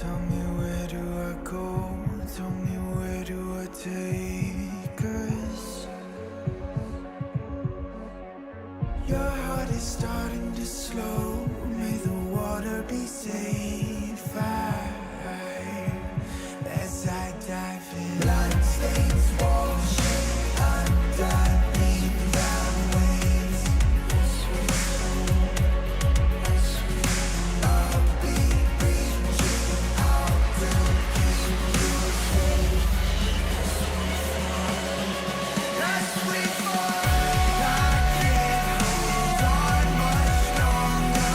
Tell me where do I go? Tell me where do I take us? Your heart is starting to slow. May the water be safe. As I dive in, bloodstains washing underneath the waves. I'll be reaching out to keep you safe. As we fall, I can't hold on much longer.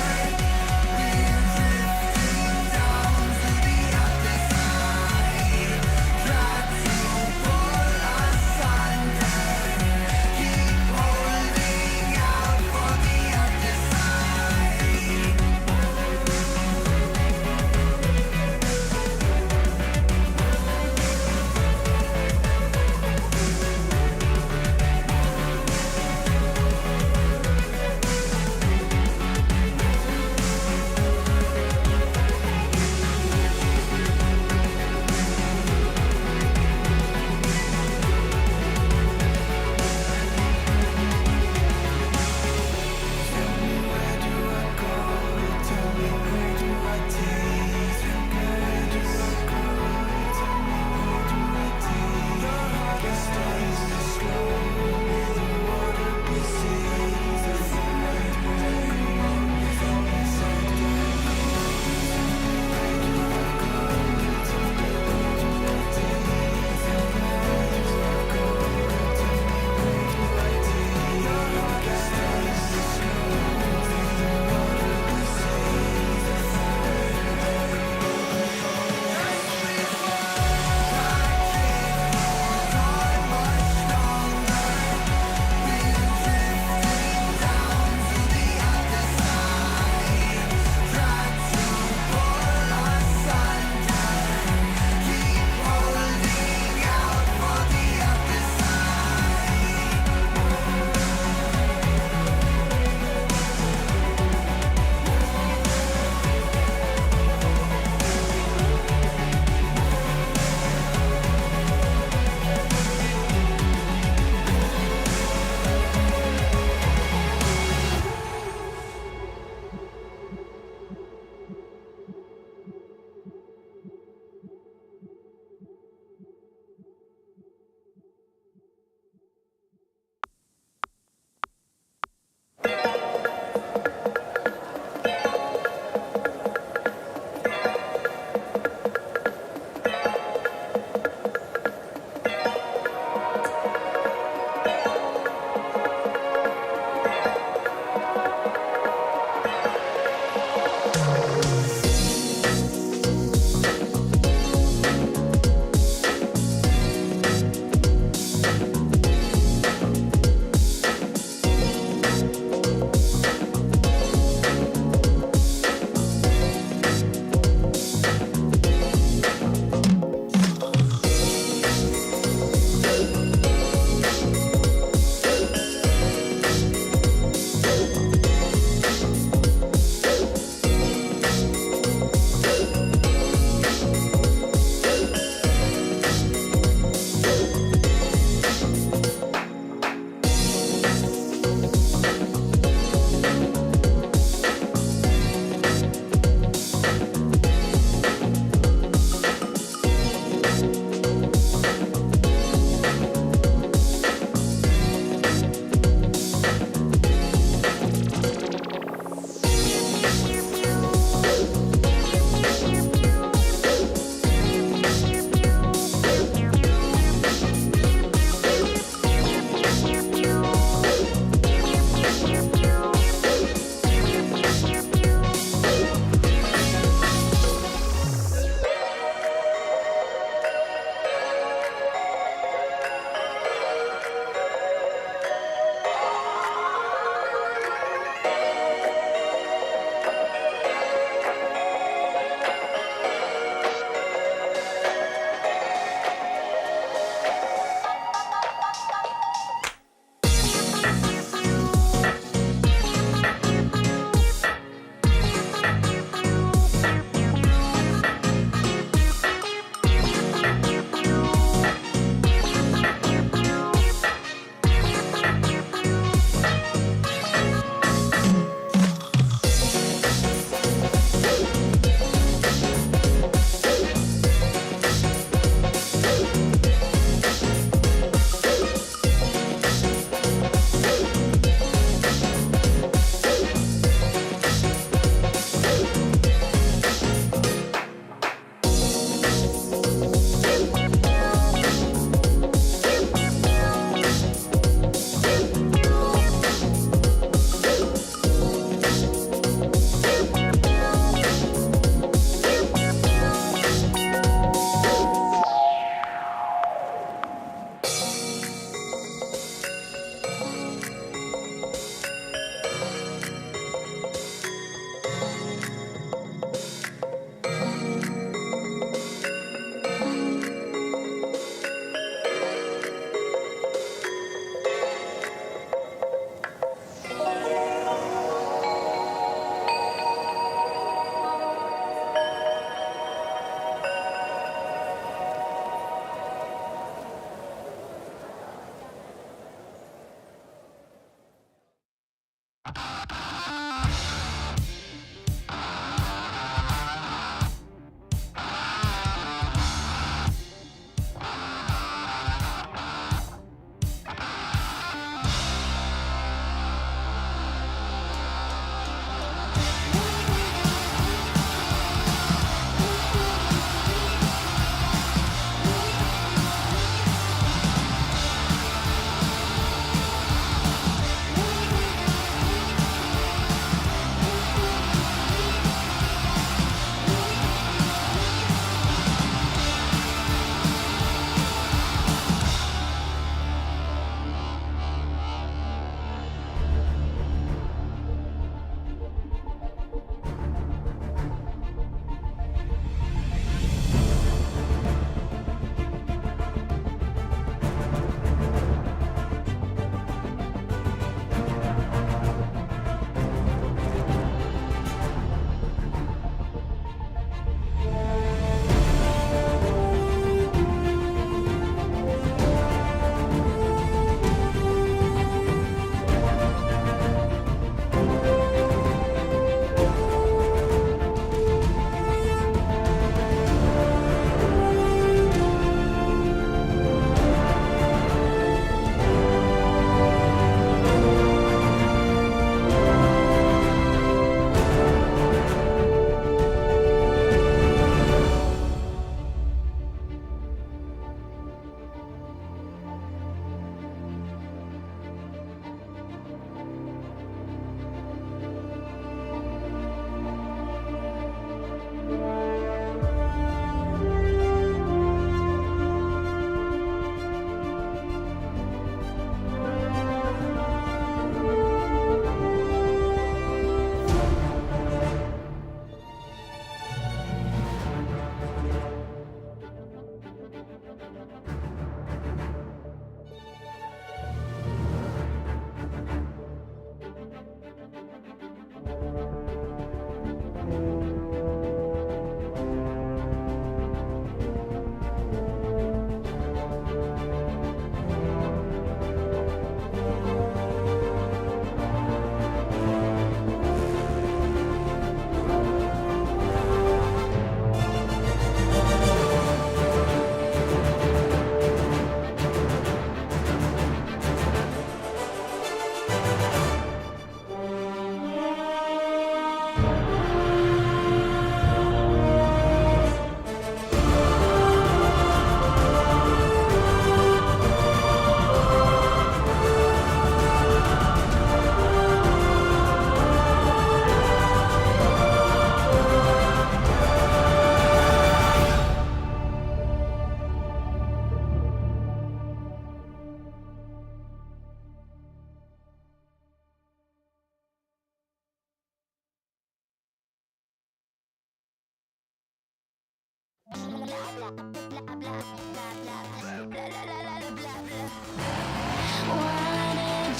Wanna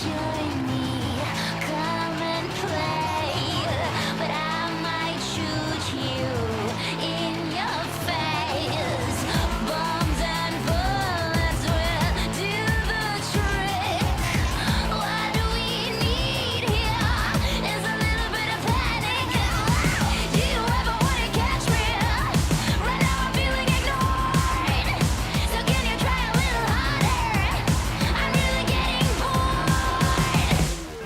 join me? Come and play, but I might shoot you in your face. Bombs and bullets will do the trick. What we need here is a little bit of panic. Do you ever wanna catch me? Right now I'm feeling ignored. So can you try a little harder? I'm really getting bored.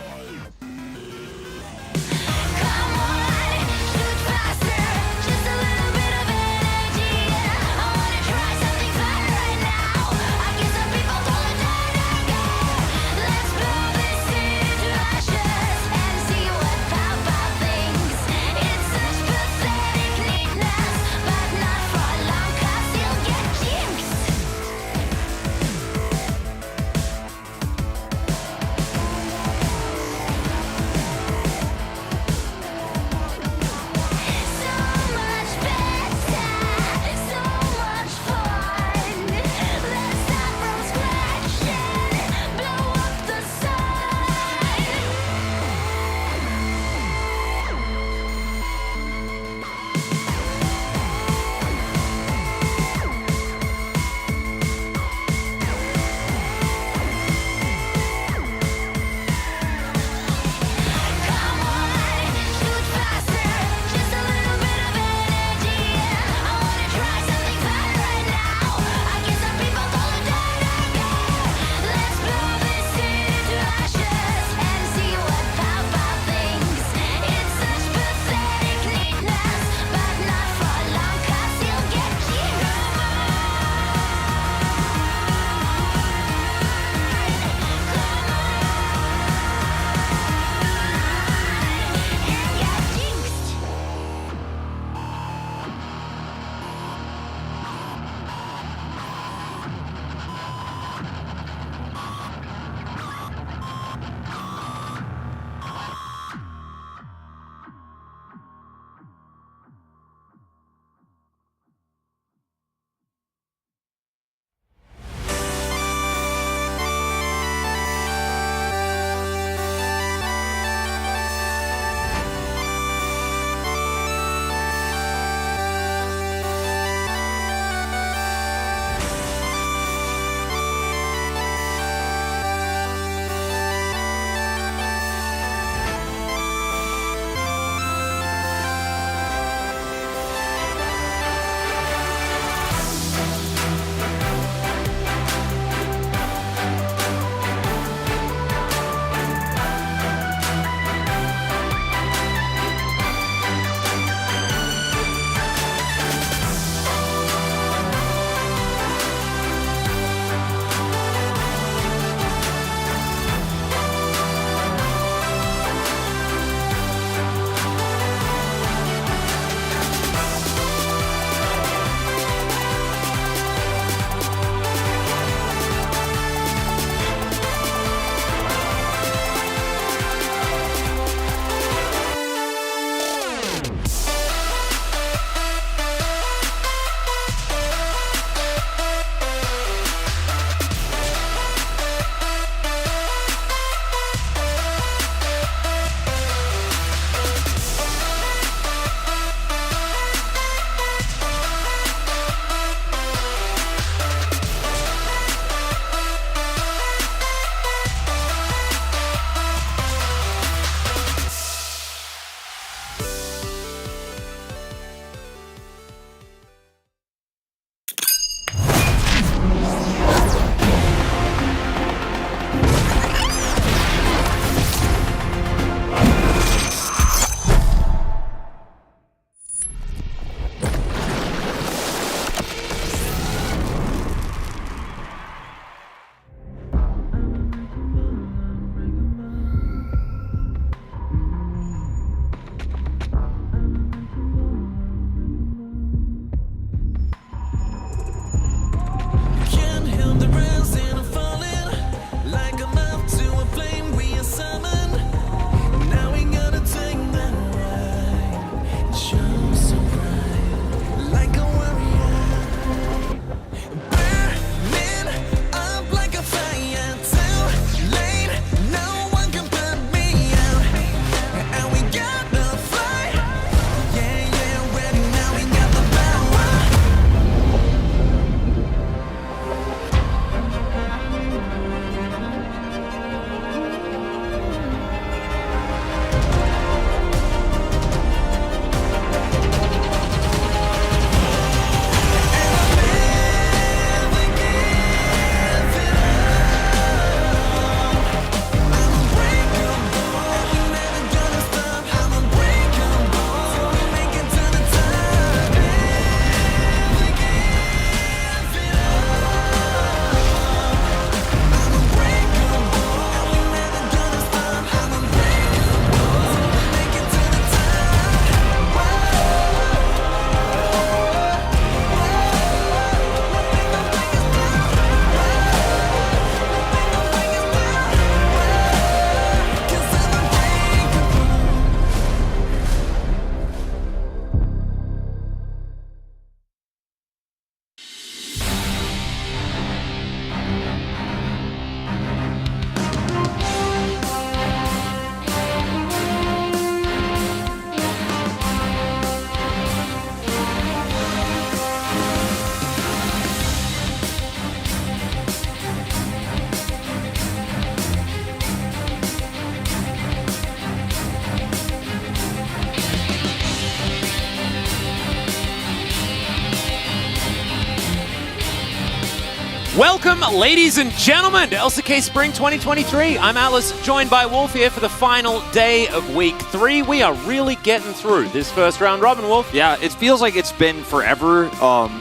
Welcome, ladies and gentlemen, to LCK Spring 2023. I'm Atlas, joined by Wolf here for the final day of Week 3. We are really getting through this first round robin, Wolf. Yeah, it feels like it's been forever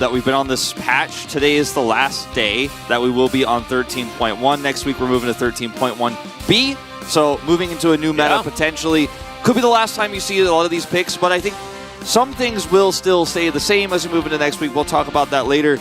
that we've been on this patch. Today is the last day that we will be on 13.1. Next week, we're moving to 13.1B. So moving into a new meta potentially. Could be the last time you see a lot of these picks, but I think some things will still stay the same as we move into next week. We'll talk about that later.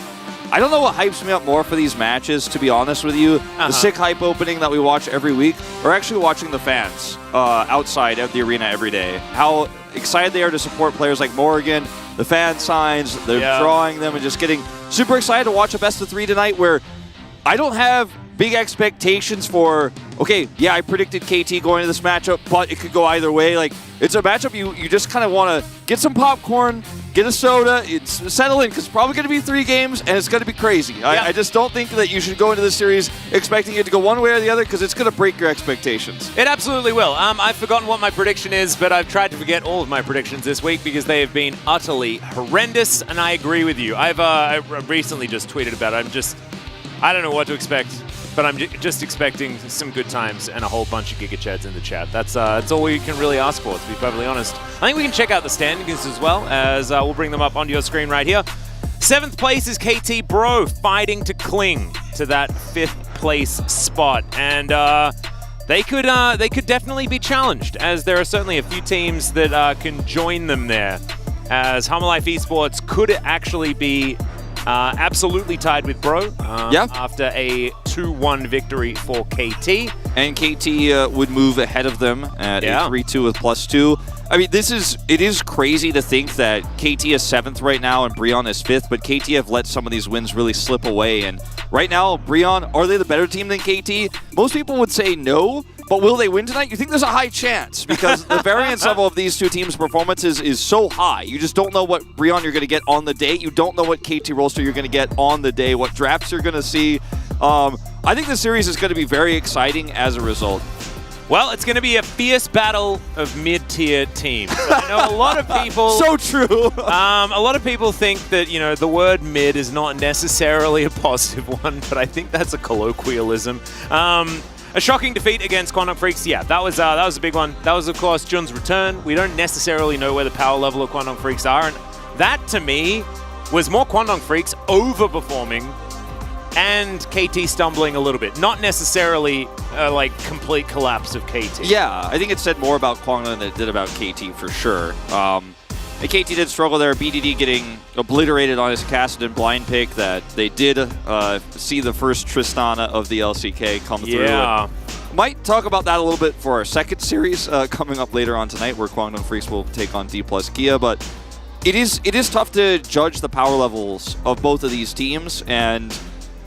I don't know what hypes me up more for these matches, to be honest with you. The sick hype opening that we watch every week, or actually watching the fans outside of the arena every day. How excited they are to support players like Morgan, the fan signs, they're drawing them, and just getting super excited to watch a best of 3 tonight where I don't have big expectations for, okay, yeah, I predicted KT going into this matchup, but it could go either way. Like, it's a matchup you just kind of want to get some popcorn, get a soda, settle in, because it's probably going to be 3 games, and it's going to be crazy. I just don't think that you should go into this series expecting it to go one way or the other, because it's going to break your expectations. It absolutely will. I've forgotten what my prediction is, but I've tried to forget all of my predictions this week because they have been utterly horrendous, and I agree with you. I recently just tweeted about it. I don't know what to expect, but I'm just expecting some good times and a whole bunch of gigachads in the chat. That's all we can really ask for, to be perfectly honest. I think we can check out the standings as well, as we'll bring them up onto your screen right here. 7th place is KT Bro, fighting to cling to that 5th place spot, and they could definitely be challenged, as there are certainly a few teams that can join them there, as Hummer Life Esports could actually be absolutely tied with Bro after a 2-1 victory for KT. And KT would move ahead of them at a 3-2 with +2. I mean, it is crazy to think that KT is 7th right now and Breon is 5th, but KT have let some of these wins really slip away. And right now, Breon, are they the better team than KT? Most people would say no, but will they win tonight? You think there's a high chance, because the variance level of these two teams' performances is so high. You just don't know what Breon you're going to get on the day. You don't know what KT roster you're going to get on the day, what drafts you're going to see. I think this series is going to be very exciting as a result. Well, it's going to be a fierce battle of mid-tier teams. I know a lot of people... So true! A lot of people think that, the word mid is not necessarily a positive one, but I think that's a colloquialism. A shocking defeat against Quantum Freaks. Yeah, that was a big one. That was, of course, Jun's return. We don't necessarily know where the power level of Quantum Freaks are, and that, to me, was more Quantum Freaks overperforming and KT stumbling a little bit. Not necessarily complete collapse of KT. Yeah, I think it said more about Kwanglan than it did about KT for sure. KT did struggle there. BDD getting obliterated on his Kassadin blind pick that they did see the first Tristana of the LCK come through. Yeah. Might talk about that a little bit for our second series coming up later on tonight, where Kwanglan Freaks will take on D+ Kia, but it is tough to judge the power levels of both of these teams, and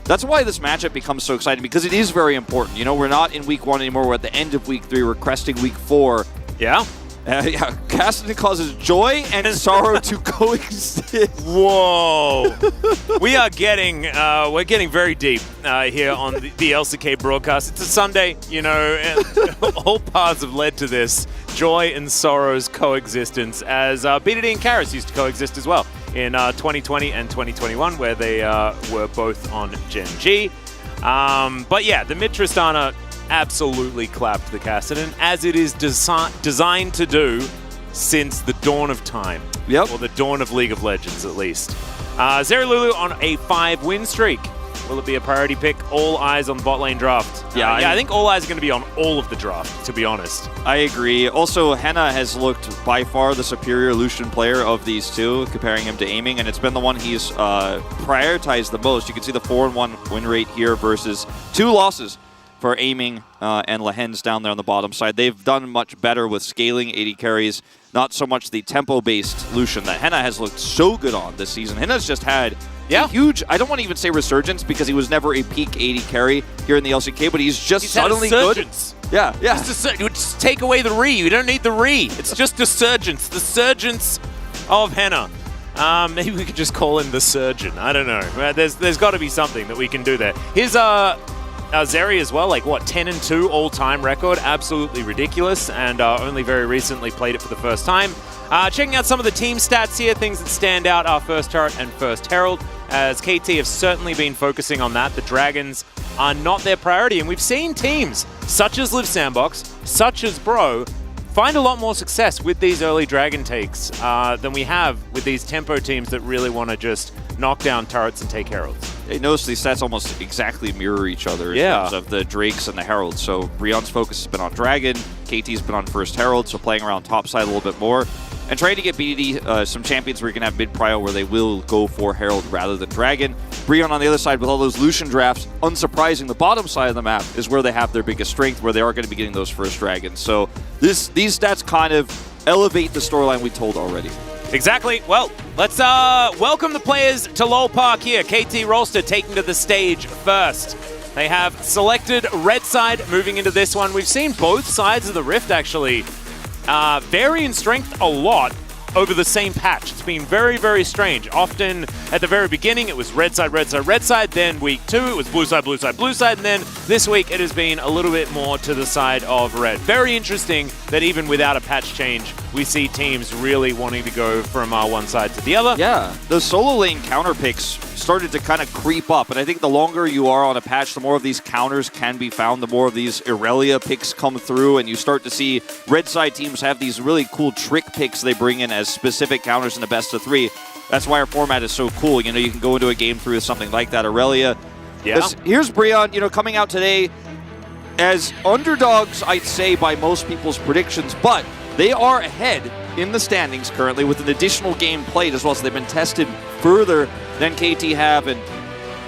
that's why this matchup becomes so exciting, because it is very important. We're not in Week 1 anymore. We're at the end of Week 3. We're cresting Week 4. Yeah. Kassadin causes joy and sorrow to coexist. Whoa. We are getting very deep here on the LCK broadcast. It's a Sunday, and all paths have led to this. Joy and sorrow's coexistence, as BDD and Karis used to coexist as well in 2020 and 2021, where they were both on Gen G. But yeah, the mid Tristana absolutely clapped the Kassadin, as it is designed to do since the dawn of time. Yep. Or the dawn of League of Legends, at least. Zerululu on a 5-win streak. Will it be a priority pick? All eyes on bot lane draft. I think all eyes are going to be on all of the draft, to be honest. I agree. Also, Henna has looked by far the superior Lucian player of these two, comparing him to aiming, and it's been the one he's prioritized the most. You can see the 4-1 win rate here versus 2 losses for aiming and Lehens down there on the bottom side. They've done much better with scaling 80 carries, not so much the tempo-based Lucian that Henna has looked so good on this season. Henna's just had a huge, I don't want to even say resurgence, because he was never a peak 80 carry here in the LCK, but he's suddenly good. Yeah. Just take away the re. You don't need the re. It's just a surgence. The surgence of Henna. Maybe we could just call him the surgeon. I don't know. There's got to be something that we can do there. Here's Zeri as well, 10-2 all-time record. Absolutely ridiculous, and only very recently played it for the first time. Checking out some of the team stats here, things that stand out are First Turret and First Herald, as KT have certainly been focusing on that. The Dragons are not their priority, and we've seen teams such as Live Sandbox, such as Bro, find a lot more success with these early Dragon takes than we have with these tempo teams that really want to just knock down turrets and take Heralds. You notice these stats almost exactly mirror each other in terms of the Drakes and the Heralds. So Breon's focus has been on Dragon, KT's been on First Herald, so playing around top side a little bit more. And trying to get BDD some champions where you can have mid-prio where they will go for Herald rather than Dragon. Breon on the other side with all those Lucian drafts, unsurprising, the bottom side of the map is where they have their biggest strength, where they are going to be getting those first Dragons. So these stats kind of elevate the storyline we told already. Exactly. Well, let's welcome the players to LoL Park here. KT Rolster taking to the stage first. They have selected red side moving into this one. We've seen both sides of the Rift actually vary in strength a lot over the same patch. It's been very, very strange. Often at the very beginning, it was red side, red side, red side. Then week 2, it was blue side, blue side, blue side. And then this week, it has been a little bit more to the side of red. Very interesting that even without a patch change, we see teams really wanting to go from one side to the other. Yeah, the solo lane counter picks started to kind of creep up, and I think the longer you are on a patch, the more of these counters can be found, the more of these Irelia picks come through, and you start to see red side teams have these really cool trick picks they bring in as specific counters in a best of 3. That's why our format is so cool. You know, you can go into a game through something like that. Irelia. Yeah. Here's Breon, you know, coming out today as underdogs, I'd say, by most people's predictions, but they are ahead in the standings currently with an additional game played as well, so they've been tested further than KT have, and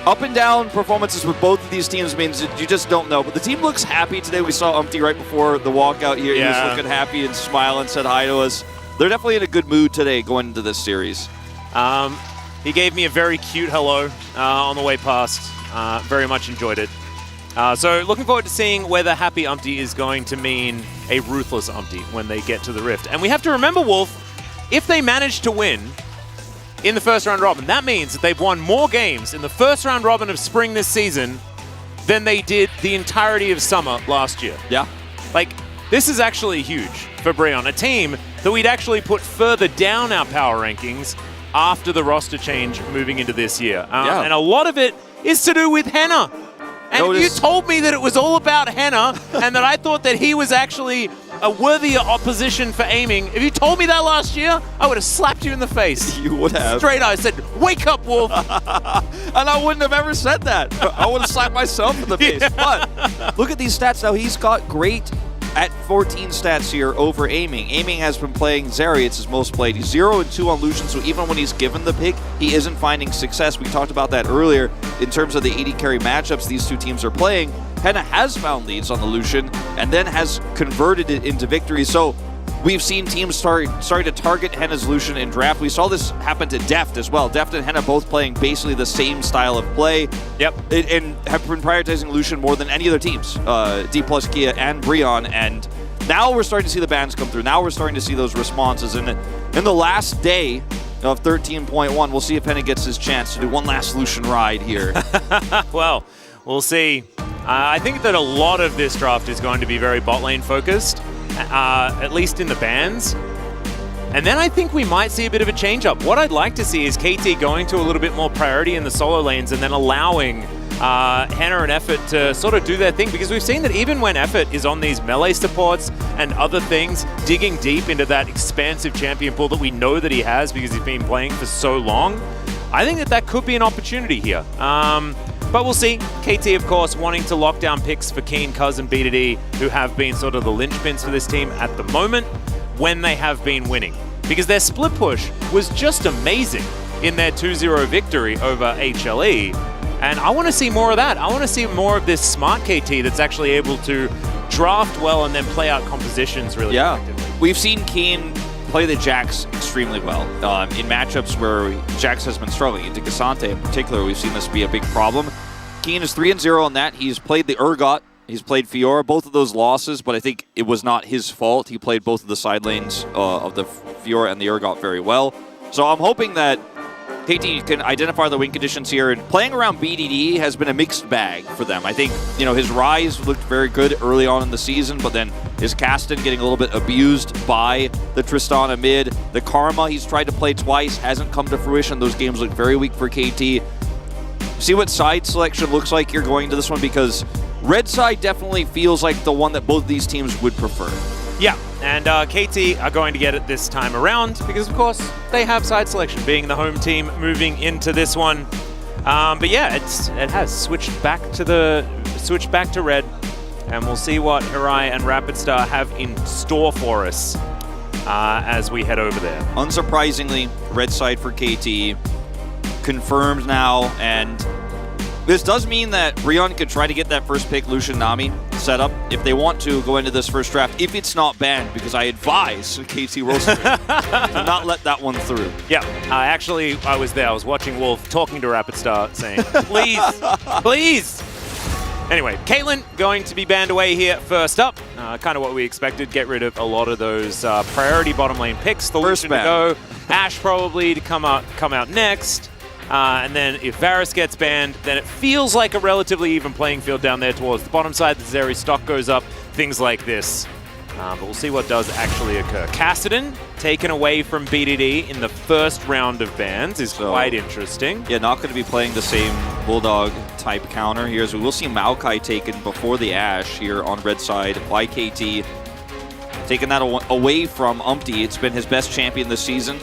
up and down performances with both of these teams means that you just don't know. But the team looks happy today. We saw Umpty right before the walkout here. Yeah. He was looking happy and smiling, said hi to us. They're definitely in a good mood today going into this series. He gave me a very cute hello on the way past. Very much enjoyed it. So looking forward to seeing whether Happy Umpty is going to mean a ruthless Umpty when they get to the Rift. And we have to remember, Wolf, if they manage to win in the first round robin, that means that they've won more games in the first round robin of spring this season than they did the entirety of summer last year. Yeah. Like, this is actually huge for Breon, a team that we'd actually put further down our power rankings after the roster change moving into this year. And a lot of it is to do with Henna. And you told me that it was all about Henna and that I thought that he was actually a worthier opposition for aiming. If you told me that last year, I would have slapped you in the face. You would have. Straight I said, wake up, Wolf. And I wouldn't have ever said that. I would have slapped myself in the face. Yeah. But look at these stats now. He's got great at 14 stats here over aiming. Aiming has been playing Zeri. It's his most played. He's 0-2 on Lucian, so even when he's given the pick, he isn't finding success. We talked about that earlier in terms of the AD carry matchups these two teams are playing. Henna has found leads on the Lucian and then has converted it into victories. So we've seen teams starting to target Henna's Lucian in draft. We saw this happen to Deft as well. Deft and Henna both playing basically the same style of play. Yep. And have been prioritizing Lucian more than any other teams, D plus Kia and Breon. And now we're starting to see the bans come through. Now we're starting to see those responses. And in the last day of 13.1, we'll see if Henna gets his chance to do one last Lucian ride here. Well, we'll see. I think that a lot of this draft is going to be very bot lane focused, at least in the bans. And then I think we might see a bit of a change up. What I'd like to see is KT going to a little bit more priority in the solo lanes and then allowing Henna and Effort to sort of do their thing, because we've seen that even when Effort is on these melee supports and other things, digging deep into that expansive champion pool that we know that he has because he's been playing for so long, I think that that could be an opportunity here. But we'll see. KT, of course, wanting to lock down picks for Keen, Cuz, and BDD, who have been sort of the linchpins for this team at the moment when they have been winning. Because their split push was just amazing in their 2-0 victory over HLE. And I want to see more of that. I want to see more of this smart KT that's actually able to draft well and then play out compositions really effectively. We've seen Keen play the Jax extremely well. In matchups where Jax has been struggling, into Cassante in particular, we've seen this be a big problem. Keen is 3-0 on that. He's played the Urgot. He's played Fiora. Both of those losses, but I think it was not his fault. He played both of the side lanes of the Fiora and the Urgot very well. So I'm hoping that KT can identify the win conditions here, and playing around BDD has been a mixed bag for them. I think, you know, his rise looked very good early on in the season, but then is Kasten getting a little bit abused by the Tristana mid. The Karma he's tried to play twice, hasn't come to fruition. Those games look very weak for KT. See what side selection looks like here going to this one, because red side definitely feels like the one that both these teams would prefer. Yeah, and KT are going to get it this time around because, of course, they have side selection, being the home team moving into this one. But yeah, it has switched back to red, and we'll see what Hirai and Rapid Star have in store for us as we head over there. Unsurprisingly, red side for KT confirmed now, and this does mean that Rion could try to get that first pick Lucian Nami set up if they want to go into this first draft, if it's not banned, because I advise KT Roaster to not let that one through. Yeah, actually, I was there. I was watching Wolf talking to Rapid Star saying, please, please. Anyway, Caitlyn going to be banned away here first up. Kind of what we expected. Get rid of a lot of those priority bottom lane picks. The Lucian to go. Ashe probably to come out next. And then if Varus gets banned, then it feels like a relatively even playing field down there towards the bottom side. The Zeri stock goes up, things like this. But we'll see what does actually occur. Kassadin taken away from BDD in the first round of bans is quite interesting. Yeah, not going to be playing the same Bulldog type counter here, as we will see Maokai taken before the Ashe here on red side by KT. Taking that away from Umpty. It's been his best champion this season.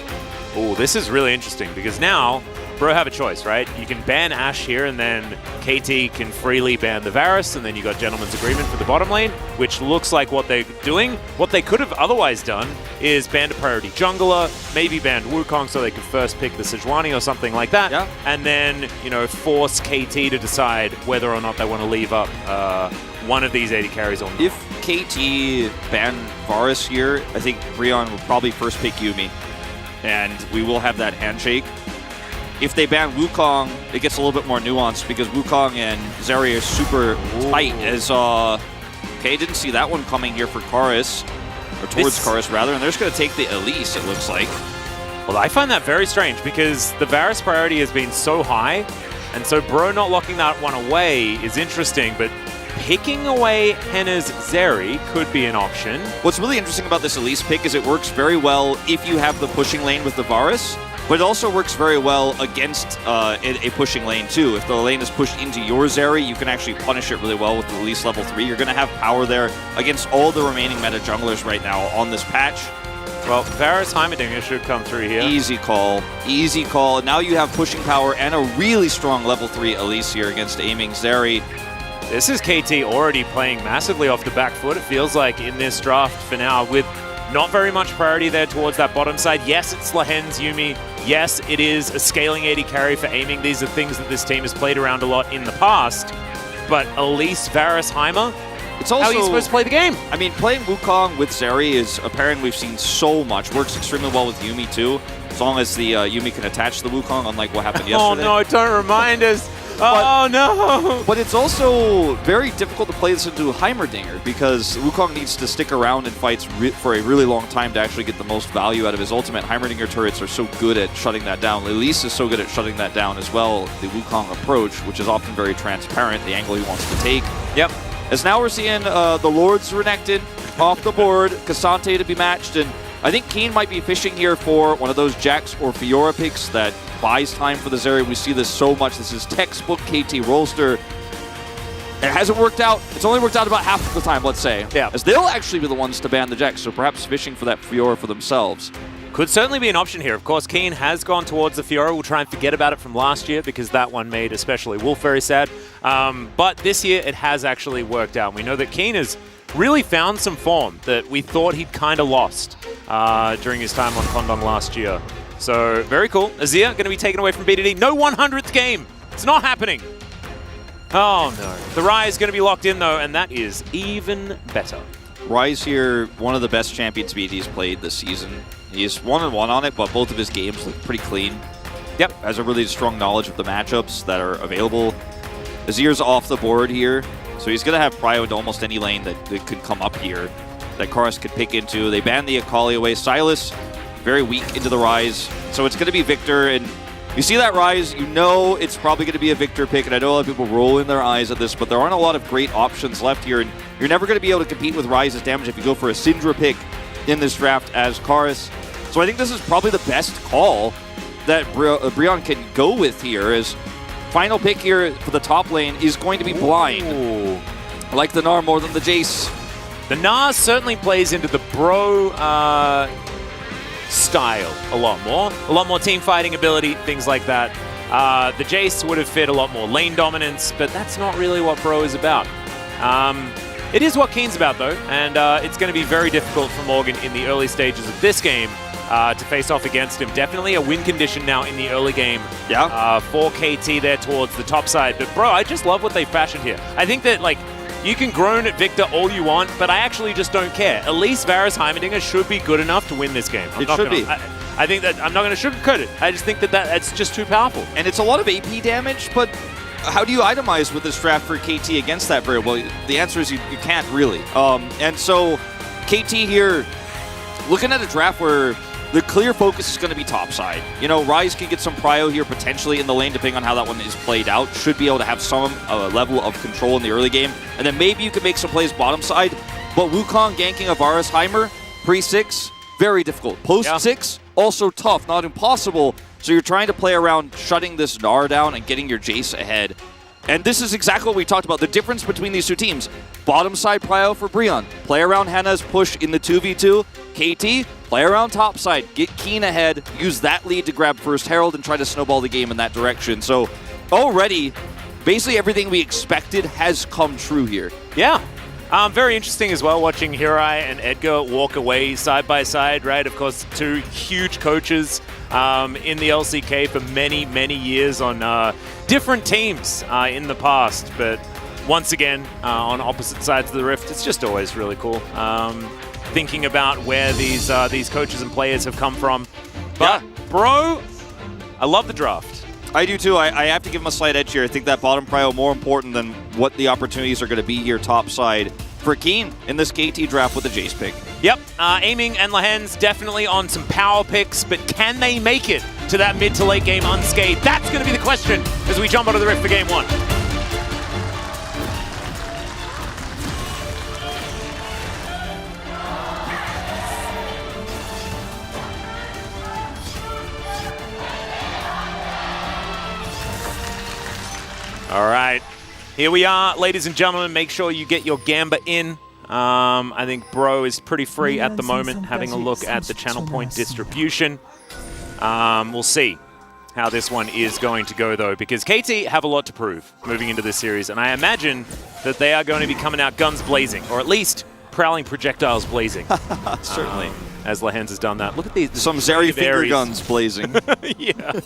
Oh, this is really interesting because now Bro have a choice, right? You can ban Ashe here, and then KT can freely ban the Varus, and then you got Gentleman's Agreement for the bottom lane, which looks like what they're doing. What they could have otherwise done is banned a priority jungler, maybe banned Wukong so they could first pick the Sejuani or something like that, yeah. And then, you know, force KT to decide whether or not they want to leave up one of these 80 carries or not. If KT ban Varus here, I think Rion will probably first pick Yuumi, and we will have that handshake. If they ban Wukong, it gets a little bit more nuanced because Wukong and Zeri are super tight. As okay, didn't see that one coming here for Karis, or towards Karis rather, and they're just going to take the Elise, it looks like. Well, I find that very strange because the Varus priority has been so high, and so Bro not locking that one away is interesting, but picking away Henna's Zeri could be an option. What's really interesting about this Elise pick is it works very well if you have the pushing lane with the Varus, but it also works very well against a pushing lane too. If the lane is pushed into your Zeri, you can actually punish it really well with the Elise level 3. You're going to have power there against all the remaining meta junglers right now on this patch. Well, Varus Heimerdinger should come through here. Easy call. Easy call. Now you have pushing power and a really strong level 3 Elise here against aiming Zeri. This is KT already playing massively off the back foot, it feels like, in this draft for now, with not very much priority there towards that bottom side. Yes, it's Lahen's Yuumi. Yes, it is a scaling 80 carry for aiming. These are things that this team has played around a lot in the past. But Elise, Varus, Heimer, it's also, how are you supposed to play the game? I mean, playing Wukong with Zeri is a pairing we've seen so much. Works extremely well with Yuumi too, as long as the Yuumi can attach to the Wukong, unlike what happened yesterday. Oh no, don't remind us. Oh no! But it's also very difficult to play this into Heimerdinger because Wukong needs to stick around in fights for a really long time to actually get the most value out of his ultimate. Heimerdinger turrets are so good at shutting that down. Elise is so good at shutting that down as well. The Wukong approach, which is often very transparent, the angle he wants to take. Yep. As now we're seeing the Lords Renekton off the board, Cassante to be matched, and I think Keen might be fishing here for one of those Jax or Fiora picks that buys time for the Zeri. We see this so much. This is textbook KT roster. It hasn't worked out. It's only worked out about half of the time, let's say. Yeah. As they'll actually be the ones to ban the Jax, so perhaps fishing for that Fiora for themselves. Could certainly be an option here. Of course, Keen has gone towards the Fiora. We'll try and forget about it from last year because that one made especially Wolf very sad. But this year, it has actually worked out. We know that Keen has really found some form that we thought he'd kind of lost during his time on Condon last year. So, very cool. Azir going to be taken away from BDD. No 100th game. It's not happening. Oh, no. The Rai is going to be locked in, though, and that is even better. Rai's here, one of the best champions BDD's played this season. He's 1-1 on it, but both of his games look pretty clean. Yep. Has a really strong knowledge of the matchups that are available. Azir's off the board here, so he's going to have prio into almost any lane that could come up here that Karis could pick into. They banned the Akali away. Silas, very weak into the Rise. So it's going to be Victor, and You see that Rise, you know it's probably going to be a Victor pick, and I know a lot of people rolling their eyes at this, but there aren't a lot of great options left here, and you're never going to be able to compete with Rise's damage if you go for a Syndra pick in this draft as Karis. So I think this is probably the best call that Brion can go with here, is final pick here for the top lane is going to be Blind. Ooh. I like the Gnar more than the Jace. The Gnar certainly plays into the bro style a lot more team fighting ability, things like that. The Jace would have fit a lot more lane dominance, but that's not really what bro is about. It is what Keen's about though, and it's going to be very difficult for Morgan in the early stages of this game to face off against him. Definitely a win condition now in the early game for KT there towards the top side. But bro, I just love what they fashioned here. I think that like, you can groan at Victor all you want, but I actually just don't care. At least Varus Heimerdinger should be good enough to win this game. It should be. I think that I'm not going to sugarcoat it. I just think that that's just too powerful. And it's a lot of AP damage, but how do you itemize with this draft for KT against that very well? The answer is you can't really. And so KT here, looking at a draft where the clear focus is going to be topside. You know, Rise could get some prio here potentially in the lane, depending on how that one is played out. Should be able to have some level of control in the early game. And then maybe you could make some plays bottom side. But Wukong ganking a Varus Heimer, pre-6, very difficult. Post-6, also tough, not impossible. So you're trying to play around shutting this Gnar down and getting your Jace ahead. And this is exactly what we talked about. The difference between these two teams. Bottom side prio for Brion. Play around Henna's push in the 2v2. KT, play around top side. Get Keen ahead. Use that lead to grab first Herald and try to snowball the game in that direction. So already, basically everything we expected has come true here. Yeah. Very interesting as well, watching Hirai and Edgar walk away side by side, right? Of course, two huge coaches in the LCK for many, many years on different teams in the past. But once again, on opposite sides of the rift, it's just always really cool. Thinking about where these coaches and players have come from. But, bro, I love the draft. I do too. I have to give him a slight edge here. I think that bottom prio more important than what the opportunities are going to be here top side for Keen in this KT draft with the Jace pick. Yep, Aiming and Lahen's definitely on some power picks, but can they make it to that mid to late game unscathed? That's going to be the question as we jump onto the rift for game one. All right, here we are, ladies and gentlemen. Make sure you get your Gamba in. I think Bro is pretty free at the moment, having a look at the channel point distribution. We'll see how this one is going to go, though, because KT have a lot to prove moving into this series, and I imagine that they are going to be coming out guns blazing, or at least prowling projectiles blazing. Certainly. As Lahens has done that. Look at these. Some Zeri finger guns blazing. Yeah.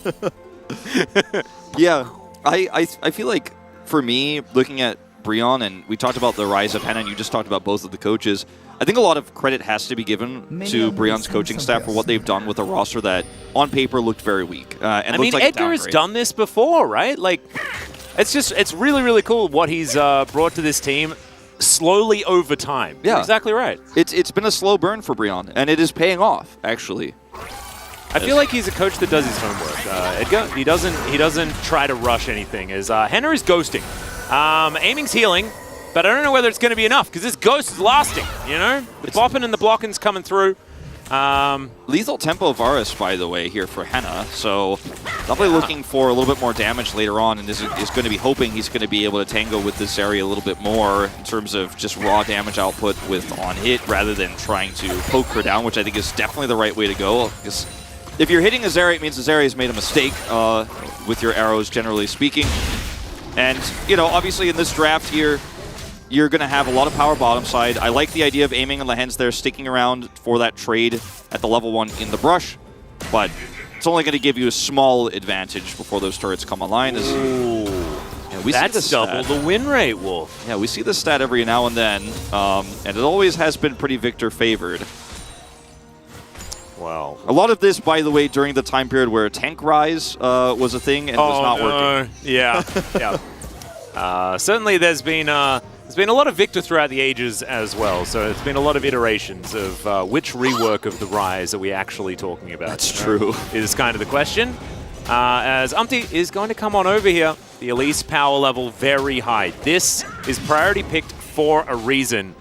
Yeah. I feel like, for me, looking at Brion, and we talked about the rise of Henna, and you just talked about both of the coaches, I think a lot of credit has to be given to Brion's coaching staff for what they've done with a roster that, on paper, looked very weak. And I mean, like Edgar has done this before, right? Like, it's really, really cool what he's brought to this team slowly over time. Yeah. You're exactly right. It's been a slow burn for Brion, and it is paying off, actually. I feel like he's a coach that does his homework. Edgar, he doesn't try to rush anything. As Henna is ghosting, Aiming's healing, but I don't know whether it's going to be enough because this ghost is lasting. You know, the bopping and the blocking's coming through. Lethal tempo Varus, by the way, here for Henna. So definitely looking for a little bit more damage later on, and is going to be hoping he's going to be able to tango with this area a little bit more in terms of just raw damage output with on hit rather than trying to poke her down, which I think is definitely the right way to go. Because if you're hitting a Zeri, it means the Zeri has made a mistake with your arrows, generally speaking. And, you know, obviously in this draft here, you're going to have a lot of power bottom side. I like the idea of Aiming and Lahens there sticking around for that trade at the level 1 in the brush, but it's only going to give you a small advantage before those turrets come online. We That's double the win rate, Wolf. Yeah, we see this stat every now and then, and it always has been pretty Victor favored. Wow. A lot of this, by the way, during the time period where tank rise was a thing and was not working. Yeah, yeah. Certainly there's been a lot of Victor throughout the ages as well, so it's been a lot of iterations of which rework of the Rise are we actually talking about. That's true. Is kind of the question. as Umpty is going to come on over here. The Elise power level very high. This is priority picked for a reason,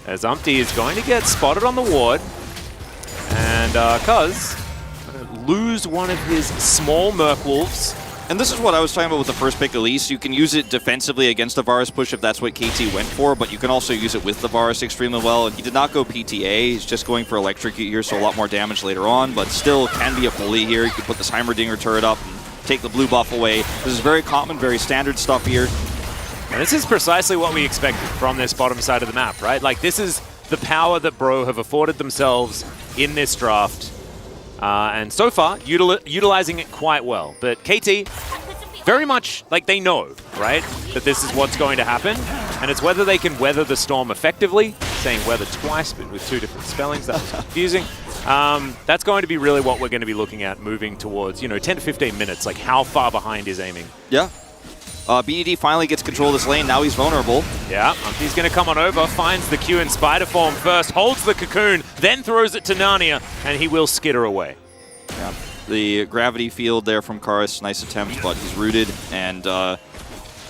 as Umpty is going to get spotted on the ward, and Cuz lose one of his small Merc Wolves. And this is what I was talking about with the first pick, Elise. You can use it defensively against the Varus push if that's what KT went for, but you can also use it with the Varus extremely well. And he did not go PTA. He's just going for Electrocute here, so a lot more damage later on, but still can be a bully here. You can put this Heimerdinger turret up and take the blue buff away. This is very common, very standard stuff here. And this is precisely what we expected from this bottom side of the map, right? Like, this is the power that Bro have afforded themselves in this draft. And so far, utilizing it quite well. But KT, very much like they know, right, that this is what's going to happen. And it's whether they can weather the storm effectively. Saying weather twice, but with two different spellings, that was confusing. That's going to be really what we're going to be looking at moving towards, 10 to 15 minutes. Like, how far behind is aiming? Yeah. BDD finally gets control of this lane. Now he's vulnerable. Yeah, Umpty's going to come on over, finds the Q in Spider Form first, holds the Cocoon, then throws it to Narnia, and he will skitter away. Yeah, the gravity field there from Karis, nice attempt, but he's rooted, and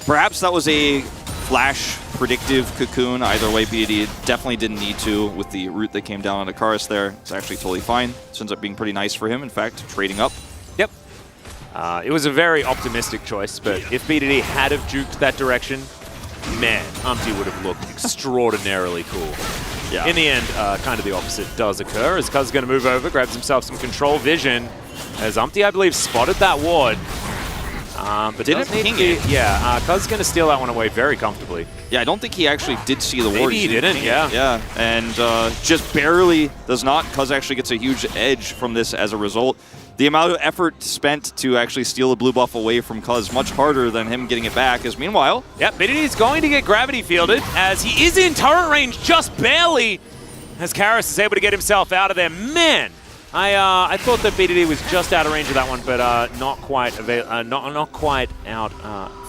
perhaps that was a flash predictive Cocoon. Either way, BDD definitely didn't need to with the root that came down onto Karis there. It's actually totally fine. This ends up being pretty nice for him, in fact, trading up. Yep. It was a very optimistic choice, but if BDD had have juked that direction, man, Umpty would have looked extraordinarily cool. Yeah. In the end, kind of the opposite does occur, as Cuz is going to move over, grabs himself some control vision, as Umpty, I believe, spotted that ward. But didn't ping it. Yeah, Cuz is going to steal that one away very comfortably. Yeah, I don't think he actually did see the ward. Maybe he didn't, yeah. Yeah, and just barely does not. Cuz actually gets a huge edge from this as a result. The amount of effort spent to actually steal the blue buff away from Cuz much harder than him getting it back, as meanwhile... Yep, BDD is going to get gravity fielded, as he is in turret range just barely, as Karis is able to get himself out of there. Man, I thought that BDD was just out of range of that one, but not quite out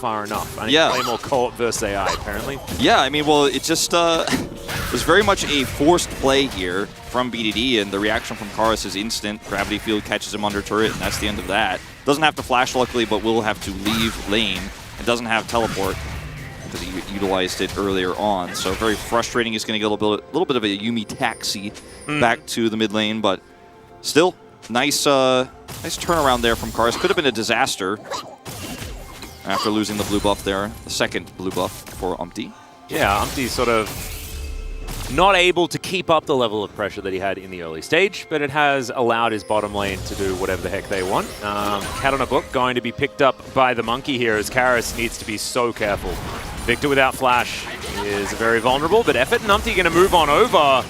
far enough. I need to play more co-op versus AI, apparently. Yeah, I mean, well, it just was very much a forced play here from BDD, and the reaction from Karis is instant. Gravity field catches him under turret, and that's the end of that. Doesn't have to flash, luckily, but will have to leave lane. It doesn't have teleport, because he utilized it earlier on. So very frustrating. He's going to get a little bit of a Yumi taxi back to the mid lane, but still, nice turnaround there from Karis. Could have been a disaster after losing the blue buff there. The second blue buff for Umpty. Yeah, Umpty's sort of not able to keep up the level of pressure that he had in the early stage, but it has allowed his bottom lane to do whatever the heck they want. Cat on a book going to be picked up by the monkey here, as Karis needs to be so careful. Victor without flash is very vulnerable, but Effort and Umpty going to move on over.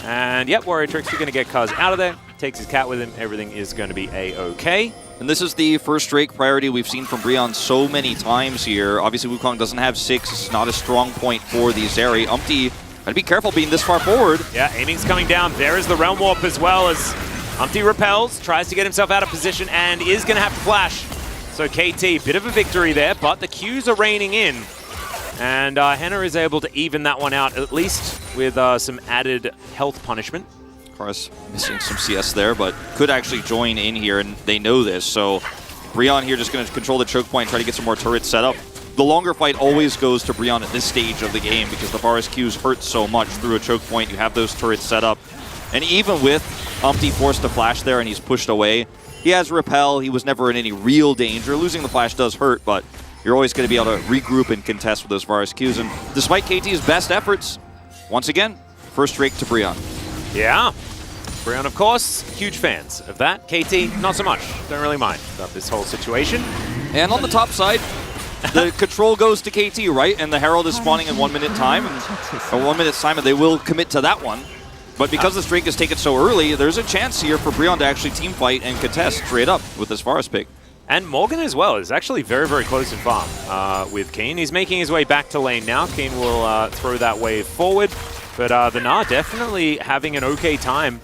And yep, Warrior Trickster going to get Cuz out of there. Takes his cat with him. Everything is going to be A-okay. And this is the first Drake priority we've seen from Brion so many times here. Obviously, Wukong doesn't have 6. It's not a strong point for the Zeri. Umpty, gotta be careful being this far forward. Yeah, aiming's coming down. There is the Realm Warp as well, as Umpty repels, tries to get himself out of position, and is going to have to flash. So KT, bit of a victory there, but the Qs are raining in. And Henna is able to even that one out, at least with some added health punishment. Karis missing some CS there, but could actually join in here, and they know this. So Brion here just going to control the choke point, try to get some more turrets set up. The longer fight always goes to Brion at this stage of the game, because the Varus Qs hurt so much through a choke point. You have those turrets set up. And even with Umpty forced to flash there and he's pushed away, he has repel. He was never in any real danger. Losing the flash does hurt, but you're always going to be able to regroup and contest with those Varus Qs. And despite KT's best efforts, once again, first Drake to Brion. Yeah. Brion, of course, huge fans of that. KT, not so much. Don't really mind about this whole situation. And on the top side, the control goes to KT, right? And the Herald is spawning in 1 minute time, or 1 minute time, and they will commit to that one. But because this Drake is taken so early, there's a chance here for Brion to actually team fight and contest straight up with this Varus pick. And Morgan as well is actually very, very close in farm with Keen. He's making his way back to lane now. Keen will throw that wave forward. But the Gnar definitely having an okay time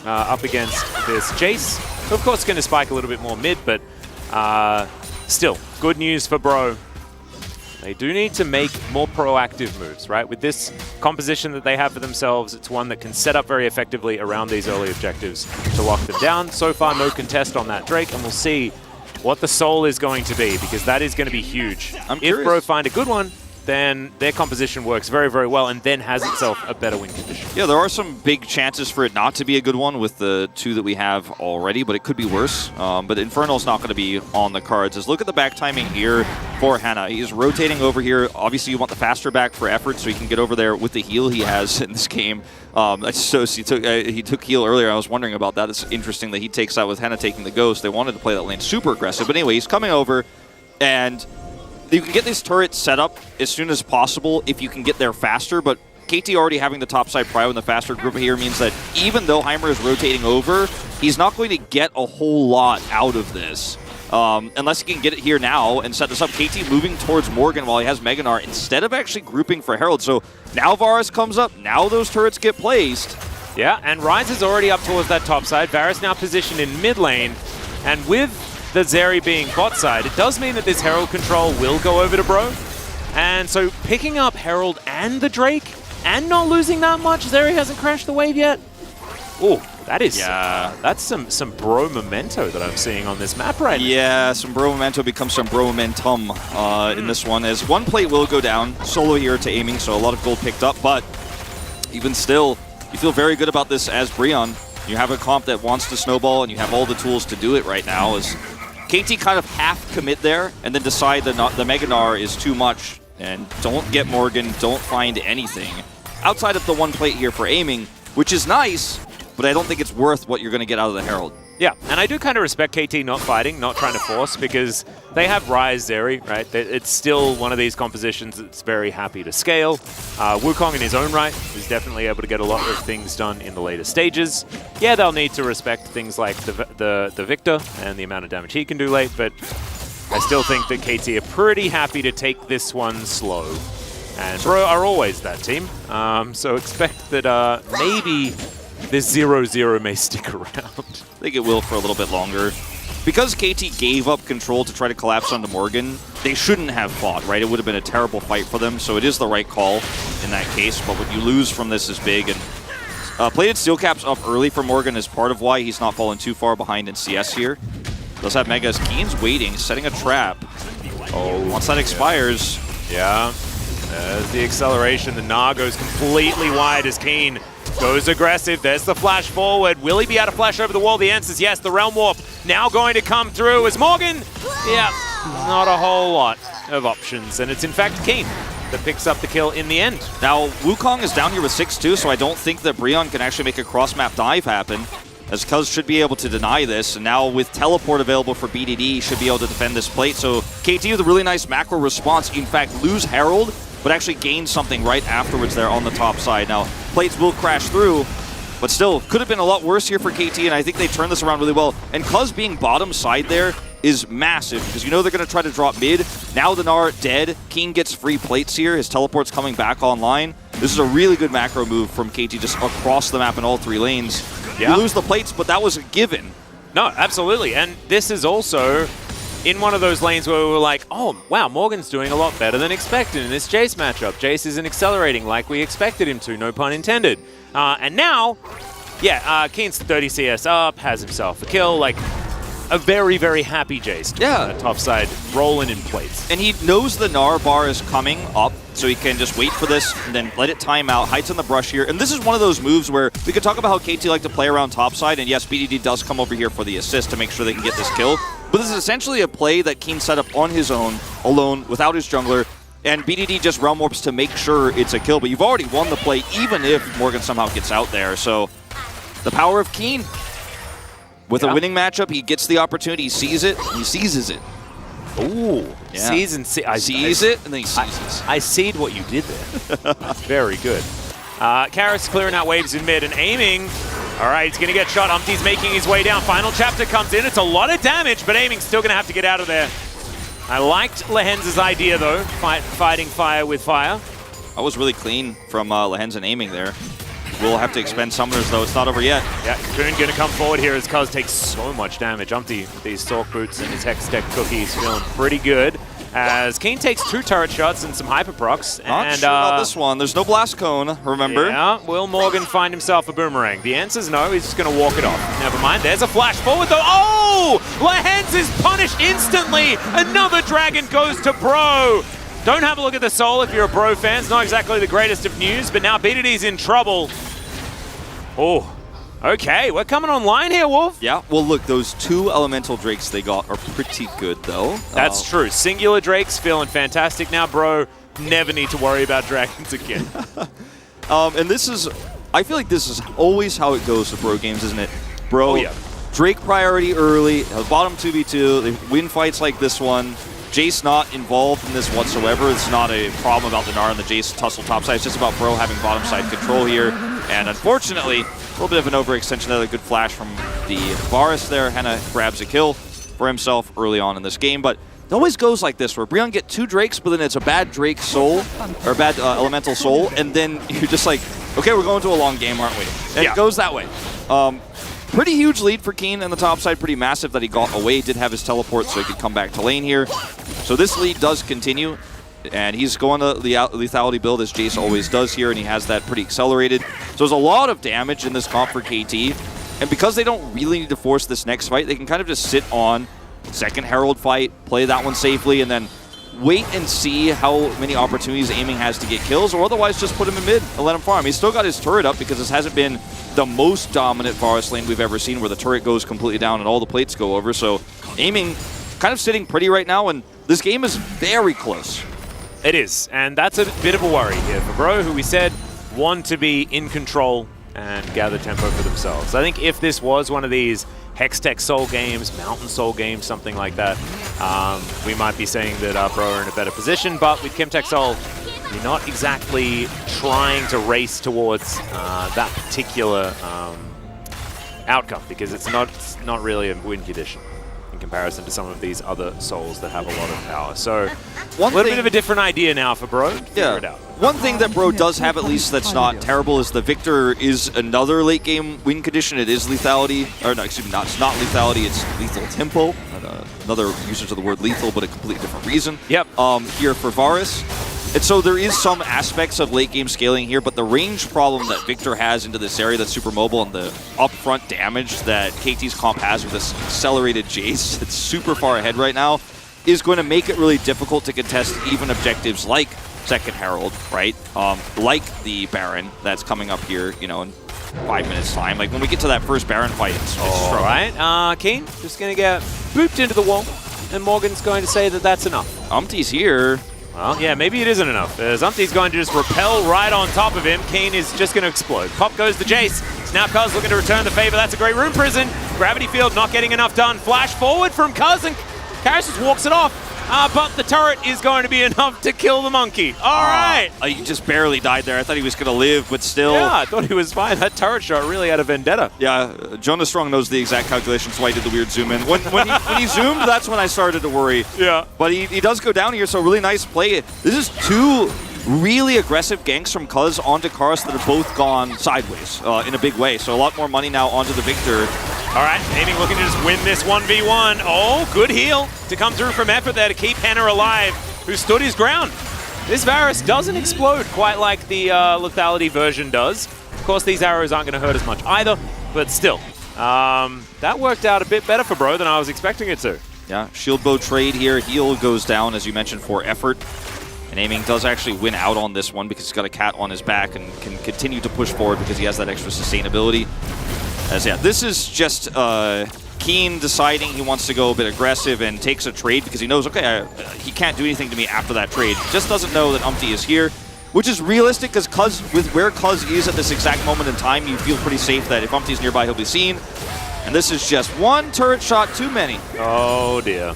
up against this Jace. Of course, going to spike a little bit more mid, but still, good news for Bro. They do need to make more proactive moves, right? With this composition that they have for themselves, it's one that can set up very effectively around these early objectives to lock them down. So far, no contest on that Drake, and we'll see what the soul is going to be, because that is going to be huge. I'm if curious. Bro find a good one, then their composition works very, very well and then has itself a better win condition. Yeah, there are some big chances for it not to be a good one with the 2 that we have already, but it could be worse. But Infernal's not going to be on the cards. As look at the back timing here for Hannah. He's rotating over here. Obviously, you want the faster back for effort so he can get over there with the heal he has in this game. He took heal earlier. I was wondering about that. It's interesting that he takes that with Hannah taking the Ghost. They wanted to play that lane super aggressive. But anyway, he's coming over, and you can get this turret set up as soon as possible if you can get there faster, but KT already having the topside prio in the faster group here means that even though Heimer is rotating over, he's not going to get a whole lot out of this. Unless he can get it here now and set this up. KT moving towards Morgan while he has Meganar instead of actually grouping for Herald. So now Varus comes up, now those turrets get placed. Yeah, and Ryze is already up towards that top side. Varus now positioned in mid lane, and with the Zeri being bot side, it does mean that this Herald control will go over to Bro. And so picking up Herald and the Drake and not losing that much, Zeri hasn't crashed the wave yet. Oh, that is, that's some Bro memento that I'm seeing on this map right now. Yeah, some Bro memento becomes some Bro momentum in this one, as one plate will go down. Solo here to aiming, so a lot of gold picked up, but even still, you feel very good about this as Breon. You have a comp that wants to snowball, and you have all the tools to do it right now. As KT kind of half commit there, and then decide that the Meganar is too much, and don't get Morgan, don't find anything. Outside of the one plate here for aiming, which is nice, but I don't think it's worth what you're going to get out of the Herald. Yeah, and I do kind of respect KT not fighting, not trying to force, because they have Ryze, Zeri, right? It's still one of these compositions that's very happy to scale. Wukong in his own right is definitely able to get a lot of things done in the later stages. Yeah, they'll need to respect things like the Victor and the amount of damage he can do late, but I still think that KT are pretty happy to take this one slow. And Bro are always that team, so expect that maybe this 0-0 may stick around. I think it will for a little bit longer. Because KT gave up control to try to collapse onto Morgan, they shouldn't have fought, right? It would have been a terrible fight for them, so it is the right call in that case. But what you lose from this is big. And plated steel caps up early for Morgan is part of why he's not falling too far behind in CS here. Does have Megas. Keen's waiting, setting a trap. Oh, once that expires. Yeah, there's the acceleration. The Gnar goes completely wide as Keen goes aggressive. There's the flash forward. Will he be able to flash over the wall? The answer is yes. The Realm Warp now going to come through as Morgan. Yeah, not a whole lot of options. And it's in fact Keen that picks up the kill in the end. Now, Wukong is down here with 6-2, so I don't think that Breon can actually make a cross-map dive happen, as Cuz should be able to deny this. And now with teleport available for BDD, should be able to defend this plate. So KT with a really nice macro response. In fact, lose Herald, but actually gain something right afterwards there on the top side. Now, plates will crash through, but still, could have been a lot worse here for KT, and I think they turned this around really well. And Cuz being bottom side there is massive, because you know they're going to try to drop mid. Now the Gnar dead. Keen gets free plates here. His teleport's coming back online. This is a really good macro move from KT just across the map in all 3 lanes. Yeah. You lose the plates, but that was a given. No, absolutely. And this is also in one of those lanes where we were like, oh, wow, Morgan's doing a lot better than expected in this Jace matchup. Jace isn't accelerating like we expected him to, no pun intended. And now, yeah, Keen's 30 CS up, has himself a kill, like a very, very happy Jace. Yeah. Top side, rolling in plates. And he knows the Gnar bar is coming up, so he can just wait for this and then let it time out, hides on the brush here. And this is one of those moves where we could talk about how KT like to play around topside, and yes, BDD does come over here for the assist to make sure they can get this kill. But this is essentially a play that Keen set up on his own, alone, without his jungler, and BDD just realm warps to make sure it's a kill. But you've already won the play, even if Morgan somehow gets out there. So the power of Keen. With a winning matchup, he gets the opportunity, he sees it, and he seizes it. Ooh, yeah. Sees and sees it, and then he seizes. I seed what you did there. Very good. Karras clearing out waves in mid and aiming. All right, he's going to get shot. Umpty's making his way down. Final chapter comes in. It's a lot of damage, but aiming's still going to have to get out of there. I liked Lehenz's idea, though, fighting fire with fire. That was really clean from Lehenz and aiming there. We'll have to expend summoners, though. It's not over yet. Yeah, Cocoon going to come forward here as Cuz takes so much damage. Umpty with these Stalk Boots and his Hex Tech cookies feeling pretty good. As Keen takes 2 turret shots and some hyper procs. Not and, sure about this one. There's no blast cone, remember? Yeah, will Morgan find himself a boomerang? The answer's no, he's just going to walk it off. Never mind, there's a flash forward though. Oh! Lehens is punished punish instantly. Another dragon goes to Bro. Don't have a look at the soul if you're a Bro fan. It's not exactly the greatest of news, but now BDD's in trouble. Oh, okay. We're coming online here, Wolf. Yeah, well, look, those 2 elemental drakes they got are pretty good, though. That's true. Singular Drake's feeling fantastic now, Bro. Never need to worry about dragons again. And this is, I feel like this is always how it goes with Bro games, isn't it? Bro, Oh, yeah. Drake priority early, bottom 2v2, they win fights like this one. Jace not involved in this whatsoever. It's not a problem about the Gnar and the Jace tussle topside. It's just about Bro having bottom side control here. And unfortunately, a little bit of an overextension. Another good flash from the Varus there. Henna grabs a kill for himself early on in this game. But it always goes like this, where Brion get 2 Drakes, but then it's a bad Drake soul, or a bad elemental soul, and then you're just like, okay, we're going to a long game, aren't we? And it goes that way. Pretty huge lead for Keen on the top side, pretty massive that he got away, did have his teleport so he could come back to lane here. So this lead does continue, and he's going to the lethality build as Jace always does here, and he has that pretty accelerated. So there's a lot of damage in this comp for KT, and because they don't really need to force this next fight, they can kind of just sit on second Herald fight, play that one safely, and then wait and see how many opportunities Aiming has to get kills, or otherwise just put him in mid and let him farm. He's still got his turret up because this hasn't been the most dominant Varus lane we've ever seen where the turret goes completely down and all the plates go over. So Aiming kind of sitting pretty right now, and this game is very close. It is, and that's a bit of a worry here for Bro, who we said want to be in control and gather tempo for themselves. I think if this was one of these Hextech Soul games, Mountain Soul games, something like that, we might be saying that Bro are in a better position, but with Chemtech Soul, you're not exactly trying to race towards that particular outcome, because it's not really a win condition in comparison to some of these other souls that have a lot of power. So a little bit of a different idea now for Bro to figure it out. One thing that Bro does have, at least that's not terrible, is the Victor is another late game win condition. It is lethality, or no, excuse me, it's not lethality, it's lethal tempo. Another usage of the word lethal, but a completely different reason. Yep. Here for Varus. And so there is some aspects of late game scaling here, but the range problem that Victor has into this area that's super mobile, and the upfront damage that KT's comp has with this accelerated Jace that's super far ahead right now, is going to make it really difficult to contest even objectives like Second Herald, right? Like the Baron that's coming up here, you know, in 5 minutes time. Like when we get to that first Baron fight, it's All right, Keen just going to get booped into the wall, and Morgan's going to say that that's enough. Umpty's here. Well, yeah, maybe it isn't enough, as Umpty's going to just repel right on top of him. Keen is just going to explode. Pop goes to Jace. Now Cuz looking to return the favor. That's a great Rune Prison. Gravity Field not getting enough done. Flash forward from Cuz, and Karras just walks it off. But the turret is going to be enough to kill the monkey. All right. He just barely died there. I thought he was going to live, but still. Yeah, I thought he was fine. That turret shot really had a vendetta. Yeah, Jonas Strong knows the exact calculations, so I did the weird zoom in. When he zoomed, that's when I started to worry. Yeah. But he does go down here, so really nice play. This is 2 really aggressive ganks from Cuz onto Karras that have both gone sideways in a big way. So a lot more money now onto the Victor. All right, Aiming looking to just win this 1v1. Oh, good heal to come through from Effort there to keep Henna alive, who stood his ground. This Varus doesn't explode quite like the lethality version does. Of course, these arrows aren't going to hurt as much either, but still. That worked out a bit better for Bro than I was expecting it to. Yeah, shield bow trade here. Heal goes down, as you mentioned, for Effort. And Aiming does actually win out on this one because he's got a cat on his back and can continue to push forward because he has that extra sustainability. As yeah, this is just Keen deciding he wants to go a bit aggressive and takes a trade because he knows, okay, he can't do anything to me after that trade. Just doesn't know that Umpty is here, which is realistic because with where Cuz is at this exact moment in time, you feel pretty safe that if Umpty's nearby, he'll be seen. And this is just one turret shot too many. Oh, dear.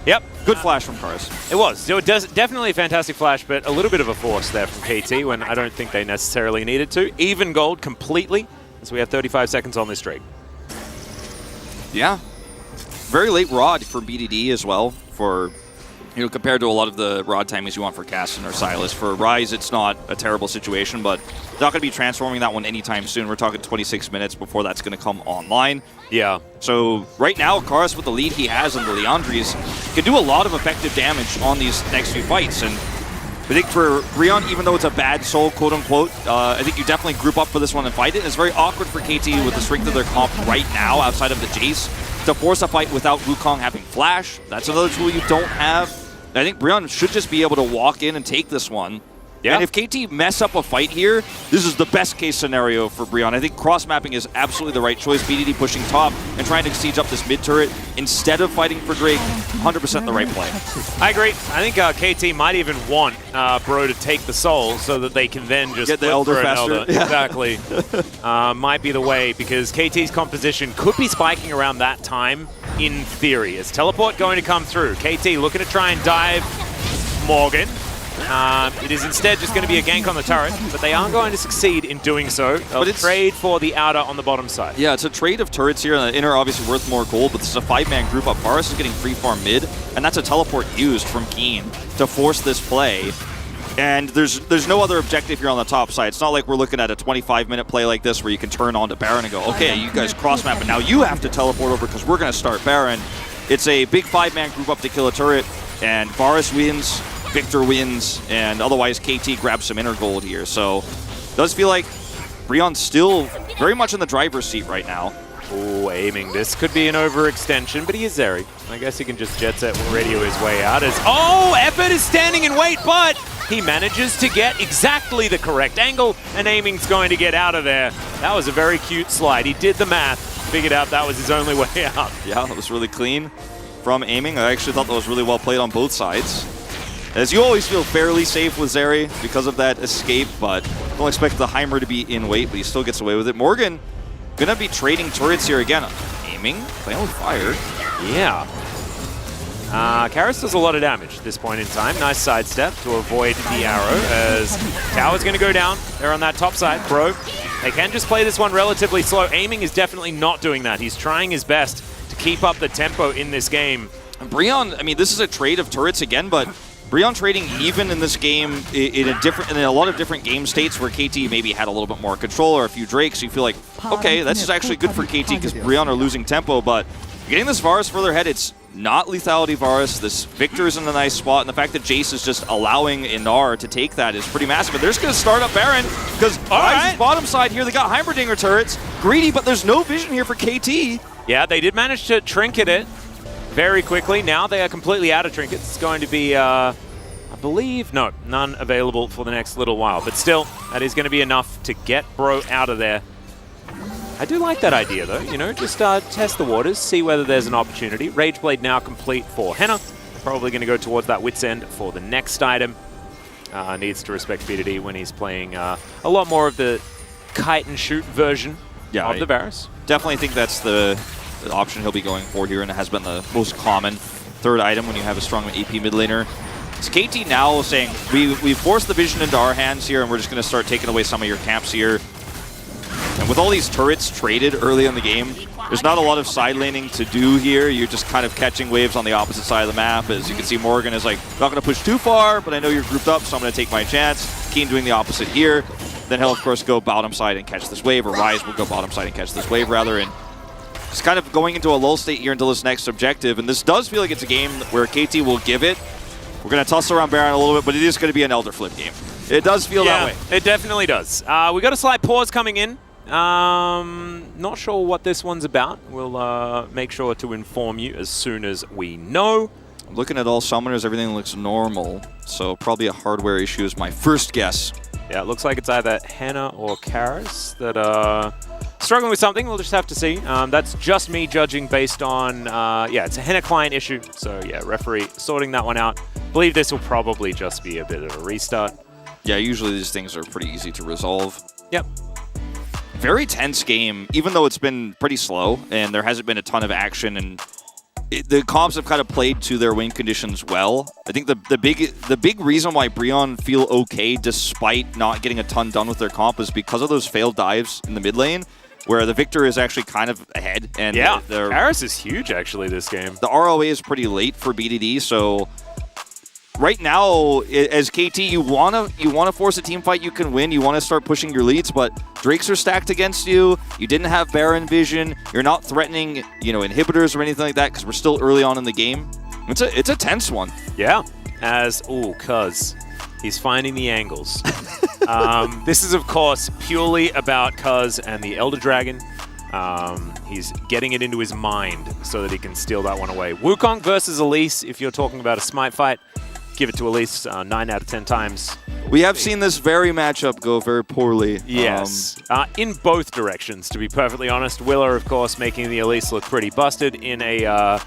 Yep. Good flash from Karras. It was. So it does definitely a fantastic flash, but a little bit of a force there from KT when I don't think they necessarily needed to. Even gold completely. So we have 35 seconds on this streak. Yeah. Very late rod for BDD as well, for, you know, compared to a lot of the rod timings you want for Caston or Silas. For Ryze, it's not a terrible situation, but they're not going to be transforming that one anytime soon. We're talking 26 minutes before that's going to come online. Yeah. So right now, Karras, with the lead he has in the Leandries, can do a lot of effective damage on these next few fights. And I think for Brion, even though it's a bad soul, quote-unquote, I think you definitely group up for this one and fight it. And it's very awkward for KT with the strength of their comp right now, outside of the Jace, to force a fight without Wukong having flash. That's another tool you don't have. I think Brion should just be able to walk in and take this one. Yeah. And if KT mess up a fight here, this is the best case scenario for Brion. I think cross-mapping is absolutely the right choice. BDD pushing top and trying to siege up this mid turret instead of fighting for Drake, 100% the right play. I agree. I think KT might even want Bro to take the soul so that they can then just get the Elder faster. Yeah. Exactly. Might be the way, because KT's composition could be spiking around that time in theory. Is teleport going to come through? KT looking to try and dive Morgan. It is instead just going to be a gank on the turret, but they aren't going to succeed in doing so. They'll trade for the outer on the bottom side. Yeah, it's a trade of turrets here, and the inner obviously worth more gold, but this is a 5-man group up. Varus is getting free farm mid, and that's a teleport used from Keen to force this play. And there's no other objective here on the top side. It's not like we're looking at a 25-minute play like this where you can turn on to Baron and go, okay, you guys cross-map, and now you have to teleport over because we're going to start Baron. It's a big 5-man group up to kill a turret, and Varus wins, Victor wins, and otherwise KT grabs some inner gold here. So it does feel like Brion's still very much in the driver's seat right now. Oh, aiming. This could be an overextension, but he is Zeri. I guess he can just jet set and radio his way out. Effort is standing in wait, but he manages to get exactly the correct angle, and aiming's going to get out of there. That was a very cute slide. He did the math, figured out that was his only way out. Yeah, that was really clean from aiming. I actually thought that was really well played on both sides. As you always feel fairly safe with Zeri because of that escape, but don't expect the Heimer to be in wait, but he still gets away with it. Morgan gonna be trading turrets here again. Aiming, playing with fire. Yeah. Karras does a lot of damage at this point in time. Nice sidestep to avoid the arrow as Tower's gonna go down. They're on that top side. Bro, they can just play this one relatively slow. Aiming is definitely not doing that. He's trying his best to keep up the tempo in this game. And Brion, I mean, this is a trade of turrets again, but Brion trading even in this game in a lot of different game states where KT maybe had a little bit more control or a few Drakes. You feel like, okay, this is actually good for KT because Brion are losing tempo, but getting this Varus further ahead, it's not lethality Varus. This Victor is in a nice spot, and the fact that Jace is just allowing Inar to take that is pretty massive. But they're just going to start up Baron because Ryze's bottom side here, they got Heimerdinger turrets. Greedy, but there's no vision here for KT. Yeah, they did manage to trinket it very quickly. Now they are completely out of trinkets. It's going to be, I believe, no, none available for the next little while. But still, that is going to be enough to get Bro out of there. I do like that idea, though. You know, just test the waters, see whether there's an opportunity. Rageblade now complete for Henna. Probably going to go towards that Wit's End for the next item. Needs to respect BDD when he's playing a lot more of the kite and shoot version of the Varus. Definitely think that's the option he'll be going for here, and it has been the most common third item when you have a strong AP mid laner. It's KT now saying, we forced the vision into our hands here, and we're just going to start taking away some of your camps here. And with all these turrets traded early in the game, there's not a lot of side laning to do here. You're just kind of catching waves on the opposite side of the map. As you can see, Morgan is like, not going to push too far, but I know you're grouped up, so I'm going to take my chance. Keen doing the opposite here. Then he'll, of course, go bottom side and catch this wave, or Ryze will go bottom side and catch this wave, rather. And just kind of going into a lull state here until this next objective. And this does feel like it's a game where KT will give it. We're going to tussle around Baron a little bit, but it is going to be an Elder Flip game. It does feel that way. It definitely does. We got a slight pause coming in. Not sure what this one's about. We'll make sure to inform you as soon as we know. Looking at all summoners, everything looks normal. So probably a hardware issue is my first guess. Yeah, it looks like it's either Henna or Karras that are struggling with something. We'll just have to see. That's just me judging based on, yeah, it's a Henna client issue. So yeah, referee sorting that one out. I believe this will probably just be a bit of a restart. Yeah, usually these things are pretty easy to resolve. Yep. Very tense game, even though it's been pretty slow and there hasn't been a ton of action, and the comps have kind of played to their win conditions well. I think the big reason why Brion feel okay despite not getting a ton done with their comp is because of those failed dives in the mid lane, where the Victor is actually kind of ahead. And yeah, Karras is huge actually this game. The ROA is pretty late for BDD, so right now, as KT, you wanna force a team fight you can win. You want to start pushing your leads, but Drakes are stacked against you. You didn't have Baron vision. You're not threatening, inhibitors or anything like that because we're still early on in the game. It's a tense one. Yeah. Cuz he's finding the angles. This is, of course, purely about Cuz and the Elder Dragon. He's getting it into his mind so that he can steal that one away. Wukong versus Elise, if you're talking about a smite fight, give it to Elise 9 out of 10 times. We have seen this very matchup go very poorly. Yes, in both directions, to be perfectly honest. Willer, of course, making the Elise look pretty busted in a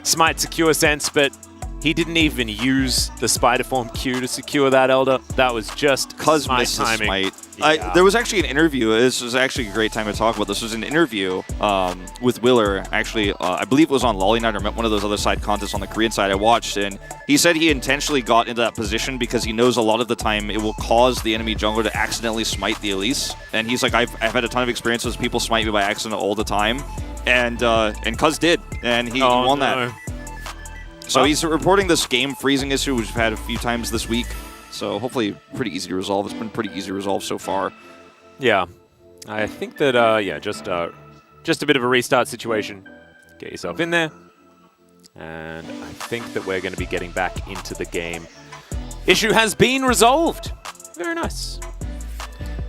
smite secure sense, but he didn't even use the Spider Form Q to secure that Elder. That was just Cuz smite missed the timing. smite. Yeah. There was actually an interview. This was actually a great time to talk about. This was an interview with Willer. Actually, I believe it was on Lolly Night or one of those other side contests on the Korean side I watched. And he said he intentionally got into that position because he knows a lot of the time it will cause the enemy jungler to accidentally smite the Elise. And he's like, I've had a ton of experiences. People smite me by accident all the time. And Cuz did. And he won that. So he's reporting this game freezing issue, which we've had a few times this week. So hopefully pretty easy to resolve. It's been pretty easy to resolve so far. Yeah, I think that, yeah, just a bit of a restart situation. Get yourself in there. And I think that we're going to be getting back into the game. Issue has been resolved. Very nice.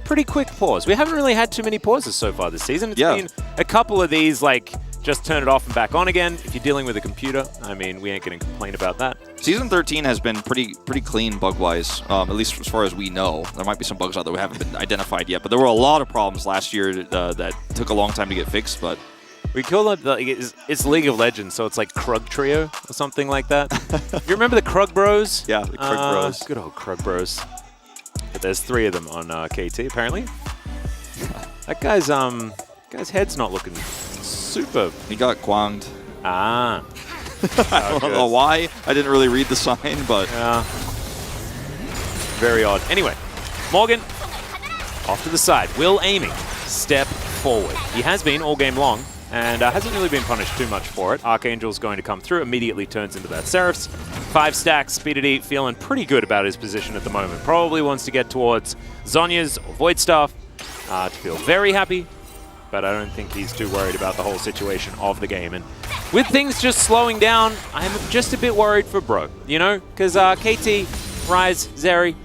Pretty quick pause. We haven't really had too many pauses so far this season. It's been a couple of these, like, just turn it off and back on again. If you're dealing with a computer, I mean, we ain't going to complain about that. Season 13 has been pretty clean bug-wise, at least as far as we know. There might be some bugs out there we haven't been identified yet, but there were a lot of problems last year that took a long time to get fixed, but... We call it, it's League of Legends, so it's like Krug Trio or something like that. You remember the Krug Bros? Yeah, the Krug Bros. Good old Krug Bros. But there's 3 of them on KT, apparently. That guy's head's not looking super. He got guanged. Ah. I don't know why. I didn't really read the sign, but... Yeah. Very odd. Anyway, Morgan, off to the side. Will aiming. Step forward. He has been all game long, and hasn't really been punished too much for it. Archangel's going to come through, immediately turns into that Seraphs. 5 stacks, Speedity feeling pretty good about his position at the moment. Probably wants to get towards Zhonya's or Void Staff to feel very happy, but I don't think he's too worried about the whole situation of the game. And with things just slowing down, I'm just a bit worried for Bro, you know? Because KT, Ryze, Zeri,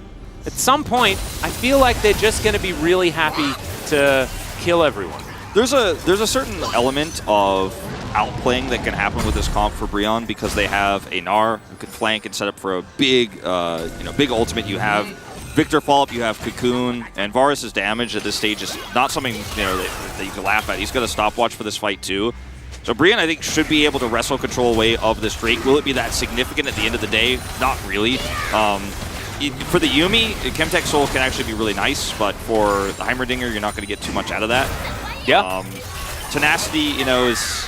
at some point, I feel like they're just going to be really happy to kill everyone. There's a certain element of outplaying that can happen with this comp for Brion because they have a Gnar who can flank and set up for a big, big ultimate. You have Victor follow-up, you have Cocoon, and Varus' damage at this stage is not something that you can laugh at. He's got a stopwatch for this fight too. So Brion, I think, should be able to wrestle control away of this Drake. Will it be that significant at the end of the day? Not really. For the Yuumi, Chemtech Soul can actually be really nice, but for the Heimerdinger, you're not going to get too much out of that. Yeah. Tenacity, is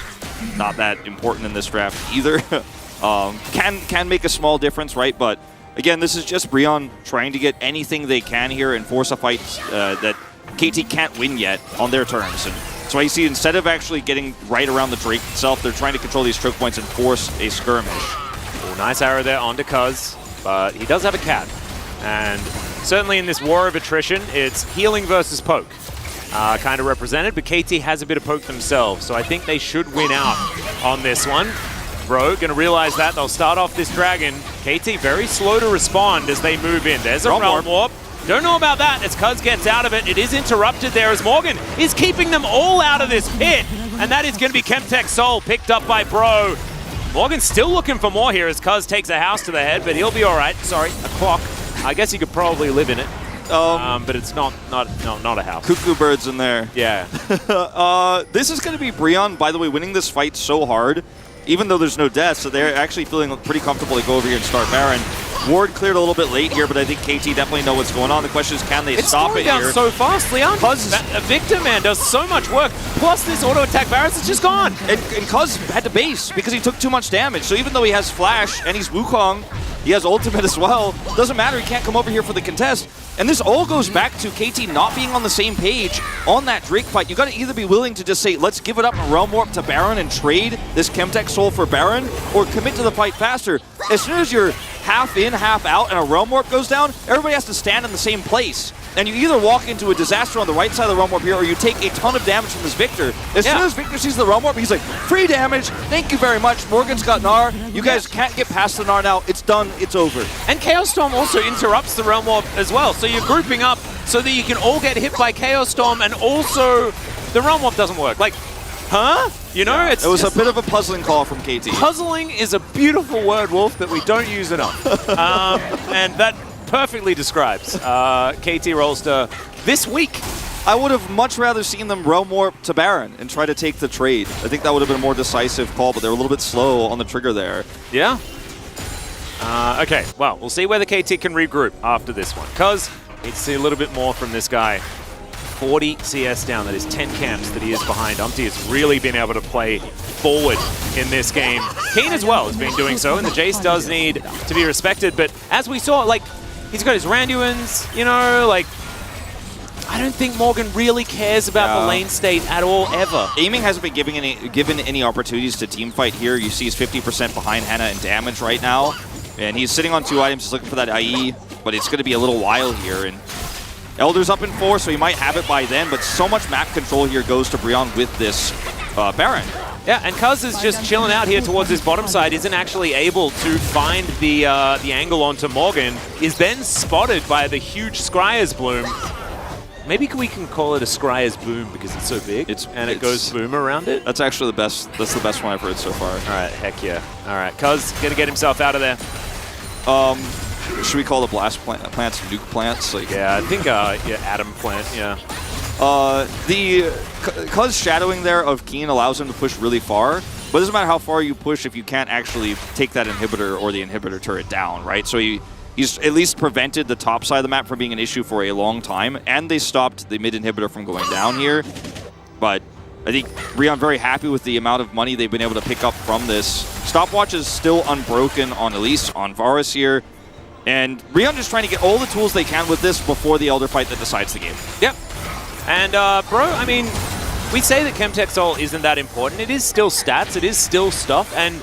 not that important in this draft either. Can make a small difference, right? But again, this is just Brion trying to get anything they can here and force a fight that KT can't win yet on their terms. And so I see instead of actually getting right around the Drake itself, they're trying to control these choke points and force a skirmish. Oh, nice arrow there onto Cuz, but he does have a cat. And certainly in this war of attrition, it's healing versus poke. Kind of represented, but KT has a bit of poke themselves, so I think they should win out on this one. Bro, gonna realize that. They'll start off this dragon. KT very slow to respond as they move in. There's a Realm Warp. Don't know about that as Cuz gets out of it. It is interrupted there as Morgan is keeping them all out of this pit. And that is gonna be Chemtech Soul picked up by Bro. Morgan's still looking for more here as Cuz takes a house to the head, but he'll be all right. Sorry, a clock. I guess he could probably live in it. But it's not a house. Cuckoo birds in there. Yeah. This is going to be Brion, by the way, winning this fight so hard, even though there's no death, so they're actually feeling pretty comfortable to go over here and start Baron. Ward cleared a little bit late here, but I think KT definitely know what's going on. The question is, can they stop it here? It's down so fast, Leon. A Victor, man, does so much work. Plus this auto-attack Varus is just gone. And Cuz had to base because he took too much damage. So even though he has Flash and he's Wukong, he has ultimate as well. Doesn't matter, he can't come over here for the contest. And this all goes back to KT not being on the same page on that Drake fight. You got to either be willing to just say, let's give it up and Realm Warp to Baron and trade this Chemtech Soul for Baron, or commit to the fight faster. As soon as you're half in, half out, and a Realm Warp goes down, everybody has to stand in the same place. And you either walk into a disaster on the right side of the Realm Warp here, or you take a ton of damage from this Victor. As soon as Victor sees the Realm Warp, he's like, free damage, thank you very much. Morgan's got Gnar. You guys can't get past the Gnar now. It's done, it's over. And Chaos Storm also interrupts the Realm Warp as well, so you're grouping up so that you can all get hit by Chaos Storm, and also the Realm Warp doesn't work. Like, huh? You know, It was a bit of a puzzling call from KT. Puzzling is a beautiful word, Wolf, that we don't use enough. And that perfectly describes KT Rolster this week. I would have much rather seen them roam more to Baron and try to take the trade. I think that would have been a more decisive call, but they were a little bit slow on the trigger there. Yeah. Okay, well, we'll see whether KT can regroup after this one, because we need to see a little bit more from this guy. 40 CS down, that is 10 camps that he is behind. Umpty has really been able to play forward in this game. Keen as well has been doing so, and the Jace does need to be respected, but as we saw, like, he's got his Randuins, you know, like, I don't think Morgan really cares about the lane state at all, ever. Aiming hasn't been given any opportunities to team fight here. You see he's 50% behind Hannah in damage right now. And he's sitting on 2 items. He's looking for that IE, but it's going to be a little while here. And Elder's up in 4, so he might have it by then. But so much map control here goes to Brion with this Baron. Yeah, and Cuz is just chilling out here towards his bottom side, isn't actually able to find the angle onto Morgan, is then spotted by the huge Scryer's Bloom. Maybe we can call it a Scryer's Boom because it's so big and it goes boom around it. That's actually the best. That's the best one I've heard so far. All right, heck yeah. All right, Cuz gonna get himself out of there. Should we call the blast plants nuke plants? Like, yeah, I think yeah, Atom Plant. Yeah. Cuz shadowing there of Keen allows him to push really far, but it doesn't matter how far you push if you can't actually take that inhibitor or the inhibitor turret down, right? So he's at least prevented the top side of the map from being an issue for a long time, and they stopped the mid inhibitor from going down here. But I think Brion very happy with the amount of money they've been able to pick up from this. Stopwatch is still unbroken on Elise, on Varus here, and Brion just trying to get all the tools they can with this before the Elder fight that decides the game. Yep. And bro, I mean, we say that Chemtexol isn't that important. It is still stats, it is still stuff, and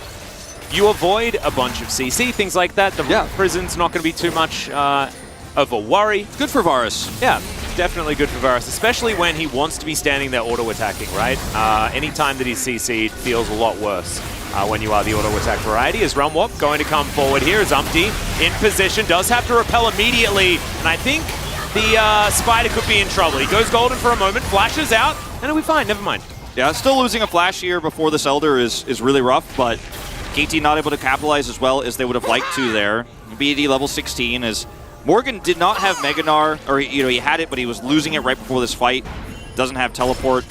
you avoid a bunch of CC, things like that. The prison's not going to be too much of a worry. Good for Varus. Yeah, definitely good for Varus, especially when he wants to be standing there auto-attacking, right? Anytime that he's CC'd feels a lot worse when you are the auto-attack variety. As Realmwarp going to come forward here as Umpty in position, does have to repel immediately, and I think the Spider could be in trouble. He goes golden for a moment, flashes out, and it'll be fine, never mind. Yeah, still losing a flash here before this Elder is really rough, but KT not able to capitalize as well as they would have liked to there. BD level 16 as Morgan did not have Meganar, or he had it, but he was losing it right before this fight. Doesn't have teleport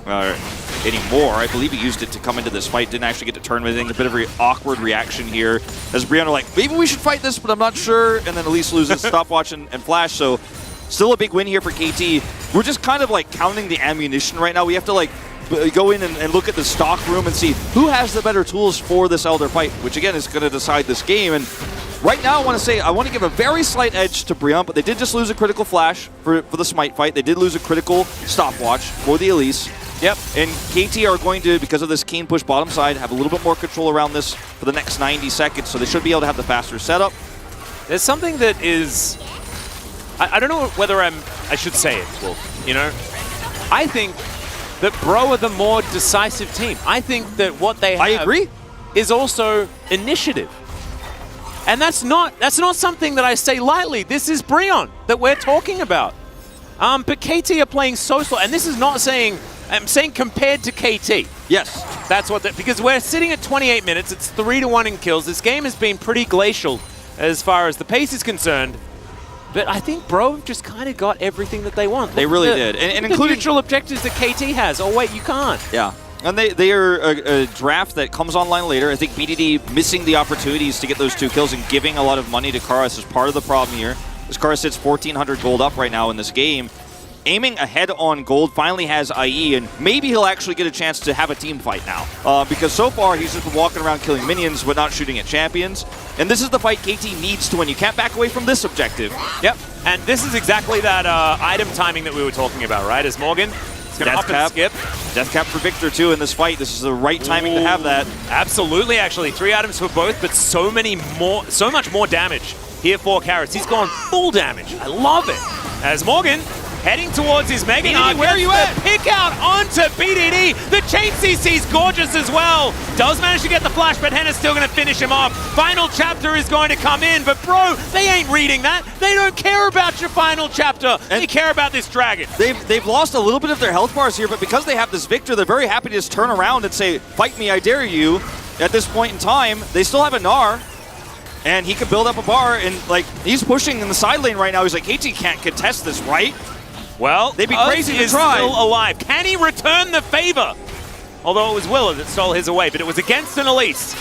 anymore. I believe he used it to come into this fight. Didn't actually get to turn anything. A bit of an awkward reaction here as Brion like, maybe we should fight this, but I'm not sure. And then Elise loses stopwatch and flash. So still a big win here for KT. We're just kind of like counting the ammunition right now. We have to like go in and look at the stock room and see who has the better tools for this Elder fight, which again is going to decide this game. And right now I want to give a very slight edge to Brion, but they did just lose a critical flash for the Smite fight. They did lose a critical stopwatch for the Elise. Yep, and KT are going to, because of this Keen push bottom side, have a little bit more control around this for the next 90 seconds, so they should be able to have the faster setup. There's something that is, I don't know whether I should say it, Wolf, you know? I think that Bro are the more decisive team. I think that what they have I agree. is also initiative. And that's not something that I say lightly. This is Brion that we're talking about. But KT are playing so slow, and this is not saying, I'm saying compared to KT. Yes. That's what, because we're sitting at 28 minutes, it's 3-1 in kills. This game has been pretty glacial as far as the pace is concerned. But I think Bro have just kind of got everything that they want. They really did. And including the neutral objectives that KT has. Oh wait, you can't. Yeah. And they are a draft that comes online later. I think BDD missing the opportunities to get those 2 kills and giving a lot of money to Karas is part of the problem here. As Karas sits 1,400 gold up right now in this game. Aiming ahead on gold, finally has IE, and maybe he'll actually get a chance to have a team fight now. Because so far, he's just been walking around killing minions, but not shooting at champions. And this is the fight KT needs to win. You can't back away from this objective. Yep, and this is exactly that item timing that we were talking about, right? As Morgan is going to up and skip. Death cap for Victor, too, in this fight. This is the right timing to have that. Absolutely, actually. 3 items for both, but so much more damage here for Karas. He's gone full damage. I love it. As Morgan heading towards his Mega BDD, Narc. where are you Gets at? the pick out onto BDD. The chain CC's gorgeous as well. Does manage to get the flash, but Henna's still going to finish him off. Final chapter is going to come in, but bro, they ain't reading that. They don't care about your final chapter. They care about this dragon. They've lost a little bit of their health bars here, but because they have this Victor, they're very happy to just turn around and say, fight me, I dare you. At this point in time, they still have a Gnar, and he can build up a bar, and like he's pushing in the side lane right now. He's like, KT can't contest this, right? Well, they'd be crazy to is try. Still alive. Can he return the favor? Although it was Willa that stole his away, but it was against an Elise.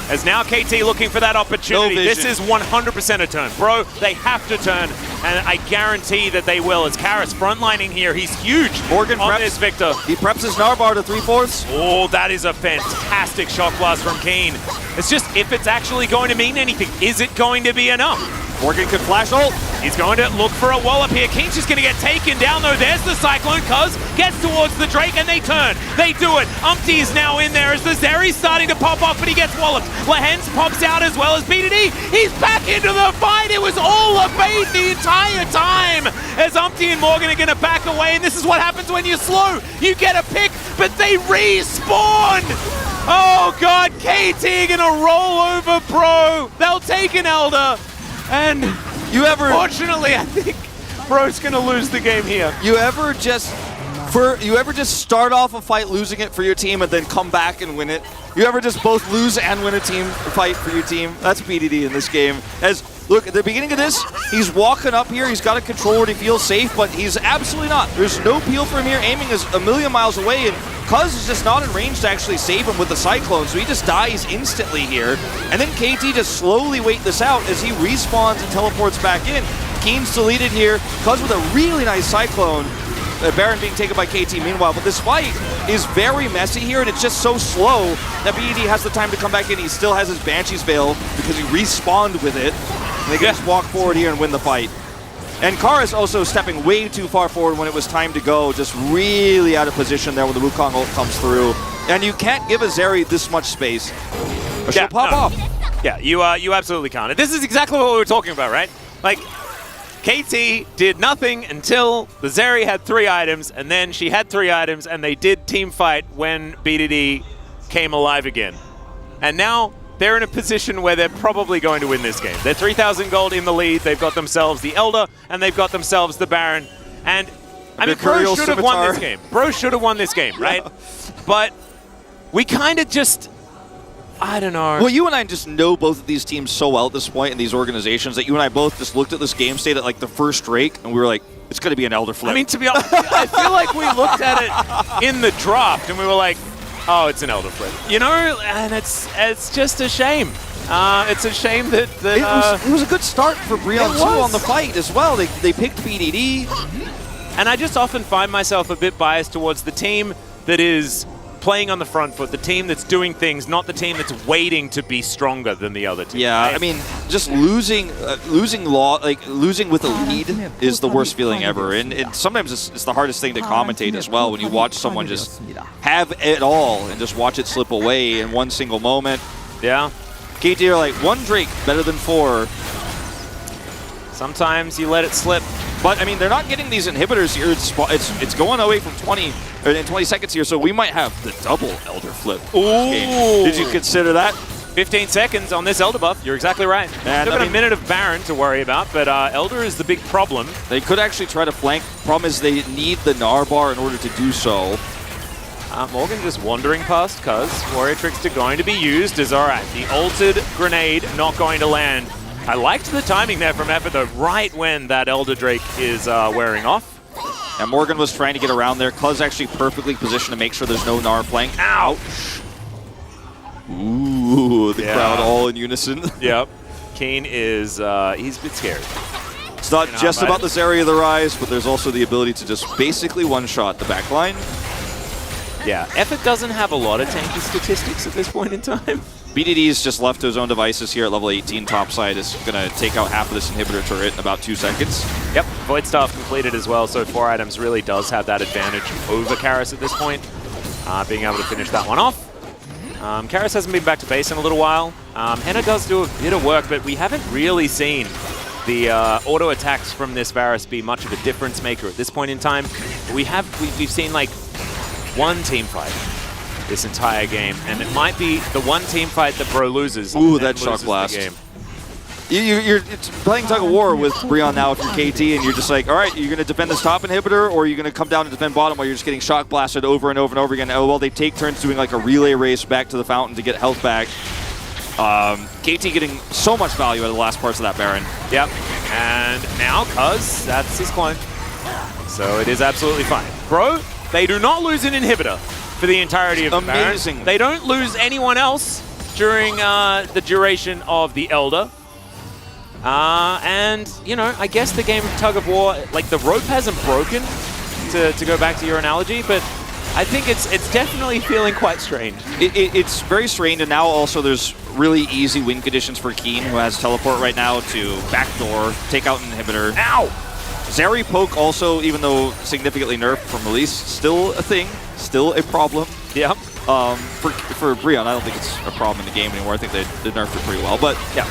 As now KT looking for that opportunity. No this vision. is 100% a turn. Bro, they have to turn, and I guarantee that they will. As Karis frontlining here, he's huge Morgan on preps, this Victor. He preps his Gnar bar to 3/4. Oh, that is a fantastic shot blast from Keen. It's just, if it's actually going to mean anything, is it going to be enough? Morgan could flash ult. He's going to look for a wallop here. Keen's just going to get taken down, though. There's the Cyclone. Cuz gets towards the Drake, and they turn. They do it. Umpty is now in there as the Zeri's starting to pop off, but he gets walloped. Lahens pops out as well as BDD. He's back into the fight. It was all a bait the entire time. As Umpty and Morgan are going to back away, and this is what happens when you're slow. You get a pick, but they respawn. Oh, God. KT going to roll over Bro. They'll take an Elder. And fortunately, I think Bro's gonna lose the game here. You ever just start off a fight losing it for your team and then come back and win it? You ever just both lose and win a team fight for your team? That's BDD in this game. As look, at the beginning of this, he's walking up here, he's got a control where he feels safe, but he's absolutely not. There's no peel for him here. Aiming is a million miles away, and Cuz is just not in range to actually save him with the Cyclone, so he just dies instantly here. And then KT just slowly wait this out as he respawns and teleports back in. Keen's deleted here. Cuz with a really nice Cyclone. Baron being taken by KT meanwhile, but this fight is very messy here, and it's just so slow that BDD has the time to come back in. He still has his Banshee's Veil because he respawned with it. And they can just walk forward here and win the fight. And Karis also stepping way too far forward when it was time to go, just really out of position there when the Wukong ult comes through. And you can't give a Zeri this much space, or she'll pop off. Yeah, you absolutely can't. And this is exactly what we were talking about, right? Like, KT did nothing until the Zeri had 3 items, and then she had 3 items, and they did team fight when BDD came alive again. And now they're in a position where they're probably going to win this game. They're 3,000 gold in the lead. They've got themselves the Elder, and they've got themselves the Baron. And I mean, Bro should have won this game. Bro should have won this game, right? But we kind of just, I don't know. Well, you and I just know both of these teams so well at this point in these organizations that you and I both just looked at this game state at like the first Drake, and we were like, it's going to be an Elder flip. I mean, to be honest, I feel like we looked at it in the draft, and we were like, oh, it's an Elder flip. You know, and it's just a shame. It's a shame that it was a good start for Brion too on the fight as well. They picked BDD. And I just often find myself a bit biased towards the team that is playing on the front foot, the team that's doing things, not the team that's waiting to be stronger than the other team. Yeah, I mean, just losing with a lead is the worst feeling ever, and sometimes it's the hardest thing to commentate as well when you watch someone just have it all and just watch it slip away in one single moment. Yeah. KT are like 1 Drake better than 4. Sometimes you let it slip. But, I mean, they're not getting these inhibitors here. It's going away from 20 seconds here, so we might have the double Elder flip. Ooh. Did you consider that? 15 seconds on this Elder buff. You're exactly right. And Still got a minute of Baron to worry about, but Elder is the big problem. They could actually try to flank. Problem is they need the Gnar bar in order to do so. Morgan just wandering past Cuz. Warrior Trickster going to be used is all right. The altered grenade not going to land. I liked the timing there from Effort, though, right when that Elder Drake is wearing off. And Morgan was trying to get around there. Cuz actually perfectly positioned to make sure there's no Gnar flank. Ouch! Ooh, the crowd all in unison. Yep. Keen is, he's a bit scared. It's not just about this area of the Rise, but there's also the ability to just basically one-shot the backline. Yeah, Effort doesn't have a lot of tanky statistics at this point in time. BDD's just left to his own devices here at level 18 topside. Is going to take out half of this inhibitor turret in about 2 seconds. Yep, Void Staff completed as well, so 4 items really does have that advantage over Karis at this point, being able to finish that one off. Karis hasn't been back to base in a little while. Henna does do a bit of work, but we haven't really seen the auto attacks from this Varus be much of a difference maker at this point in time. We've seen like one team fight this entire game, and it might be the one team fight that Bro loses. Ooh, that shock blast. You're playing tug of war with Breon now if you're KT, and you're just like, all right, you're going to defend this top inhibitor, or you're going to come down and defend bottom while you're just getting shock blasted over and over and over again. Oh, well, they take turns doing like a relay race back to the fountain to get health back. KT getting so much value out of the last parts of that Baron. Yep, and now Cuz, that's his clone. So it is absolutely fine. Bro, they do not lose an inhibitor for the entirety of the Baron. Amazing. They don't lose anyone else during the duration of the Elder. And, you know, I guess the game of tug of war, like the rope hasn't broken, to go back to your analogy, but I think it's definitely feeling quite strange. It's very strained, and now also there's really easy win conditions for Keen, who has teleport right now to backdoor, take out an inhibitor. Ow! Zeri poke also, even though significantly nerfed from release, still a thing, still a problem. Yep. For Breon, I don't think it's a problem in the game anymore. I think they nerfed it pretty well. But yeah,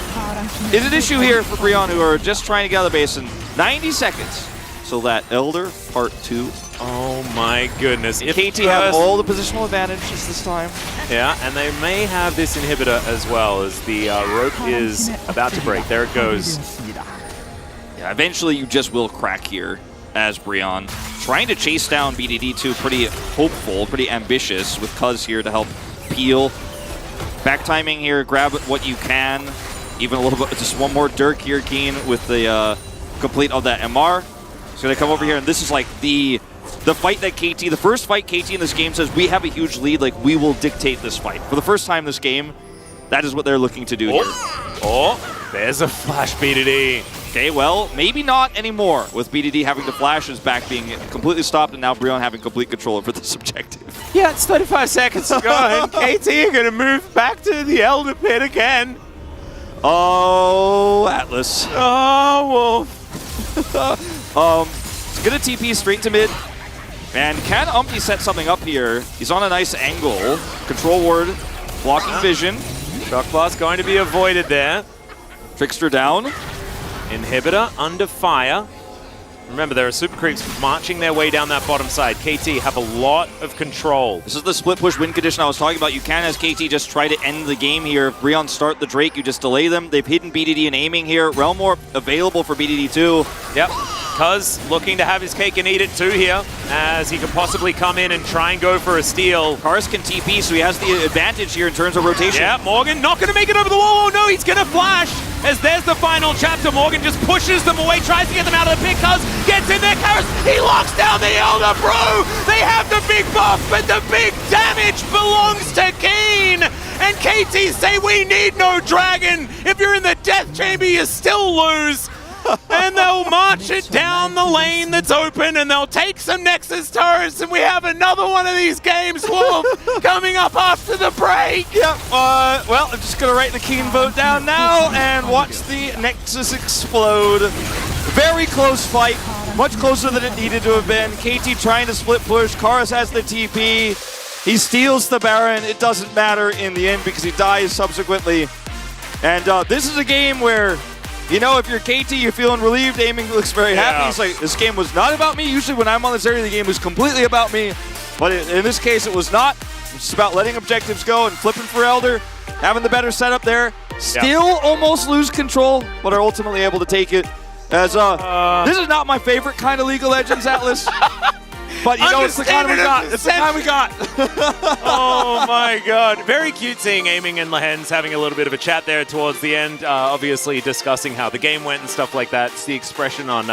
it's an issue here for Breon, who are just trying to get out of the base in 90 seconds. So that Elder Part 2. Oh my goodness. If KT have all the positional advantages this time. Yeah, and they may have this inhibitor as well, as the rope is about to break. There it goes. Yeah, eventually you just will crack here as Breon. Trying to chase down BDD2, pretty hopeful, pretty ambitious, with Cuz here to help peel. Back timing here, grab what you can. Even a little bit, just one more Dirk here, Keen, with the complete of that MR. He's going to come over here, and this is like the fight that KT, the first fight KT in this game says, we have a huge lead, like we will dictate this fight. For the first time in this game, that is what they're looking to do here. Oh, there's a flash BDD. Okay, well, maybe not anymore, with BDD having the flashes back being completely stopped, and now Breon having complete control over this objective. Yeah, it's 35 seconds to go, and KT are going to move back to the Elder Pit again. Oh, Atlas. Oh, It's going to TP straight to mid. And can Umpty set something up here? He's on a nice angle. Control ward, blocking vision. Shock blast going to be avoided there. Trickster down. Inhibitor under fire. Remember, there are super creeps marching their way down that bottom side. KT have a lot of control. This is the split push win condition I was talking about. You can, as KT, just try to end the game here. If Breon start the Drake, you just delay them. They've hidden BDD and aiming here. Realm Warp available for BDD2. Yep. Cuz looking to have his cake and eat it too here, as he could possibly come in and try and go for a steal. Kars can TP, so he has the advantage here in terms of rotation. Yeah, Morgan not going to make it over the wall. Oh no, he's going to flash. As there's the final chapter, Morgan just pushes them away, tries to get them out of the pit. Cuz gets in there, Karis, he locks down the Elder, bro! They have the big buff, but the big damage belongs to Keen! And KT say we need no dragon! If you're in the death chamber, you still lose! And they'll march it down the lane that's open, and they'll take some Nexus turrets, and we have another one of these games, Wolf, coming up after the break. Yep, well, I'm just going to write the Keen vote down now and watch the Nexus explode. Very close fight, much closer than it needed to have been. KT trying to split push, Karis has the TP. He steals the Baron, it doesn't matter in the end because he dies subsequently. And this is a game where, you know, if you're KT, you're feeling relieved, aiming looks very happy. It's like, this game was not about me. Usually when I'm on this area, the game was completely about me. But in this case, it was not. It's just about letting objectives go and flipping for Elder, having the better setup there. Still almost lose control, but are ultimately able to take it. As this is not my favorite kind of League of Legends, Atlas. But you know, it's the kind we got. It's the kind we got. Oh my god. Very cute seeing Aiming and Lehens having a little bit of a chat there towards the end. Obviously discussing how the game went and stuff like that. It's the expression on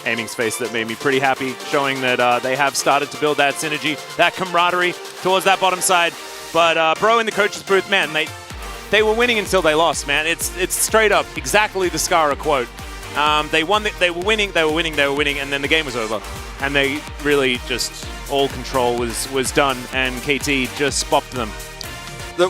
Aiming's face that made me pretty happy, showing that they have started to build that synergy, that camaraderie towards that bottom side. But bro in the coach's booth, man, they were winning until they lost, man. It's straight up exactly the Skara quote. They won, they were winning, and then the game was over. And they really just, all control was done, and KT just spopped them.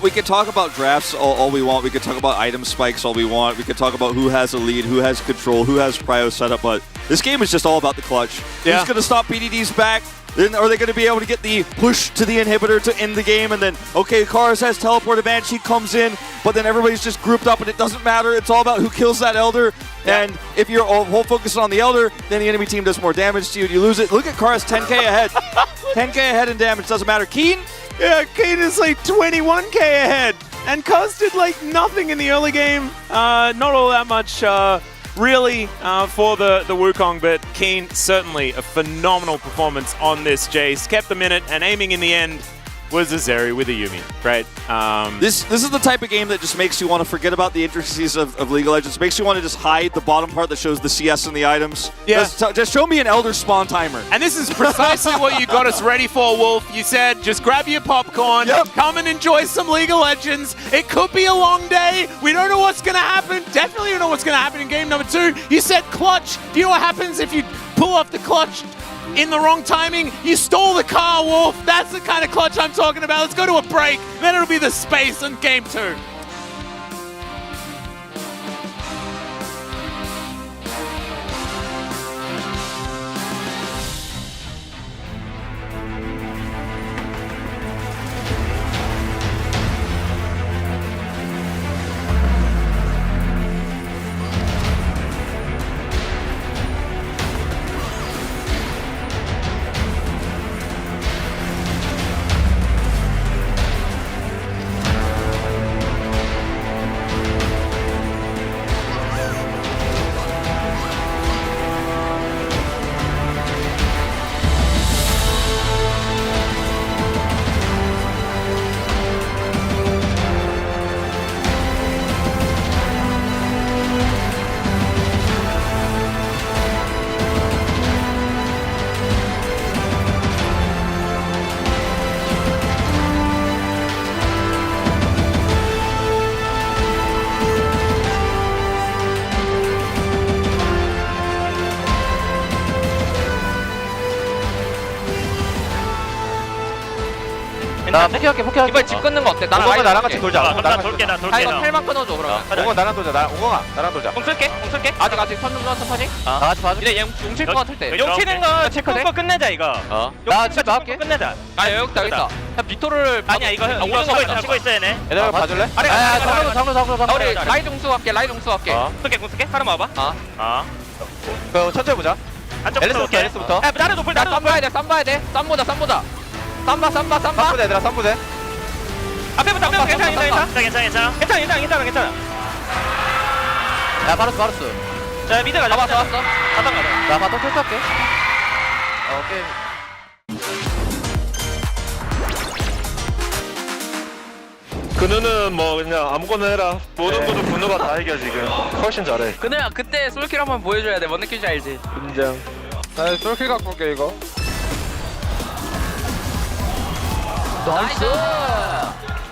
We could talk about drafts all we want. We could talk about item spikes all we want. We could talk about who has a lead, who has control, who has prio setup, but this game is just all about the clutch. Yeah. Who's going to stop BDD's back? Then are they going to be able to get the push to the inhibitor to end the game? And then, okay, Kars has teleport advantage, he comes in, but then everybody's just grouped up and it doesn't matter. It's all about who kills that Elder. Yeah. And if you're whole focused on the Elder, then the enemy team does more damage to you and you lose it. Look at Kars, 10k ahead. 10k ahead in damage, doesn't matter. Keen? Yeah, Keen is like 21k ahead. And Kars did like nothing in the early game. Not all that much really for the Wukong, but Keen, certainly a phenomenal performance on this Jace. Kept them in it, and aiming in the end was Azeri with a Yuumi. Great. This is the type of game that just makes you want to forget about the intricacies of League of Legends. Makes you want to just hide the bottom part that shows the CS and the items. Yeah. Just show me an Elder spawn timer. And this is precisely what you got us ready for, Wolf. You said, just grab your popcorn, come and enjoy some League of Legends. It could be a long day. We don't know what's going to happen. Definitely don't know what's going to happen in game number 2. You said clutch. Do you know what happens if you pull off the clutch in the wrong timing? You stole the car, Wolf. That's the kind of clutch I'm talking about. Let's go to a break. Then it'll be the space in game 2. 나 포기할게. 이번에 집 끊는 거 어때? 나랑 같이 돌자. 나 돌게 나 돌게. 이거 텔만 끊어줘 그러면. 오공 나랑 돌자. 오공아 나랑 돌자. 공 쓸게. 아직 선파지? 나 같이 봐줘. 근데 용칠 거 같을 때. 용 치는 거 체크돼? 끝내자 이거. 나 진짜 할게. 끝내자. 아 여기 있다. 야 빅토르를 아니야 이거 치고 있어 얘네. 얘들아 봐줄래? 아니 장로. 우리 라이드 공수 갈게. 쓸게. 사람 와봐. 그 천천히 보자. 엘리스부터. 야 나를 높을 쌈 봐야 돼. 쌈 보자. 쌈 얘들아 쌈 보자. 앞에부터 괜찮아. 야 바루스. 자 미드 가자. 왔어. 바텀 가자. 나 바텀 펼쳐할게. 오케이. 근우는 뭐 그냥 아무거나 해라. 모든 것도 근우가 다 이겨 지금. 훨씬 잘해. 근우야 그때 솔킬 한번 보여줘야 돼. 뭔 느낌인지 알지? 인정. 나 솔킬 갖고 올게 이거. 나이스.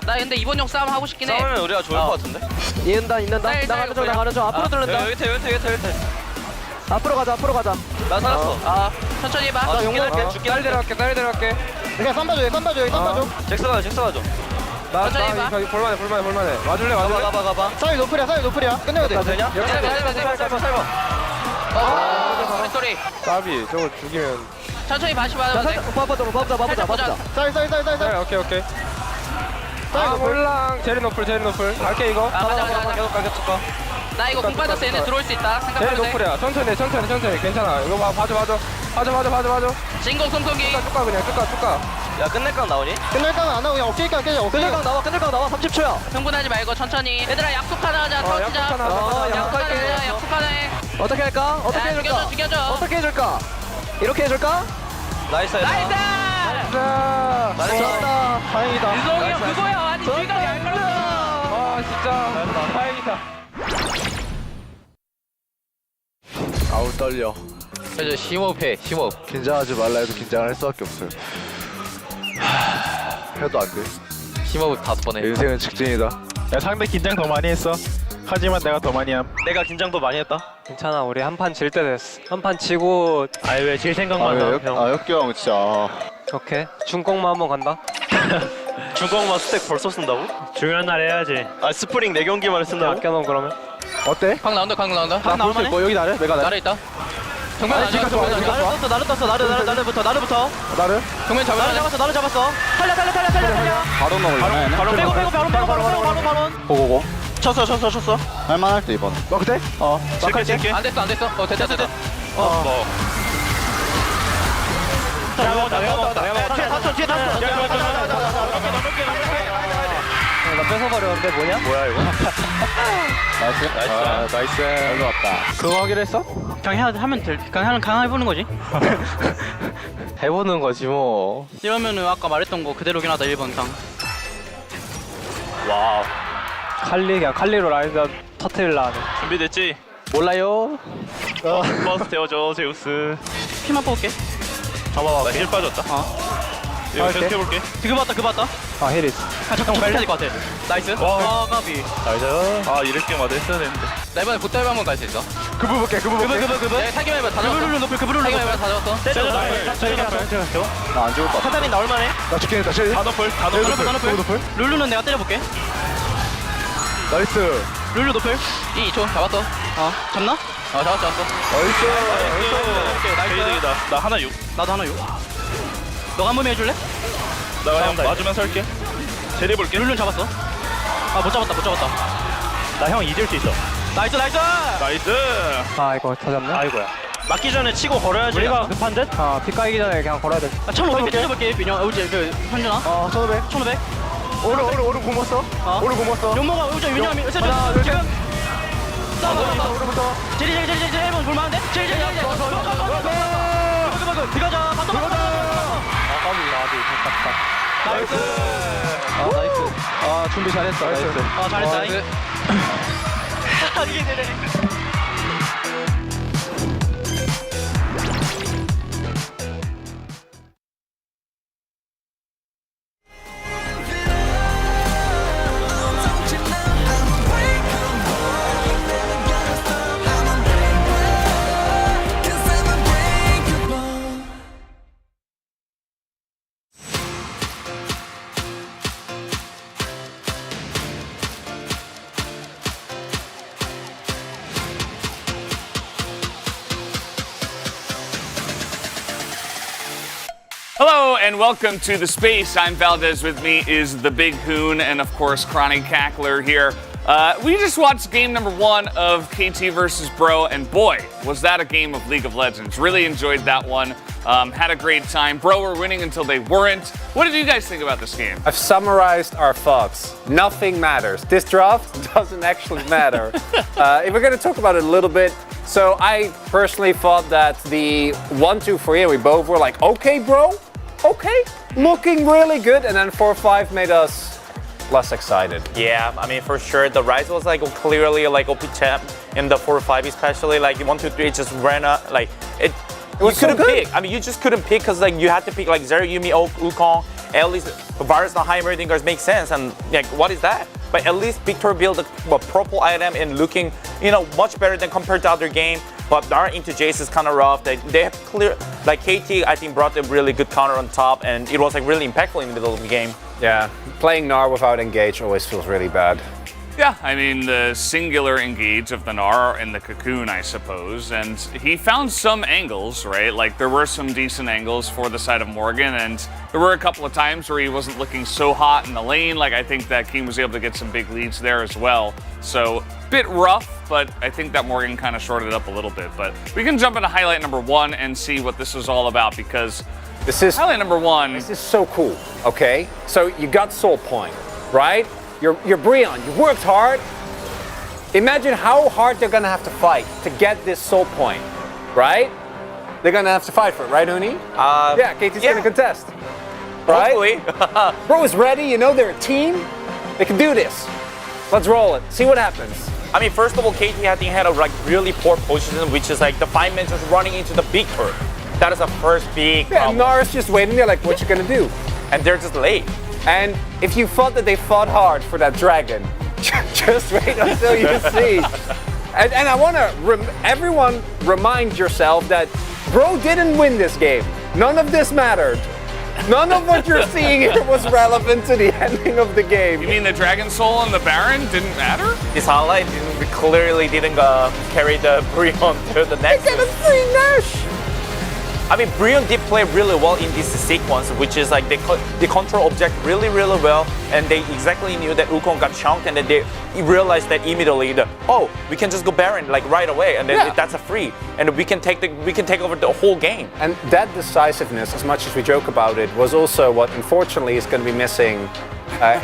나 근데 이번 용 싸움 하고 싶긴 해. 싸우면 우리가 좋을 것 같은데? 이은다. 나가는 중. 앞으로 들른다. 여기 앞으로 가자. 나 살았어. 천천히 해봐. 용할게. 딸 데려갈게. 그냥 쌈 봐줘. 잭스 가줘. 천천히 해봐. 이거 볼만해. 와줄래? 가봐. 사이 노플이야. 끝내야 돼. 되냐? 소리. 까비 저거 죽이면. 천천히 다시 봐도 돼. 봐보자. 사이. 오케이. 몰랑 제리 노플. 갈게 이거. 가자. 계속 나 이거 공 빠졌어. 얘네 들어올 수 있다. 제리 생각해도 돼. 노플이야. 천천히. 괜찮아. 이거 봐줘. 진공 송송기. 쭉 가. 야 끝낼 강 나오니? 끝낼 강 안 나오고 그냥 억제일 강 깨져. 끝낼 강 나와. 30초야. 흥분하지 말고 천천히. 얘들아 약속 하나 하자. 터지자. 약속할게. 약속 하나 해. 어떻게 할까? 죽여줘. 어떻게 해줄까? 이렇게 해줄까? 나이스. 좋았다. 다행이다. 유성이 형 그거야. 아니 네가 아 진짜 다행이다. 아우 떨려. 그래서 심호흡해. 긴장하지 말라 해도 긴장을 할 수밖에 없어요. 해도 안 돼. 심호흡 5번 해. 인생은 직진이다. 야 상대 긴장 더 많이 했어. 하지만 내가 더 많이 함. 내가 긴장도 많이 했다. 괜찮아. 우리 한 판 질 때 됐어. 한 판 치고. 아니 왜 질 생각만 나? 역경 진짜. 오케이. 중공만 한번 간다. 중공만 스택 벌써 쓴다고? 중요한 날 해야지. 스프링 4경기만을 쓴다고? 아껴놓은 그러면. 어때? 강 나온다. 나 볼수 있고 여기 나래? 내가 나래 있다. 정면 아니야. 정면 아니야. 나르부터. 나를? 정면 잡았어. 나를 잡았어. 달려. 바로 먹으려나 얘네? 바로. 고고고. 쳤어. 할만할 때 이번. 너 그때? 칠게. 안 됐어. 됐다. 뒤에 탔어. 나 뺏어버렸는데 뭐냐? 뭐야 이거? 나이스. 일로 왔다. 그거 하기로 했어? 그냥 하면 될. 그냥 해보는 거지. 해보는 거지 뭐. 이러면은 아까 말했던 거 그대로긴 하다 1번 당. 와우. 그냥 칼리로 라인전 터트릴라 하네. 준비됐지? 몰라요. 버스 태워줘 제우스. 피만 뽑을게. 잡아봐. 나힐 빠졌다. 이거 할게. 체크해볼게. 그거 봤다. 아 히리스. 잠깐만 빨리 될것 같아. 나이스. 와. 까비. 나이스. 아 이렇게마다 했어야 되는데. 나 이번에 굿다이브 한번 갈 수 있어. 그브 볼게. 네, 타기만 해봐. 다 잡았어. 그블룰 높을. 타기만 해봐. 다 잡았어. 나안 죽을 것 같아. 카타린 나올만해. 나 죽긴 했다. 다 너플. 높을. 룰루는 내가 때려볼게. 나이스. 룰루 높을. 2초 잡았어. 잡나? 잡았어. 나이스. 나이스. 개이득이다. 나 하나 6. 나도 하나 6. 너가 한 번에 해줄래? 나 그냥 맞으면서 할게. 제리 볼게. 룰루 잡았어. 못 잡았다. 나 형 잊을 수 있어. 나이스. 나이스. 아 이거 터졌네. 아이고야. 맞기 전에 치고 걸어야지. 우리가 급한 듯? 피 까이기 전에 그냥 걸어야 돼. 1500 때려볼게. 민영. 우지 현준아. 1500. 1500. 오른 고맙어. 오른 고맙어. 용모가 우지 민영. 하나, 둘, 셋. 지금. 싸워. 오른부터. 제리 1번 볼만한데? 제리. 들어가자. 맞다. 나이스. 나이스. 준비 잘했어. 나이스. 잘했다. 이게 되네. Hello and welcome to the space. I'm Valdez. With me is the Big Hoon and of course Chronic Cackler here. We just watched game number 1 of KT versus Bro, and boy, was that a game of League of Legends. Really enjoyed that one. Had a great time. Bro were winning until they weren't. What did you guys think about this game? I've summarized our thoughts. Nothing matters. This draft doesn't actually matter. If we're going to talk about it a little bit, so I personally thought that the 1-2-3, and we both were like, okay, bro, okay, looking really good, and then 4-5 made us less excited. Yeah, I mean, for sure, the Rise was like clearly like OP champ in the 4-5 especially, like 1-2-3 just ran up, like it was you couldn't pick. I mean, you just couldn't pick because like you had to pick like Zeri, Yumi, Wukong. At least Varus, the high Merdingers make sense, and like what is that? But at least Victor built a purple item and looking, much better than compared to other game. But our into Jace is kind of rough. They have clear, like KT, I think brought a really good counter on top, and it was like really impactful in the middle of the game. Yeah, playing Gnar without engage always feels really bad. Yeah, I mean, the singular engage of the Gnar in the Cocoon, I suppose, and he found some angles, right? Like, there were some decent angles for the side of Morgan, and there were a couple of times where he wasn't looking so hot in the lane. Like, I think that King was able to get some big leads there as well. So, bit rough, but I think that Morgan kind of shorted it up a little bit. But we can jump into highlight number 1 and see what this was all about, because highlight number 1... This is so cool, okay? So, you got Soul Point, right? You're Breon, you worked hard. Imagine how hard they're gonna have to fight to get this Soul Point, right? They're gonna have to fight for it, right, Uni? Yeah, KT's gonna contest, right? Hopefully. Bro is ready, they're a team. They can do this. Let's roll it, see what happens. I mean, first of all, KT I think had a like really poor position, which is like the 5 men just running into the big turret. That is the first big problem. And Nara's just waiting there like, what you gonna do? And they're just late. And if you thought that they fought hard for that dragon, just wait until you see. And I want to everyone remind yourself that Bro didn't win this game. None of this mattered. None of what you're seeing here was relevant to the ending of the game. You mean the Dragon Soul and the Baron didn't matter? This highlight clearly didn't carry the Brion to the next. Get a free Nash! I mean, Brion did play really well in this sequence, which is like they control object really, really well, and they exactly knew that Wukong got chunked, and then they realized that immediately that, oh, we can just go Baron like right away, and then that's a free, and we can take over the whole game. And that decisiveness, as much as we joke about it, was also what unfortunately is going to be missing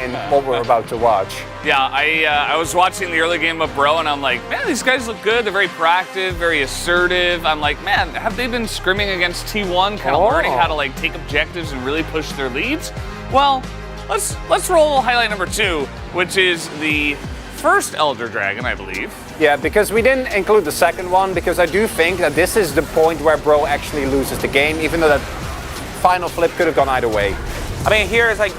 in what we're about to watch. Yeah, I was watching the early game of Bro, and I'm like, man, these guys look good. They're very proactive, very assertive. I'm like, man, have they been scrimming against T1, kind of learning how to like take objectives and really push their leads? Well, let's roll highlight number 2, which is the first Elder Dragon, I believe. Yeah, because we didn't include the second one, because I do think that this is the point where Bro actually loses the game, even though that final flip could have gone either way. I mean, here is like,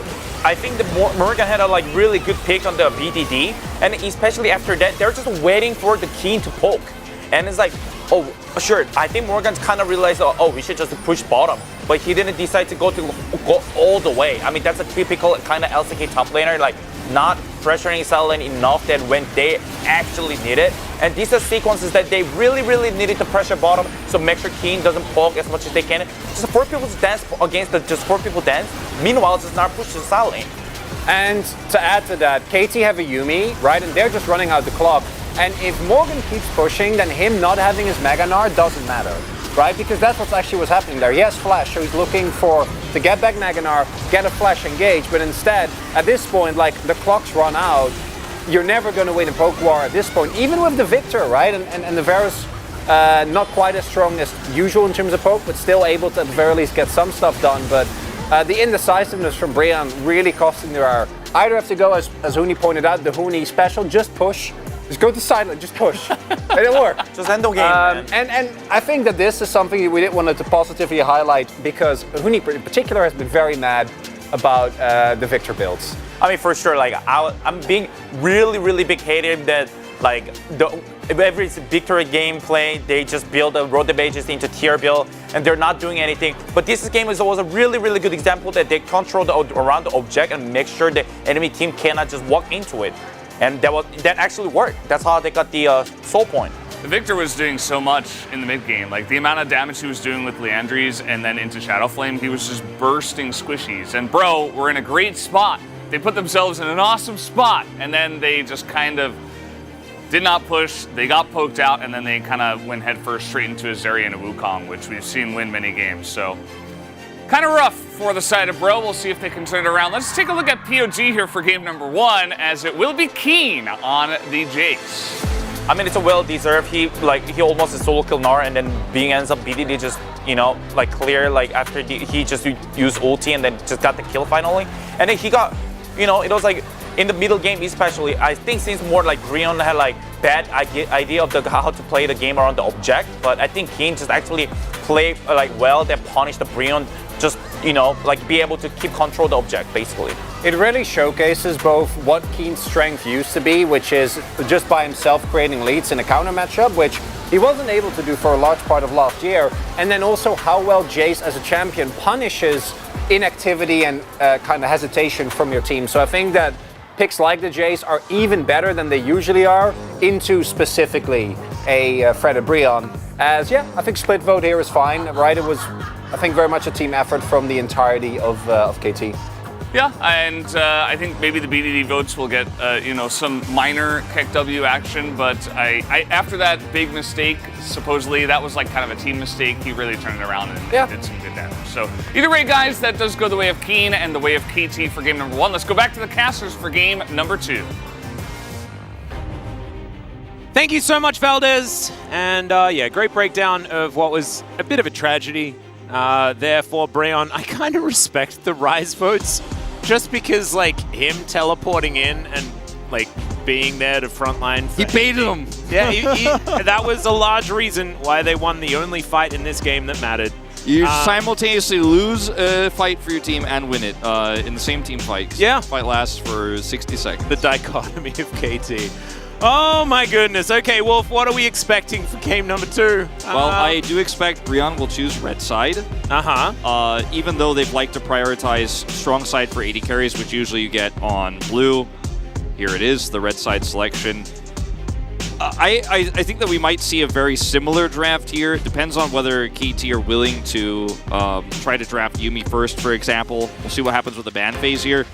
I think the Morgan had a like really good pick on the BDD, and especially after that, they're just waiting for the Keen to poke. And it's like, oh, sure, I think Morgan's kind of realized, oh, we should just push bottom. But he didn't decide to go all the way. I mean, that's a typical kind of LCK top laner, like not pressuring side lane enough that when they actually need it. And these are sequences that they really, really needed to pressure bottom, so make sure Keen doesn't poke as much as they can. Just 4 people to dance against the just 4 people dance. Meanwhile, just not push the side lane. And to add to that, KT have a Yuumi, right? And they're just running out the clock. And if Morgan keeps pushing, then him not having his Mega Gnar doesn't matter, right? Because that's what's actually what's happening there. He has Flash, so he's looking to get back Mega Gnar, get a Flash engage, but instead, at this point, like, the clock's run out. You're never going to win a poke war at this point, even with the Victor, right? And the Varus, not quite as strong as usual in terms of poke, but still able to at the very least get some stuff done. But the indecisiveness from Brion really costing their hour. Either have to go, as Huni pointed out, the Huni special, just push. Just go to silent, just push. It'll work. Just end the game, man. And I think that this is something we didn't want to positively highlight, because Huni in particular has been very mad about the Victor builds. I mean, for sure, like, I'm being really, really big hater that, like, every victory gameplay, they just build a road mages into tier build, and they're not doing anything. But this game was a really, really good example that they control around the object and make sure the enemy team cannot just walk into it. And that actually worked. That's how they got the soul point. The Victor was doing so much in the mid game. Like the amount of damage he was doing with Leandries and then into Shadow Flame, he was just bursting squishies. And Bro were in a great spot. They put themselves in an awesome spot, and then they just kind of did not push. They got poked out, and then they kind of went headfirst straight into a Zeri and a Wukong, which we've seen win many games. So kind of rough for the side of Bro. We'll see if they can turn it around. Let's take a look at POG here for game number 1, as it will be Keen on the Jace. I mean, it's a well-deserved. He almost a solo kill Gnar, and then being ends up BDD just, you know, like clear, like after he just used ulti and then just got the kill finally. And then he got, you know, it was like in the middle game especially, I think since more like Brion had like bad idea of how to play the game around the object, but I think Keen just actually played like well, that punished the Brion, just, you know, like be able to keep control the object basically. It really showcases both what Keen's strength used to be, which is just by himself creating leads in a counter matchup, which he wasn't able to do for a large part of last year, and then also how well Jace as a champion punishes inactivity and kind of hesitation from your team. So I think that picks like the Jace are even better than they usually are into specifically a Fred Brion. As yeah, I think split vote here is fine, right? It was, I think, very much a team effort from the entirety of KT. Yeah, and I think maybe the BDD votes will get, you know, some minor KEKW action, but I after that big mistake, supposedly that was like kind of a team mistake, he really turned it around and did some good damage. So either way, guys, that does go the way of Keen and the way of KT for game number 1. Let's go back to the casters for game number 2. Thank you so much, Valdez. And yeah, great breakdown of what was a bit of a tragedy there for Brion. I kind of respect the Rise votes, just because like him teleporting in and like being there to frontline. He baited him. Yeah, that was a large reason why they won the only fight in this game that mattered. You simultaneously lose a fight for your team and win it in the same team fight. Yeah. The fight lasts for 60 seconds. The dichotomy of KT. Oh my goodness. Okay, Wolf, what are we expecting for game number 2? Well, I do expect Brion will choose red side. Even though they've liked to prioritize strong side for AD carries, which usually you get on blue. Here it is, the red side selection. I think that we might see a very similar draft here. It depends on whether KT are willing to try to draft Yuumi first, for example. We'll see what happens with the ban phase here.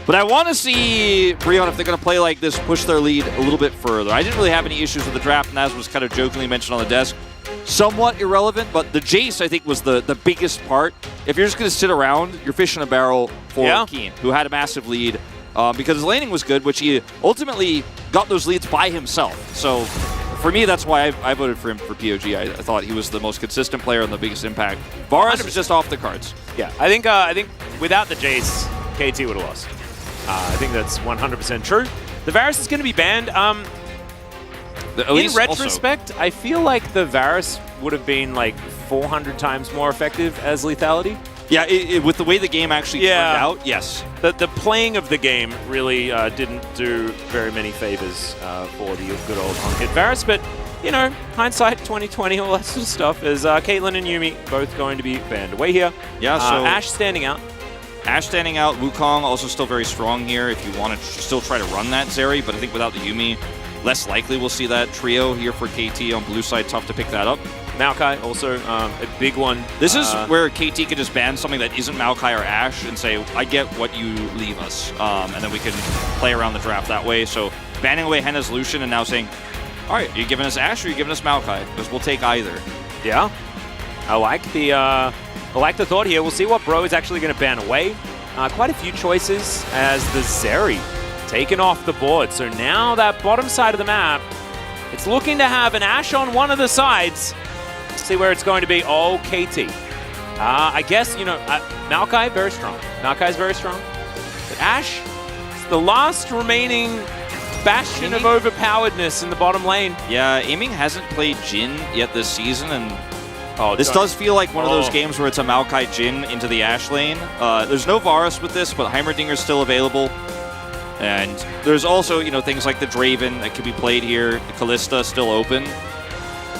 But I want to see Brion, if they're going to play like this, push their lead a little bit further. I didn't really have any issues with the draft, and as was kind of jokingly mentioned on the desk, somewhat irrelevant, but the Jace, I think, was the biggest part. If you're just going to sit around, you're fishing a barrel for Keen, who had a massive lead because his laning was good, which he ultimately got those leads by himself. So for me, that's why I voted for him for POG. I thought he was the most consistent player and the biggest impact. Varus was just off the cards. Yeah, I think without the Jace, KT would have lost. I think that's 100% true. The Varus is going to be banned. In retrospect, I feel like the Varus would have been like 400 times more effective as lethality. Yeah, with the way the game actually turned out, yes. The playing of the game really didn't do very many favors for the good old on-hit Varus, but you know, hindsight 2020, all that sort of stuff. Is Caitlyn and Yuumi both going to be banned away here? Yeah, so Ashe standing out. Ashe standing out. Wukong also still very strong here if you want to still try to run that Zeri, but I think without the Yuumi, less likely we'll see that trio here for KT on blue side. Tough to pick that up. Maokai also a big one. This is where KT can just ban something that isn't Maokai or Ashe and say, I get what you leave us. And then we can play around the draft that way. So banning away Henna's Lucian and now saying, all right, are you giving us Ashe or are you giving us Maokai? Because we'll take either. Yeah. I like the thought here. We'll see what Bro is actually going to ban away. Quite a few choices as the Zeri taken off the board. So now that bottom side of the map, it's looking to have an Ashe on one of the sides. See where it's going to be. Oh, KT. I guess, you know, Maokai, very strong. Maokai's very strong. But Ashe is the last remaining bastion of overpoweredness in the bottom lane. Yeah, Aiming hasn't played Jhin yet this season, and this does feel like one of those games where it's a Maokai Jhin into the Ashe lane. There's no Varus with this, but Heimerdinger's still available. And there's also, you know, things like the Draven that can be played here. The Kalista still open.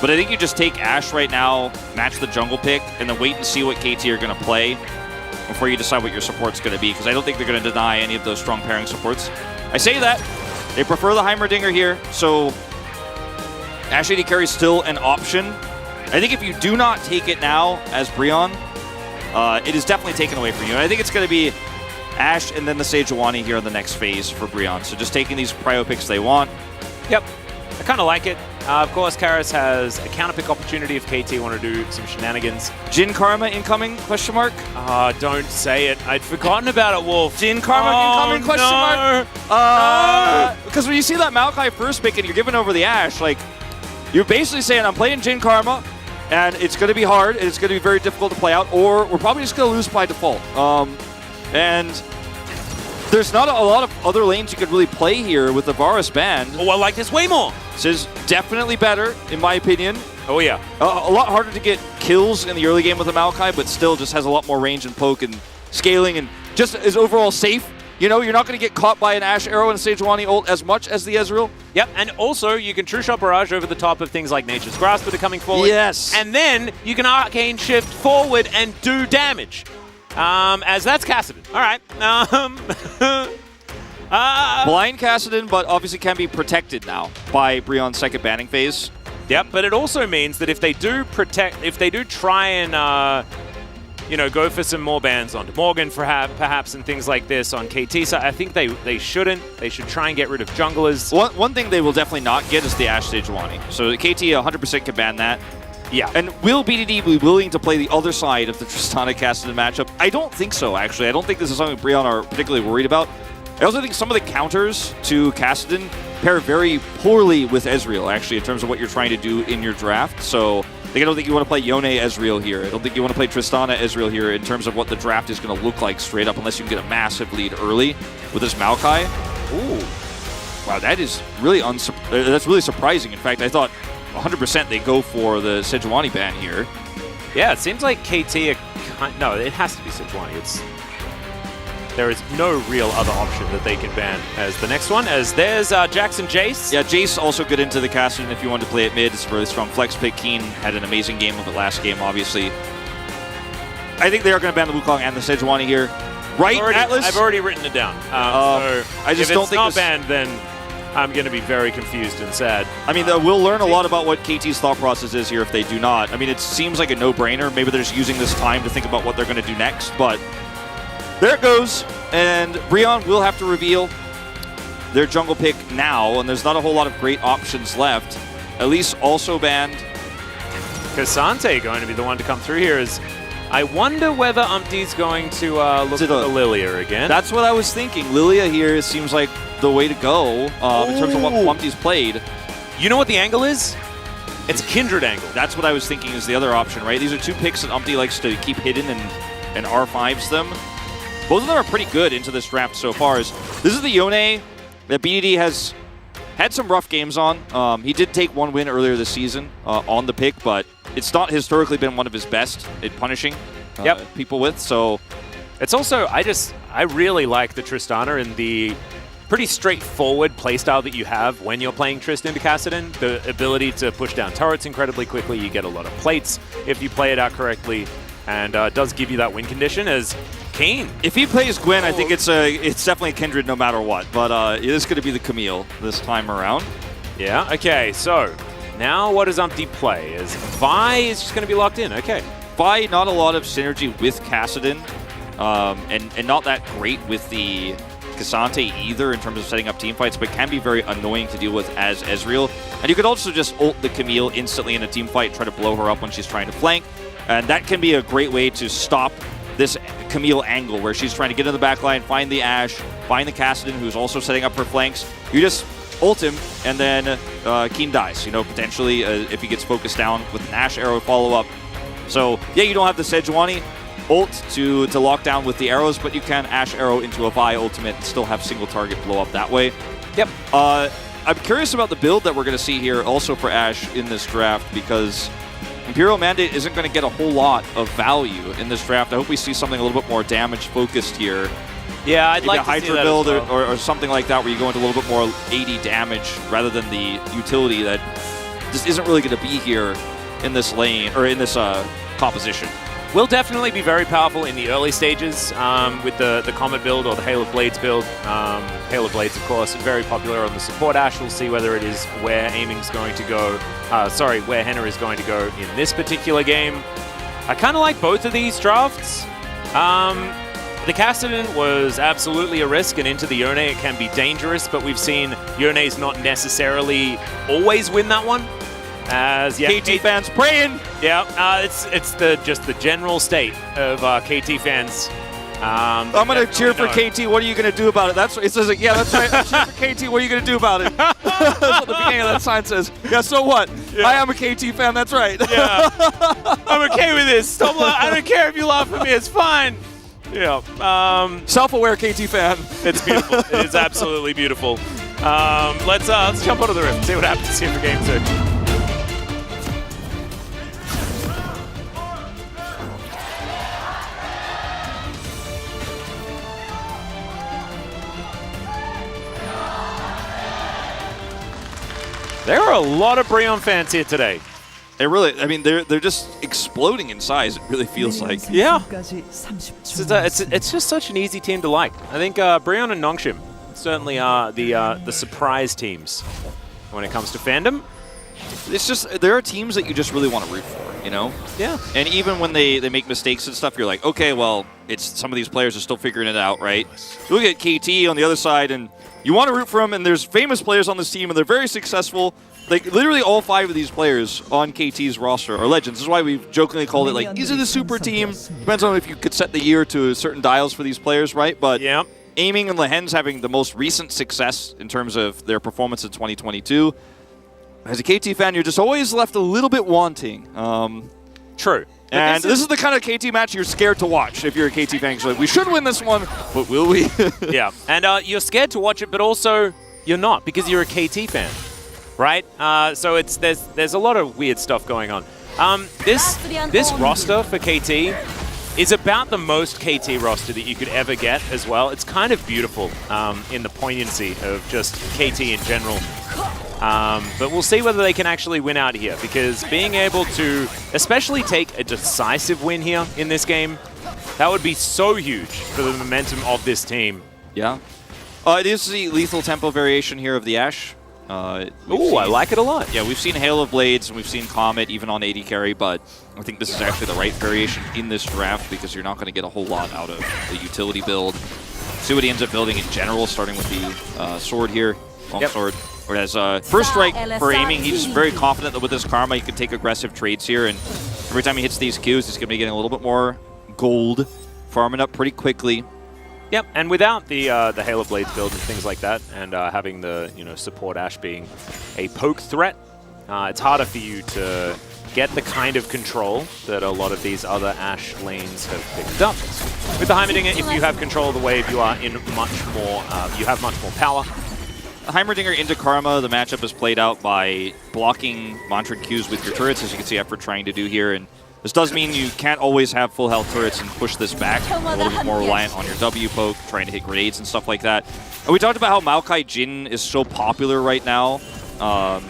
But I think you just take Ashe right now, match the jungle pick, and then wait and see what KT are going to play before you decide what your support's going to be, because I don't think they're going to deny any of those strong pairing supports. I say that. They prefer the Heimerdinger here, so Ashe AD carry is still an option. I think if you do not take it now as Brion, it is definitely taken away from you. And I think it's going to be Ashe and then the Sejuani here in the next phase for Brion. So just taking these prio picks they want. Yep, I kind of like it. Of course, Karis has a counter pick opportunity if KT want to do some shenanigans. Jhin Karma incoming, question mark? Don't say it. I'd forgotten about it, Wolf. Jhin Karma incoming, question mark? Because when you see that Maokai first pick and you're giving over the Ashe, like, you're basically saying, I'm playing Jhin Karma, and it's going to be hard, and it's going to be very difficult to play out, or we're probably just going to lose by default. And there's not a lot of other lanes you could really play here with the Varus banned. Oh, I like this way more. This is definitely better, in my opinion. Oh, yeah. A lot harder to get kills in the early game with the Maokai, but still just has a lot more range and poke and scaling, and just is overall safe. You know, you're not going to get caught by an Ashe arrow and a Sejuani ult as much as the Ezreal. Yep, and also you can True Shot Barrage over the top of things like Nature's Grasp that are coming forward. Yes. And then you can Arcane Shift forward and do damage. As that's Kassadin. All right. Blind Kassadin, but obviously can be protected now by Brion's second banning phase. Yep, but it also means that if they do try and you know, go for some more bans onto Morgan perhaps and things like this on KT, so I think they shouldn't. They should try and get rid of junglers. One thing they will definitely not get is the Ashe Sejuani. So the KT 100% can ban that. Yeah. And will BDD be willing to play the other side of the Tristana Kassadin matchup? I don't think so, actually. I don't think this is something Brion are particularly worried about. I also think some of the counters to Kassadin pair very poorly with Ezreal, actually, in terms of what you're trying to do in your draft. So I don't think you want to play Yone Ezreal here. I don't think you want to play Tristana Ezreal here in terms of what the draft is going to look like straight up, unless you can get a massive lead early with this Maokai. Ooh. Wow, that is really that's really surprising. In fact, I thought 100% they go for the Sejuani ban here. Yeah, it seems like KT... No, it has to be Sejuani. there is no real other option that they can ban as the next one, as there's Jackson Jace. Yeah, Jace also good into the Cassian if you want to play it mid. It's really strong. Flex pick. Keen had an amazing game of it last game, obviously. I think they are going to ban the Wukong and the Sejuani here. Right, Atlas? I've already written it down. So I just if don't it's think not this... banned, then I'm going to be very confused and sad. I mean, we'll learn a lot about what KT's thought process is here if they do not. I mean, it seems like a no-brainer. Maybe they're just using this time to think about what they're going to do next, but there it goes. And Breon will have to reveal their jungle pick now, and there's not a whole lot of great options left. At least also banned. Cassante going to be the one to come through here. Is I wonder whether Umpty's going to look at the Lilia again. That's what I was thinking. Lilia here seems like the way to go in terms of what Umpty's played. You know what the angle is? It's a Kindred angle. That's what I was thinking is the other option, right? These are two picks that Umpty likes to keep hidden and R5s them. Both of them are pretty good into this draft so far. This is the Yone that BDD has had some rough games on. He did take one win earlier this season on the pick, but it's not historically been one of his best at punishing people with. So it's also, I really like the Tristana and the pretty straightforward playstyle that you have when you're playing Trist into Kassadin. The ability to push down turrets incredibly quickly. You get a lot of plates if you play it out correctly, and it does give you that win condition as Keen. If he plays Gwen, I think it's definitely a Kindred no matter what, but it is going to be the Camille this time around. Yeah, okay, so now what does Umpty play? Is Vi is just going to be locked in, okay. Vi, not a lot of synergy with Kassadin, and not that great with the Cassante either in terms of setting up team fights, but can be very annoying to deal with as Ezreal. And you could also just ult the Camille instantly in a team fight, try to blow her up when she's trying to flank, and that can be a great way to stop this Camille angle where she's trying to get in the back line, find the Ashe, find the Kassadin who's also setting up her flanks. You just ult him, and then Keen dies, potentially if he gets focused down with an Ashe arrow follow-up. So, yeah, you don't have the Sejuani ult to lock down with the arrows, but you can Ashe arrow into a Vi ultimate and still have single target blow up that way. Yep. I'm curious about the build that we're going to see here also for Ashe in this draft, because Imperial Mandate isn't going to get a whole lot of value in this draft. I hope we see something a little bit more damage-focused here. Yeah, I'd like a to see Hydra that build as well. or something like that where you go into a little bit more 80 damage rather than the utility that just isn't really going to be here in this lane, or in this composition. Will definitely be very powerful in the early stages with the Comet build or the Hail of Blades build. Hail of Blades, of course, very popular on the support Ashe. We'll see whether it is where aiming's going to go. Where Henna is going to go in this particular game. I kind of like both of these drafts. The Kassadin was absolutely a risk, and into the Yone it can be dangerous, but we've seen Yone's not necessarily always win that one. As KT fans praying. Yeah, it's just the general state of KT fans. I'm going to cheer for KT. What are you going to do about it? It says, yeah, that's right. I'm cheering for KT. What are you going to do about it? That's what the beginning of that sign says. Yeah, so what? Yeah. I am a KT fan. That's right. Yeah, I'm okay with this. I don't care if you laugh at me. It's fine. Yeah. Self-aware KT fan. It's beautiful. It is absolutely beautiful. Let's jump onto the rift and see what happens here for game 2. There are a lot of Breon fans here today. They're just exploding in size, it really feels like. Yeah. It's just such an easy team to like. I think Breon and Nongshim certainly are the surprise teams when it comes to fandom. It's just, there are teams that you just really want to root for, Yeah. And even when they make mistakes and stuff, you're like, okay, well, some of these players are still figuring it out, right? You look at KT on the other side, and you want to root for them, and there's famous players on this team, and they're very successful. Like, literally all 5 of these players on KT's roster are legends. This is why we've jokingly called it, like, these are the super team. Depends on if you could set the year to certain dials for these players, right? But yeah. Aiming and Lehen's having the most recent success in terms of their performance in 2022. As a KT fan, you're just always left a little bit wanting. True. And this is the kind of KT match you're scared to watch if you're a KT fan. You're like, we should win this one, but will we? Yeah, and you're scared to watch it, but also you're not because you're a KT fan, right? So there's a lot of weird stuff going on. This roster for KT is about the most KT roster that you could ever get as well. It's kind of beautiful in the poignancy of just KT in general. But we'll see whether they can actually win out here, because being able to especially take a decisive win here in this game, that would be so huge for the momentum of this team. Yeah. It is the lethal tempo variation here of the Ashe. Ooh, I like it a lot. Yeah, we've seen Hail of Blades, and we've seen Comet even on AD carry, but I think this is actually the right variation in this draft because you're not going to get a whole lot out of the utility build. See what he ends up building in general, starting with the sword here, long sword. Whereas first strike for aiming, he's very confident that with his Karma, he can take aggressive trades here, and every time he hits these Qs, he's going to be getting a little bit more gold, farming up pretty quickly. Yep, and without the Halo Blades build and things like that, and having the support Ashe being a poke threat, it's harder for you to get the kind of control that a lot of these other Ashe lanes have picked up. With the Heimerdinger, if you have control of the wave, you are in much more. You have much more power. The Heimerdinger into Karma, the matchup is played out by blocking Mantrid Qs with your turrets, as you can see Effort trying to do here. And this does mean you can't always have full health turrets and push this back. A little bit more reliant on your W poke, trying to hit grenades and stuff like that. And we talked about how Maokai Jin is so popular right now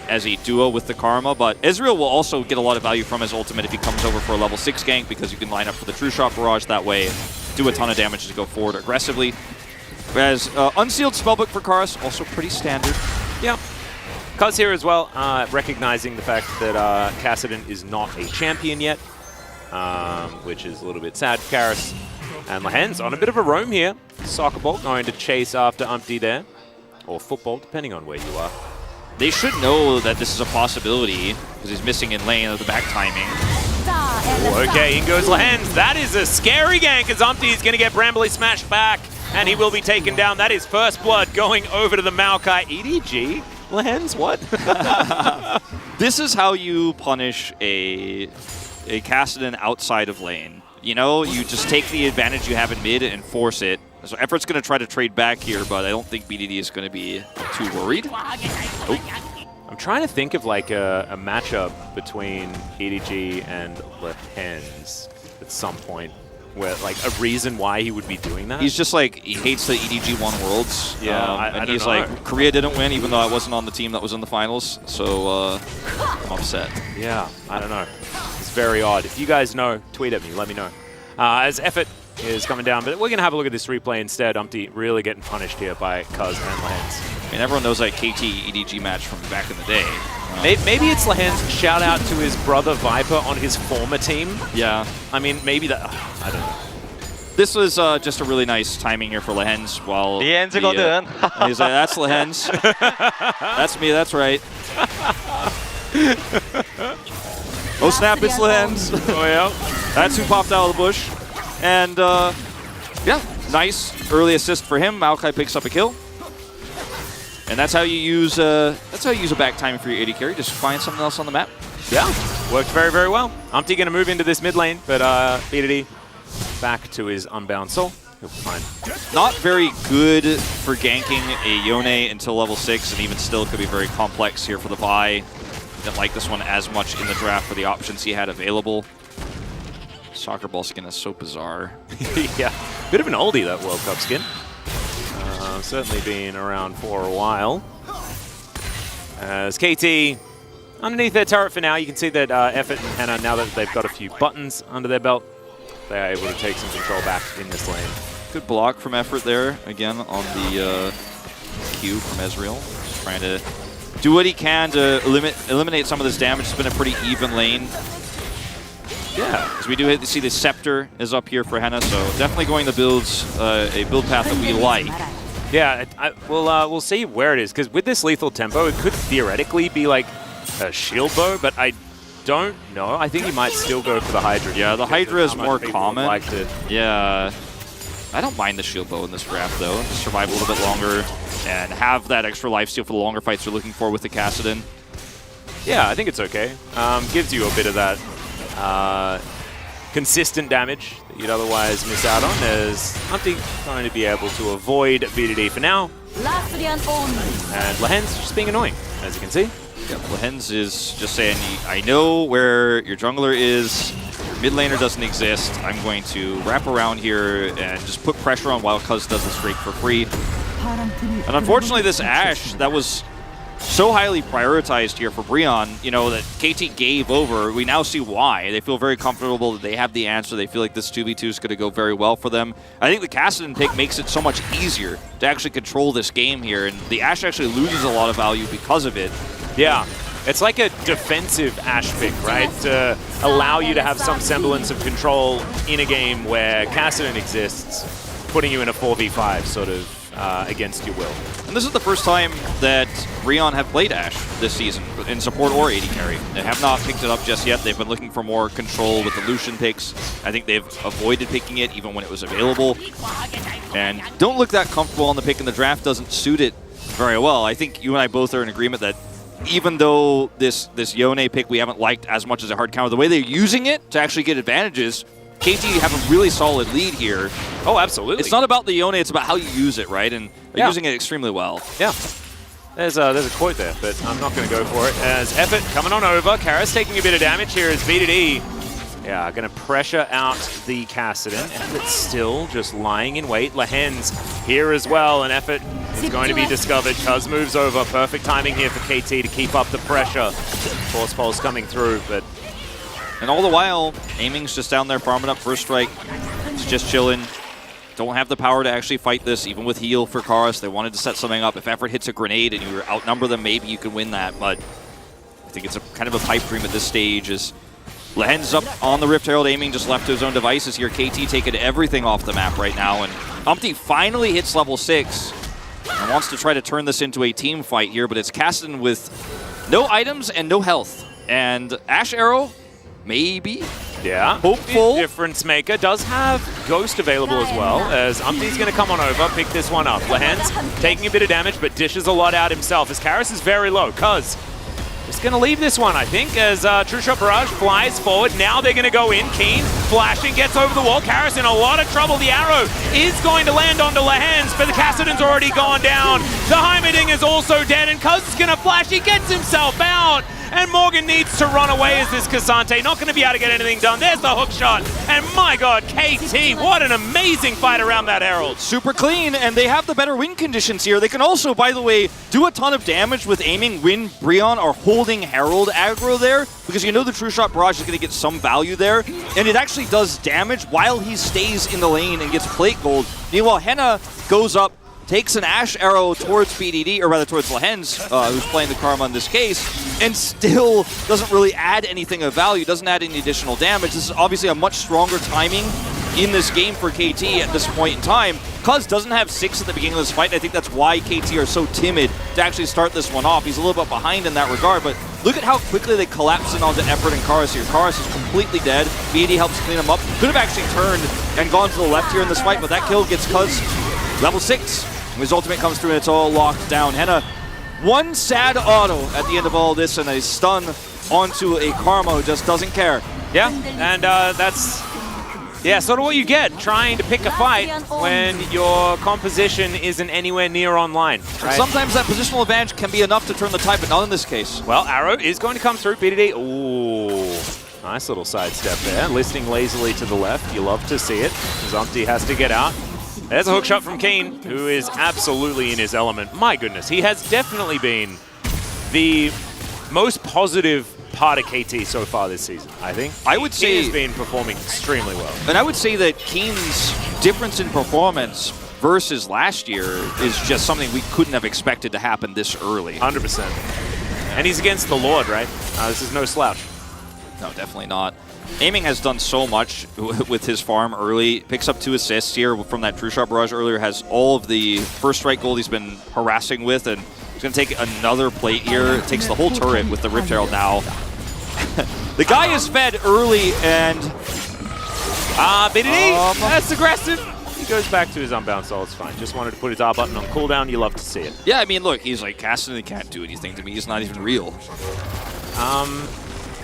as a duo with the Karma, but Ezreal will also get a lot of value from his ultimate if he comes over for a level 6 gank, because you can line up for the True Shot Barrage that way, do a ton of damage to go forward aggressively. Whereas Unsealed Spellbook for Karis, also pretty standard. Yeah. Cuz here as well, recognizing the fact that Kassadin is not a champion yet, which is a little bit sad for Karis. And Lahen's on a bit of a roam here. Soccer ball going to chase after Umpty there. Or football, depending on where you are. They should know that this is a possibility, because he's missing in lane of the back timing. Ooh, okay, in goes Lahen's. That is a scary gank, as Umpty is going to get Brambly smashed back. And he will be taken down. That is first blood going over to the Maokai. EDG? Lahen's? What? This is how you punish a Kassadin outside of lane. You know, you just take the advantage you have in mid and force it. So Effort's going to try to trade back here, but I don't think BDD is going to be too worried. Oh. I'm trying to think of like a matchup between EDG and Lahen's at some point. Where, like, a reason why he would be doing that? He's just like, he hates the EDG won Worlds. Yeah, and he's like, Korea didn't win, even though I wasn't on the team that was in the finals. So, I'm upset. Yeah, I don't know. It's very odd. If you guys know, tweet at me, let me know. As Effort is coming down, but we're going to have a look at this replay instead. Umpty really getting punished here by Cuz and Lahen's. I mean, everyone knows that KT EDG match from back in the day. Maybe it's Lahen's shout out to his brother Viper on his former team. Yeah. I mean, maybe that. I don't know. This was just a really nice timing here for Lahen's while 리엔즈거든. he's like, that's Lahen's. That's me, that's right. Oh snap, it's Lahen's. Oh yeah. That's who popped out of the bush. And yeah, nice early assist for him. Maokai picks up a kill. And that's how you use a back timing for your AD carry. Just find something else on the map. Yeah, worked very, very well. Umpty going to move into this mid lane, but BDD back to his Unbound Soul. He'll be fine. Not very good for ganking a Yone until level 6, and even still could be very complex here for the Vi. Didn't like this one as much in the draft for the options he had available. Soccer ball skin is so bizarre. Yeah, bit of an oldie, that World Cup skin. Certainly been around for a while. As KT underneath their turret for now, you can see that Effort and Hannah, now that they've got a few buttons under their belt, they are able to take some control back in this lane. Good block from Effort there, again, on the Q from Ezreal. Just trying to do what he can to eliminate some of this damage. It's been a pretty even lane. Yeah, because we do see the Scepter is up here for Henna, so definitely going the builds, a build path that we like. Yeah, we'll see where it is, because with this lethal tempo, it could theoretically be like a shield bow, but I don't know. I think he might still go for the Hydra. Yeah, the Hydra is more common. Like to. Yeah, I don't mind the shield bow in this draft, though. Just survive a little bit longer and have that extra lifesteal for the longer fights you're looking for with the Kassadin. Yeah, I think it's okay. Gives you a bit of that consistent damage that you'd otherwise miss out on, as Umpty going to be able to avoid BDD for now. And Lahen's just being annoying, as you can see. Yeah, Lahen's is just saying, I know where your jungler is. Mid laner doesn't exist. I'm going to wrap around here and just put pressure on while Cuz does this Drake for free. And unfortunately, this Ashe that was so highly prioritized here for Breon, you know, that KT gave over. We now see why. They feel very comfortable that they have the answer. They feel like this 2v2 is going to go very well for them. I think the Kassadin pick makes it so much easier to actually control this game here, and the Ashe actually loses a lot of value because of it. Yeah. It's like a defensive Ashe pick, right? To allow you to have some semblance of control in a game where Kassadin exists, putting you in a 4v5 sort of against your will. And this is the first time that Breon have played Ashe this season in support or AD carry. They have not picked it up just yet. They've been looking for more control with the Lucian picks. I think they've avoided picking it even when it was available. And don't look that comfortable on the pick, and the draft doesn't suit it very well. I think you and I both are in agreement that even though this Yone pick we haven't liked as much as a hard counter, the way they're using it to actually get advantages, KT have a really solid lead here. Oh, absolutely. It's not about the Yone, it's about how you use it, right? And they're using it extremely well. Yeah. There's a quote there, but I'm not going to go for it. As Effort coming on over. Kara's taking a bit of damage here as BDD. Yeah, going to pressure out the Kassadin. Effort still just lying in wait. Lahen's here as well, and Effort is going to be discovered. Cuz moves over. Perfect timing here for KT to keep up the pressure. Force pulse coming through, but... And all the while, Aiming's just down there farming up first strike. It's just chilling. Don't have the power to actually fight this, even with heal for Karus. They wanted to set something up. If Effort hits a grenade and you outnumber them, maybe you can win that, but I think it's a kind of a pipe dream at this stage. As Lahen's up on the Rift Herald, Aiming just left to his own devices here. KT taking everything off the map right now, and Umpty finally hits level 6 and wants to try to turn this into a team fight here, but it's Kassadin with no items and no health. And Ashe Arrow, maybe? Yeah. Hopeful. Difference maker does have Ghost available as well, as Umpty's going to come on over, pick this one up. Lahen's taking a bit of damage, but dishes a lot out himself, as Karus is very low. Cuz just going to leave this one, I think, as True Shot Barrage flies forward. Now they're going to go in. Keen, flashing, gets over the wall. Karus in a lot of trouble. The arrow is going to land onto Lahen's, but the Kassadin's already gone down. The Heimerdinger is also dead, and Cuz is going to flash. He gets himself out. And Morgan needs to run away as this Cassante. Not going to be able to get anything done. There's the hook shot. And my God, KT, what an amazing fight around that Herald. Super clean, and they have the better win conditions here. They can also, by the way, do a ton of damage with Aiming when Breon are holding Herald aggro there, because you know the True Shot Barrage is going to get some value there, and it actually does damage while he stays in the lane and gets plate gold. Meanwhile, Henna goes up, takes an Ashe Arrow towards BDD, or rather towards Lahen's, who's playing the Karma in this case, and still doesn't really add anything of value, doesn't add any additional damage. This is obviously a much stronger timing in this game for KT at this point in time. Cuz doesn't have 6 at the beginning of this fight, and I think that's why KT are so timid to actually start this one off. He's a little bit behind in that regard, but look at how quickly they collapse in onto Effort and Karus here. Karus is completely dead. BD helps clean him up. Could have actually turned and gone to the left here in this fight, but that kill gets Cuz level 6. His ultimate comes through and it's all locked down. Henna, one sad auto at the end of all this and a stun onto a Karma who just doesn't care. Yeah, and that's sort of what you get trying to pick a fight when your composition isn't anywhere near online. Right? Sometimes that positional advantage can be enough to turn the tide, but not in this case. Well, Arrow is going to come through. BDD, ooh, nice little sidestep there. Listing lazily to the left. You love to see it. Zumpty has to get out. There's a hook shot from Keen, who is absolutely in his element. My goodness, he has definitely been the most positive part of KT so far this season, I think. I would say he's been performing extremely well. And I would say that Keen's difference in performance versus last year is just something we couldn't have expected to happen this early. 100%. And he's against the Lord, right? This is no slouch. No, definitely not. Aiming has done so much with his farm early. Picks up 2 assists here from that True Shot Barrage earlier. Has all of the first strike gold he's been harassing with, and he's going to take another plate here. Takes the whole turret with the Rift Herald now. The guy is fed early, and BDD, that's aggressive. He goes back to his unbound soul, it's fine. Just wanted to put his R button on cooldown. You love to see it. Yeah, I mean, look, he's like, Kassadin can't do anything to me. He's not even real.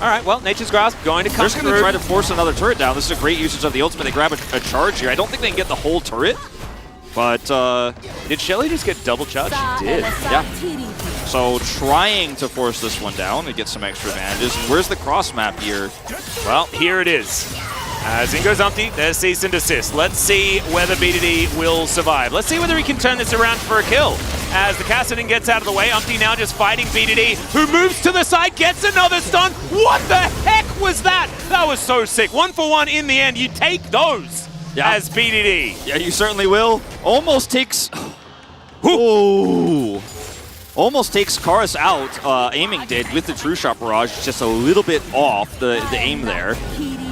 All right, well, Nature's Grasp going to come through. They're going to try to force another turret down. This is a great usage of the ultimate. They grab a charge here. I don't think they can get the whole turret, but did Shelly just get double charge? She did. Yeah. So trying to force this one down and get some extra advantages. And where's the cross map here? Well, here it is. As in goes Umpty, there's cease and desist. Let's see whether BDD will survive. Let's see whether he can turn this around for a kill. As the Kassadin gets out of the way, Umpty now just fighting BDD, who moves to the side, gets another stun. What the heck was that? That was so sick. 1 for 1 in the end. You take those as BDD. Yeah, you certainly will. Almost takes... Ooh. Almost takes Karis out. Aiming did with the True Shot Barrage, just a little bit off the aim there.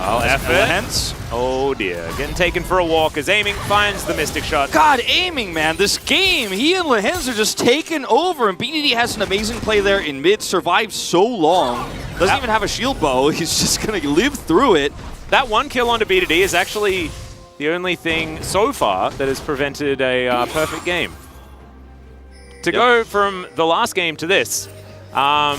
Oh, F oh dear, getting taken for a walk as Aiming finds the Mystic Shot. God, Aiming, man, this game, he and Lehens are just taking over, and BDD has an amazing play there in mid, survived so long, doesn't even have a shield bow, he's just gonna live through it. That 1 kill onto BDD is actually the only thing so far that has prevented a perfect game. To go from the last game to this, I'm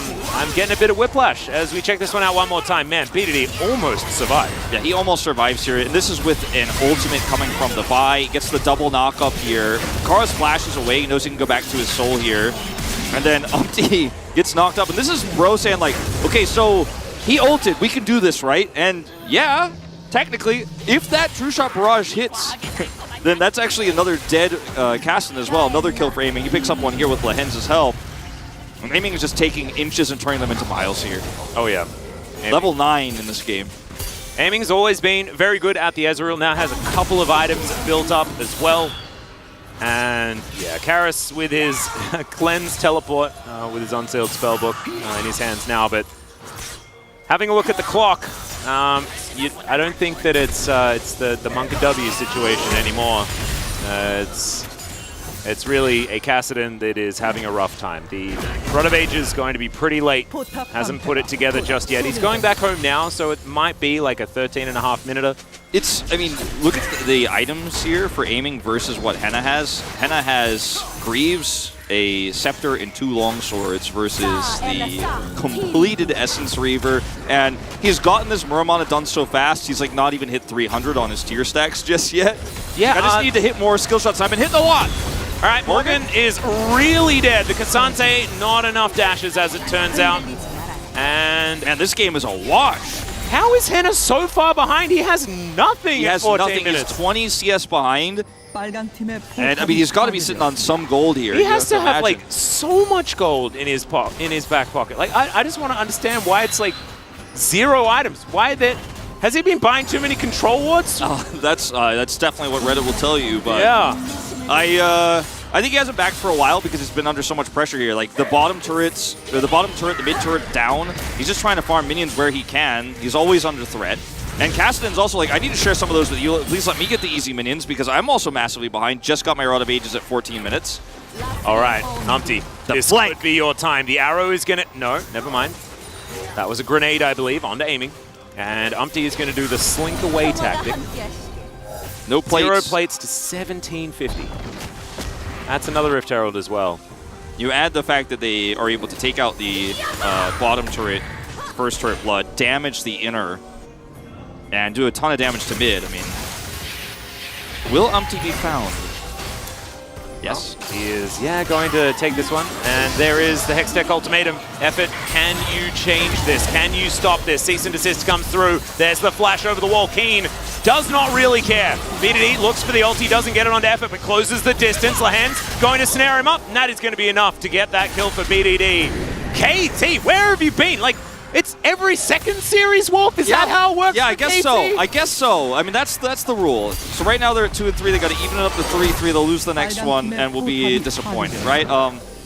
getting a bit of whiplash as we check this one out one more time. Man, BDD almost survived. Yeah, he almost survives here, and this is with an ultimate coming from the buy. Gets the double knock up here. Karis flashes away, he knows he can go back to his soul here. And then Umpty gets knocked up, and this is Bro saying like, okay, so he ulted, we can do this, right? And yeah, technically, if that True Shot Barrage hits, then that's actually another dead Kassadin as well. Another kill for Aiming. He picks up one here with Lehens' help. And Aiming is just taking inches and turning them into miles here. Oh yeah. Level 9 in this game. Aiming's always been very good at the Ezreal. Now has a couple of items built up as well. And yeah, Karis with his Cleanse Teleport, with his unsealed spellbook in his hands now. But having a look at the clock, I don't think that it's the Monka W situation anymore. It's really a Kassadin that is having a rough time. The Rod of Ages is going to be pretty late. Hasn't put it together just yet. He's going back home now, so it might be like a 13.5 minute. It's, I mean, look at the items here for Aiming versus what Henna has. Henna has Greaves, a Scepter, and 2 Longswords versus the completed Essence Reaver. And he's gotten this Muramana done so fast, he's like not even hit 300 on his tier stacks just yet. Yeah, I just need to hit more skill shots. I've been hitting a lot. All right, Morgan is really dead. The Cassante, not enough dashes as it turns out. And this game is a wash. How is Henna so far behind? He has nothing at 14 minutes. He's 20 CS behind. And I mean, he's got to be sitting on some gold here. He has to have like so much gold in his back pocket. Like I just want to understand why it's like 0 items. Why that? Has he been buying too many control wards? Oh, that's definitely what Reddit will tell you. But yeah, I think he hasn't backed for a while because he's been under so much pressure here. Like the bottom turrets, or the bottom turret, the mid turret down. He's just trying to farm minions where he can. He's always under threat. And Kassadin's also like, I need to share some of those with you. Please let me get the easy minions because I'm also massively behind. Just got my Rod of Ages at 14 minutes. All right, Umpty, this could be your time. The arrow is going to... No, never mind. That was a grenade, I believe, onto Aiming. And Umpty is going to do the slink away tactic. No plates. 0 plates to 1750. That's another Rift Herald as well. You add the fact that they are able to take out the bottom turret, first turret blood, damage the inner, and do a ton of damage to mid. I mean, will Umpty be found? Yes. Oh, he is, going to take this one. And there is the Hextech Ultimatum. Effort, can you change this? Can you stop this? Cease and desist comes through. There's the flash over the wall. Keen does not really care. BDD looks for the ulti, doesn't get it onto Effort, but closes the distance. Lehens going to snare him up, and that is going to be enough to get that kill for BDD. KT, where have you been? Like, it's every second series, Wolf? Is that how it works? Yeah, for I guess KT? so. I guess so. I mean, that's the rule. So right now they're at 2 and 3. They got to even it up to 3-3. They'll lose the next one and will be disappointed, right?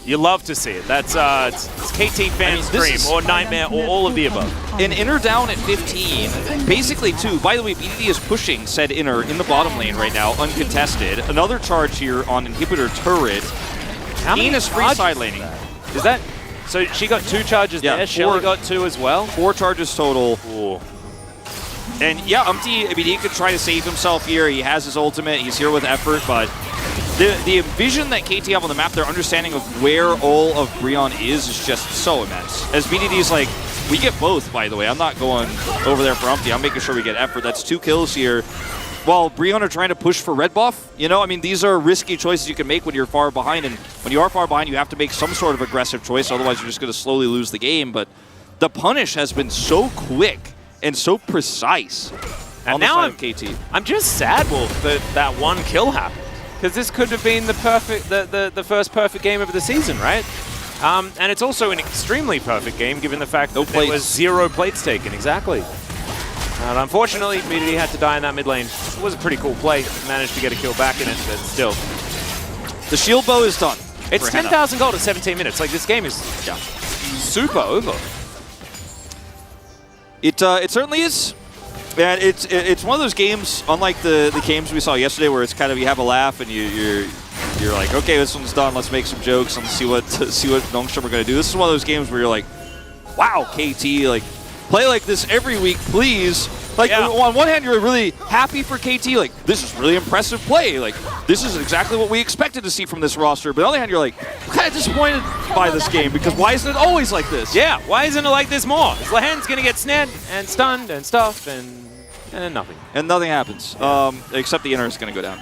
You love to see it. That's it's KT Fan Stream or Nightmare or all of the above. An inner down at 15. Basically, too. By the way, BDD is pushing said inner in the bottom lane right now, uncontested. Another charge here on Inhibitor turret. Keen is free side laning. Is that... So she got 2 charges there. Shelly got 2 as well. 4 charges total. Ooh. And yeah, Umpty, I mean, he could try to save himself here. He has his ultimate. He's here with effort, but the vision that KT have on the map, their understanding of where all of Brionne is just so immense. As BDD's like, we get both, by the way. I'm not going over there for Umpty. I'm making sure we get effort. That's 2 kills here. While Brionne are trying to push for red buff, you know, I mean, these are risky choices you can make when you're far behind, and when you are far behind, you have to make some sort of aggressive choice, otherwise you're just going to slowly lose the game. But the punish has been so quick and so precise And on the now side of KT. I'm just sad, Wolf, that that one kill happened. Because this could have been the first perfect game of the season, right? And it's also an extremely perfect game given the fact that there was 0 plates taken. Exactly. And unfortunately, BDD had to die in that mid lane. It was a pretty cool play. Managed to get a kill back in it, but still. The shield bow is done. It's 10,000 gold at 17 minutes. Like, this game is super over. It certainly is. And it's one of those games, unlike the games we saw yesterday, where it's kind of you have a laugh and you're like, okay, this one's done. Let's make some jokes and see what Nongstrom are going to do. This is one of those games where you're like, wow, KT, like play like this every week, please. Like on one hand, you're really happy for KT. Like this is really impressive play. Like this is exactly what we expected to see from this roster. But on the other hand, you're like kind of disappointed by this game because why isn't it always like this? Yeah, why isn't it like this more? Lahen's gonna get snared and stunned and stuff and nothing. And nothing happens except the inner is gonna go down.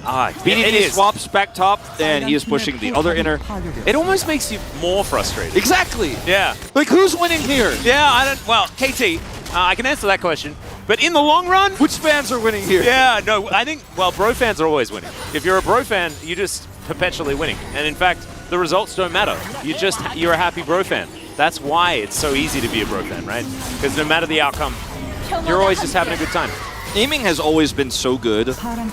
BDD swaps back top, and he is pushing the other inner. It almost makes you more frustrated. Exactly. Yeah. Like who's winning here? Yeah, well, KT. I can answer that question. But in the long run... Which fans are winning here? Yeah, no, I think, well, bro fans are always winning. If you're a bro fan, you're just perpetually winning. And in fact, the results don't matter. You're a happy bro fan. That's why it's so easy to be a bro fan, right? Because no matter the outcome, you're always just having a good time. Aiming has always been so good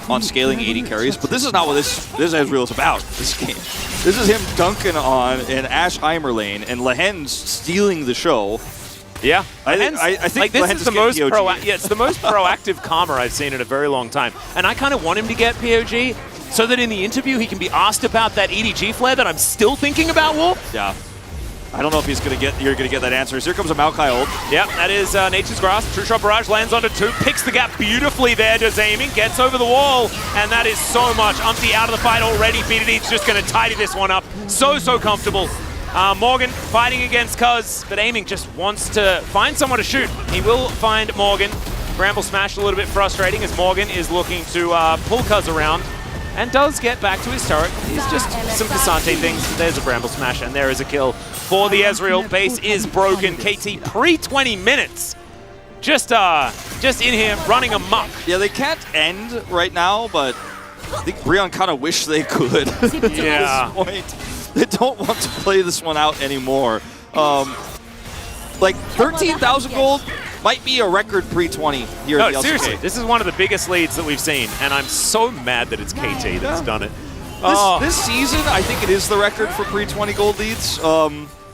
on scaling 80 carries, but this is not what this Ezreal is about, this game. This is him dunking on an Ashe Heimer lane and Lahen's stealing the show. Yeah, I think like this Lahen's is the most it's the most proactive Karma I've seen in a very long time, and I kind of want him to get POG so that in the interview he can be asked about that EDG flare that I'm still thinking about. Wolf. Yeah, I don't know if you're gonna get that answer. Here comes a Maokai ult. Yep, that is Nature's Grasp. True Shot Barrage lands onto 2, picks the gap beautifully there, does aiming, gets over the wall, and that is so much. Umpty out of the fight already. BDD's just gonna tidy this one up. So comfortable. Morgan fighting against Cuz, but aiming just wants to find someone to shoot. He will find Morgan. Bramble Smash a little bit frustrating as Morgan is looking to pull Cuz around and does get back to his turret. He's just some Cassante things. There's a Bramble Smash and there is a kill for the Ezreal. Base is broken. KT pre-20 minutes. Just in here running amok. Yeah, they can't end right now, but I think Breon kind of wish they could at this point. They don't want to play this one out anymore. Like 13,000 gold might be a record pre-20 here at the LCK. Seriously, this is one of the biggest leads that we've seen, and I'm so mad that it's KT that's done it. This season, I think it is the record for pre-20 gold leads.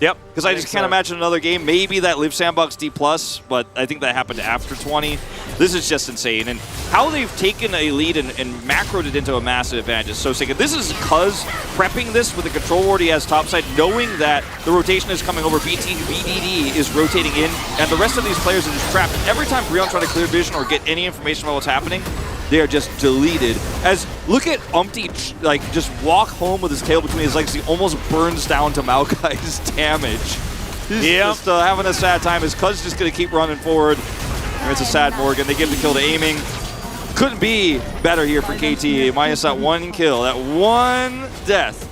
Yep. Because I just can't imagine another game. Maybe that Live Sandbox D+, but I think that happened after 20. This is just insane. And how they've taken a lead and macroed it into a massive advantage is so sick. And this is Cuz prepping this with the control ward he has topside, knowing that the rotation is coming over. BDD is rotating in, and the rest of these players are just trapped. Every time Breon tries to clear vision or get any information about what's happening, they are just deleted. As look at Umpty like just walk home with his tail between his legs. He almost burns down to Maokai's damage. He's just having a sad time. His Cuz just gonna keep running forward. And it's a sad Morgan. They give the kill to aiming. Couldn't be better here for KT. Minus that one kill, that one death.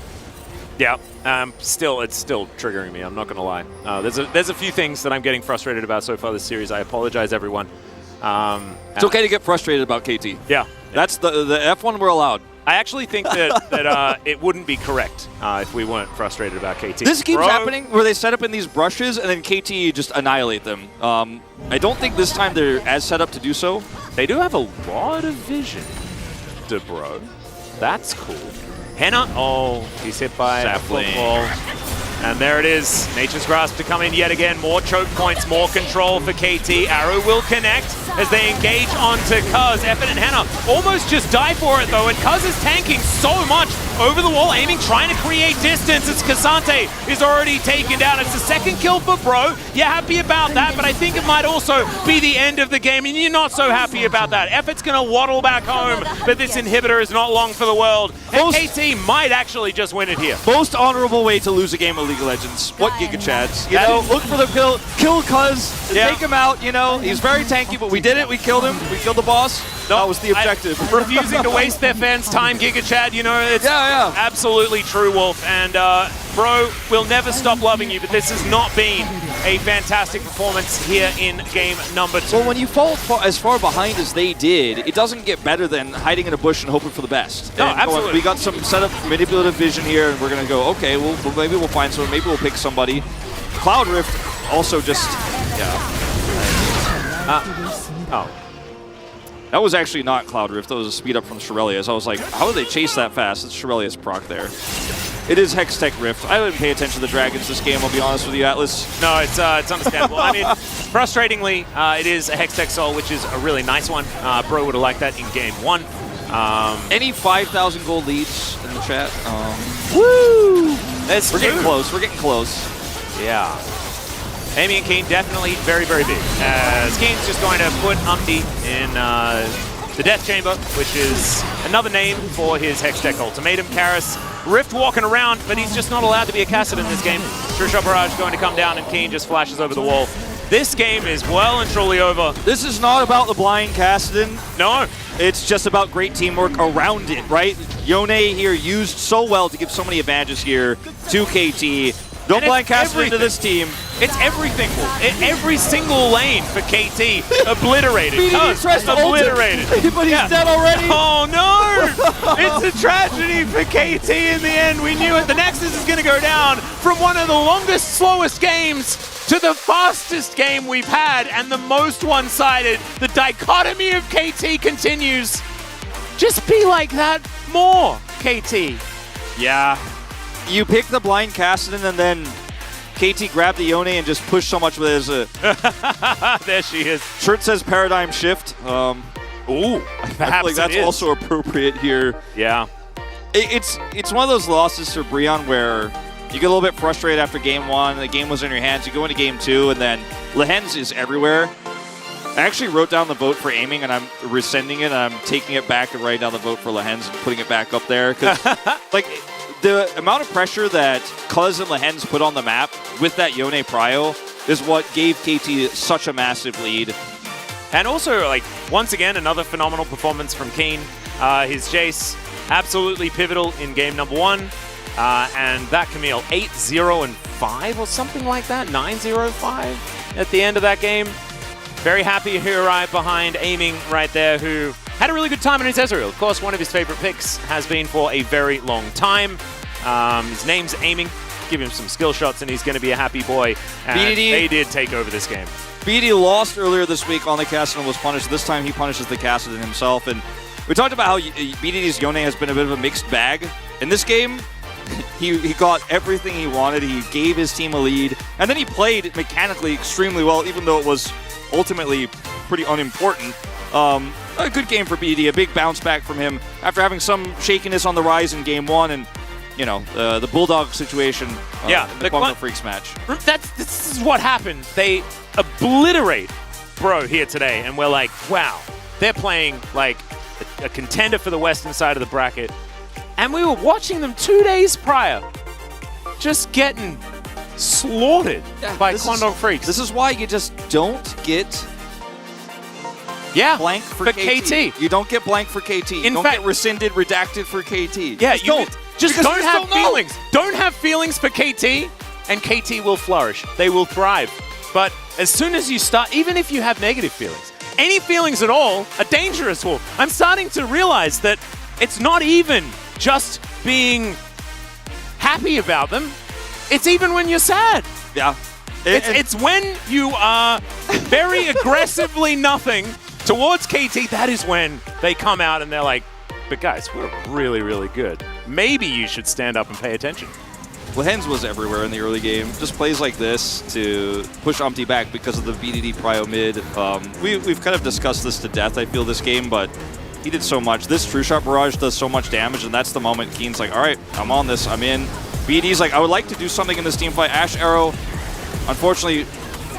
Yeah, it's still triggering me. I'm not gonna lie. There's a few things that I'm getting frustrated about so far this series. I apologize, everyone. It's okay to get frustrated about KT. Yeah, that's the F1 we're allowed. I actually think that it wouldn't be correct if we weren't frustrated about KT. This keeps happening where they set up in these brushes and then KT just annihilate them. I don't think this time they're as set up to do so. They do have a lot of vision, bro. That's cool. Henna, he's hit by a football. And there it is. Nature's Grasp to come in yet again. More choke points, more control for KT. Arrow will connect as they engage onto Cuz. Effort and Henna almost just die for it though, and Cuz is tanking so much over the wall, aiming, trying to create distance as Cassante is already taken down. It's the second kill for Bro. You're happy about that, but I think it might also be the end of the game, and you're not so happy about that. Effort's gonna waddle back home, but this inhibitor is not long for the world. And KT might actually just win it here. Most honorable way to lose a game of League of Legends. What Giga Chads? You know, look for the kill Cuz, take him out, you know. He's very tanky, but we did it. We killed him. We killed the boss. That was the objective. Refusing to waste their fans' time, Giga Chad, you know, it's absolutely true, Wolf. And Bro, we'll never stop loving you, but this has not been a fantastic performance here in game number 2. Well, when you fall as far behind as they did, it doesn't get better than hiding in a bush and hoping for the best. No, And absolutely. we got some setup manipulative vision here, and we're going to go, okay, well, maybe we'll find someone, maybe we'll pick somebody. Cloud Rift also just, That was actually not Cloud Rift, that was a speed up from Shirelius. I was like, how did they chase that fast? It's Shirelius proc there. It is Hextech Rift. I didn't pay attention to the dragons this game, I'll be honest with you, Atlas. No, it's understandable. I mean, frustratingly, it is a Hextech Soul, which is a really nice one. Bro would have liked that in game 1. Any 5,000 gold leads in the chat? Woo! We're getting close, we're getting close. Yeah. Amy and Keen definitely very, very big. As Keen's just going to put Umpty in the Death Chamber, which is another name for his Hextech Ultimatum. Karis Rift walking around, but he's just not allowed to be a Cassid in this game. True Shot Barrage going to come down, and Keen just flashes over the wall. This game is well and truly over. This is not about the blind Kassadin. No. It's just about great teamwork around it, right? Yone here used so well to give so many advantages here to KT. Don't blind Kassadin into this team. It's everything. Every single lane for KT obliterated. Obliterated. But he's dead already. Oh no! It's a tragedy for KT in the end. We knew it. The Nexus is going to go down from one of the longest, slowest games to the fastest game we've had and the most one-sided. The dichotomy of KT continues. Just be like that more, KT. Yeah. You pick the blind Kassadin and then KT grabbed the Yone and just pushed so much with his... there she is. Shirt says paradigm shift. Ooh, I feel like that's also appropriate here. Yeah. It's one of those losses for Breon where you get a little bit frustrated after game 1, the game was in your hands, you go into game 2, and then Lehens is everywhere. I actually wrote down the vote for aiming, and I'm rescinding it, and I'm taking it back and writing down the vote for Lehens and putting it back up there. 'Cause, like, the amount of pressure that Cuz and Lehens put on the map with that Yone Prio is what gave KT such a massive lead. And also, like, once again, another phenomenal performance from Keen. His Jace, absolutely pivotal in game number 1. And that Camille, 8-0-5 or something like that, 9-0-5 at the end of that game. Very happy here right behind aiming right there, who had a really good time in his Ezreal. Of course, one of his favorite picks has been for a very long time. His name's Aiming. Give him some skill shots and he's going to be a happy boy. And BDD, they did take over this game. BDD lost earlier this week on the Kassadin and was punished. This time he punishes the Kassadin himself. And we talked about how BDD's Yone has been a bit of a mixed bag. In this game, he got everything he wanted. He gave his team a lead. And then he played mechanically extremely well, even though it was ultimately pretty unimportant. A good game for BD, a big bounce back from him after having some shakiness on the rise in game 1 and, you know, the Bulldog situation in the Quantum Freaks match. This is what happened. They obliterate Bro here today, and we're like, wow, they're playing like a contender for the western side of the bracket. And we were watching them 2 days prior, just getting slaughtered by Quantum Freaks. This is why you just don't get blank for KT. You don't get blank for KT. You don't get rescinded, redacted for KT. Yeah, you just don't have feelings. Don't have feelings for KT, and KT will flourish. They will thrive. But as soon as you start, even if you have negative feelings, any feelings at all are dangerous. Well, I'm starting to realize that it's not even just being happy about them. It's even when you're sad. Yeah. It's when you are very aggressively nothing towards KT. That is when they come out and they're like, but guys, we're really, really good. Maybe you should stand up and pay attention. Lehens was everywhere in the early game. Just plays like this to push Umpty back because of the BDD prio mid. We've kind of discussed this to death, I feel, this game, but he did so much. This True Shot Barrage does so much damage, and that's the moment Keen's like, all right, I'm on this, I'm in. BD's like, I would like to do something in this team fight. Ash Arrow, unfortunately,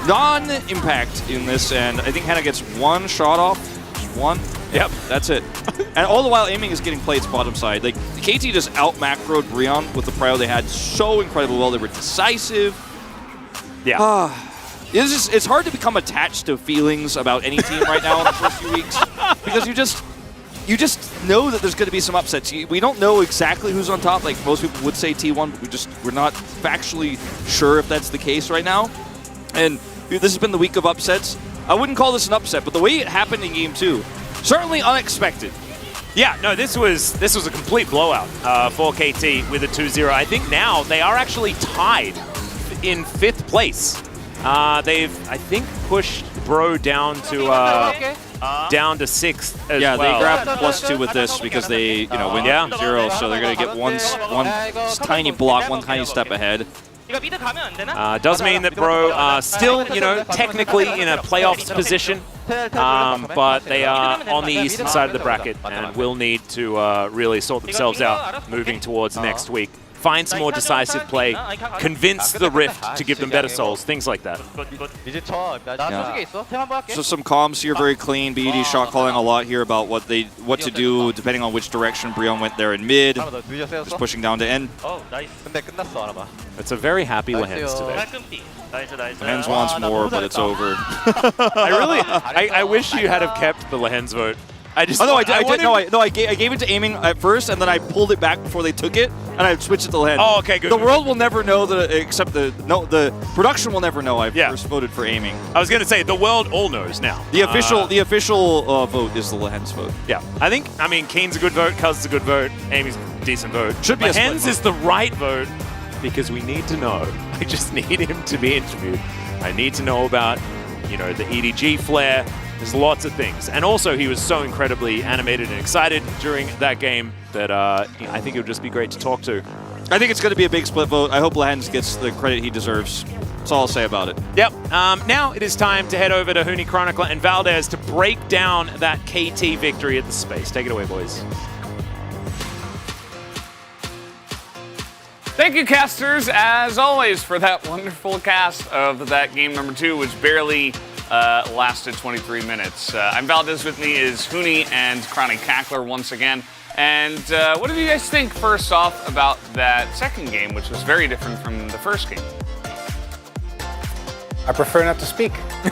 non-impact in this, and I think Hannah gets one shot off. One. Yep, that's it. And all the while, aiming is getting played bottom side. Like, KT just out-macroed Breon with the prio they had so incredibly well. They were decisive. Yeah. It's hard to become attached to feelings about any team right now in the first few weeks because you just know that there's going to be some upsets. We don't know exactly who's on top. Like most people would say T1, but we're not factually sure if that's the case right now. And this has been the week of upsets. I wouldn't call this an upset, but the way it happened in Game 2, certainly unexpected. Yeah, no, this was a complete blowout for KT with a 2-0. I think now they are actually tied in 5th place. They've, I think, pushed Bro down to 6th as yeah, well. they grabbed +2 with this because they, win 2-0, so they're going to get one tiny block, one tiny step ahead. Does mean that Bro are still, technically in a playoffs position, but they are on the eastern side of the bracket and will need to really sort themselves out moving towards next week. Find some more decisive play, convince the Rift to give them better souls, things like that. So some comms here, very clean. BED shot calling a lot here about what to do depending on which direction Brion went there in mid. Just pushing down to end. It's a very happy Lehens today. Lehens wants more, but it's over. I wish you had have kept the Lehens vote. I did. I gave it to aiming at first, and then I pulled it back before they took it, and I switched it to Lehens. Oh, okay, good. The world will never know that, except the production will never know I first voted for aiming. I was gonna say the world all knows now. The official vote is the Lehens vote. Yeah, I mean, Kane's a good vote, Cuz's a good vote, Amy's a decent vote. Should be a split Lehens is the right vote because we need to know. I just need him to be interviewed. I need to know about, the EDG flare. There's lots of things. And also, he was so incredibly animated and excited during that game that I think it would just be great to talk to. I think it's going to be a big split vote. I hope Lehens gets the credit he deserves. That's all I'll say about it. Yep. Now it is time to head over to Huni Chronicler and Valdez to break down that KT victory at the space. Take it away, boys. Thank you, casters, as always, for that wonderful cast of that game number 2, which barely lasted 23 minutes. I'm Valdez, with me is Huni and Chronic Cackler once again. And what did you guys think, first off, about that second game, which was very different from the first game? I prefer not to speak. you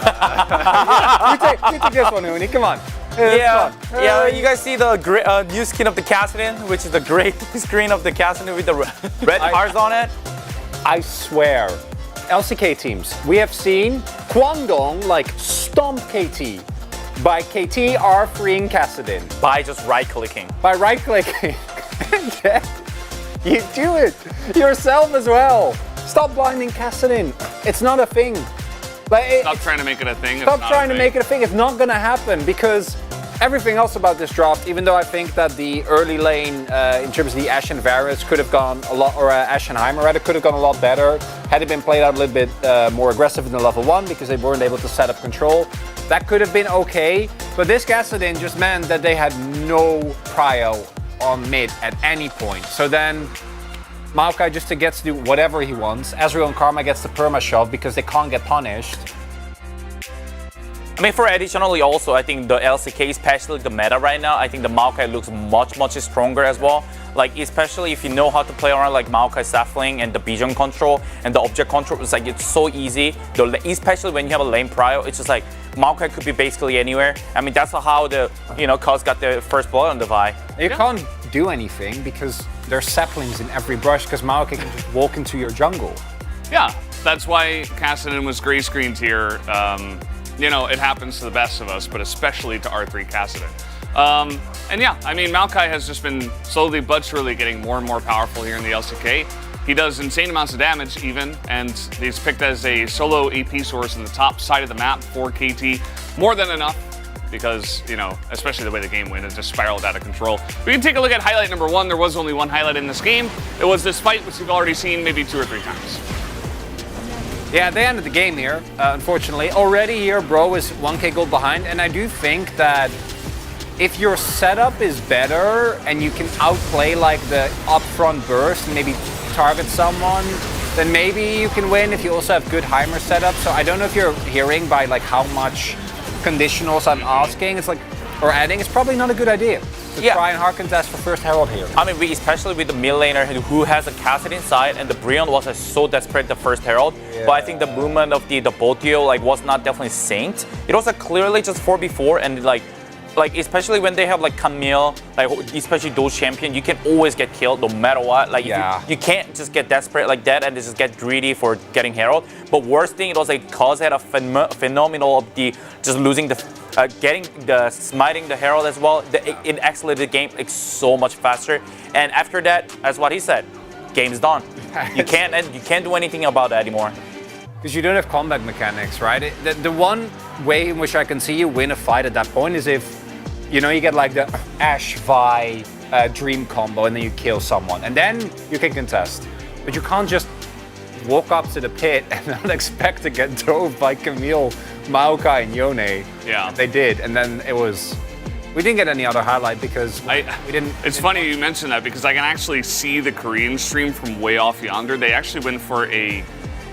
take this one, Huni. Come on. Yeah, you guys see the new skin of the Kassadin, which is the gray screen of the Kassadin with the red hearts on it? I swear. LCK teams, we have seen Kwangdong stomp KT. By KT are freeing Kassadin. By just right-clicking. By right-clicking. You do it yourself as well. Stop blinding Kassadin. It's not a thing. Stop trying to make it a thing. Stop trying to make it a thing. It's not going to happen because everything else about this draft, even though I think that the early lane in terms of the Ashen Varus could have gone a lot, or Ashen Heimer rather, could have gone a lot better had it been played out a little bit more aggressive in the level 1 because they weren't able to set up control. That could have been okay, but this Kassadin just meant that they had no prio on mid at any point. So then Maokai just gets to do whatever he wants. Ezreal and Karma gets the perma shove because they can't get punished. I mean, for additionally also, I think the LCK, especially the meta right now, I think the Maokai looks much stronger as well. Especially if you know how to play around Maokai Sapling and the vision control and the object control, it's so easy. Especially when you have a lane prio, it's just Maokai could be basically anywhere. I mean, that's how the, Cuz got the first blood on the Vi. You can't do anything because there's saplings in every brush because Maokai can just walk into your jungle. Yeah, that's why Kassadin was gray screened here. It happens to the best of us, but especially to R3 Kassadin. And yeah, I mean, Maokai has just been slowly but surely getting more and more powerful here in the LCK. He does insane amounts of damage even, and he's picked as a solo AP source in the top side of the map for KT. More than enough, because, especially the way the game went, it just spiraled out of control. We can take a look at highlight number 1. There was only one highlight in this game. It was this fight, which we've already seen maybe 2 or 3 times. Yeah, they ended the game here, unfortunately. Already here, Bro is 1k gold behind, and I do think that if your setup is better and you can outplay the upfront burst and maybe target someone, then maybe you can win if you also have good Heimer setup. So I don't know if you're hearing by how much conditionals I'm asking. It's or adding. It's probably not a good idea to try and harken test for first Herald here. I mean, especially with the mid laner who has a Kassadin inside, and the Brion was so desperate the first Herald. Yeah. But I think the movement of the Botio was not definitely synced. It was clearly just 4v4, and like especially when they have like Camille, like especially those champion, you can always get killed no matter what. Like you can't just get desperate like that and just get greedy for getting Herald. But worst thing, it was like Cause had a phenomenal of the just losing the getting the smiting the Herald as well. It accelerated the game like so much faster. And after that, as what he said, game's done. You can't do anything about that anymore. Because you don't have combat mechanics, right? The one way in which I can see you win a fight at that point is if, you know, you get like the Ashe Vi Dream combo and then you kill someone. And then you can contest. But you can't just walk up to the pit and not expect to get dove by Camille, Maokai, and Yone. Yeah. They did. And then it was... We didn't get any other highlight because we didn't... It's funny you mention that because I can actually see the Korean stream from way off yonder. They actually went for a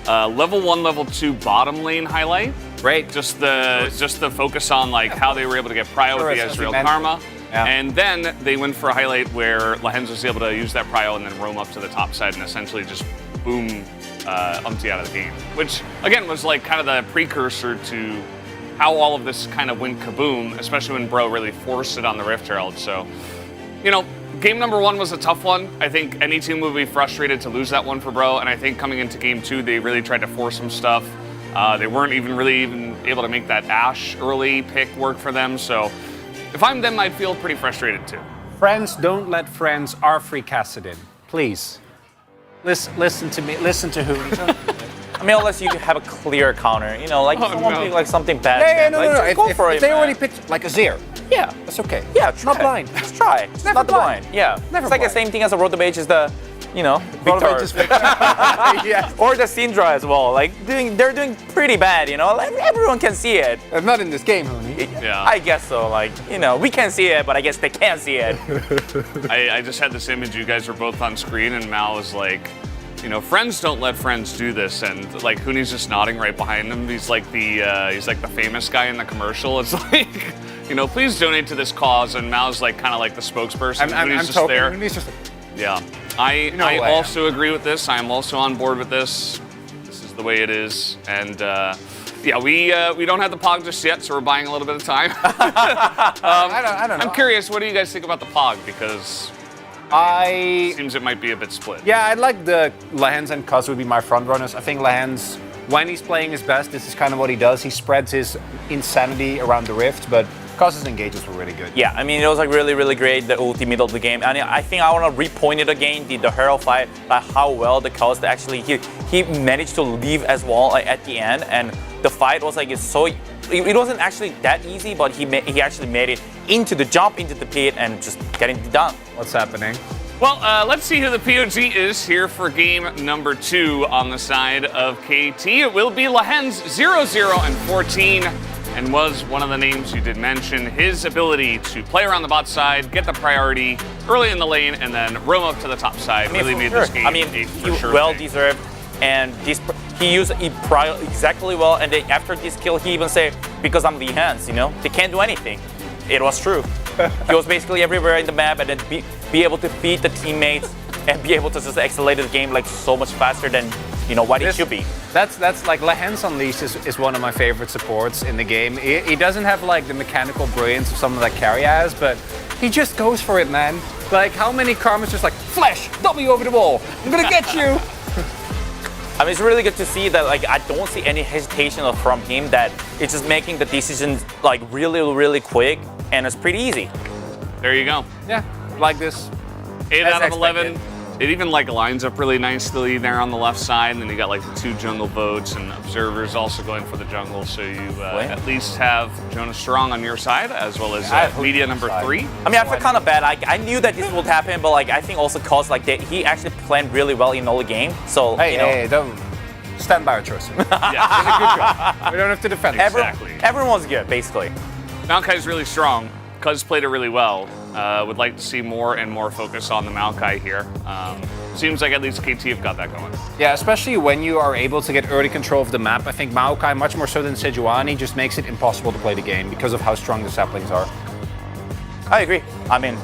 level 1, level 2 bottom lane highlight. Great. Just the focus on like how they were able to get prio with the Ezreal Karma. Yeah. And then they went for a highlight where Lahens was able to use that prio and then roam up to the top side and essentially just boom Umti out of the game. Which again was like kind of the precursor to how all of this kind of went kaboom, especially when Bro really forced it on the Rift Herald. So, you know, game number 1 was a tough one. I think any team would be frustrated to lose that one for Bro, and I think coming into game 2, they really tried to force some stuff. They weren't even able to make that Ashe early pick work for them, so if I'm them, I'd feel pretty frustrated too. Friends don't let friends are free Kassadin. Please. Listen to me. Listen to who? I mean, unless you have a clear counter, you know, like someone pick like something bad. Yeah, no. Just go for it. If they man. already picked like a Zir, Yeah. that's okay. Yeah, It's not blind. Just try. Just Never not the blind. Yeah. Never it's like the blind. same thing as a Road to Mage is the, you know, Road to Victor. Mage is Victor. Yeah. Or the Syndra as well. Like they're doing pretty bad, you know. Like everyone can see it. Not in this game, honey. Yeah. I guess so. Like, you know, we can see it, but I guess they can't see it. I just had this image, you guys were both on screen, and Mal was like, you know, friends don't let friends do this, and like Hooney's just nodding right behind him. He's like the famous guy in the commercial. It's like, you know, please donate to this cause, and Mal's like kind of like the spokesperson. Hooney's just there. Hooney's just Yeah, I also agree with this. I am also on board with this. This is the way it is, and yeah, we don't have the Pog just yet, so we're buying a little bit of time. I don't know. I'm curious, what do you guys think about the Pog? Because it seems it might be a bit split. Yeah, I'd like the Lahens and Cuz would be my front runners. I think Lahens, when he's playing his best, this is kind of what he does. He spreads his insanity around the Rift, but Cuz's engages were really good. Yeah, I mean, it was like really, really great, the ulti middle of the game. And I think I want to repoint it again, the Herald fight, like how well the Cuz actually, he managed to leave as well like, at the end. And the fight was like, it wasn't actually that easy, but he actually made it into the jump into the pit and just getting it done. What's happening? Well, let's see who the POG is here for game number 2 on the side of KT. It will be Lahens 0-0 and 14, and was one of the names you did mention. His ability to play around the bot side, get the priority early in the lane, and then roam up to the top side really made this game a for sure well thing. deserved, and he used it exactly well. And then after this kill, he even said, "Because I'm the hands, you know, they can't do anything." It was true. He was basically everywhere in the map, and then be able to beat the teammates and be able to just accelerate the game like so much faster than what it should be. That's like Lahens Unleashed is one of my favorite supports in the game. He doesn't have like the mechanical brilliance of someone like Carry has, but he just goes for it, man. Like how many Karma's just like flash, W over the wall. I'm gonna get you. I mean, it's really good to see that, like, I don't see any hesitation from him, that it's just making the decisions, like, really, really quick, and it's pretty easy. There you go. Yeah, like this. 8 As out of 11. expected. It even like lines up really nicely there on the left side, and then you got like the 2 jungle votes and observers also going for the jungle, so you at least have Jonas Strong on your side as well as media number 3. I mean, I feel kind of bad. I knew that this would happen, but like I think also cause like he actually planned really well in all the game. So Hey, don't stand by our choice. Yeah. Did a good job. We don't have to defend. Exactly. Everyone was good, basically. Maokai's really strong. Cuz played it really well. Would like to see more and more focus on the Maokai here. Seems like at least KT have got that going. Yeah, especially when you are able to get early control of the map. I think Maokai, much more so than Sejuani, just makes it impossible to play the game because of how strong the saplings are. I agree. I mean,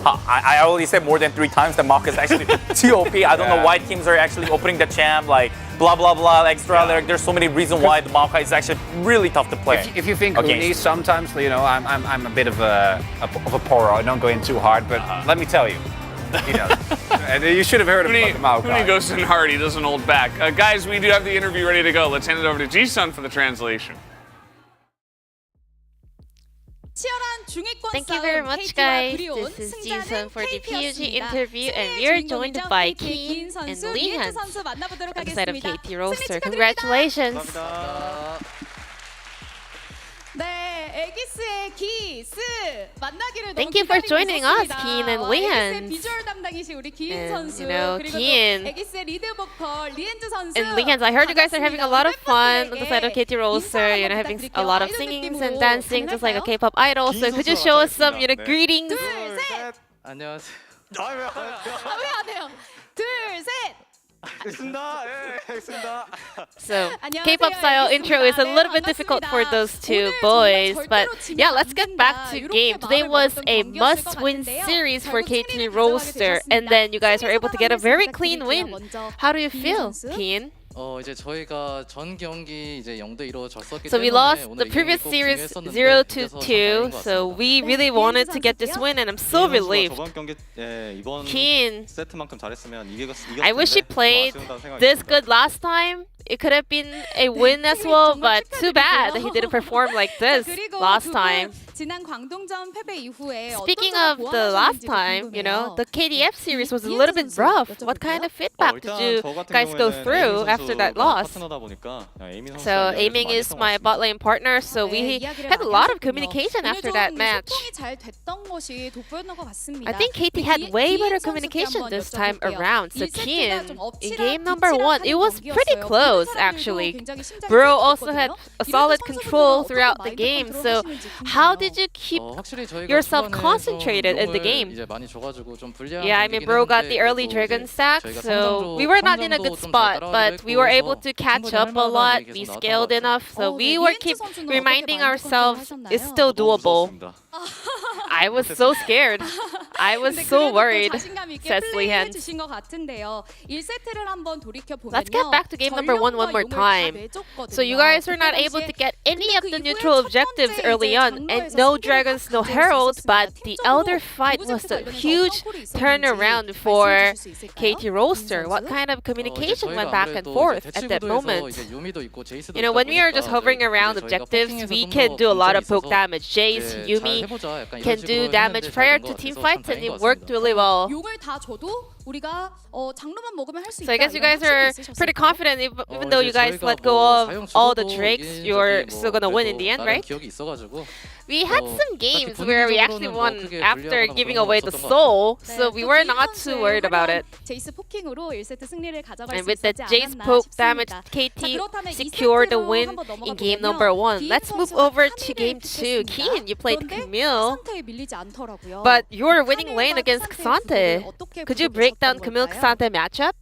I already said more than 3 times that Maokai is actually too OP. I don't know why teams are actually opening the champ. Like, blah blah blah extra. There's so many reasons why the Maokai is actually really tough to play. If you think Okay. Uni, sometimes I'm a bit of a poro. I don't go in too hard, but let me tell you, and you should have heard about the Maokai. Huni goes in hard, he doesn't hold back. Guys, we do have the interview ready to go. Let's hand it over to Ji-sun for the translation. Thank you very much, guys. This is Ji-sun for the PUG interview, and we are joined by Keen and Leehan on the side of KT Roaster. Congratulations! Thank you for joining us, Keen and Leehan. And Keen and Leehan, I heard you guys are having a lot of fun on the side of KT Roaster, having a lot of singings and dancing just like a K-pop idol. So could you show us some, greetings? 안녕하세요. So K-pop style intro is a little bit difficult for those two boys, but yeah, let's get back to game. Today was a must-win series for KT Roaster, and then you guys are able to get a very clean win. How do you feel, Keen? 이제 저희가 전 경기 이제 0대2로 졌었기 So we 때문에 lost 오늘 the previous 이기고 series 중요했었는데 0-2, so we really wanted to get this win, and I'm so relieved. 저번 경기 이번 Keen, 세트만큼 잘했으면 I wish he played this good last time. It could have been a win as well, but too bad that he didn't perform like this last time. Speaking of the last time, the KDF series was a little bit rough. What kind of feedback did you guys go through after that loss? So aiming is my bot lane partner, so we had a lot of communication after that match. I think KT had way better communication this time around. So Keen, in game number 1, it was pretty close actually. Bro also had a solid control throughout the game. So how did you keep yourself concentrated in the game? Yeah, I mean, Bro got the early Dragon stack, so we were not in a good spot, but we were able to catch up a lot. We scaled enough, so we were keep reminding ourselves it's still doable. I was so scared. I was so worried, says Leehan. Let's get back to game number 1 one more time. So you guys were not able to get any of the neutral objectives early on, and no dragons, no heralds, but the Elder fight was a huge turnaround for KT Roaster. What kind of communication went back and forth at that moment? When we are just hovering around objectives, we can do a lot of poke damage. Jace, Yuumi can do damage prior to team fights, and it worked really well. So I guess you guys are pretty confident, even though you guys let go of all the Drakes, you're still gonna win in the end, right? We had some games where we actually won after giving away the soul, so we were not too worried about it. And with the Jace poke damage, KT secured the win in game number 1. Let's move over to game 2. Keen, you played Camille, but you were winning lane against K'Sante. Could you break down Camille-K'Sante matchup?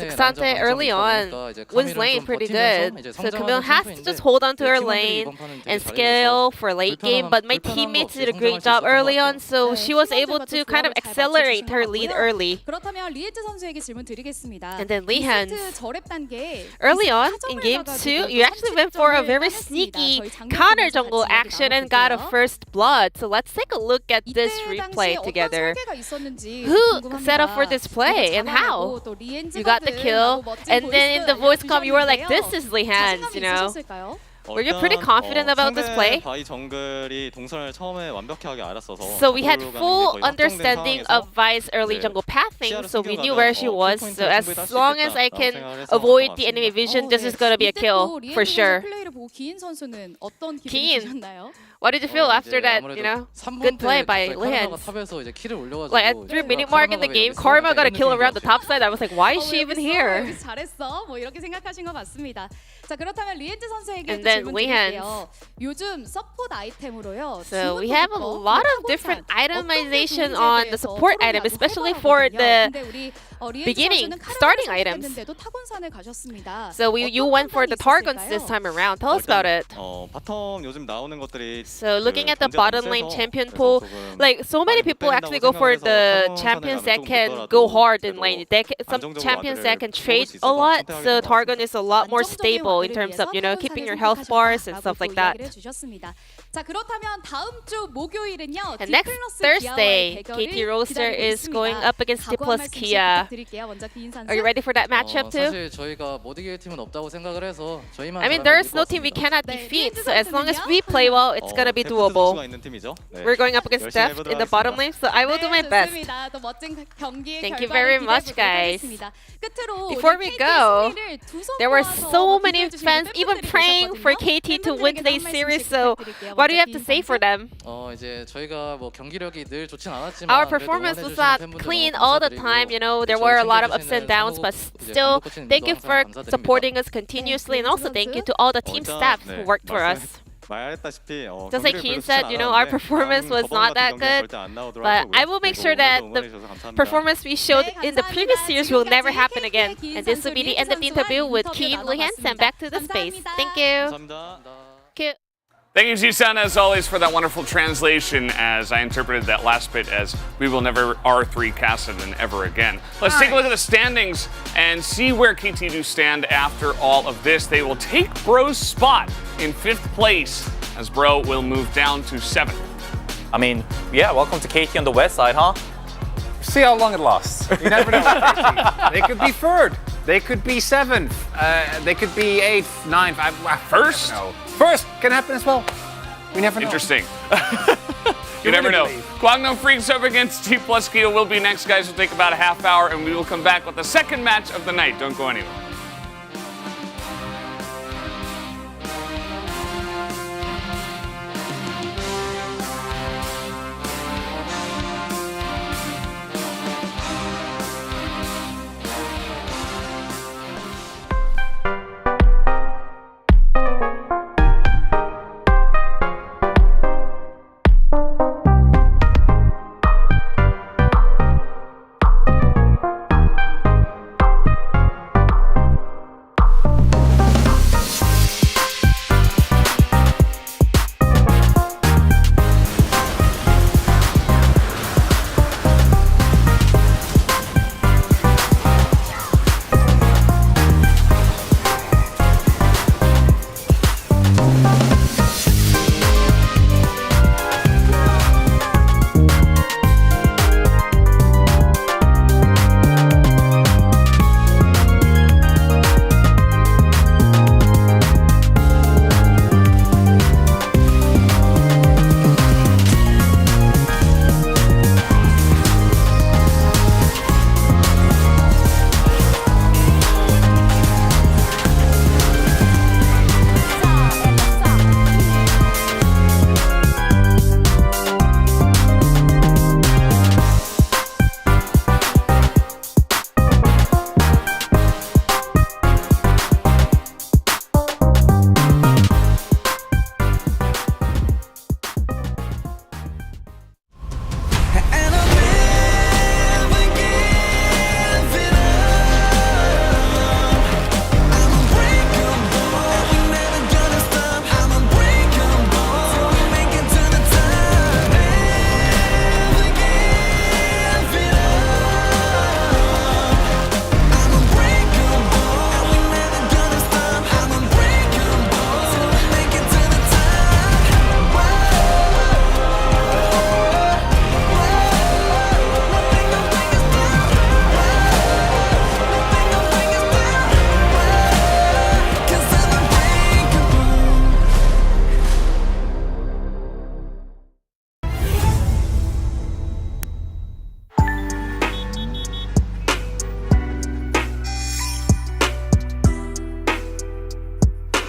K'Sante early on wins lane pretty good, so Camille has to just hold on to her lane and scale for late game, but my teammates did a great job early on, so she was able to kind of accelerate her lead early. And then Leehan, early on in game 2, you actually went for a very sneaky counter jungle action and got a first blood. So let's take a look at this replay together. Who set up for this play and how? You got the kill, and then in the voice comm you were like, this is Leehan's, Were you pretty confident about this play? So we had full understanding of Vi's early jungle pathing, so we knew where she was. So as long as I can avoid the enemy vision, this is gonna be a kill for sure. Keen, what did you feel after that, good play by Leehan? Like at 3-minute mark in the game, Karma got a kill around the top side. I was like, why is she even here? And then Wayhands. 요즘 서포트 아이템으로요. So we have a lot of different itemization on the support item, especially for the beginning, starting items. So you went for the Targons this time around. Tell us about it. 바텀 요즘 나오는 것들이 So looking at the bottom lane champion pool, like so many people actually go for the champions that can go hard in lane. Some champions that can trade a lot, so Targon is a lot more stable in terms of, you know, keeping your health bars and stuff like that. 자, 그렇다면 다음 주 목요일은요. And next Thursday, KT Roaster is going up against D plus Kia. Are you ready for that matchup too? 사실 저희가 못 이길 팀은 없다고 생각을 해서 저희만 I mean, there's no team we cannot defeat, so as long as we play well, it's gonna be doable. We're going up against Deft in the bottom lane, so I will do my best. Thank you very much, guys. Before we go, there were so many fans even praying for KT to win today's series, so what do you have to say for them? 이제 저희가 뭐 경기력이 늘 좋진 않았지만 Our performance was not clean all the time, you know, there were a lot of ups and downs, but still, thank you for supporting us continuously, and also thank you to all the team staff who worked for us. Just like Keen said, you know, our performance was not that good, but I will make sure that the performance we showed in the previous series will never happen again. And this will be the end of the interview with Keen, Wayhands, and back to the space. Thank you. Thank you. Thank you, Jisan, as always, for that wonderful translation, as I interpreted that last bit as we will never R3 Kassadin ever again. Let's take a look at the standings and see where KT do stand after all of this. They will take Bro's spot in 5th place, as Bro will move down to 7th. I mean, yeah, welcome to KT on the west side, huh? See how long it lasts. You never know. They could be 3rd. They could be 7th. They could be 8th, 9th. First? First can happen as well. We never know. Interesting. You never know. Guangdong Freaks up against T plus Kia will be next, guys. We'll take about a half hour, and we will come back with the second match of the night. Don't go anywhere.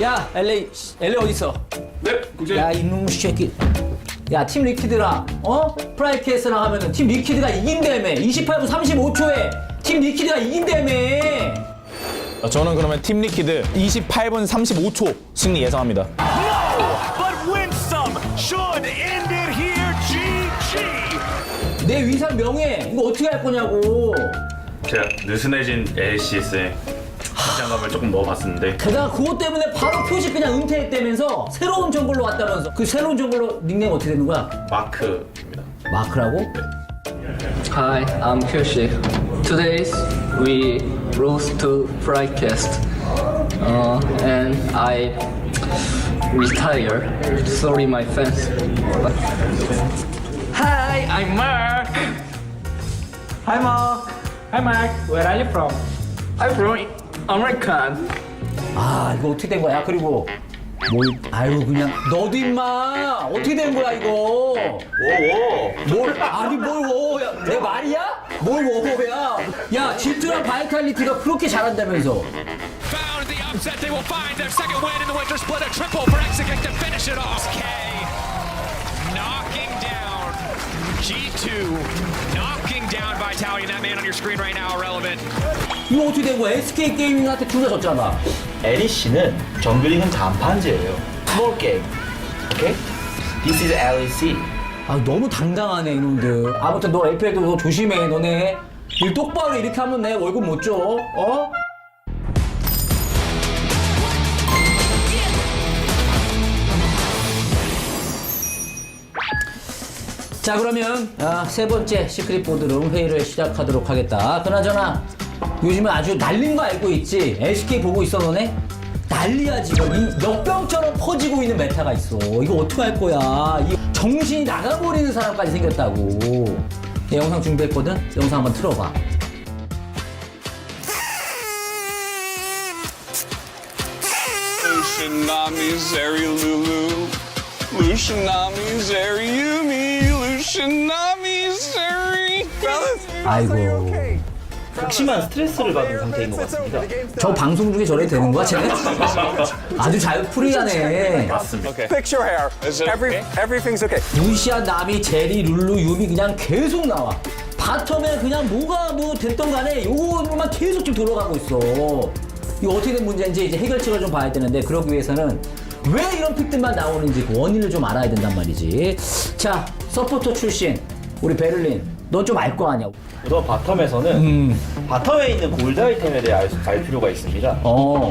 야, LA 어디 있어? 네, 국장님. 야, 이놈 새끼. 야, 팀 리퀴드랑 프라이캐스랑 하면은 팀 리퀴드가 이긴다며. 28분 35초에 팀 리퀴드가 이긴다며. 저는 그러면 팀 리퀴드 28분 35초 승리 예상합니다. 내 위상 명예 이거 어떻게 할 거냐고. 제가 느슨해진 LCS에 긴장감을 조금 넣어봤었는데 게다가 그것 때문에 바로 표식 그냥 은퇴했다면서 새로운 정글로 왔다면서. 그 새로운 정글로 닉네임 어떻게 되는 거야? 마크입니다. 마크라고? Hi, I'm Kyushik. Today we rose to Frycast, and I retire. Sorry, my fans. Hi, I'm Mark. Hi Mark. Hi Mark. Where are you from? I'm from American. 아 이거 어떻게 된 거야? 그리고 아유 그냥 너도 임마 어떻게 된 거야 이거? 뭘 아니 뭘 워야 내 말이야? 뭘 워야? 야 질투랑 바이탈리티가 그렇게 잘한다면서? Found the upset, they will find their second win in the winter split, a triple for LCK to finish it off. K knocking down G2, knocking down Vitality, and that man on your screen right now irrelevant. 이거 어떻게 된 거야? SK 게이밍한테 둘 다 졌잖아. LEC는 정글링은 단판제예요. 스몰 게임. 오케이? This is LEC. 아 너무 당당하네 이놈들. 아무튼 너 LPL도 너 조심해 너네. 일 똑바로 이렇게 하면 내 월급 못 줘. 어? 자 그러면 세 번째 시크릿 보드룸 회의를 시작하도록 하겠다. 그나저나 요즘에 아주 난린 거 알고 있지? LCK 보고 있어 너네? 난리야 지금. 이 역병처럼 퍼지고 있는 메타가 있어. 이거 어떻게 할 거야? 이 정신이 나가버리는 사람까지 생겼다고. 영상 준비했거든? 영상 한번 틀어봐. Lushinami Zeri Lulu Lushinami Zeri Yumi Lushinami Zeri 아이고 극심한 스트레스를 받은 상태인 것 같습니다. 저 방송 중에 저래 되는 거야 쟤네? 아주 잘 프리하네. 맞습니다. Fix your hair. Everything's okay. 루시아, 나미, 제리, 룰루, 유미 그냥 계속 나와. 바텀에 그냥 뭐가 뭐 됐던 간에 요거만 계속 지금 돌아가고 있어. 이거 어떻게 된 문제인지 이제 해결책을 좀 봐야 되는데 그러기 위해서는 왜 이런 픽들만 나오는지 그 원인을 좀 알아야 된단 말이지. 자, 서포터 출신 우리 베를린, 넌 좀 알 거 아니야? 우선 바텀에서는 바텀에 있는 골드 아이템에 대해 알 필요가 있습니다.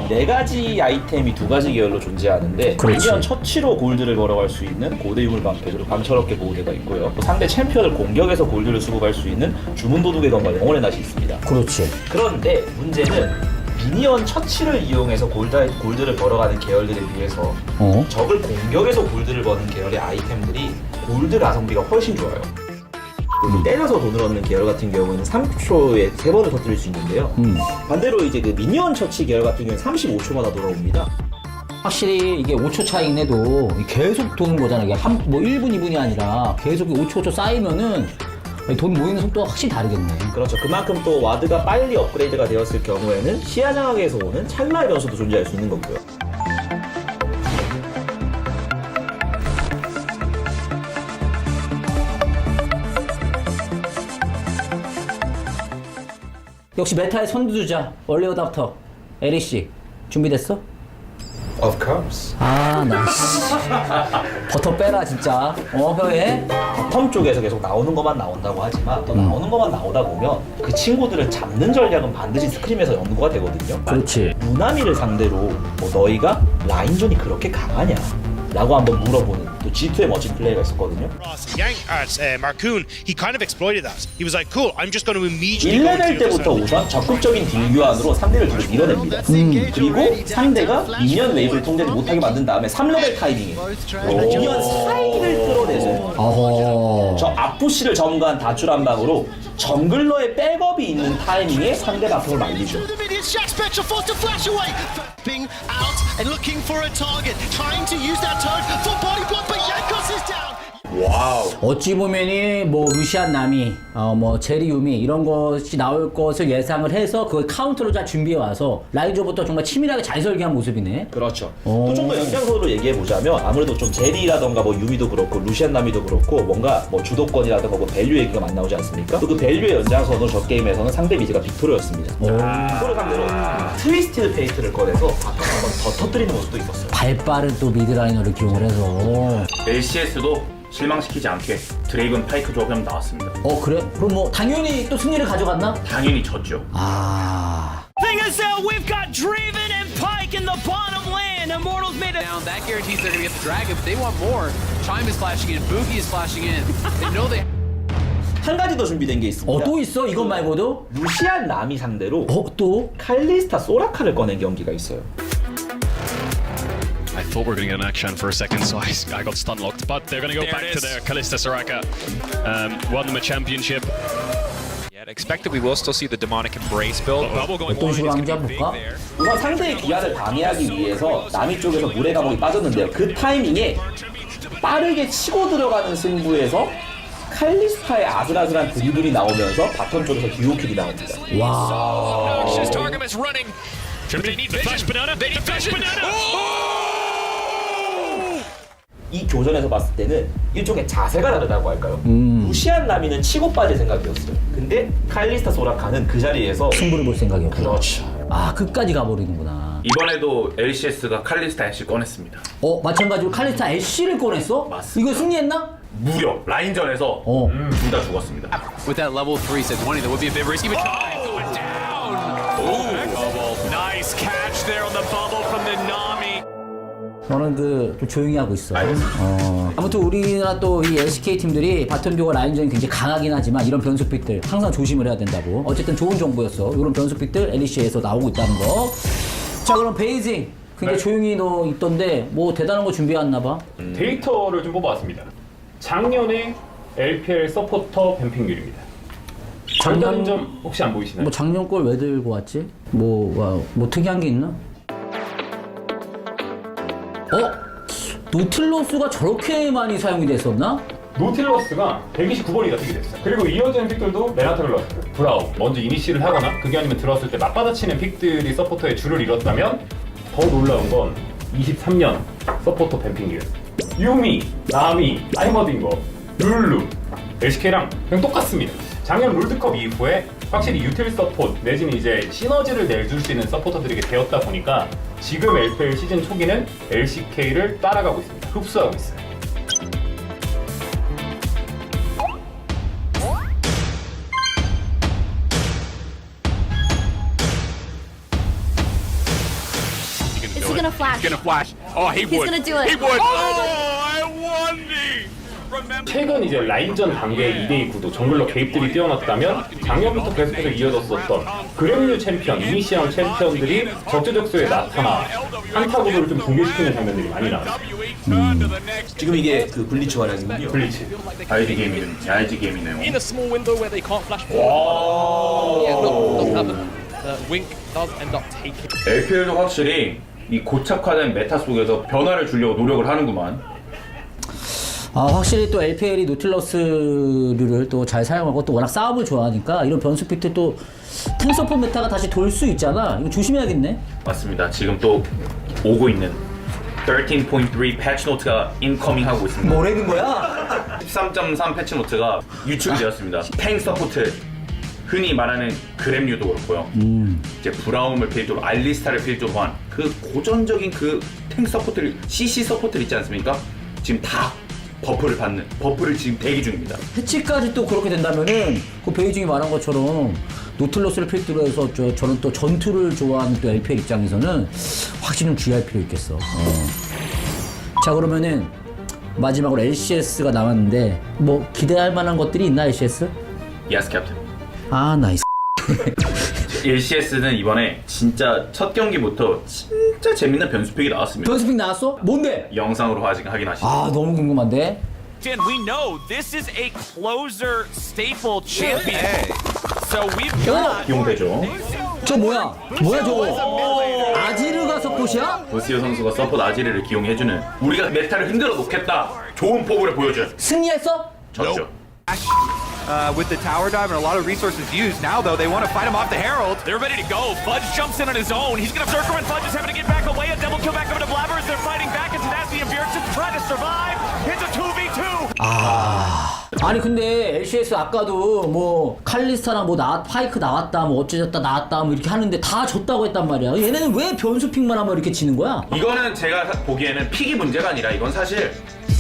네 가지 아이템이 두 가지 계열로 존재하는데 미니언 처치로 골드를 벌어갈 수 있는 고대 유물 방패로 강철없게 보호대가 있고요. 또 상대 챔피언을 공격해서 골드를 수급할 수 있는 주문 도둑의 검과 영혼의 낫이 있습니다. 그렇지. 그런데 문제는 미니언 처치를 이용해서 골드를 벌어가는 계열들에 비해서 적을 공격해서 골드를 버는 계열의 아이템들이 골드 가성비가 훨씬 좋아요. 때려서 돈을 얻는 계열 같은 경우에는 30초에 3번을 터뜨릴 수 있는데요. 반대로 이제 그 미니언 처치 계열 같은 경우에는 35초마다 돌아옵니다. 확실히 이게 5초 차이긴 해도 계속 도는 거잖아. 이게 뭐 1분, 2분이 아니라 계속 5초, 5초 쌓이면은 돈 모이는 속도가 확실히 다르겠네. 그렇죠. 그만큼 또 와드가 빨리 업그레이드가 되었을 경우에는 시야 장악에서 오는 찰나의 변수도 존재할 수 있는 거고요. 역시 메타의 선두주자 얼리 어답터 LEC 준비됐어? Of course. 나 버터 빼라 진짜. 혀에 바텀 쪽에서 계속 나오는 것만 나온다고 하지만 또 나오는 것만 나오다 보면 그 친구들을 잡는 전략은 반드시 스크림에서 연구가 되거든요. 그렇지. 무나미를 상대로 뭐 너희가 라인전이 그렇게 강하냐? 라고 한번 물어보는 또 G2의 멋진 플레이가 있었거든요. Marcoon, he kind of exploited that. He was like, "Cool, I'm just going to immediately." 1레벨 때부터 우선 적극적인 딜 교환으로 상대를 뒤로 밀어냅니다. 그리고 상대가 미니언 웨이브를 통제하지 못하게 만든 다음에 3레벨 타이밍에 미니언 사이를 끌어내서 저 앞푸시를 점거한 다출 한 방으로 정글러의 백업이 있는 타이밍에 상대 바텀을 말리죠. 와우. 어찌 보면이 뭐 루시안 나미, 뭐 제리 유미 이런 것이 나올 것을 예상을 해서 그 카운터를 잘 준비해 와서 라인저부터 정말 치밀하게 잘 설계한 모습이네. 그렇죠. 또 좀 더 연장선으로 얘기해 보자면 아무래도 좀 제리라던가 뭐 유미도 그렇고 루시안 나미도 그렇고 뭔가 뭐 주도권이라던가 뭐 밸류 얘기가 많이 나오지 않습니까? 또 그 밸류의 연장선으로 저 게임에서는 상대 미드가 빅토르였습니다. 빅토르 상대로 트위스티드 페이트를 꺼내서 바텀 한번 더 터뜨리는 모습도 있었어요. 발빠른 또 미드라이너를 기용을 해서. LCS도 실망시키지 않게 드레이븐 파이크 조합이 나왔습니다. 그래? 그럼 뭐 당연히 또 승리를 가져갔나? 당연히 졌죠. Thing is, we've got Draven and Pike in the bottom lane. Immortals made it down. That guarantees they're gonna get the dragon, but they want more. Chime is flashing in, Boogie is flashing in. They know they. 한 가지 더 준비된 게 있습니다. 또 있어? 이것 말고도? 루시안 나미 상대로 또? 칼리스타 소라카를 꺼낸 경기가 있어요. I thought we were going to get an action for a second, so I got stun locked. But they're going to go back to their Kalista Soraka. Won them a championship. Yeah, expected we will still see the demonic embrace build. Bubble going 어떤 식으로 하는지 한번 볼까? 우선 상대의 기한을 방해하기 위해서 나미 쪽에서 물의 감옥이 빠졌는데요. 그 타이밍에 빠르게 치고 들어가는 승부에서 칼리스타의 아슬아슬한 드리블이 나오면서 바텀 쪽에서 듀오킬이 나옵니다. 와. Targum is running. They need the flash banana. They need flash banana. 이 교전에서 봤을 때는 일종의 자세가 다르다고 할까요? 루시안 나미는 치고 빠질 생각이었어요. 근데 칼리스타 소라카는 그 자리에서 승부를 볼 생각이었고. 그렇죠. 끝까지 가버리는구나. 이번에도 LCS가 칼리스타 애쉬 꺼냈습니다. 마찬가지로 칼리스타 애쉬를 꺼냈어? 맞습니다. 이거 승리했나? 무려 라인전에서 둘 다 죽었습니다. With that level 3 said 20, that would be a bit risky, but going down. Nice catch there on the bubble from the Nami. 너는 좀 조용히 하고 있어. 아무튼 우리나라 또 이 LCK 팀들이 바텀 듀오 라인전이 굉장히 강하긴 하지만 이런 변수픽들 항상 조심을 해야 된다고. 어쨌든 좋은 정보였어. 이런 변수픽들 LEC에서 나오고 있다는 거. 자, 그럼 베이징 굉장히 조용히 너 있던데 뭐 대단한 거 준비했나 봐. 데이터를 좀 뽑아왔습니다. 작년에 LPL 서포터 뱀핑률입니다. 작년 점 혹시 안 보이시나요? 뭐 작년 걸 왜 들고 왔지? 뭐 특이한 게 있나? 노틸러스가 저렇게 많이 사용이 됐었나? 노틸러스가 129번이나 픽이 됐어요. 그리고 이어지는 픽들도 메나트럴러스, 브라우 먼저 이니시를 하거나 그게 아니면 들어왔을 때 맞받아치는 픽들이 서포터의 줄을 이뤘다면 더 놀라운 건 23년 서포터 뱀핑률. 유미, 나미, 아이머딩거, 룰루, LCK랑 그냥 똑같습니다. 작년 롤드컵 이후에 확실히 유틸 서포트 내지는 이제 시너지를 내줄 수 있는 서포터들에게 되었다 보니까 지금 LPL 시즌 초기는 LCK를 따라가고 있습니다. 흡수하고 있어요. Is he gonna flash? He's gonna flash. Oh, he would. He's gonna do it. He would. I won me. 최근 이제 라인전 단계의 2대2 구도 정글러 개입들이 뛰어났다면 작년부터 계속해서 이어졌었던 그램류 챔피언, 이니시앙 챔피언들이 적재적소에 나타나 한타 구도를 좀 붕괴시키는 장면들이 많이 나왔어요. 지금 이게 그 블리츠 활약이군요. 블리츠. IG 게임이네요. In a small window where they can't flash. Wow. Yeah, not happen. The wink does end up taking. LPL도 확실히 이 고착화된 메타 속에서 변화를 주려고 노력을 하는구만. 확실히 또 LPL이 노틸러스를 또 잘 사용하고 또 워낙 싸움을 좋아하니까 이런 변수픽들 또 탱서포 메타가 다시 돌 수 있잖아. 이거 조심해야겠네. 맞습니다. 지금 또 오고 있는 13.3 패치노트가 인커밍하고 있습니다. 뭐라는 거야? 13.3 패치노트가 유출이 되었습니다. 탱 서포트, 흔히 말하는 그램류도 그렇고요. 이제 브라움을 필두로 알리스타를 필두로 한 그 고전적인 그 탱 서포트를 CC 서포트를 있지 않습니까? 지금 다 버프를 지금 대기 중입니다. 패치까지 또 그렇게 된다면은 그 베이징이 말한 것처럼 노틸러스를 필두로 해서 저는 또 전투를 좋아하는 또 LPL 입장에서는 확실히 좀 주의할 필요 있겠어. 자, 그러면은 마지막으로 LCS가 남았는데 뭐 기대할 만한 것들이 있나 LCS? Yes, Captain. 나이스. LCS는 이번에 진짜 첫 경기부터 진짜 재밌는 변수픽이 나왔습니다. 변수픽 나왔어? 뭔데? 영상으로 확인하시죠. 너무 궁금한데. We know this is a closer staple champion. So we've got 이용되죠. 저 뭐야? 뭐야 저거? 아지르가 서폿이야? 도시오 선수가 서폿 아지르를 기용해주는 우리가 메타를 흔들어 놓겠다. 좋은 포부를 보여준. 승리했어? 졌죠. With the tower dive and a lot of resources used. Now, though, they want to fight him off the Herald. They're ready to go. Fudge jumps in on his own. He's going to circle, and Fudge is having to get back away. A double kill back over to Blabber as they're fighting back. And Tenacity and Beerson trying to survive. It's a 2v2. 아니 근데 LCS 아까도 뭐 칼리스타랑 뭐 파이크 나왔다 뭐 어쩌졌다 나왔다 뭐 이렇게 하는데 다 졌다고 했단 말이야. 얘네는 왜 변수 픽만 하면 이렇게 지는 거야? 이거는 제가 보기에는 픽이 문제가 아니라 이건 사실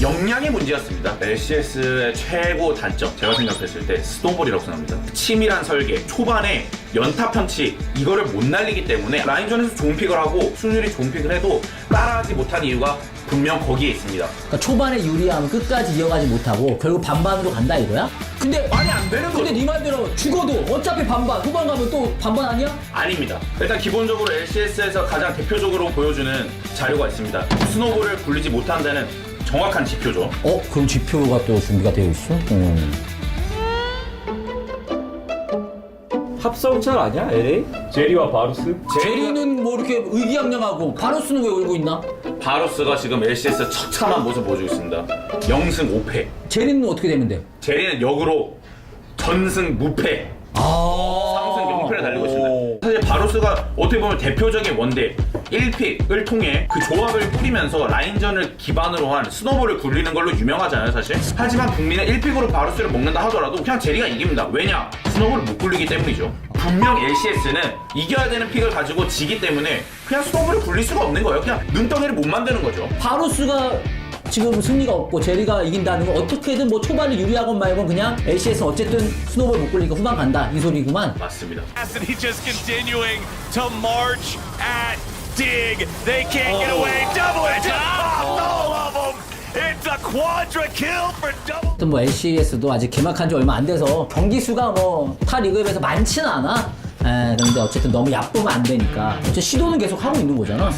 역량의 문제였습니다. LCS의 최고 단점 제가 생각했을 때 스노볼이라고 생각합니다. 치밀한 설계, 초반에 연타 펀치 이거를 못 날리기 때문에 라인전에서 좋은 픽을 하고 순율이 좋은 픽을 해도 따라하지 못한 이유가 분명 거기에 있습니다. 그러니까 초반에 유리하면 끝까지 이어가지 못하고 결국 반반으로 간다 이거야? 근데 말이 안 되는 거죠. 근데 네 말대로 죽어도 어차피 반반, 후반 가면 또 반반 아니야? 아닙니다. 일단 기본적으로 LCS에서 가장 대표적으로 보여주는 자료가 있습니다. 스노볼을 굴리지 못한다는 정확한 지표죠. 그럼 지표가 또 준비가 되어 있어? 합성찰 아니야, LA? 제리와 바루스? 제리는 뭐 이렇게 의기양양하고 바루스는 왜 울고 있나? 바루스가 지금 LCS 처참한 모습 보여주고 있습니다. 0승 5패. 제리는 어떻게 되면 돼? 제리는 역으로 전승 무패. 3승 0패를 달리고 있습니다. 사실 바루스가 어떻게 보면 대표적인 원딜 1픽을 통해 그 조합을 꾸리면서 라인전을 기반으로 한 스노볼을 굴리는 걸로 유명하잖아요 사실. 하지만 북미는 1픽으로 바루스를 먹는다 하더라도 그냥 제리가 이깁니다. 왜냐? 스노볼을 못 굴리기 때문이죠. 분명 LCS는 이겨야 되는 픽을 가지고 지기 때문에 그냥 스노볼을 굴릴 수가 없는 거예요. 그냥 눈덩이를 못 만드는 거죠. 바루스가 지금 승리가 없고 제리가 이긴다는 건 어떻게든 뭐 초반에 유리하건 말건 그냥 LCS는 어쨌든 스노볼 못 굴리니까 후반 간다 이 소리구만. 맞습니다. He just continuing to march at Dig. They can't get away. Double it. All of them. It's a quadra kill for double. 또 뭐 LCS도 아직 개막한 지 얼마 안 돼서 경기 수가 뭐 타 리그에 비해서 많지는 않아. 그런데 어쨌든 너무 얕보면 안 되니까 어쨌든 시도는 계속 하고 있는 거잖아.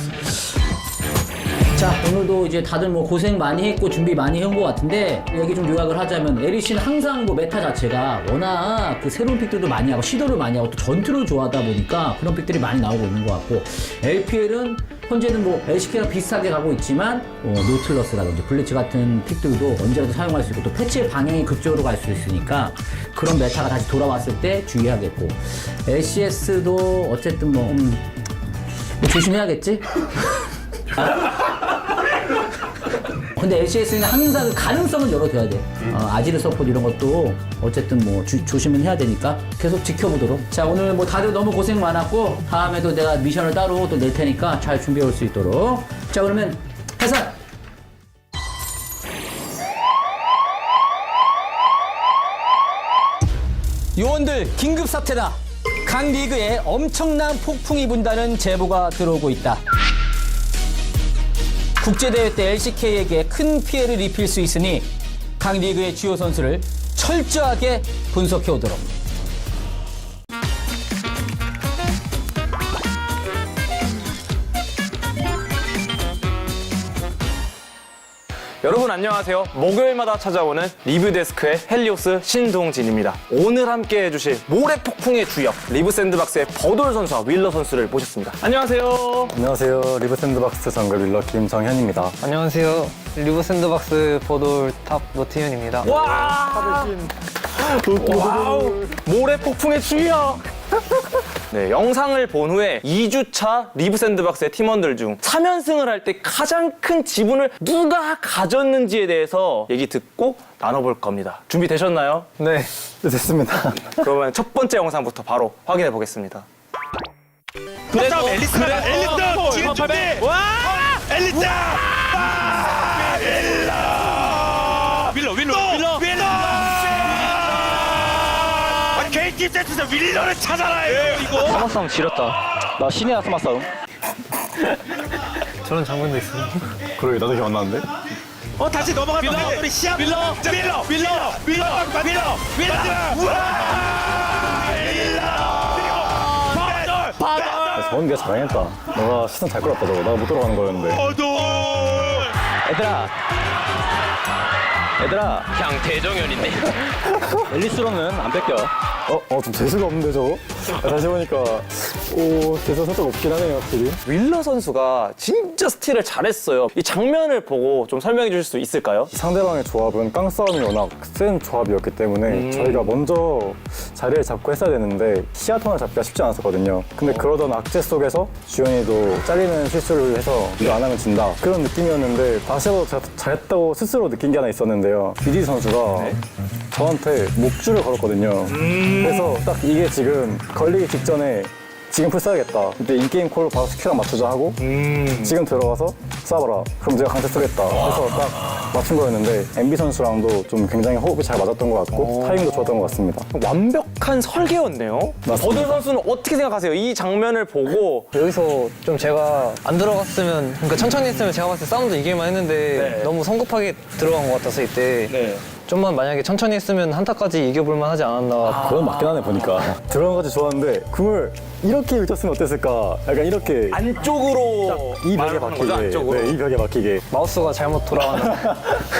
자, 오늘도 이제 다들 뭐 고생 많이 했고 준비 많이 해온 것 같은데 얘기 좀 요약을 하자면 LEC는 항상 뭐 메타 자체가 워낙 그 새로운 픽들도 많이 하고 시도를 많이 하고 또 전투를 좋아하다 보니까 그런 픽들이 많이 나오고 있는 것 같고 LPL은 현재는 뭐 LCK랑 비슷하게 가고 있지만 노틀러스라든지 블리츠 같은 픽들도 언제라도 사용할 수 있고 또 패치의 방향이 그쪽으로 갈 수 있으니까 그런 메타가 다시 돌아왔을 때 주의하겠고 LCS도 어쨌든 뭐 조심해야겠지? 근데 LCS는 항상 그 가능성을 열어둬야 돼. 아지르 서폿 이런 것도 어쨌든 뭐 조심은 해야 되니까 계속 지켜보도록. 자, 오늘 뭐 다들 너무 고생 많았고 다음에도 내가 미션을 따로 또 낼 테니까 잘 준비해 올 수 있도록. 자, 그러면 해산! 요원들 긴급 사태다. 각 리그에 엄청난 폭풍이 분다는 제보가 들어오고 있다. 국제대회 때 LCK에게 큰 피해를 입힐 수 있으니 각 리그의 주요 선수를 철저하게 분석해 오도록. 여러분 안녕하세요. 목요일마다 찾아오는 리뷰데스크의 헬리오스 신동진입니다. 오늘 함께 해주실 모래폭풍의 주역 리브 샌드박스의 버돌 선수와 윌러 선수를 모셨습니다. 안녕하세요. 안녕하세요. 리브 샌드박스 정글 윌러 김정현입니다. 안녕하세요. 리브 샌드박스 버돌 탑 노티현입니다. 와! 와우! 모래폭풍의 주역! 네, 영상을 본 후에 2주차 리브 샌드박스의 팀원들 중 3연승을 할 때 가장 큰 지분을 누가 가졌는지에 대해서 얘기 듣고 나눠볼 겁니다. 준비되셨나요? 네, 됐습니다. 그러면 첫 번째 영상부터 바로 확인해 보겠습니다. 그래서 엘리트 지금 준비. 와! 엘리트! 윌러! KT 세트에서 윌러를 찾아라 이거. 아스마 싸움 지렸다. 나 신의 아스마 싸움. 저런 장면도 있어요. 그래, 나도 기억 안 나는데? 다시 넘어가면 우리 시합. 윌러! 저건 네가 잘하겠다. 너가 시선 잘 끌었다, 저거. 나가 못 들어가는 거였는데. 얘들아, 얘들아 그냥 대정연인데. 앨리스로는 안 뺏겨. 좀 재수가 없는데 저거? 다시 보니까 재수 살짝 없긴 하네요 확실히. 윌러 선수가 진짜 스틸을 잘했어요. 이 장면을 보고 좀 설명해 주실 수 있을까요? 상대방의 조합은 깡싸움이 워낙 센 조합이었기 때문에 저희가 먼저 자리를 잡고 했어야 되는데 시야턴을 잡기가 쉽지 않았었거든요. 근데 그러던 악재 속에서 주현이도 잘리는 실수를 해서 이거 안 하면 진다 그런 느낌이었는데 다시 한번 제가 잘했다고 스스로 느낀 게 하나 있었는데요. BD 선수가 저한테 목줄을 걸었거든요. 그래서 딱 이게 지금 걸리기 직전에 지금 풀 써야겠다. 그때 인게임 콜로 바로 스킬랑 맞추자 하고 지금 들어가서 쏴봐라. 그럼 내가 강제 쓰겠다. 해서 딱 맞춘 거였는데 MB 선수랑도 좀 굉장히 호흡이 잘 맞았던 것 같고 타이밍도 좋았던 것 같습니다. 완벽한 설계였네요. 버들 선수는 어떻게 생각하세요? 이 장면을 보고 여기서 좀 제가 안 들어갔으면 그러니까 천천히 했으면 제가 봤을 때 싸움도 이길만 했는데 너무 성급하게 들어간 것 같아서 이때 좀만 만약에 천천히 했으면 한타까지 이겨볼만 하지 않았나. 그건 맞긴 하네 보니까. 들어간 것도 좋았는데 궁을 이렇게 밀쳤으면 어땠을까. 약간 이렇게 안쪽으로 이 벽에 막히게. 네, 이 벽에 막히게. 마우스가 잘못 돌아가는.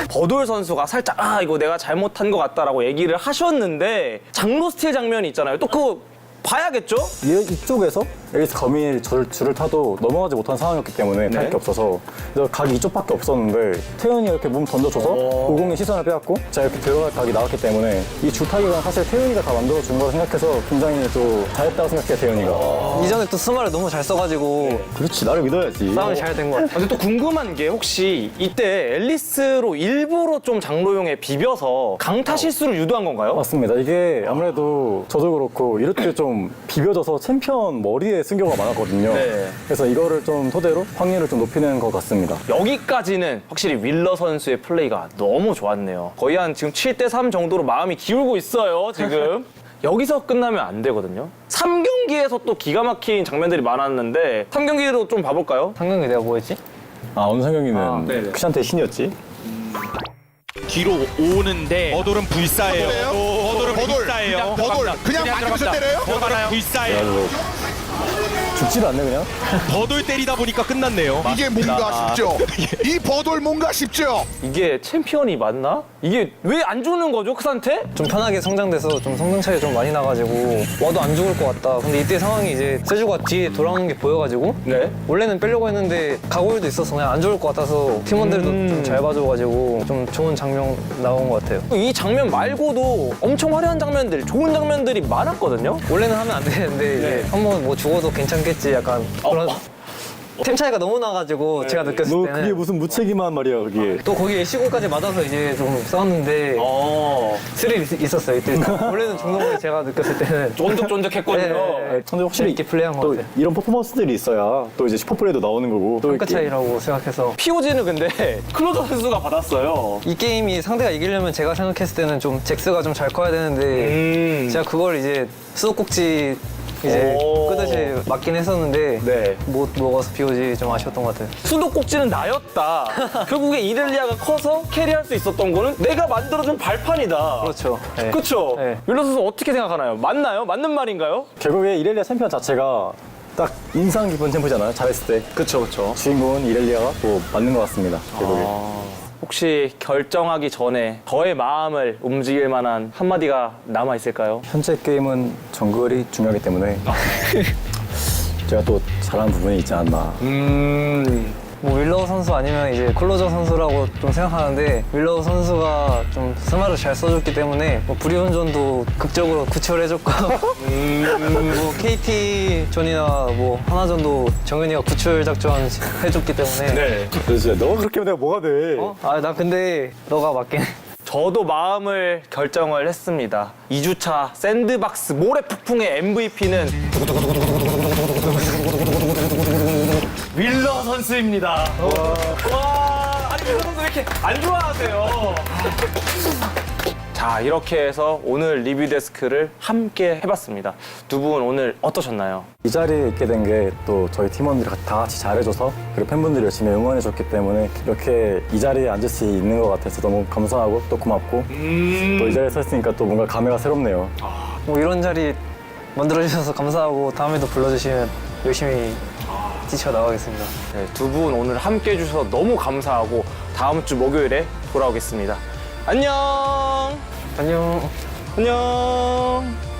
버돌 선수가 살짝 이거 내가 잘못한 것 같다라고 얘기를 하셨는데 장로 스틸 장면이 있잖아요. 또 그거 봐야겠죠? 이쪽에서 여기서 거미 줄을 타도 넘어가지 못한 상황이었기 때문에 탈 게 없어서 그래서 각이 이쪽밖에 없었는데 태훈이가 이렇게 몸 던져줘서 오공의 시선을 빼앗고 제가 이렇게 들어갈 각이 나왔기 때문에 이 줄타기가 사실 태훈이가 다 만들어준 거라 생각해서 굉장히 또 잘했다고 생각해요 태훈이가. 이전에 또 스마를 너무 잘 써가지고 그렇지 나를 믿어야지. 싸움이 잘 된 것 같아. 근데 또 궁금한 게 혹시 이때 앨리스로 일부러 좀 장로용에 비벼서 강타 실수를 유도한 건가요? 맞습니다. 이게 아무래도 저도 그렇고 이럴 때 좀 비벼져서 챔피언 머리에 쓴 경우가 많았거든요. 그래서 이거를 좀 토대로 확률을 좀 높이는 것 같습니다. 여기까지는 확실히 윌러 선수의 플레이가 너무 좋았네요. 거의 한 지금 7대3 정도로 마음이 기울고 있어요, 지금. 여기서 끝나면 안 되거든요. 3경기에서 또 기가 막힌 장면들이 많았는데 3경기도 좀 봐볼까요? 3경기 내가 뭐였지? 오늘 상경기는 크샨테의 신이었지. 뒤로 오는데 버돌은 불사예요. 버돌은 불사예요. 버돌 그냥 맞으면서 때려요? 버돌은 불사예요. 죽지도 않네 그냥. 버돌 때리다 보니까 끝났네요. 이게 뭔가 싶죠? 이 버돌 뭔가 싶죠? 이게 챔피언이 맞나? 이게 왜 안 죽는 거죠, 크산테? 좀 편하게 성장돼서 좀 성능 차이 좀 많이 나가지고 와도 안 죽을 것 같다. 근데 이때 상황이 이제 세주가 뒤에 돌아오는 게 보여가지고 원래는 빼려고 했는데 각오일도 있어서 그냥 안 죽을 것 같아서 팀원들도 좀 잘 봐줘가지고 좀 좋은 장면 나온 것 같아요. 이 장면 말고도 엄청 화려한 장면들, 좋은 장면들이 많았거든요. 원래는 하면 안 되는데 이제 한번 뭐 죽어도 괜찮겠지 약간 그런 템 차이가 너무 나가지고 제가 느꼈을 때는 그게 무슨 무책임한 말이야 그게. 또 거기에 시골까지 맞아서 이제 좀 싸웠는데 스릴 있었어요 이때. 원래는 중동을 제가 느꼈을 때는 쫀득쫀득했거든요. 근데 확실히 이렇게 플레이한 것 또 같아요. 이런 퍼포먼스들이 있어야 또 이제 슈퍼플레이도 나오는 거고. 또 한끗 차이라고 생각해서. POG는 근데 클로저 선수가 받았어요. 이 게임이 상대가 이기려면 제가 생각했을 때는 좀 잭스가 좀 잘 커야 되는데 제가 그걸 이제 수도꼭지 이제 끄듯이 맞긴 했었는데 못 먹어서 POG 좀 아쉬웠던 것 같아요. 수도꼭지는 나였다. 결국에 이렐리아가 커서 캐리할 수 있었던 거는 내가 만들어준 발판이다. 그렇죠. 그렇죠. 윌러 선수 어떻게 생각하나요? 맞나요? 맞는 말인가요? 결국에 이렐리아 챔피언 자체가 딱 인상 깊은 챔프잖아요. 잘했을 때. 그렇죠. 주인공은 이렐리아가 또 맞는 것 같습니다. 결국에. 혹시 결정하기 전에 저의 마음을 움직일 만한 한마디가 남아 있을까요? 현재 게임은 정글이 중요하기 때문에 제가 또 잘하는 부분이 있지 않나. 뭐 윌러 선수 아니면 이제 클로저 선수라고 좀 생각하는데 윌러 선수가 좀 스마를 잘 써줬기 때문에 뭐 불이운전도 극적으로 구출해줬고 뭐 KT 전이나 뭐 하나전도 정현이가 구출 작전 해줬기 때문에 진짜 너가 그렇게 하면 내가 뭐가 돼? 나 근데 너가 맞긴 해. 저도 마음을 결정을 했습니다. 2주차 샌드박스 모래 폭풍의 MVP는 윌러 선수입니다. 아니 윌러 선수 왜 이렇게 안 좋아하세요? 자, 이렇게 해서 오늘 리뷰 데스크를 함께 해봤습니다. 두 분 오늘 어떠셨나요? 이 자리에 있게 된 게 또 저희 팀원들이 다 같이 잘해줘서 그리고 팬분들이 열심히 응원해줬기 때문에 이렇게 이 자리에 앉을 수 있는 것 같아서 너무 감사하고 또 고맙고 또 이 자리에 서 있으니까 또 뭔가 감회가 새롭네요. 뭐 이런 자리 만들어주셔서 감사하고 다음에도 불러주시면 열심히 뛰쳐나가겠습니다. 네, 두 분 오늘 함께 해주셔서 너무 감사하고 다음 주 목요일에 돌아오겠습니다. 안녕. 안녕. 안녕.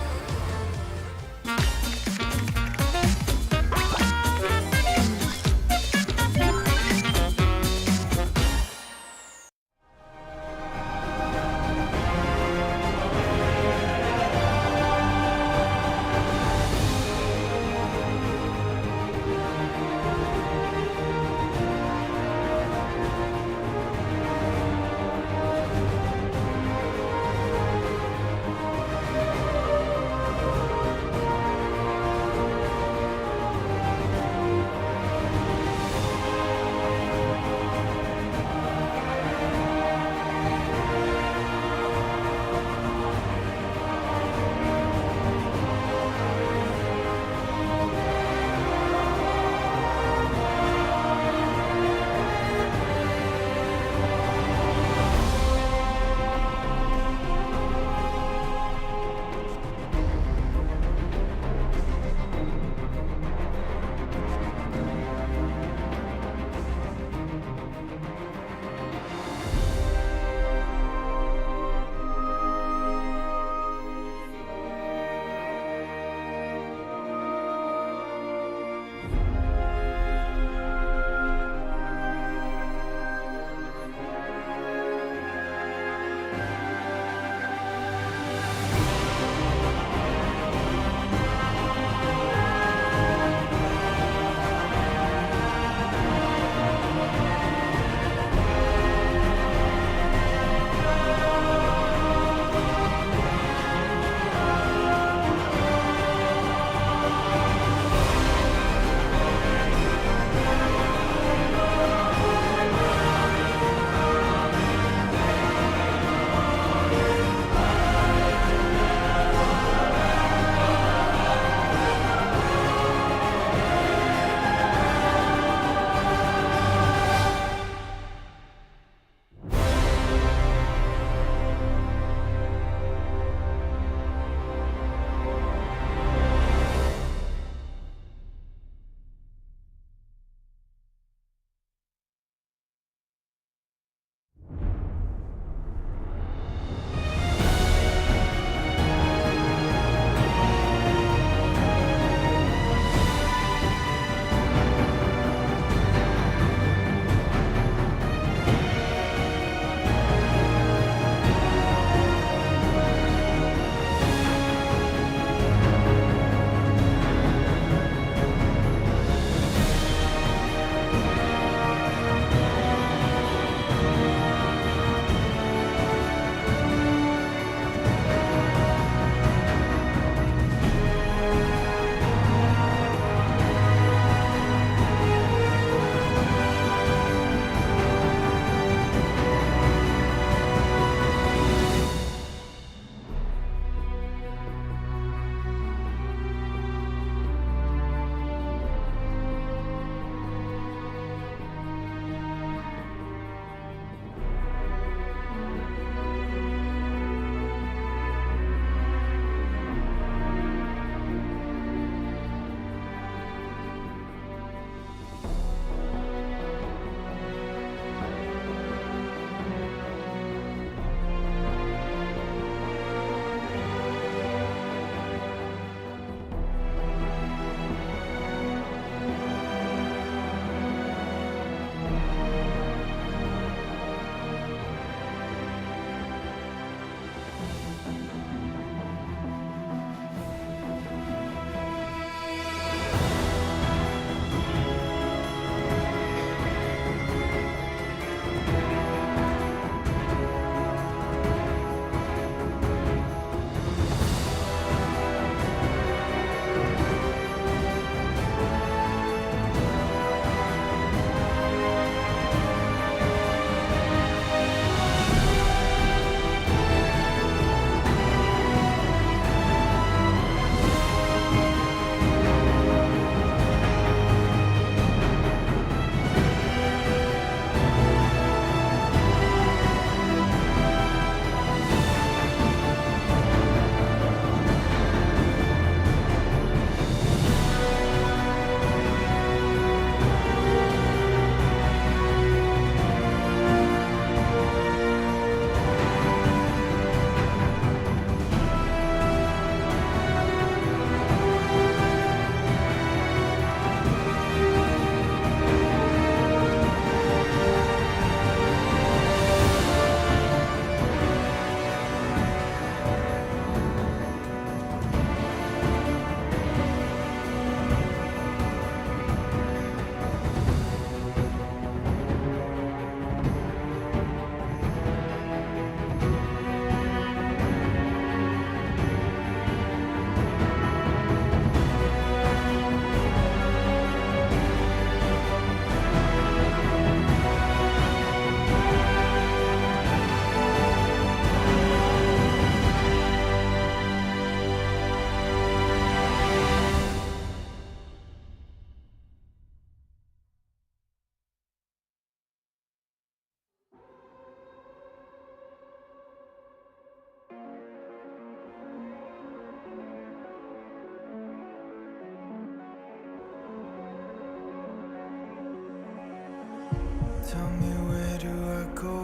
Tell me where do I go?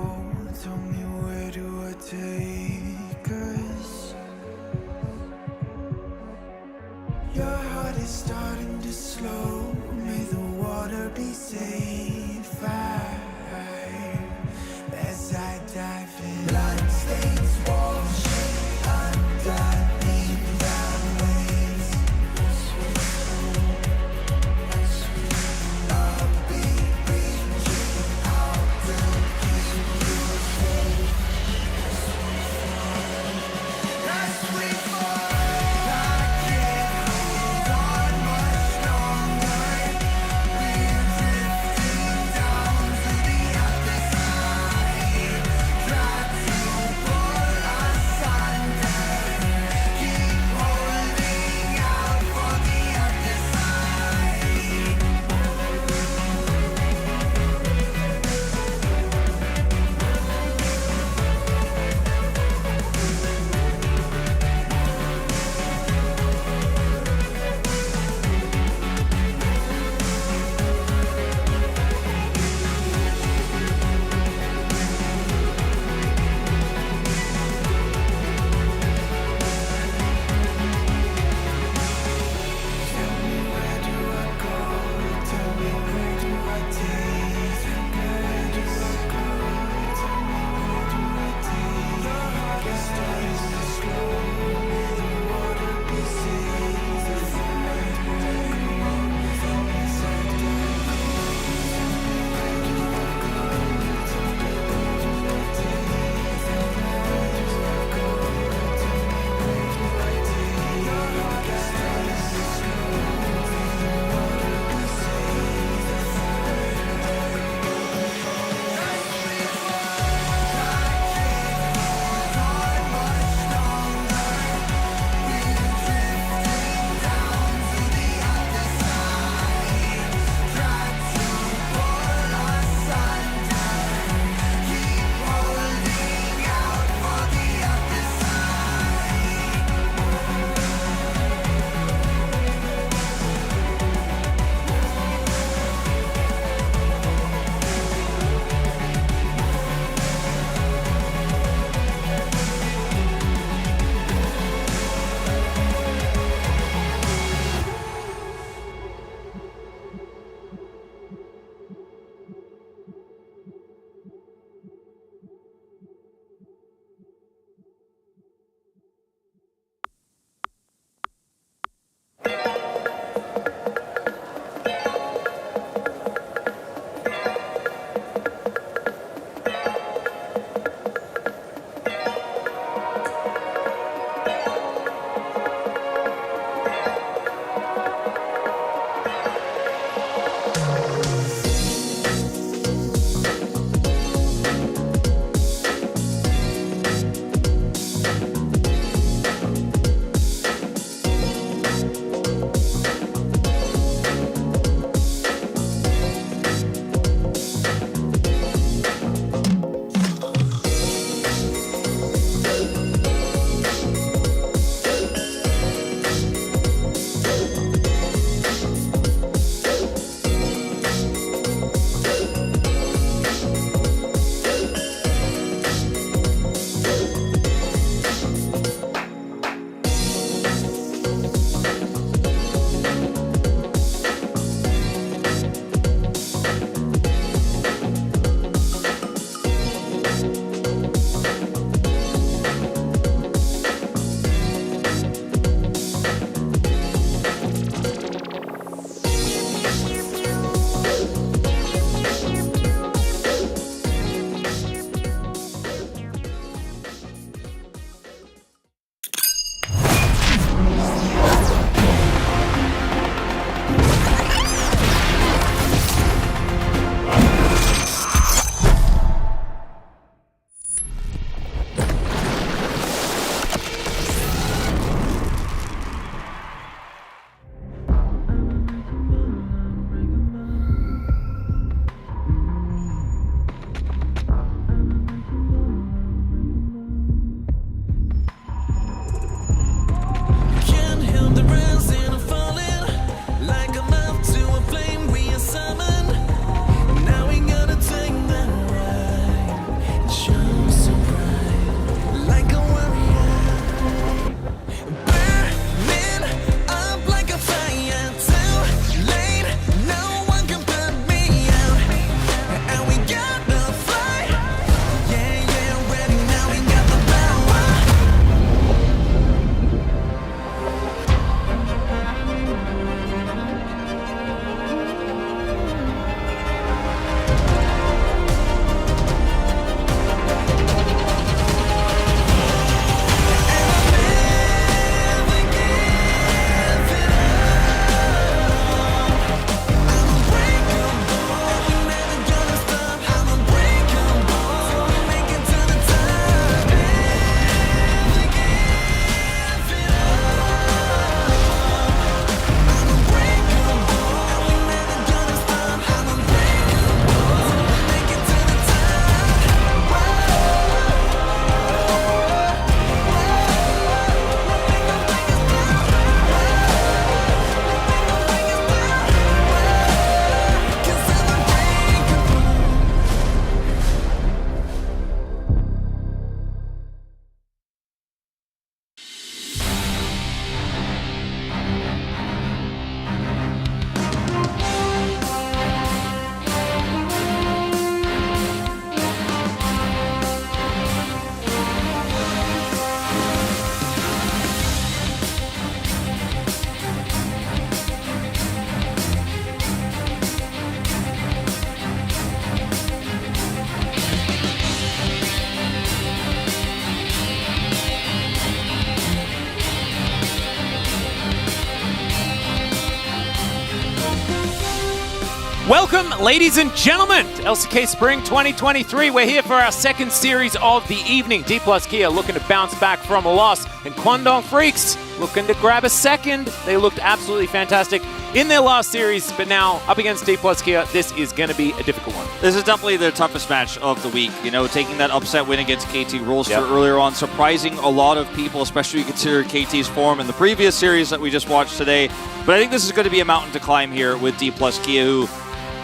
Tell me where do I take us? Your heart is starting to slow. May the water be safe. As I dive in, bloodstains washing underneath the waves. A beat reaching out to keep Welcome, ladies and gentlemen, to LCK Spring 2023. We're here for our second series of the evening. D plus Kia looking to bounce back from a loss, and Kwangdong Freaks looking to grab a second. They looked absolutely fantastic in their last series, but now up against D plus Kia, this is going to be a difficult one. This is definitely the toughest match of the week. You know, taking that upset win against KT Rolster earlier on, surprising a lot of people, especially when you consider KT's form in the previous series that we just watched today. But I think this is going to be a mountain to climb here with D plus Kia, who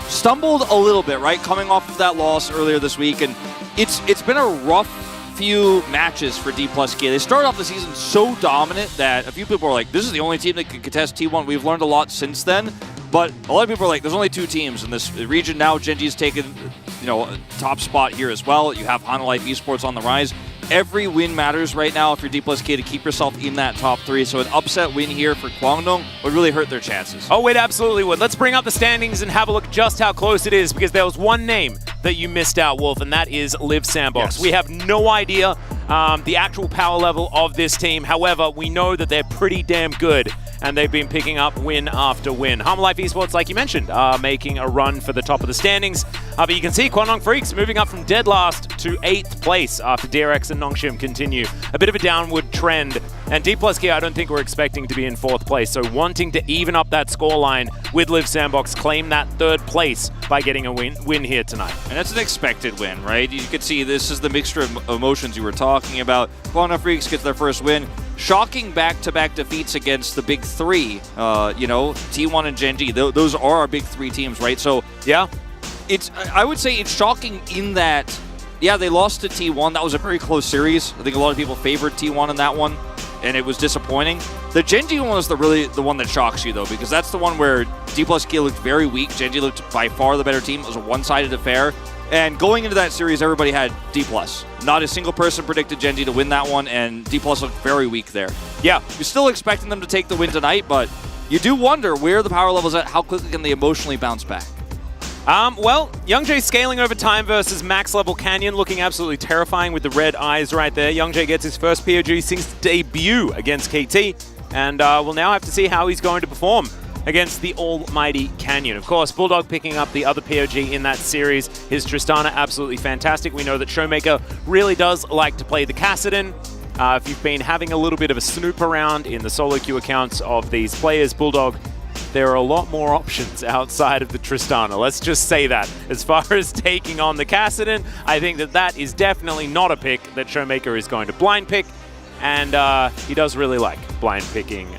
stumbled a little bit, right, coming off of that loss earlier this week, and it's been a rough few matches for D plus Kia. They started off the season so dominant that a few people were like, this is the only team that can contest T1. We've learned a lot since then, but a lot of people are like, there's only two teams in this region now. Genji's taken, you know, a top spot here as well. You have Hana Life Esports on the rise. Every win matters right now if you're D plus K to keep yourself in that top three. So an upset win here for Kwangdong would really hurt their chances. Oh, it absolutely would. Let's bring up the standings and have a look just how close it is, because there was one name that you missed out, Wolf, and that is Liv Sandbox. We have no idea the actual power level of this team. However, we know that they're pretty damn good, and they've been picking up win after win. Hana Life Esports, like you mentioned, are making a run for the top of the standings. But you can see Kwangdong Freaks moving up from dead last to 8th place after DRX and Nongshim continue a bit of a downward trend. And D plus Kia, I don't think we're expecting to be in 4th place. So wanting to even up that scoreline with Liv Sandbox, claim that 3rd place by getting a win here tonight. And that's an expected win, right? You could see this is the mixture of emotions you were talking about. Kwangdong Freaks gets their first win. Shocking back-to-back defeats against the big three, you know, T1 and Genji. Those are our big three teams, right? So, yeah, I would say it's shocking in that, yeah, they lost to T1. That was a very close series. I think a lot of people favored T1 in that one, and it was disappointing. The Genji one was the one that shocks you, though, because that's the one where D plus Kia looked very weak. Genji looked by far the better team. It was a one-sided affair. And going into that series, everybody had D+. Not a single person predicted Genji to win that one, and D+ looked very weak there. Yeah, you're still expecting them to take the win tonight, but you do wonder where the power level's at, how quickly can they emotionally bounce back? Well, Youngjae scaling over time versus max level Canyon, looking absolutely terrifying with the red eyes right there. Youngjae gets his first POG since debut against KT, and we'll now have to see how he's going to perform against the almighty Canyon. Of course, Bulldog picking up the other POG in that series. His Tristana, absolutely fantastic. We know that Showmaker really does like to play the Kassadin. If you've been having a little bit of a snoop around in the solo queue accounts of these players, Bulldog, there are a lot more options outside of the Tristana. Let's just say that. As far as taking on the Kassadin, I think that is definitely not a pick that Showmaker is going to blind pick. And he does really like blind picking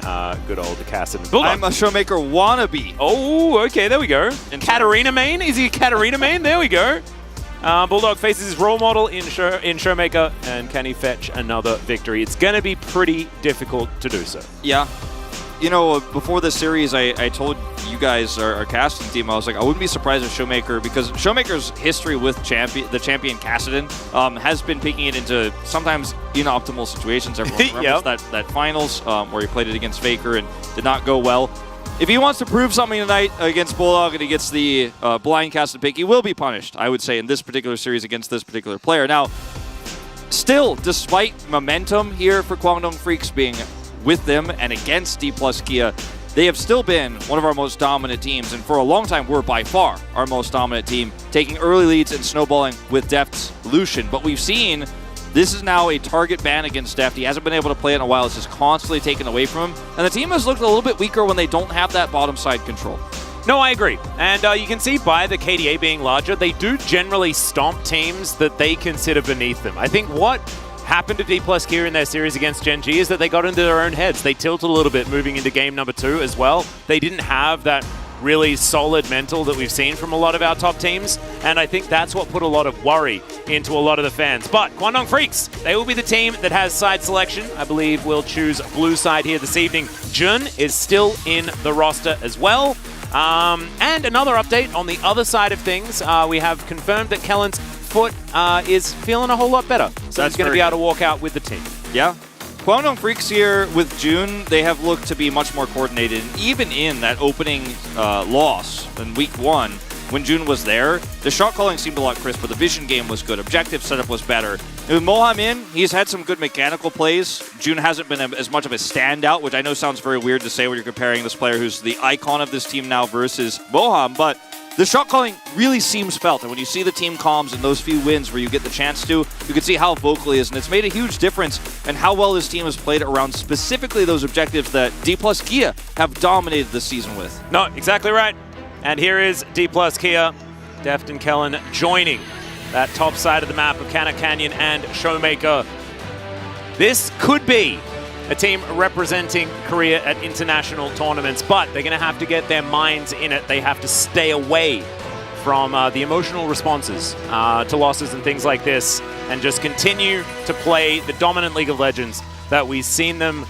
good old Kassadin. Bulldog. I'm a Showmaker wannabe. Oh, okay, there we go. And Katarina main? Is he a Katarina main? There we go. Bulldog faces his role model in Showmaker, and can he fetch another victory? It's going to be pretty difficult to do so. Yeah. You know, before this series, I told you guys, our casting team, I was like, I wouldn't be surprised if Showmaker, because Showmaker's history with the champion Kassadin has been picking it into sometimes inoptimal situations. Everyone remembers that finals where he played it against Faker and did not go well. If he wants to prove something tonight against Bulldog and he gets the blind Kassadin pick, he will be punished, I would say, in this particular series against this particular player. Now, still, despite momentum here for Kwangdong Freaks being with them and against D plus Kia, they have still been one of our most dominant teams, and for a long time were by far our most dominant team, taking early leads and snowballing with Deft's Lucian. But we've seen this is now a target ban against Deft. He hasn't been able to play it in a while. It's just constantly taken away from him, and the team has looked a little bit weaker when they don't have that bottom side control. No, I agree. And you can see by the KDA being larger, they do generally stomp teams that they consider beneath them. I think what happened to D plus Kia in their series against Genji is that they got into their own heads. They tilted a little bit moving into game number 2 as well. They didn't have that really solid mental that we've seen from a lot of our top teams, and I think that's what put a lot of worry into a lot of the fans. But Kwangdong Freaks, they will be the team that has side selection. I believe we'll choose blue side here this evening. Jun is still in the roster as well. And another update on the other side of things, we have confirmed that Kellen's foot is feeling a whole lot better. So he's going to be able to walk out with the team. Yeah. Kwangdong Freaks here with June, they have looked to be much more coordinated. And even in that opening loss in week 1, when June was there, the shot calling seemed a lot crisper. The vision game was good. Objective setup was better. And with Moham in, he's had some good mechanical plays. June hasn't been as much of a standout, which I know sounds very weird to say when you're comparing this player who's the icon of this team now versus Moham, but the shot calling really seems felt. And when you see the team comms and those few wins where you get the chance to, you can see how vocal he is. And it's made a huge difference in how well his team has played around specifically those objectives that D+ Kia have dominated this season with. No, exactly right. And here is D+ Kia, Deft and Kellen joining that top side of the map of Canna Canyon and Showmaker. This could be a team representing Korea at international tournaments, but they're going to have to get their minds in it. They have to stay away from the emotional responses to losses and things like this, and just continue to play the dominant League of Legends that we've seen them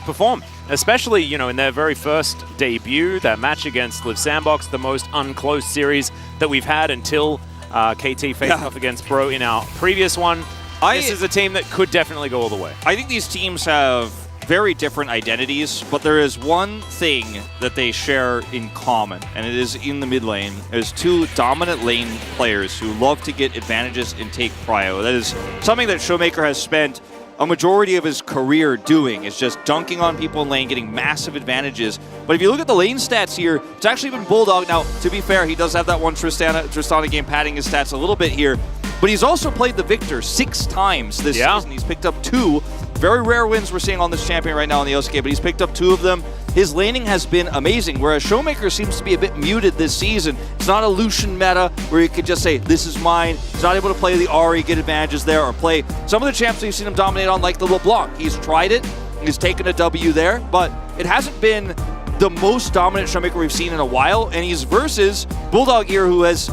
perform. Especially, you know, in their very first debut, that match against Live Sandbox, the most unclose series that we've had until KT faced off against Bro in our previous one. This is a team that could definitely go all the way. I think these teams have very different identities, but there is one thing that they share in common, and it is in the mid lane. There's two dominant lane players who love to get advantages and take prio. That is something that Showmaker has spent a majority of his career doing, is just dunking on people in lane, getting massive advantages. But if you look at the lane stats here, it's actually been Bulldog. Now, to be fair, he does have that one Tristana game padding his stats a little bit here, but he's also played the Victor 6 times this season. He's picked up 2 very rare wins we're seeing on this champion right now in the LCK, but he's picked up 2 of them. His laning has been amazing, whereas Showmaker seems to be a bit muted this season. It's not a Lucian meta where you could just say, this is mine. He's not able to play the Ahri, get advantages there, or play some of the champs you've seen him dominate on, like the LeBlanc. He's tried it. He's taken a W there, but it hasn't been the most dominant Showmaker we've seen in a while, and he's versus Bulldog here, who has...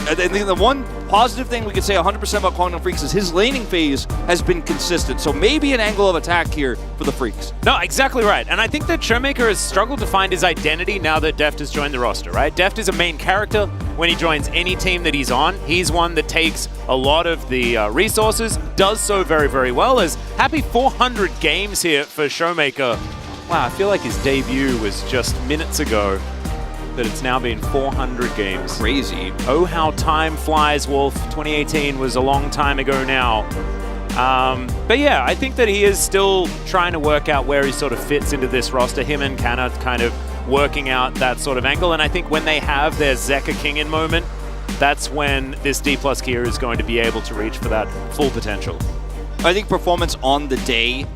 I think the one positive thing we could say 100% about Quantum Freaks is his laning phase has been consistent. So maybe an angle of attack here for the Freaks. No, exactly right. And I think that Showmaker has struggled to find his identity now that Deft has joined the roster, right? Deft is a main character when he joins any team that he's on. He's one that takes a lot of the resources, does so very, very well. As happy 400 games here for Showmaker. Wow, I feel like his debut was just minutes ago. That it's now been 400 games. Crazy. Oh, how time flies, Wolf. 2018 was a long time ago now. But yeah, I think that he is still trying to work out where he sort of fits into this roster. Him and Canna kind of working out that sort of angle. And I think when they have their Zeka King-in moment, that's when this D+ Kia is going to be able to reach for that full potential. I think performance on the day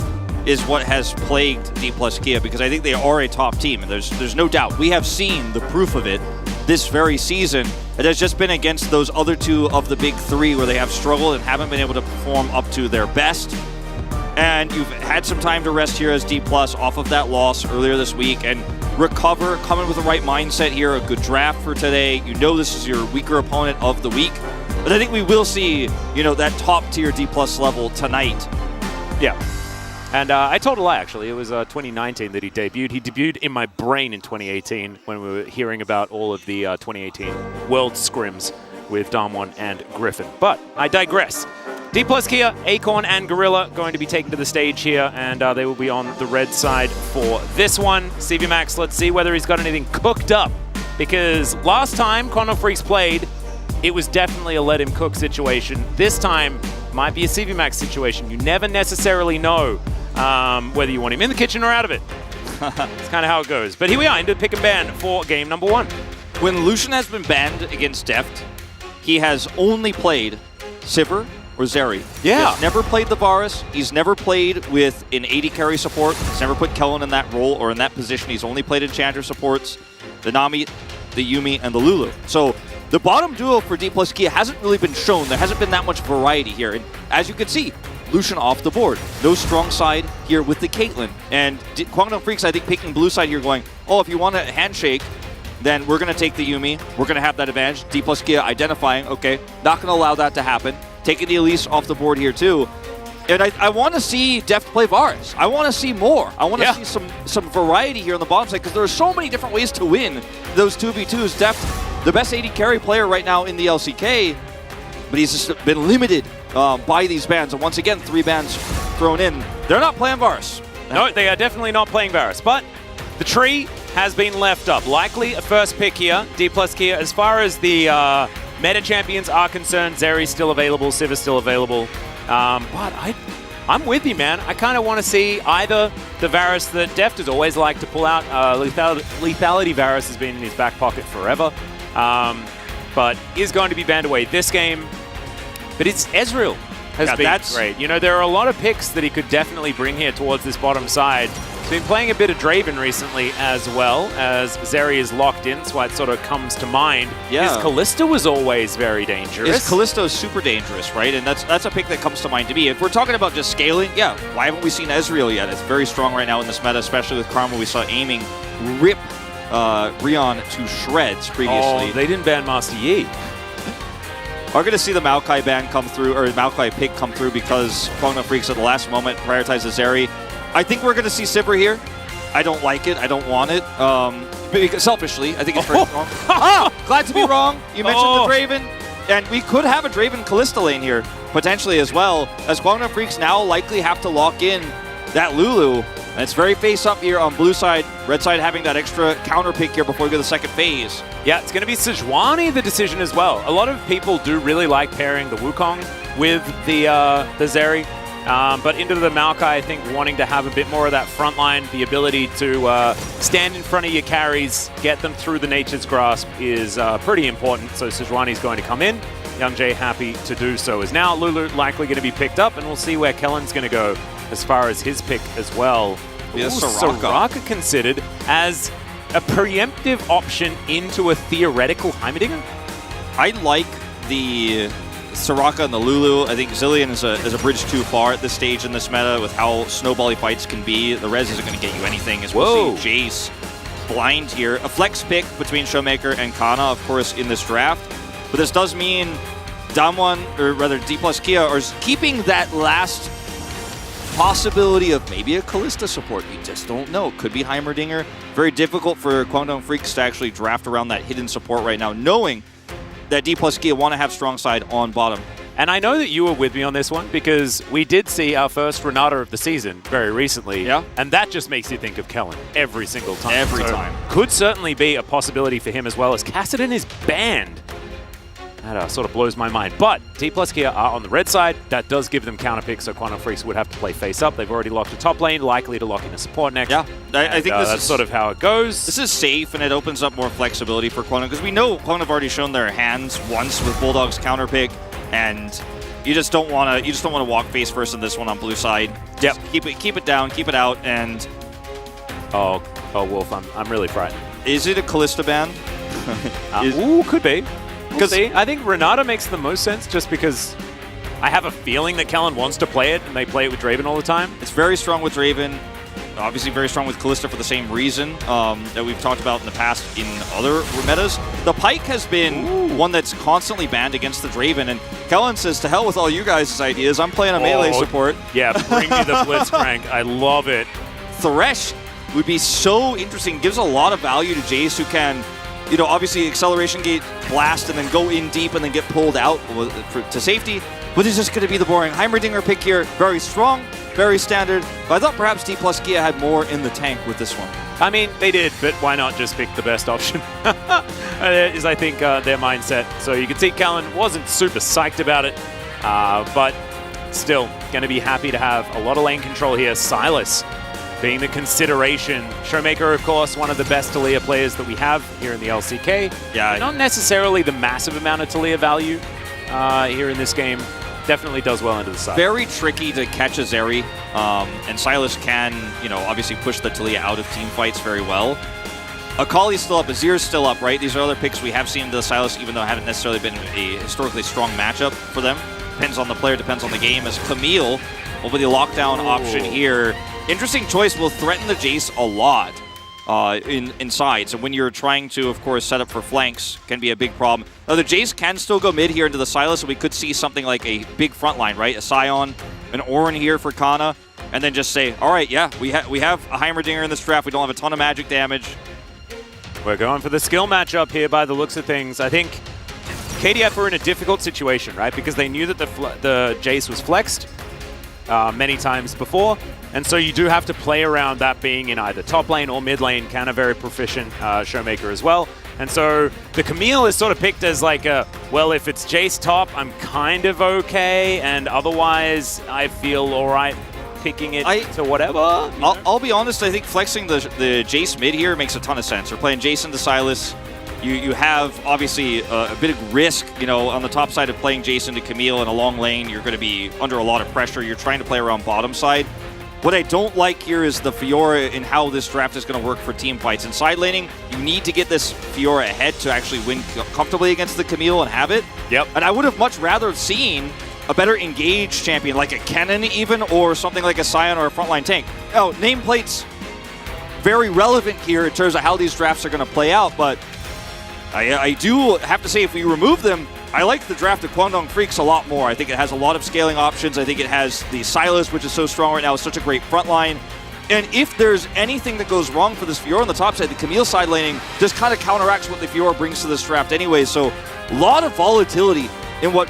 is what has plagued D+ Kia, because I think they are a top team, and there's no doubt. We have seen the proof of it this very season. It has just been against those other 2 of the big 3 where they have struggled and haven't been able to perform up to their best. And you've had some time to rest here as D+ off of that loss earlier this week and recover, come in with the right mindset here, a good draft for today. You know this is your weaker opponent of the week. But I think we will see, you know, that top tier D+ level tonight. Yeah. And I told a lie, actually. It was 2019 that he debuted. He debuted in my brain in 2018 when we were hearing about all of the 2018 World Scrims with Damwon and Griffin. But I digress. D+ Kia, Acorn, and Gorilla going to be taken to the stage here, and they will be on the red side for this one. CV Max, let's see whether he's got anything cooked up, because last time Quantum Freaks played, it was definitely a let him cook situation. This time might be a CV Max situation. You never necessarily know whether you want him in the kitchen or out of it. It's kind of how it goes. But here we are into pick and ban for game number 1. When Lucian has been banned against Deft, he has only played Sivir or Zeri. Yeah. He's never played the Varus. He's never played with an AD carry support. He's never put Kellen in that role or in that position. He's only played Enchanter supports, the Nami, the Yuumi, and the Lulu. So the bottom duo for D+ Kia hasn't really been shown. There hasn't been that much variety here. And as you can see, Lucian off the board. No strong side here with the Caitlyn. And Quantum Freaks, I think, picking blue side here going, oh, if you want a handshake, then we're going to take the Yuumi. We're going to have that advantage. D+ Kia identifying, okay, not going to allow that to happen. Taking the Elise off the board here, too. And I want to see Deft play Varus. I want to see more. I want to see some variety here on the bottom side, because there are so many different ways to win those 2v2s. Deft, the best AD carry player right now in the LCK, but he's just been limited by these bans. And once again, 3 bans thrown in. They're not playing Varus. No, they are definitely not playing Varus. But the tree has been left up. Likely a first pick here, D+ Kia. As far as the meta champions are concerned, Zeri's still available, Sivir's still available. But I'm with you, man. I kind of want to see either the Varus that Deft has always liked to pull out. Lethality Varus has been in his back pocket forever. but is going to be banned away this game. But it's Ezreal has been great. You know, there are a lot of picks that he could definitely bring here towards this bottom side. He's been playing a bit of Draven recently as well, as Zeri is locked in, so it sort of comes to mind. Yeah. His Kalista was always very dangerous. Kalista is super dangerous, right? And that's a pick that comes to mind to me. If we're talking about just scaling, yeah, why haven't we seen Ezreal yet? It's very strong right now in this meta, especially with Karma. We saw aiming rip Rion to shreds previously. Oh, they didn't ban Master Yi. Are going to see the Maokai ban come through, or Maokai pick come through because Kwangna Freaks at the last moment prioritizes Zeri. I think we're going to see Sivir here. I don't like it. I don't want it. Because selfishly, I think it's very strong. Glad to be wrong. You mentioned the Draven, and we could have a Draven Kalista lane here, potentially as well, as Kwangna Freaks now likely have to lock in that Lulu. And it's very face-up here on blue side. Red side having that extra counter pick here before we go to the second phase. Yeah, it's going to be Sejuani the decision as well. A lot of people do really like pairing the Wukong with the Zeri. But into the Maokai, I think wanting to have a bit more of that front line, the ability to stand in front of your carries, get them through the Nature's Grasp is pretty important. So Sejuani's going to come in. Youngjae happy to do so as now. Lulu likely going to be picked up, and we'll see where Kellen's going to go as far as his pick as well. Yeah, Soraka considered as a preemptive option into a theoretical Heimerdinger? I like the Soraka and the Lulu. I think Zilean is a bridge too far at this stage in this meta with how snowbally fights can be. The res isn't going to get you anything, as we'll see Jace blind here. A flex pick between Showmaker and Kana, of course, in this draft. But this does mean Damwon, or rather D plus Kia, are keeping that last possibility of maybe a Kalista support. We just don't know. Could be Heimerdinger. Very difficult for Kwangdong Freaks to actually draft around that hidden support right now, knowing that D plus Kia want to have strong side on bottom. And I know that you were with me on this one because we did see our first Renata of the season very recently. Yeah. And that just makes you think of Kellen every single time. Every time. Could certainly be a possibility for him as well, as Kassadin is banned. That sort of blows my mind. But D plus Kia are on the red side. That does give them counter picks, so Quantum Freaks would have to play face up. They've already locked a top lane, likely to lock in a support next. Yeah, I think that's sort of how it goes. This is safe, and it opens up more flexibility for Quantum, because we know Quantum have already shown their hands once with Bulldog's counter pick, and you just don't want to walk face first in this one on blue side. Yep. Keep it down, keep it out, and oh Wolf, I'm really frightened. Is it a Kalista ban? Ooh, could be. We'll see. I think Renata makes the most sense just because I have a feeling that Kellen wants to play it and they play it with Draven all the time. It's very strong with Draven. Obviously very strong with Kalista for the same reason that we've talked about in the past in other metas. The Pike has been one that's constantly banned against the Draven, and Kellen says, to hell with all you guys' ideas, I'm playing a melee support. Yeah, bring me the Blitzcrank. I love it. Thresh would be so interesting. Gives a lot of value to Jace, who can, you know, obviously acceleration gate, blast, and then go in deep and then get pulled out to safety. But it's just going to be the boring Heimerdinger pick here. Very strong, very standard. But I thought perhaps D plus Kia had more in the tank with this one. I mean, they did, but why not just pick the best option? Is, I think, their mindset. So you can see Callan wasn't super psyched about it, but still going to be happy to have a lot of lane control here. Silas being the consideration. Showmaker, of course, one of the best Taliyah players that we have here in the LCK. Yeah. Not necessarily the massive amount of Taliyah value here in this game. Definitely does well into the side. Very tricky to catch a Zeri, and Silas can, you know, obviously push the Taliyah out of team fights very well. Akali's still up, Azir's still up, right? These are other picks we have seen into the Silas, even though haven't necessarily been a historically strong matchup for them. Depends on the player, depends on the game. As Camille over the lockdown option here. Interesting choice, will threaten the Jace a lot inside. So when you're trying to, of course, set up for flanks, can be a big problem. Now the Jace can still go mid here into the Silas, so we could see something like a big front line, right? A Sion, an Orin here for Kana, and then just say, all right, yeah, we have a Heimerdinger in this draft. We don't have a ton of magic damage. We're going for the skill matchup here by the looks of things. I think KDF were in a difficult situation, right? Because they knew that the Jace was flexed many times before. And so you do have to play around that being in either top lane or mid lane. Kana very proficient Showmaker as well. And so the Camille is sort of picked as like a, well, if it's Jace top, I'm kind of okay. And otherwise, I feel all right picking it to whatever. I'll be honest, I think flexing the Jace mid here makes a ton of sense. We're playing Jace into Silas. You have, obviously, a bit of risk, you know, on the top side of playing Jason to Camille in a long lane. You're going to be under a lot of pressure. You're trying to play around bottom side. What I don't like here is the Fiora and how this draft is going to work for team fights. In side laning, you need to get this Fiora ahead to actually win comfortably against the Camille and have it. Yep. And I would have much rather seen a better engaged champion, like a Kennen even, or something like a Sion or a frontline tank. Now, nameplate's very relevant here in terms of how these drafts are going to play out, but I do have to say, if we remove them, I like the draft of Guangdong Freaks a lot more. I think it has a lot of scaling options. I think it has the Silas, which is so strong right now. It's such a great front line. And if there's anything that goes wrong for this Fiora on the top side, the Camille side laning just kind of counteracts what the Fiora brings to this draft anyway. So a lot of volatility in what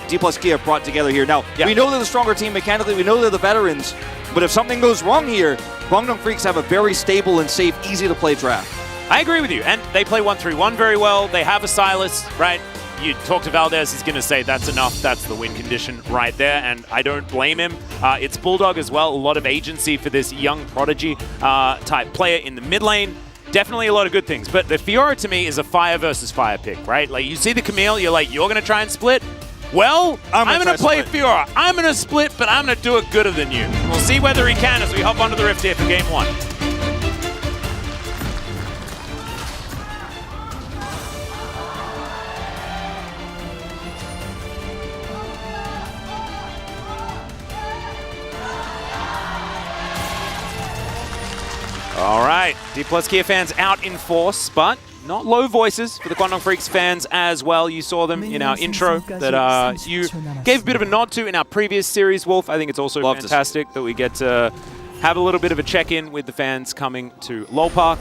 D+K have brought together here. Now, we know they're the stronger team mechanically. We know they're the veterans. But if something goes wrong here, Guangdong Freaks have a very stable and safe, easy-to-play draft. I agree with you. And they play 1-3-1 very well. They have a Silas, right? You talk to Valdez, he's going to say that's enough. That's the win condition right there, and I don't blame him. It's Bulldog as well. A lot of agency for this young prodigy type player in the mid lane. Definitely a lot of good things. But the Fiora, to me, is a fire versus fire pick, right? Like, you see the Camille, you're like, you're going to try and split? Well, I'm going to play Fiora. I'm going to split, but I'm going to do it gooder than you. We'll see whether he can as we hop onto the Rift here for Game 1. All right, D+K fans out in force, but not low voices for the Guangdong Freaks fans as well. You saw them in our intro that you gave a bit of a nod to in our previous series, Wolf. I think it's also fantastic that we get to have a little bit of a check-in with the fans coming to LoL Park.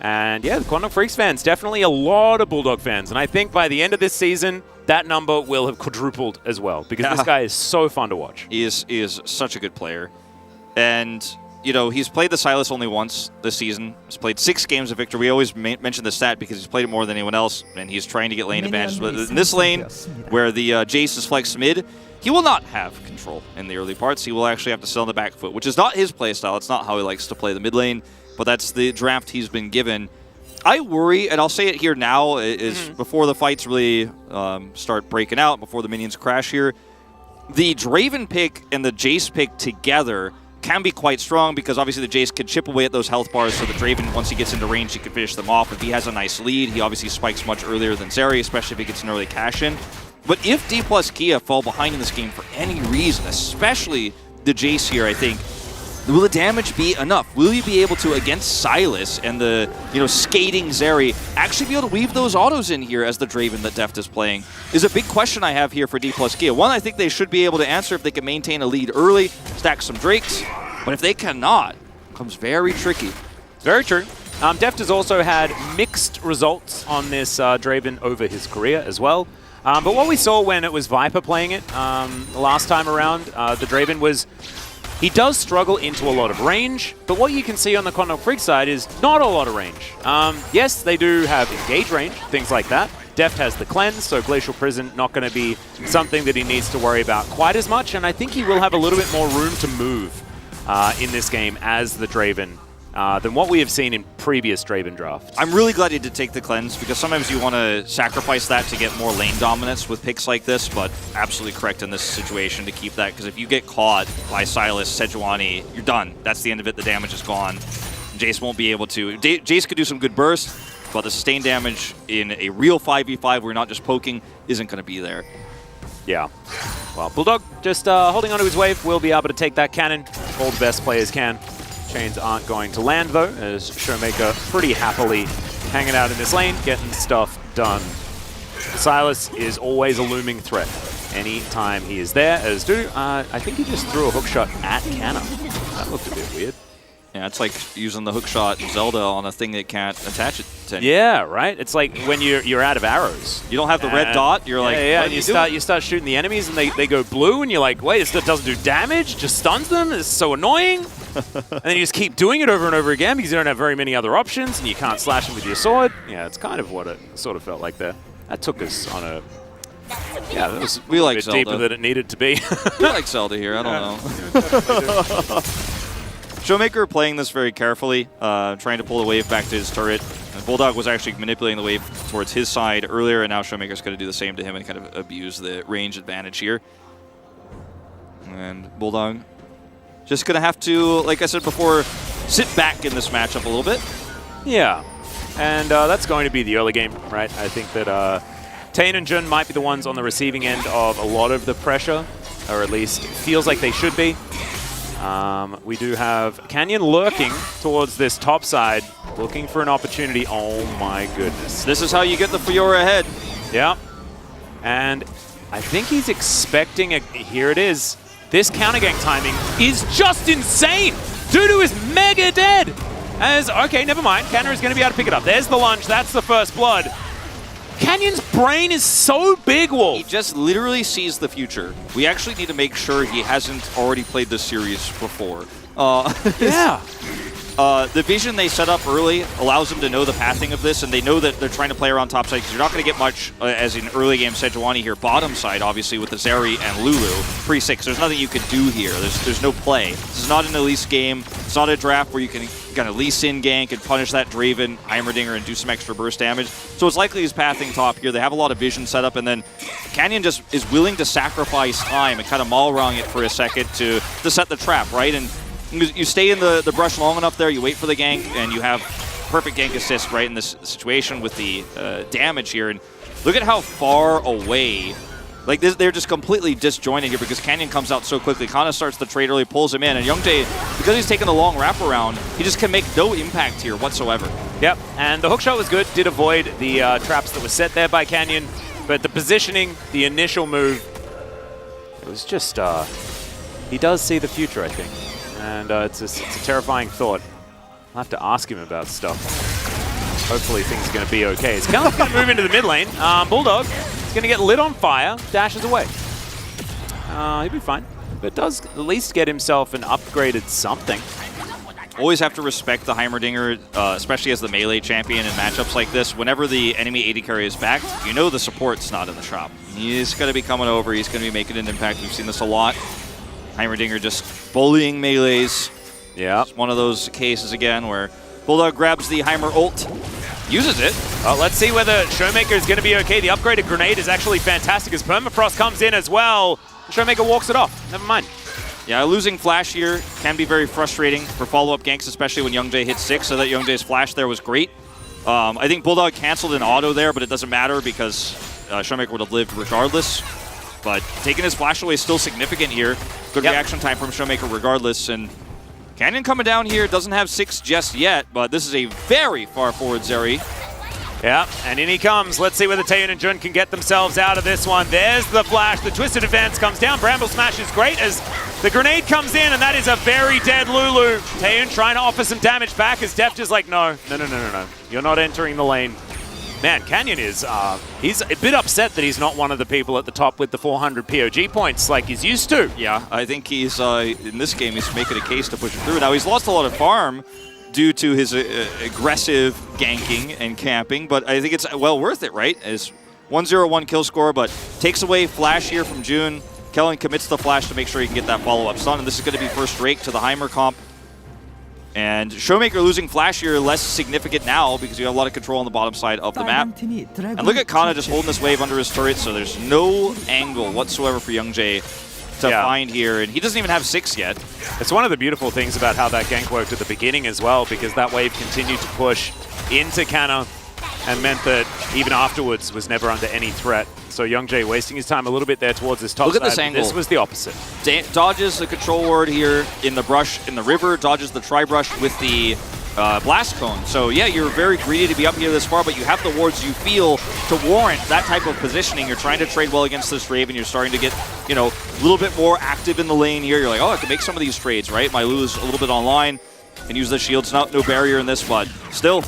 And yeah, the Guangdong Freaks fans, definitely a lot of Bulldog fans. And I think by the end of this season, that number will have quadrupled as well, because this guy is so fun to watch. He is such a good player. And you know, he's played the Silas only once this season. He's played 6 games of Victor. We always mention the stat because he's played it more than anyone else, and he's trying to get lane advantages. But in this lane, where the Jace is flexed mid, he will not have control in the early parts. He will actually have to sit on the back foot, which is not his playstyle. It's not how he likes to play the mid lane, but that's the draft he's been given. I worry, and I'll say it here now, is before the fights really start breaking out, before the minions crash here, the Draven pick and the Jace pick together can be quite strong, because obviously the Jace can chip away at those health bars, so the Draven, once he gets into range, he can finish them off. If he has a nice lead, he obviously spikes much earlier than Zeri, especially if he gets an early cash-in. But if D+Kia fall behind in this game for any reason, especially the Jace here, I think, will the damage be enough? Will you be able to, against Silas and the, skating Zeri, actually be able to weave those autos in here as the Draven that Deft is playing? Is a big question I have here for D+Kia. One, I think they should be able to answer if they can maintain a lead early, stack some Drakes. But if they cannot, it becomes very tricky. Very true. Deft has also had mixed results on this Draven over his career as well. But what we saw when it was Viper playing it last time around, the Draven was... He does struggle into a lot of range, but what you can see on the Guangdong Freak side is not a lot of range. Yes, they do have engage range, things like that. Deft has the cleanse, so Glacial Prison not going to be something that he needs to worry about quite as much, and I think he will have a little bit more room to move in this game as the Draven than what we have seen in previous Draven drafts. I'm really glad he did take the cleanse, because sometimes you want to sacrifice that to get more lane dominance with picks like this, but absolutely correct in this situation to keep that, because if you get caught by Silas, Sejuani, you're done. That's the end of it. The damage is gone. Jace won't be able to. Jace could do some good burst, but the sustained damage in a real 5v5 where you're not just poking isn't going to be there. Yeah. Well, Bulldog just holding onto his wave will be able to take that cannon. All the best players can. Chains aren't going to land, though, as Showmaker pretty happily hanging out in this lane, getting stuff done. Silas is always a looming threat anytime he is there, as do, I think he just threw a hookshot at Canna. That looked a bit weird. Yeah, it's like using the hookshot in Zelda on a thing that can't attach it to anything. Yeah, right? It's like when you're out of arrows. You don't have the red dot, you're like, yeah, what and you start shooting the enemies and they go blue and you're like, wait, it doesn't do damage, just stuns them, it's so annoying. And then you just keep doing it over and over again because you don't have very many other options and you can't slash them with your sword. Yeah, it's kind of what it sort of felt like there. That took us on a... Yeah, that was we like bit Zelda. deeper than it needed to be. We like Zelda here, I don't know. Showmaker playing this very carefully, trying to pull the wave back to his turret. And Bulldog was actually manipulating the wave towards his side earlier, and now Showmaker's going to do the same to him and kind of abuse the range advantage here. And Bulldog just going to have to, like I said before, sit back in this matchup a little bit. Yeah, and that's going to be the early game, right? I think that Taein and Jun might be the ones on the receiving end of a lot of the pressure, or at least it feels like they should be. We do have Canyon lurking towards this top side, looking for an opportunity. Oh my goodness. This is how you get the Fiora ahead. Yeah. And I think he's expecting here it is. This counter gank timing is just insane. Dudu is mega dead. Okay, never mind. Canner is going to be able to pick it up. There's the lunge. That's the first blood. Canyon's brain is so big, Wolf. He just literally sees the future. We actually need to make sure he hasn't already played this series before. Yeah. The vision they set up early allows them to know the pathing of this, and they know that they're trying to play around top side, because you're not going to get much, as in early game Sejuani here, bottom side, obviously, with the Zeri and Lulu. 3-6, there's nothing you can do here. There's no play. This is not an Elise game. It's not a draft where you can kind of Lee Sin gank and punish that Draven, Heimerdinger, and do some extra burst damage. So it's likely he's pathing top here. They have a lot of vision set up, and then Canyon just is willing to sacrifice time and kind of Malrong it for a second to set the trap, right? And you stay in the brush long enough there, you wait for the gank, and you have perfect gank assist right in this situation with the damage here. And look at how far away, like they're just completely disjointed here because Canyon comes out so quickly. Kana starts the trade early, pulls him in, and Youngjae, because he's taking the long wraparound, he just can make no impact here whatsoever. Yep, and the hookshot was good, did avoid the traps that were set there by Canyon, but the positioning, the initial move, it was just, he does see the future, I think. And it's a terrifying thought. I'll have to ask him about stuff. Hopefully things are going to be okay. He's going to move into the mid lane. Bulldog is going to get lit on fire, dashes away. He'll be fine, but does at least get himself an upgraded something. Always have to respect the Heimerdinger, especially as the melee champion in matchups like this. Whenever the enemy AD carry is backed, you know the support's not in the shop. He's going to be coming over. He's going to be making an impact. We've seen this a lot. Heimerdinger just bullying melees. Yeah. It's one of those cases again where Bulldog grabs the Heimer ult, uses it. Well, let's see whether Showmaker is going to be okay. The upgraded grenade is actually fantastic as Permafrost comes in as well. Showmaker walks it off. Never mind. Yeah, losing Flash here can be very frustrating for follow-up ganks, especially when Youngjae hits 6, so that Youngjae's Flash there was great. I think Bulldog canceled an auto there, but it doesn't matter because Showmaker would have lived regardless. But taking his Flash away is still significant here. Good reaction time from Showmaker regardless. And Canyon coming down here, doesn't have 6 just yet, but this is a very far forward Zeri. Yeah, and in he comes. Let's see whether Taeyeon and Jun can get themselves out of this one. There's the flash. The Twisted Advance comes down. Bramble Smash is great as the grenade comes in, and that is a very dead Lulu. Taeyeon trying to offer some damage back as Deft is like, no. You're not entering the lane. Man, Canyon is, he's a bit upset that he's not one of the people at the top with the 400 POG points like he's used to. Yeah, I think he's, in this game, he's making a case to push it through. Now, he's lost a lot of farm due to his aggressive ganking and camping, but I think it's well worth it, right? As 1-0-1 kill score, but takes away Flash here from June. Kellen commits the Flash to make sure he can get that follow-up stun, and this is going to be first rake to the Heimer comp. And Showmaker losing Flash here less significant now because you have a lot of control on the bottom side of the map. And look at Kana just holding this wave under his turret, so there's no angle whatsoever for Youngjae to find here, and he doesn't even have 6 yet. It's one of the beautiful things about how that gank worked at the beginning as well, because that wave continued to push into Kana and meant that even afterwards was never under any threat. So Youngjae wasting his time a little bit there towards his top side. Look at this angle. This was the opposite. Dodges the control ward here in the brush, in the river, dodges the tri-brush with the blast cone. So yeah, you're very greedy to be up here this far, but you have the wards you feel to warrant that type of positioning. You're trying to trade well against this Raven. You're starting to get, you know, a little bit more active in the lane here. You're like, oh, I can make some of these trades, right? My Lulu's a little bit online and use the shields. No barrier in this, but still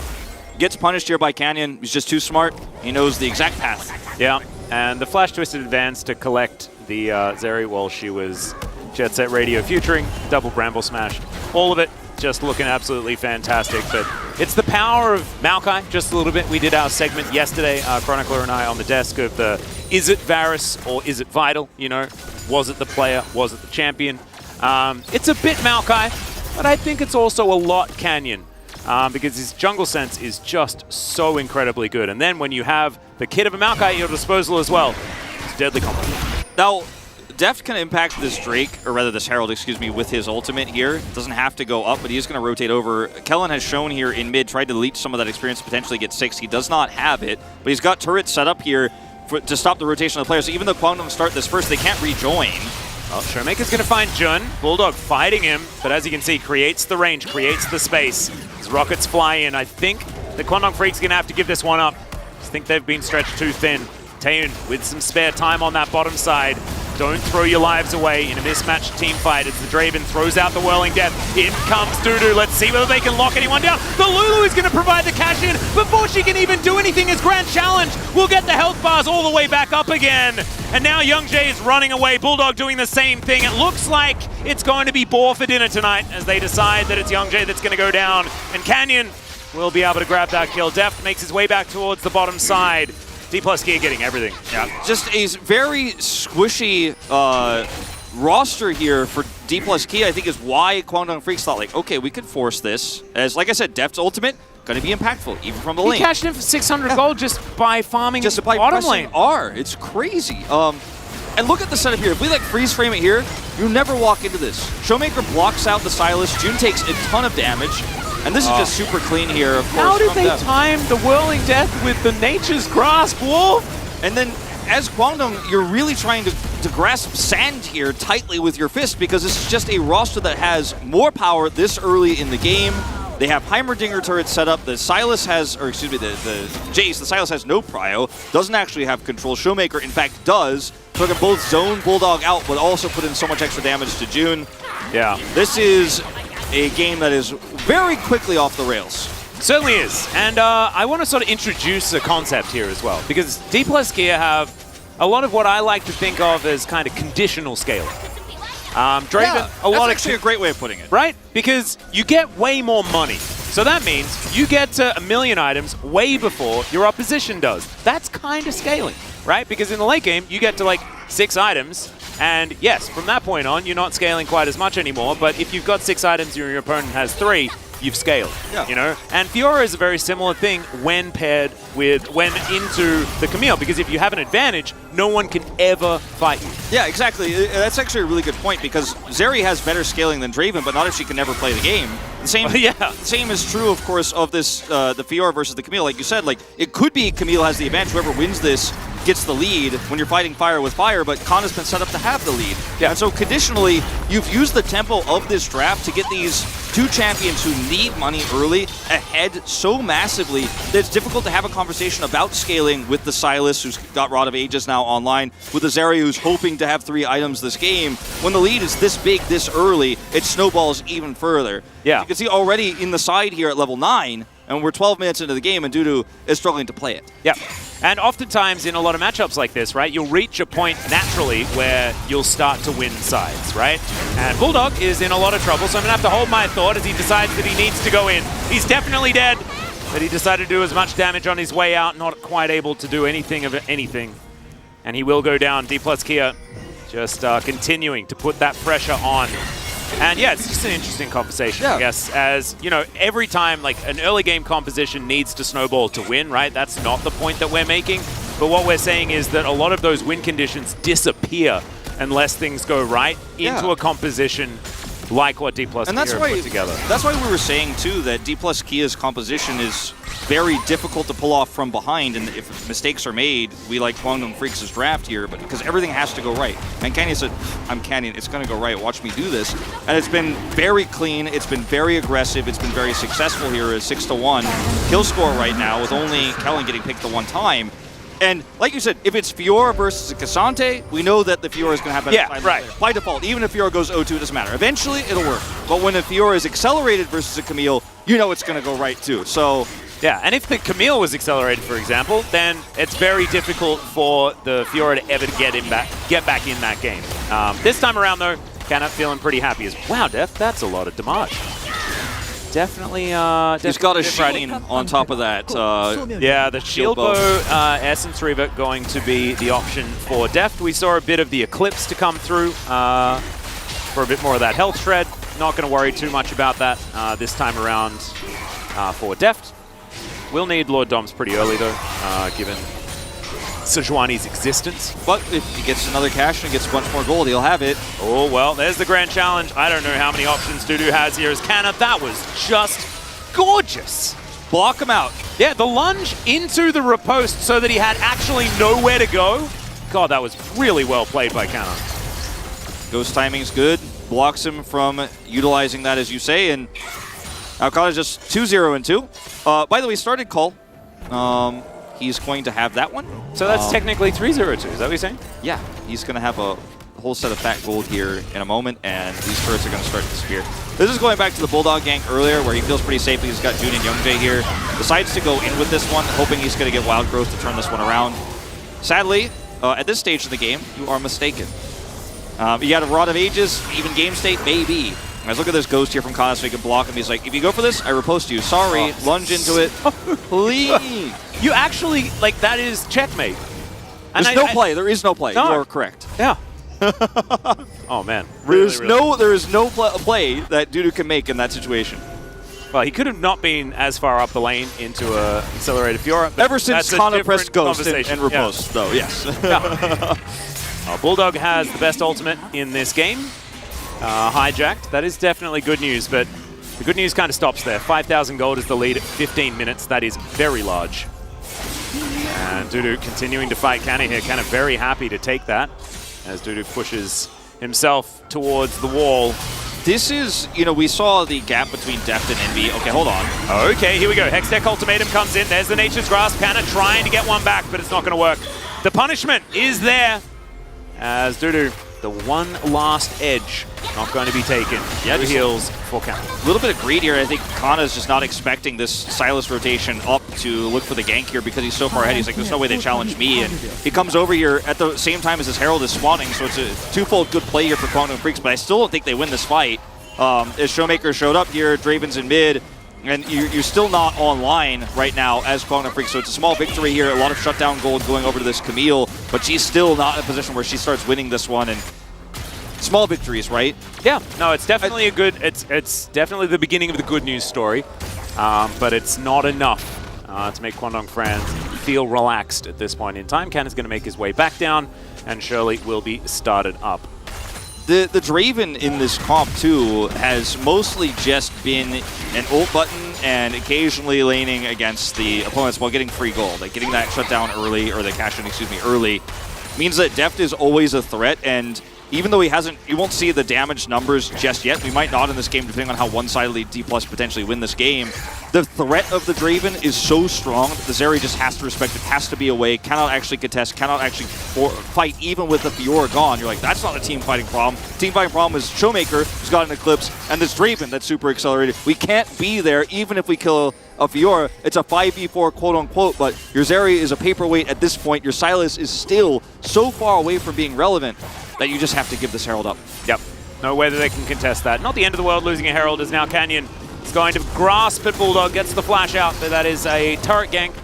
gets punished here by Canyon. He's just too smart. He knows the exact path. Yeah, and the Flash Twisted Advance to collect the Zeri while she was Jet Set Radio Futuring, double Bramble Smash, all of it just looking absolutely fantastic. But it's the power of Maokai, just a little bit. We did our segment yesterday, Chronicler and I on the desk of the, is it Varus or is it Vital? You know, was it the player, was it the champion? It's a bit Maokai, but I think it's also a lot Canyon. because his jungle sense is just so incredibly good. And then when you have the Kid of a Maokai at your disposal as well, it's deadly combo. Now, Deft can impact this Drake, or rather this Herald, excuse me, with his ultimate here. Doesn't have to go up, but he is going to rotate over. Kellen has shown here in mid, tried to leech some of that experience, potentially get 6. He does not have it, but he's got turrets set up here to stop the rotation of the players. So even though Kwangdong start this first, they can't rejoin. Well, Showmaker's going to find Jun. Bulldog fighting him, but as you can see, creates the range, creates the space. As rockets fly in, I think the Kwangdong Freak's going to have to give this one up. I think they've been stretched too thin. Taeun with some spare time on that bottom side. Don't throw your lives away in a mismatched team fight as the Draven throws out the Whirling Death. In comes Dudu. Let's see whether they can lock anyone down. The Lulu is going to provide the cash in before she can even do anything as Grand Challenge. We'll get the health bars all the way back up again. And now Youngjae is running away. Bulldog doing the same thing. It looks like it's going to be boar for dinner tonight as they decide that it's Youngjae that's going to go down. And Canyon will be able to grab that kill. Deft makes his way back towards the bottom side. D+K getting everything. Yeah, just a very squishy roster here for D+K, I think, is why Kwangdong Freaks thought, like, okay, we could force this. As, like I said, Deft's ultimate, going to be impactful, even from the lane. He cashed in for 600 gold just by farming just by bottom pressing lane. R. It's crazy. And look at the setup here. If we like freeze frame it here, you never walk into this. Showmaker blocks out the Sylas. June takes a ton of damage. And this is just super clean here, of course. How did from they Deft. time the Whirling Death with the Nature's Grasp, Wolf? And then, as Kwangdong, you're really trying to grasp sand here tightly with your fist because this is just a roster that has more power this early in the game. They have Heimerdinger turrets set up. The Sylas has, or excuse me, the Jace, the Sylas has no prio, doesn't actually have control. Showmaker, in fact, does. So they can both zone Bulldog out, but also put in so much extra damage to June. Yeah. This is a game that is very quickly off the rails. Certainly is. And I want to sort of introduce a concept here as well, because D+K have a lot of what I like to think of as kind of conditional scaling. Draven, yeah, that's actually a great way of putting it. Right? Because you get way more money. So that means you get to 1 million items way before your opposition does. That's kind of scaling, right? Because in the late game, you get to like 6 items. And yes, from that point on, you're not scaling quite as much anymore. But if you've got 6 items and your opponent has 3, you've scaled, you know? And Fiora is a very similar thing when paired with, when into the Camille, because if you have an advantage, no one can ever fight you. Yeah, exactly. That's actually a really good point because Zeri has better scaling than Draven, but not if she can never play the game. The same, the same is true, of course, of this the Fiora versus the Camille. Like you said, like it could be Camille has the advantage. Whoever wins this gets the lead when you're fighting fire with fire, but Khan has been set up to have the lead. Yeah. And so conditionally, you've used the tempo of this draft to get these 2 champions who need money early ahead so massively that it's difficult to have a conversation about scaling with the Sylas, who's got Rod of Ages now online, with the Zeri, who's hoping to have 3 items this game. When the lead is this big, this early, it snowballs even further. Yeah. You can see already in the side here at level 9, and we're 12 minutes into the game, and Dudu is struggling to play it. Yeah. And oftentimes in a lot of matchups like this, right, you'll reach a point naturally where you'll start to win sides, right? And Bulldog is in a lot of trouble, so I'm going to have to hold my thought as he decides that he needs to go in. He's definitely dead, but he decided to do as much damage on his way out, not quite able to do anything of anything. And he will go down. D+Kia just continuing to put that pressure on. And yeah, it's just an interesting conversation, I guess, as, you know, every time, like, an early game composition needs to snowball to win, right? That's not the point that we're making. But what we're saying is that a lot of those win conditions disappear unless things go right into a composition like what D+Kia put together. That's why we were saying, too, that D+Kia's composition is very difficult to pull off from behind, and if mistakes are made, we like Kwangdong Freaks' draft here, but because everything has to go right. And Canyon said, I'm Canyon, it's going to go right, watch me do this. And it's been very clean, it's been very aggressive, it's been very successful here at 6-1. Kill score right now with only Kellen getting picked the 1 time. And like you said, if it's Fiora versus a Cassante, we know that the Fiora is going to have better side player. By default, even if Fiora goes 0-2, it doesn't matter. Eventually, it'll work. But when a Fiora is accelerated versus a Camille, you know it's going to go right too. So yeah, and if the Camille was accelerated, for example, then it's very difficult for the Fiora to ever get back in that game. This time around, though, Cannot feeling pretty happy as wow, Def, that's a lot of damage. Definitely, he's got a Shine on top of that. Yeah, the Shield Bow Essence Reaver going to be the option for Deft. We saw a bit of the Eclipse to come through for a bit more of that health shred. Not going to worry too much about that this time around. for Deft. We'll need Lord Doms pretty early though, given Sejuani's existence. But if he gets another cash and gets a bunch more gold, he'll have it. Oh, well, there's the grand challenge. I don't know how many options Dudu has here as Canna. That was just gorgeous. Block him out. Yeah, the lunge into the riposte so that he had actually nowhere to go. God, that was really well played by Canna. Ghost timing's good. Blocks him from utilizing that, as you say, and Alcala's just 2-0 and 2. By the way, started call. He's going to have that one. So that's technically 3-0-2, is that what you're saying? Yeah, he's going to have a whole set of fat gold here in a moment, and these turrets are going to start to disappear. This is going back to the Bulldog gank earlier, where he feels pretty safe. He's got June and Youngjae here. Decides to go in with this one, hoping he's going to get Wild Growth to turn this one around. Sadly, at this stage of the game, you are mistaken. You got a Rod of Ages, even game state, maybe. Guys, look at this Ghost here from Kana so he can block him. He's like, if you go for this, I riposte you. Sorry, lunge into it. Please. You actually, like, that is checkmate. There's no play. There is no play. No. You are correct. Yeah. Oh, man. Really, there is no play that Dudu can make in that situation. Well, he could have not been as far up the lane into a accelerated Fiora. Ever since Kana pressed Ghost and riposte, though, yes. Bulldog has the best ultimate in this game. Hijacked. That is definitely good news, but the good news kind of stops there. 5,000 gold is the lead at 15 minutes. That is very large. And Dudu continuing to fight Canna here. Canna very happy to take that as Dudu pushes himself towards the wall. This is, you know, we saw the gap between Deft and Envy. Okay, hold on. Okay, here we go. Hextech Ultimatum comes in. There's the Nature's Grasp. Canna trying to get one back, but it's not going to work. The punishment is there as Dudu, the one last edge, not going to be taken. Yeah, heals for Canna. A little bit of greed here. I think Kana's just not expecting this Silas rotation up to look for the gank here because he's so far ahead. He's like, there's no way they challenge me. And he comes over here at the same time as his Herald is spawning, so it's a twofold good play here for Quantum Freaks, but I still don't think they win this fight. As Showmaker showed up here, Draven's in mid, and you're still not online right now as Quantum Freak, so it's a small victory here. A lot of shutdown gold going over to this Camille, but she's still not in a position where she starts winning this one. And small victories, right? Yeah, no, it's definitely it's definitely the beginning of the good news story, but it's not enough to make Kwangdong fans feel relaxed at this point in time. Ken is going to make his way back down, and Shirley will be started up. The Draven in this comp, too, has mostly just been an ult button and occasionally laning against the opponents while getting free gold. Like getting that shutdown early, or the cash in, excuse me, early, means that Deft is always a threat, and even though you won't see the damage numbers just yet, we might not in this game depending on how one-sidedly D+ potentially win this game. The threat of the Draven is so strong that the Zeri just has to respect it, has to be away, cannot actually contest, cannot actually fight even with the Fiora gone. You're like, that's not a team fighting problem. Team fighting problem is Showmaker, who's got an Eclipse, and this Draven that's super accelerated. We can't be there even if we kill a Fiora. It's a 5v4 quote-unquote, but your Zeri is a paperweight at this point. Your Silas is still so far away from being relevant that you just have to give this Herald up. Yep. No way that they can contest that. Not the end of the world losing a Herald, as now Canyon is going to grasp at Bulldog, gets the flash out, but that is a turret gank,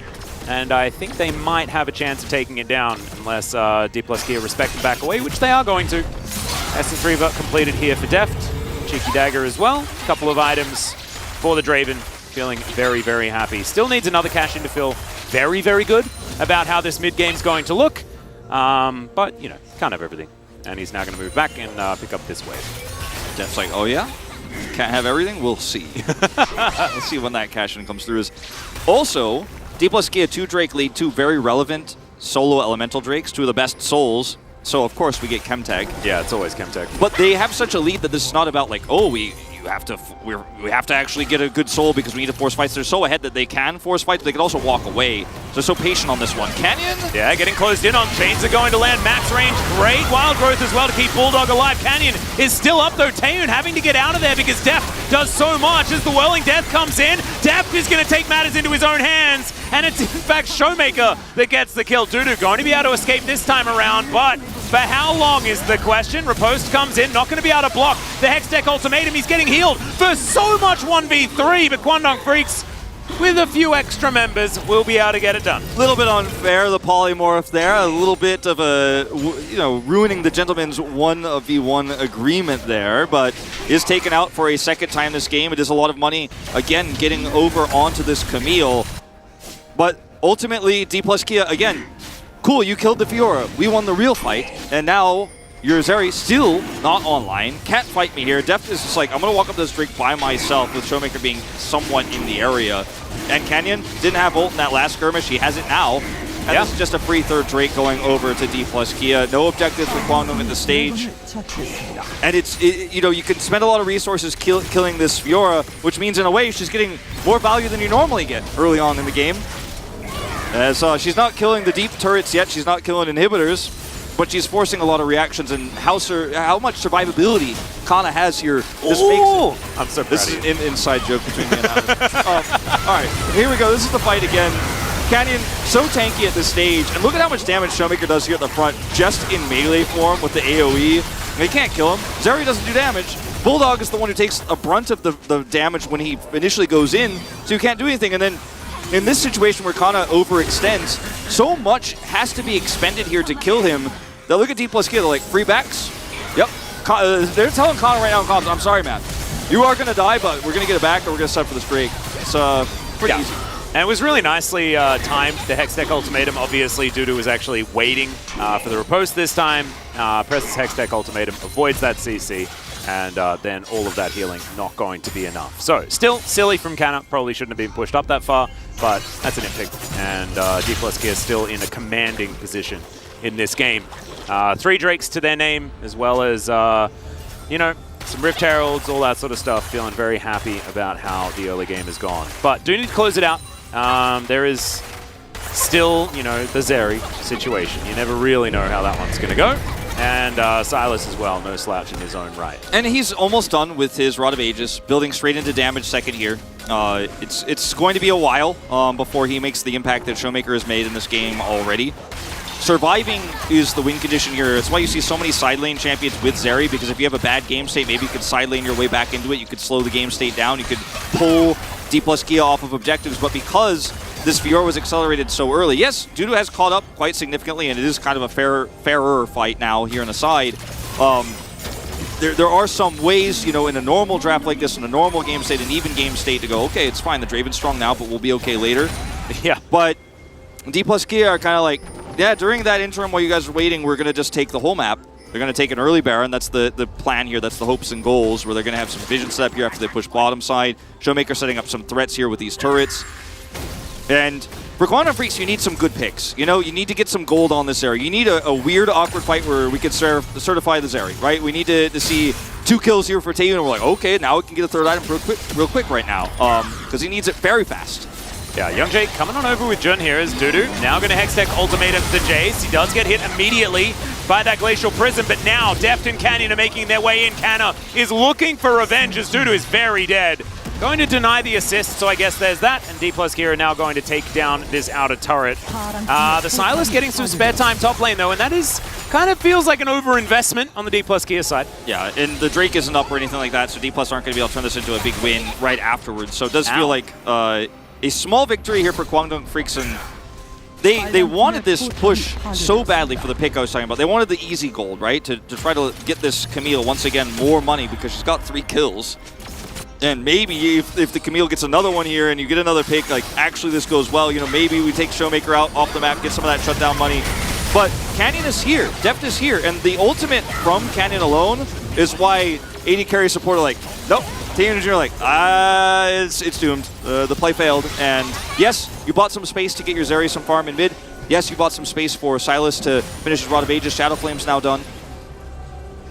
and I think they might have a chance of taking it down unless D+ Gear respect and back away, which they are going to. Essence Reaver completed here for Deft. Cheeky Dagger as well. A couple of items for the Draven. Feeling very, very happy. Still needs another cash in to feel very, very good about how this mid-game's going to look, but, you know, can't have everything. And he's now going to move back and pick up this wave. Deft's like, oh yeah? Can't have everything? We'll see. Let's see when that cash-in comes through. Also, D+ Gia 2 Drake lead, 2 very relevant solo elemental Drakes, 2 of the best souls. So, of course, we get Chemtag. Yeah, it's always Chemtag. But they have such a lead that this is not about like, oh, we have to actually get a good soul because we need to force fights. They're so ahead that they can force fights, but they can also walk away. So they're so patient on this one. Canyon? Yeah, getting closed in on. Chains are going to land. Max range. Great wild growth as well to keep Bulldog alive. Canyon is still up though. Taeyoon having to get out of there because Deft does so much as the Whirling Death comes in. Deft is going to take matters into his own hands, and it's in fact Showmaker that gets the kill. Dudu going to be able to escape this time around, but for how long is the question? Riposte comes in, not going to be able to block the Hextech Ultimatum. He's getting healed for so much 1v3, but Kwangdong Freaks, with a few extra members, will be able to get it done. A little bit unfair, the polymorph there. A little bit of a, ruining the gentleman's 1v1 agreement there. But is taken out for a second time this game. It is a lot of money, again, getting over onto this Camille. But ultimately, D plus Kia, again, cool, you killed the Fiora. We won the real fight, and now your Zeri still not online. Can't fight me here. Deft is just like, I'm going to walk up this Drake by myself with Showmaker being somewhat in the area. And Canyon didn't have ult in that last skirmish. He has it now. And this is just a free third Drake going over to D plus Kia. No objectives for Kwangdong at the stage. And you know, you can spend a lot of resources killing this Fiora, which means in a way she's getting more value than you normally get early on in the game. As she's not killing the deep turrets yet, she's not killing inhibitors, but she's forcing a lot of reactions, and how much survivability Kana has here. This makes I'm so proud This is an inside joke between me and Adam. Alright, here we go. This is the fight again. Canyon, so tanky at this stage, and look at how much damage Showmaker does here at the front, just in melee form with the AoE. They can't kill him. Zeri doesn't do damage. Bulldog is the one who takes a brunt of the damage when he initially goes in, so you can't do anything. And then in this situation where Kana overextends, so much has to be expended here to kill him. They'll look at D plus Kia, they're like, free backs? Yep. They're telling Kana right now in comms, I'm sorry, man. You are going to die, but we're going to get it back, or we're going to set for this break. It's pretty easy. And it was really nicely timed, the Hextech Ultimatum. Obviously, Dudu was actually waiting for the riposte this time. Presses Hextech Ultimatum, avoids that CC, and then all of that healing not going to be enough. So, still silly from Kana. Probably shouldn't have been pushed up that far, but that's an impick. And D plus Kia is still in a commanding position in this game. 3 Drakes to their name, as well as, you know, some Rift Heralds, all that sort of stuff. Feeling very happy about how the early game has gone. But do need to close it out. There is still, you know, the Zeri situation. You never really know how that one's going to go. And Silas as well, no slouch in his own right. And he's almost done with his Rod of Ages, building straight into damage second here. It's going to be a while before he makes the impact that Showmaker has made in this game already. Surviving is the win condition here. That's why you see so many side lane champions with Zeri, because if you have a bad game state, maybe you could side lane your way back into it. You could slow the game state down. You could pull D plus Kia off of objectives. But because this Fiora was accelerated so early, yes, Dudu has caught up quite significantly, and it is kind of a fairer fight now here on the side. There are some ways, you know, in a normal draft like this, in a normal game state, an even game state, to go, okay, it's fine, the Draven's strong now, but we'll be okay later. Yeah. But D plus Kia are kind of like, yeah, during that interim while you guys are waiting, we're going to just take the whole map. They're going to take an early Baron. That's the plan here. That's the hopes and goals, where they're going to have some vision set up here after they push bottom side. Showmaker setting up some threats here with these turrets. And for Quantum Freaks, you need some good picks. You know, you need to get some gold on this area. You need a weird, awkward fight where we can certify the Zeri, right? We need to see 2 kills here for Taeyun, and we're like, okay, now we can get a third item real quick right now, because he needs it very fast. Yeah, Young Jay coming on over with Jun here as Dudu. Now going to Hextech Ultimatum the Jace. He does get hit immediately by that Glacial Prism, but now Deft and Canyon are making their way in. Kana is looking for revenge as Dudu is very dead. Going to deny the assist, so I guess there's that. And D plus Kia are now going to take down this outer turret. The Silas getting some spare time top lane though, and that is kind of feels like an overinvestment on the D plus Kia side. Yeah, and the Drake isn't up or anything like that, so D plus aren't going to be able to turn this into a big win right afterwards. So it does feel like a small victory here for Kwangdong Freaks, and they wanted this push so badly for the pick I was talking about. They wanted the easy gold, right? To try to get this Camille once again more money, because she's got 3 kills. And maybe if the Camille gets another one here and you get another pick, like actually this goes well, you know, maybe we take Showmaker out off the map, get some of that shutdown money. But Canyon is here, Deft is here, and the ultimate from Canyon alone is why AD carry support are like, nope. Taeyun and Junior are like, it's doomed. The play failed. And yes, you bought some space to get your Zeri some farm in mid. Yes, you bought some space for Silas to finish his Rod of Ages. Shadow Flame's now done.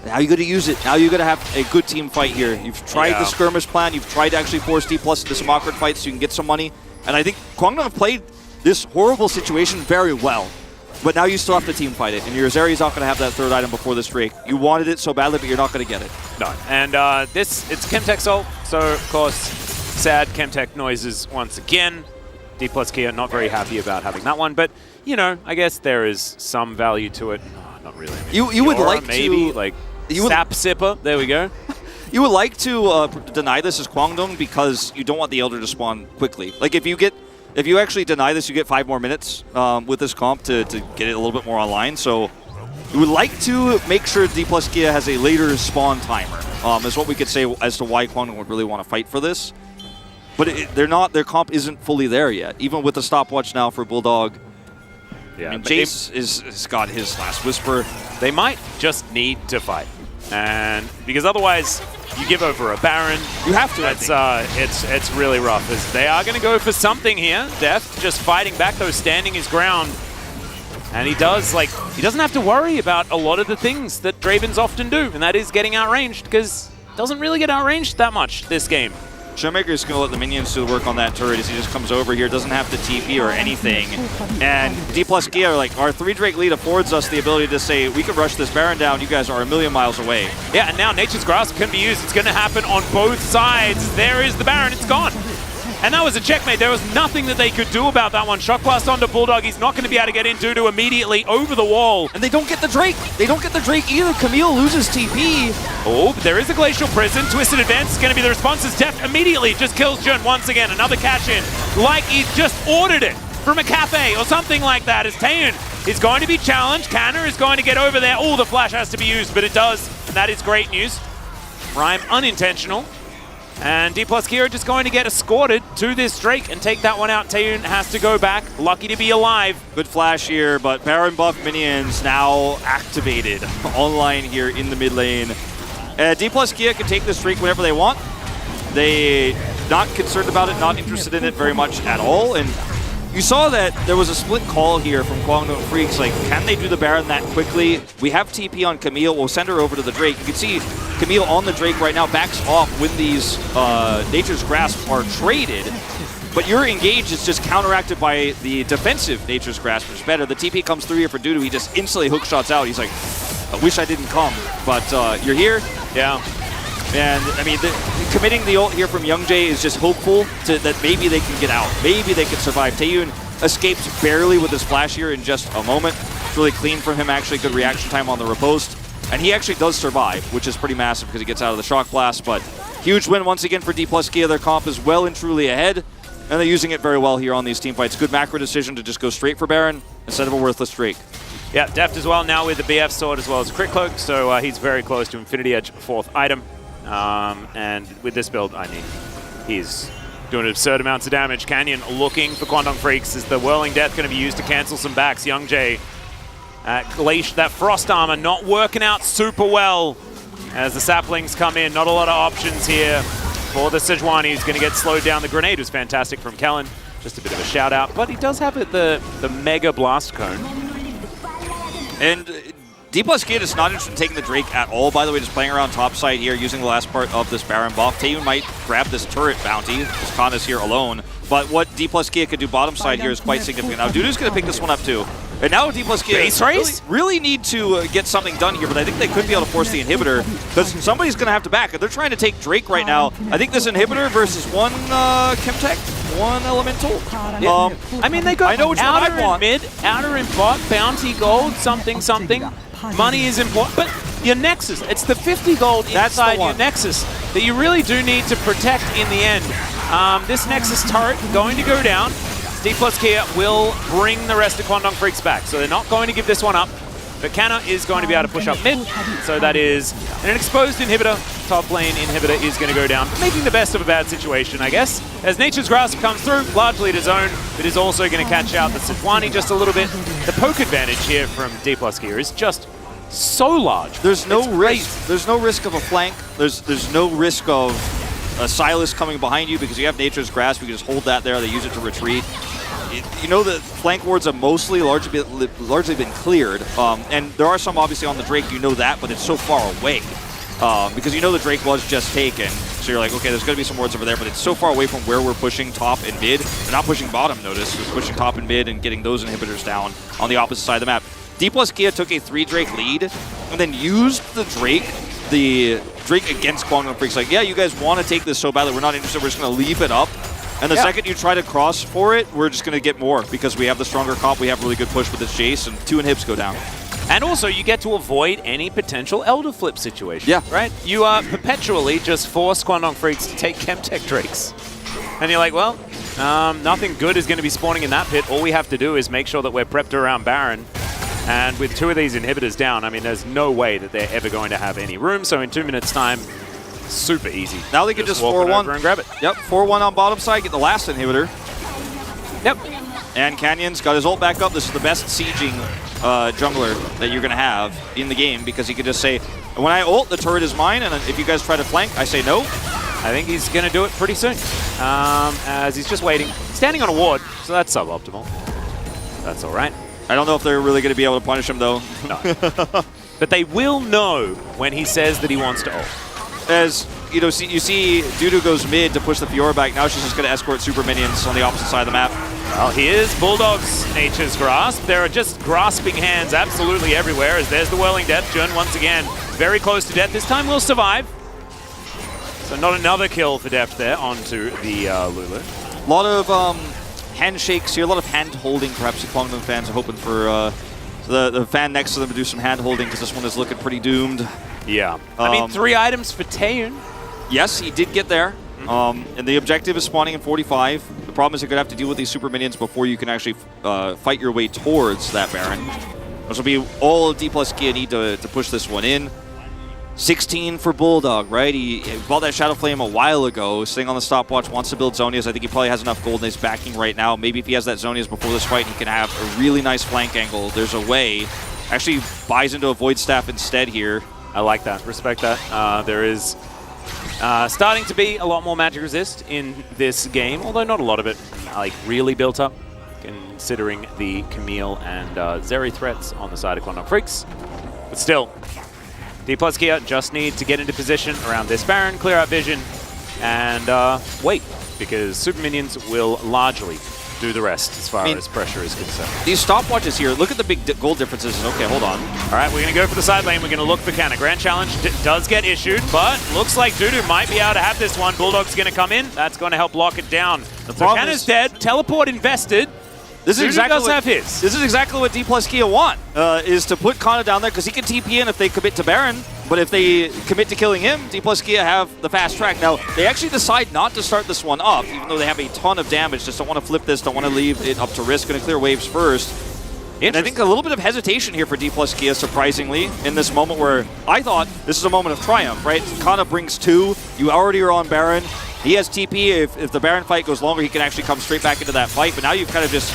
Now you got to use it. Now you got to have a good team fight here. You've tried the skirmish plan. You've tried to actually force D plus into some awkward fights so you can get some money. And I think Kwangdong have played this horrible situation very well. But now you still have to team fight it, and your Zeri's not going to have that third item before this Drake. You wanted it so badly, but you're not going to get it. No, and it's Chemtech ult, so of course, sad Chemtech noises once again. D plus Kia not very happy about having that one, but you know, I guess there is some value to it. Oh, not really. I mean, you would Fiora, like maybe to like Sap Sipper. There we go. You would like to deny this as Kwangdong because you don't want the Elder to spawn quickly. Like if you actually deny this, you get 5 more minutes with this comp to get it a little bit more online. So We would like to make sure D plus Kia has a later spawn timer, is what we could say as to why Kwangdong would really want to fight for this. But they're not, their comp isn't fully there yet, even with the stopwatch now for Bulldog. Yeah, I mean, Jace has got his last whisper. They might just need to fight, and because otherwise you give over a Baron. You have to. It's really rough. They are going to go for something here. Deft just fighting back though, standing his ground, and he doesn't have to worry about a lot of the things that Dravens often do, and that is getting outranged, because doesn't really get outranged that much this game. Showmaker's going to let the minions do the work on that turret as he just comes over here, doesn't have to TP or anything. And D plus Kia, like, our 3 Drake lead affords us the ability to say, we can rush this Baron down, you guys are a million miles away. Yeah, and now Nature's Grasp can be used. It's going to happen on both sides. There is the Baron, it's gone. And that was a checkmate. There was nothing that they could do about that one. Shock Blast onto Bulldog. He's not going to be able to get in due to immediately over the wall. And they don't get the Drake. They don't get the Drake either. Camille loses TP. Oh, but there is a Glacial Prison. Twisted Advance is going to be the response as Deft immediately just kills Jun once again. Another cash in. Like he's just ordered it from a cafe or something like that. As Taeyun is going to be challenged. Kanna is going to get over there. Oh, the flash has to be used, but it does. And that is great news. Rhyme unintentional. And D plus Kia just going to get escorted to this Drake and take that one out. Taeyun has to go back. Lucky to be alive. Good flash here, but Baron buff minions now activated online here in the mid lane. D plus Kia can take this Drake whenever they want. They not concerned about it, not interested in it very much at all. And you saw that there was a split call here from Kwangdong Freaks. Like, can they do the Baron that quickly? We have TP on Camille. We'll send her over to the Drake. You can see Camille on the Drake right now backs off when these Nature's Grasp are traded. But your engage is just counteracted by the defensive Nature's Grasp, which is better. The TP comes through here for Dudu. He just instantly hook shots out. He's like, I wish I didn't come. But you're here. Yeah. And, I mean, committing the ult here from Youngjae is just hopeful that maybe they can get out. Maybe they can survive. Taeyun escapes barely with his flash here in just a moment. It's really clean from him, actually. Good reaction time on the riposte. And he actually does survive, which is pretty massive because he gets out of the Shock Blast. But huge win once again for D plus Kia. Their comp is well and truly ahead. And they're using it very well here on these team fights. Good macro decision to just go straight for Baron instead of a worthless Drake. Yeah, Deft as well now with the BF sword as well as a Crit Cloak. So he's very close to Infinity Edge 4th item. And with this build, I mean, he's doing absurd amounts of damage. Canyon looking for Kwangdong Freaks. Is the Whirling Death going to be used to cancel some backs? Youngjae, that Frost Armor not working out super well as the saplings come in. Not a lot of options here for the Sejuani, who's going to get slowed down. The grenade was fantastic from Kellen. Just a bit of a shout out, but he does have the Mega Blast Cone. And D plus Kid is not interested in taking the Drake at all, by the way, just playing around top side here, using the last part of this Baron buff. Taeyun might grab this turret bounty, because Kana's here alone. But what D plus Kia could do bottom side here is quite significant. Now, Dudu's going to pick this one up too. And now D plus Kia really need to get something done here, but I think they could be able to force the inhibitor, because somebody's going to have to back. They're trying to take Drake right now. I think this inhibitor versus one Chemtech, one Elemental. I mean, they got outer and mid, outer and bot, bounty gold, something. Money is important, but your Nexus, it's the 50 gold inside your Nexus that you really do need to protect in the end. This Nexus turret going to go down. D plus Kia will bring the rest of Kwangdong Freaks back, so they're not going to give this one up. But Kanna is going to be able to push up mid, so that is an exposed inhibitor. Top lane inhibitor is going to go down, making the best of a bad situation, I guess. As Nature's Grasp comes through, largely to zone, but is also going to catch out the Sejuani just a little bit. The poke advantage here from D plus Kia is just so large. There's no risk. There's no risk of a flank. There's no risk of a Silas coming behind you because you have Nature's Grasp. You can just hold that there. They use it to retreat. You know the flank wards have mostly largely been cleared, and there are some obviously on the Drake. You know that, but it's so far away because you know the Drake was just taken. So you're like, okay, there's going to be some wards over there, but it's so far away from where we're pushing top and mid. They're not pushing bottom. Notice we're pushing top and mid and getting those inhibitors down on the opposite side of the map. D plus Kia took a 3 Drake lead and then used the Drake against Kwangdong Freaks. Like, yeah, you guys want to take this so badly. We're not interested. We're just going to leave it up. And the second you try to cross for it, we're just going to get more because we have the stronger comp. We have really good push with this Jace, and 2 inhibs go down. And also, you get to avoid any potential Elder Flip situation. Yeah. Right? You perpetually just force Kwangdong Freaks to take Chemtech Drakes. And you're like, well, nothing good is going to be spawning in that pit. All we have to do is make sure that we're prepped around Baron. And with 2 of these inhibitors down, I mean, there's no way that they're ever going to have any room. So in 2 minutes' time, super easy. Now they can just walk 4-1 over and grab it. Yep, 4-1 on bottom side, get the last inhibitor. Yep. And Canyon's got his ult back up. This is the best sieging jungler that you're going to have in the game because he can just say, when I ult, the turret is mine, and if you guys try to flank, I say no. I think he's going to do it pretty soon, as he's just waiting. Standing on a ward, so that's suboptimal. That's all right. I don't know if they're really going to be able to punish him, though. No. But they will know when he says that he wants to ult. As you know, you see Dudu goes mid to push the Fiora back. Now she's just going to escort super minions on the opposite side of the map. Well, here's Bulldog's Nature's Grasp. There are just grasping hands absolutely everywhere, as there's the Whirling Death. Jun once again very close to death. This time will survive. So not another kill for Deft there onto the Lulu. A lot of handshakes here, a lot of hand-holding. Perhaps the Kwangdong fans are hoping for the fan next to them to do some hand-holding because this one is looking pretty doomed. Yeah. I mean, 3 items for Taeyun. Yes, he did get there. And the objective is spawning in 45. The problem is you're going to have to deal with these super minions before you can actually fight your way towards that Baron. This will be all D plus Kia need to push this one in. 16 for Bulldog, right? He bought that Shadow Flame a while ago, sitting on the stopwatch, wants to build Zonias. I think he probably has enough gold in his backing right now. Maybe if he has that Zonias before this fight, he can have a really nice flank angle. There's a way. Actually buys into a Void Staff instead here. I like that. Respect that. There is starting to be a lot more magic resist in this game, although not a lot of it like really built up, considering the Camille and Zeri threats on the side of Kwangdong Freaks. But still, D plus Kia just need to get into position around this Baron, clear out vision, and wait, because super minions will largely do the rest as far as pressure is concerned. These stopwatches here, look at the big gold differences. Okay, hold on. All right, we're going to go for the side lane. We're going to look for Canna. Grand Challenge does get issued, but looks like Dudu might be able to have this one. Bulldog's going to come in. That's going to help lock it down. So Canna's dead. Teleport invested. This is exactly does have his. This is exactly what D plus Kia want, is to put Kana down there because he can TP in if they commit to Baron. But if they commit to killing him, D plus Kia have the fast track. Now, they actually decide not to start this one up, even though they have a ton of damage. Just don't want to flip this, don't want to leave it up to risk. Going to clear waves first. And I think a little bit of hesitation here for D plus Kia, surprisingly, in this moment where I thought this is a moment of triumph, right? Kana brings 2. You already are on Baron. He has TP. If the Baron fight goes longer, he can actually come straight back into that fight. But now you've kind of just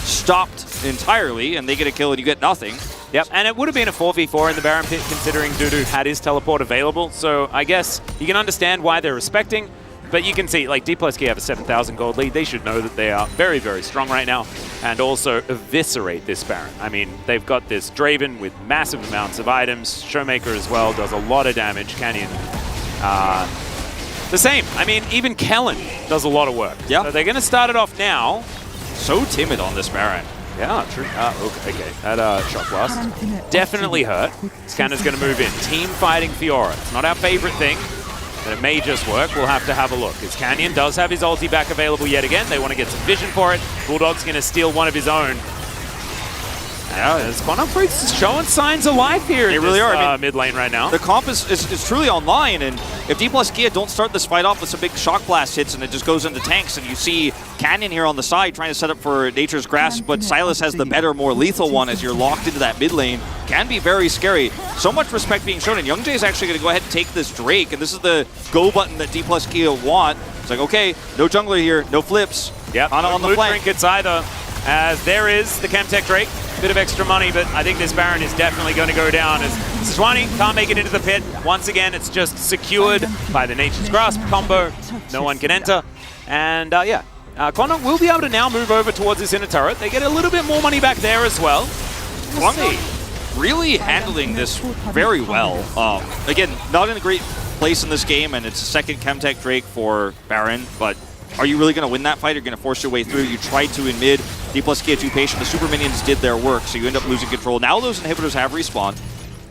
stopped entirely, and they get a kill and you get nothing. Yep, and it would have been a 4v4 in the Baron pit considering Dudu had his teleport available, so I guess you can understand why they're respecting, but you can see, like, D plus K have a 7,000 gold lead. They should know that they are very, very strong right now, and also eviscerate this Baron. I mean, they've got this Draven with massive amounts of items. Showmaker as well does a lot of damage. Canyon, the same. I mean, even Kellen does a lot of work. Yeah. So they're going to start it off now. So timid on this Baron. Yeah, true. Okay. That Shock Blast definitely hurt. Scanner's going to move in. Team fighting Fiora. It's not our favorite thing, but it may just work. We'll have to have a look. As Canyon does have his ulti back available yet again. They want to get some vision for it. Bulldog's going to steal one of his own. Yeah, as Kwangdong Freaks is showing signs of life here in really are. I mean, mid lane right now. The comp is truly online, and if D plus Kia don't start this fight off with some big Shock Blast hits and it just goes into tanks, and you see Canyon here on the side trying to set up for Nature's Grasp, but Silas has the better, more lethal one as you're locked into that mid lane. Can be very scary. So much respect being shown, and Young Jay is actually going to go ahead and take this Drake, and this is the go button that D plus Kia want. It's like, okay, no jungler here, no flips. Yep, no on the flank. Trinkets either, as there is the Chemtech Drake. Bit of extra money, but I think this Baron is definitely going to go down as Sejuani can't make it into the pit. Once again, it's just secured by the Nature's Grasp combo. No one can enter. And Kwangdong will be able to now move over towards this inner turret. They get a little bit more money back there as well. Kwangdong really handling this very well. Again, not in a great place in this game, and it's a second Chemtech Drake for Baron, but are you really going to win that fight? You're going to force your way through. You tried to in mid. D plus Kia too patient. The super minions did their work, so you end up losing control. Now those inhibitors have respawned,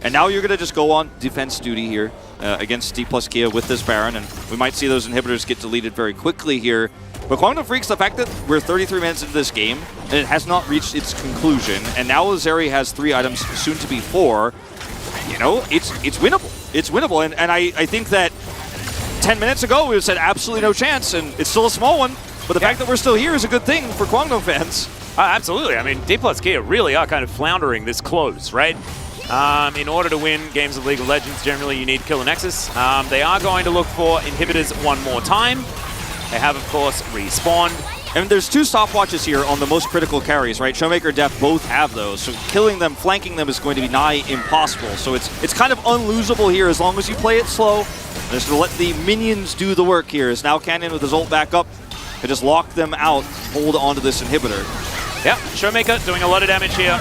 and now you're going to just go on defense duty here against D plus Kia with this Baron, and we might see those inhibitors get deleted very quickly here. But Kwangdong Freaks, the fact that we're 33 minutes into this game, and it has not reached its conclusion, and now Zeri has 3 items, soon to be 4, you know, it's winnable. It's winnable, and I think that 10 minutes ago, we would have said absolutely no chance, and it's still a small one. But the fact that we're still here is a good thing for Kwangdong fans. Absolutely. I mean, D plus Kia really are kind of floundering this close, right? In order to win games of League of Legends, generally you need to kill a Nexus. They are going to look for inhibitors one more time. They have, of course, respawned. And there's 2 stopwatches here on the most critical carries, right? Showmaker, Def both have those, so killing them, flanking them is going to be nigh impossible. So it's kind of unlosable here as long as you play it slow. Just to let the minions do the work here. As now Canyon with his ult back up, and just lock them out, hold onto this inhibitor. Yep, Showmaker doing a lot of damage here.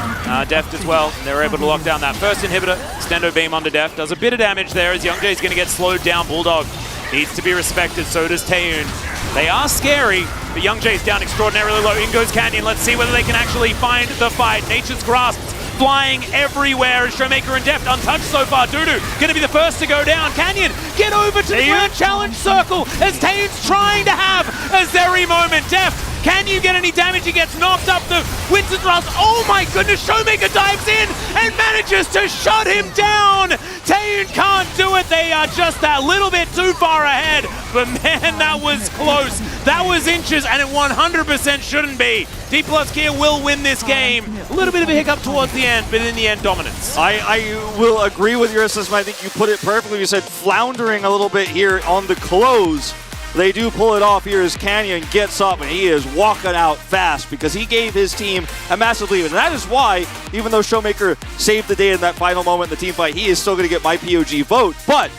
Deft as well. They were able to lock down that first inhibitor. Stendo Beam onto Deft. Does a bit of damage there as Youngjae's going to get slowed down. Bulldog needs to be respected, so does Taeyoon. They are scary, but Youngjae's down extraordinarily low. In goes Canyon. Let's see whether they can actually find the fight. Nature's Grasp flying everywhere as Showmaker and Deft untouched so far. Dudu gonna be the first to go down. Canyon, get over to the grand challenge circle as Taeyoon's trying to have a Zeri moment. Deft, can you get any damage? He gets knocked up the Winston Thrust. Oh my goodness, Showmaker dives in and manages to shut him down. Taeyoon can't do it. They are just that little bit too far ahead. But man, that was close. That was inches, and it 100% shouldn't be. D plus Kia will win this game. A little bit of a hiccup towards the end, but in the end, dominance. I will agree with your assessment. I think you put it perfectly. You said floundering a little bit here on the close. They do pull it off here as Canyon gets up, and he is walking out fast because he gave his team a massive lead. And that is why, even though Showmaker saved the day in that final moment in the team fight, he is still going to get my POG vote. But,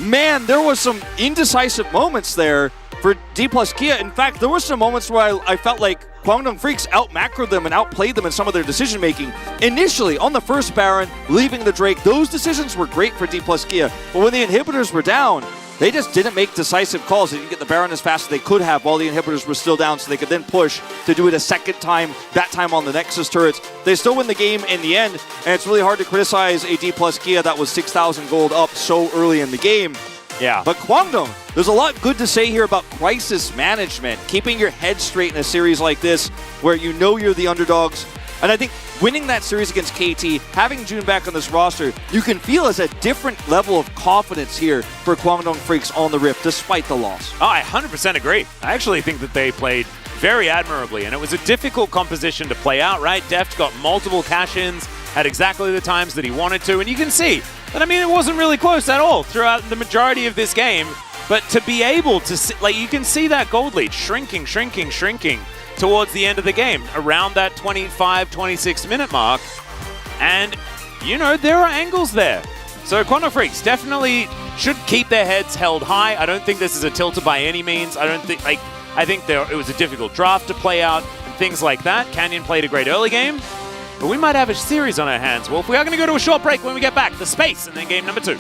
man, there was some indecisive moments there for D plus Kia. In fact, there were some moments where I felt like Kwangdong Freaks out-macroed them and outplayed them in some of their decision-making. Initially, on the first Baron, leaving the Drake, those decisions were great for D plus Kia. But when the inhibitors were down, they just didn't make decisive calls. They didn't get the Baron as fast as they could have while the inhibitors were still down, so they could then push to do it a second time, that time on the Nexus turrets. They still win the game in the end, and it's really hard to criticize a D plus Kia that was 6,000 gold up so early in the game. Yeah. But Kwangdong, there's a lot good to say here about crisis management, keeping your head straight in a series like this where you know you're the underdogs. And I think winning that series against KT, having June back on this roster, you can feel as a different level of confidence here for Kwangdong Freaks on the Rift, despite the loss. Oh, I 100% agree. I actually think that they played very admirably, and it was a difficult composition to play out, right? Deft got multiple cash-ins at exactly the times that he wanted to, and you can see that, I mean, it wasn't really close at all throughout the majority of this game, but to be able to see, like, you can see that gold lead shrinking towards the end of the game, around that 25, 26-minute mark. And, you know, there are angles there. So Kwangdong Freaks definitely should keep their heads held high. I don't think this is a tilter by any means. I think it was a difficult draft to play out and things like that. Canyon played a great early game, but we might have a series on our hands. Well, if we are going to go to a short break when we get back, the space, and then game number 2.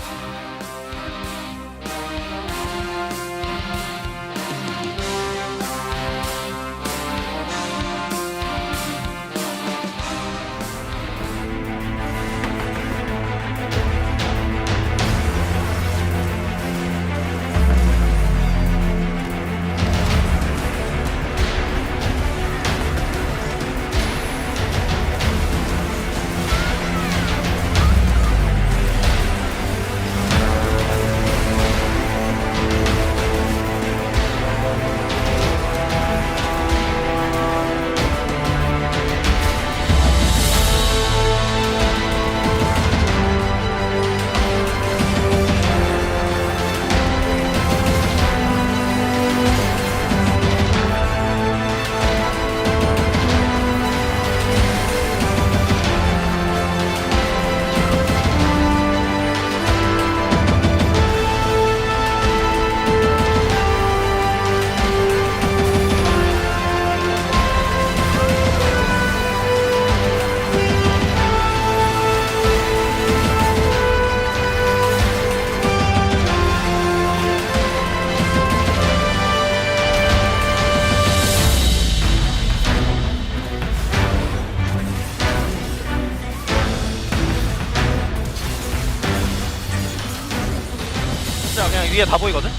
그냥 위에 다 보이거든?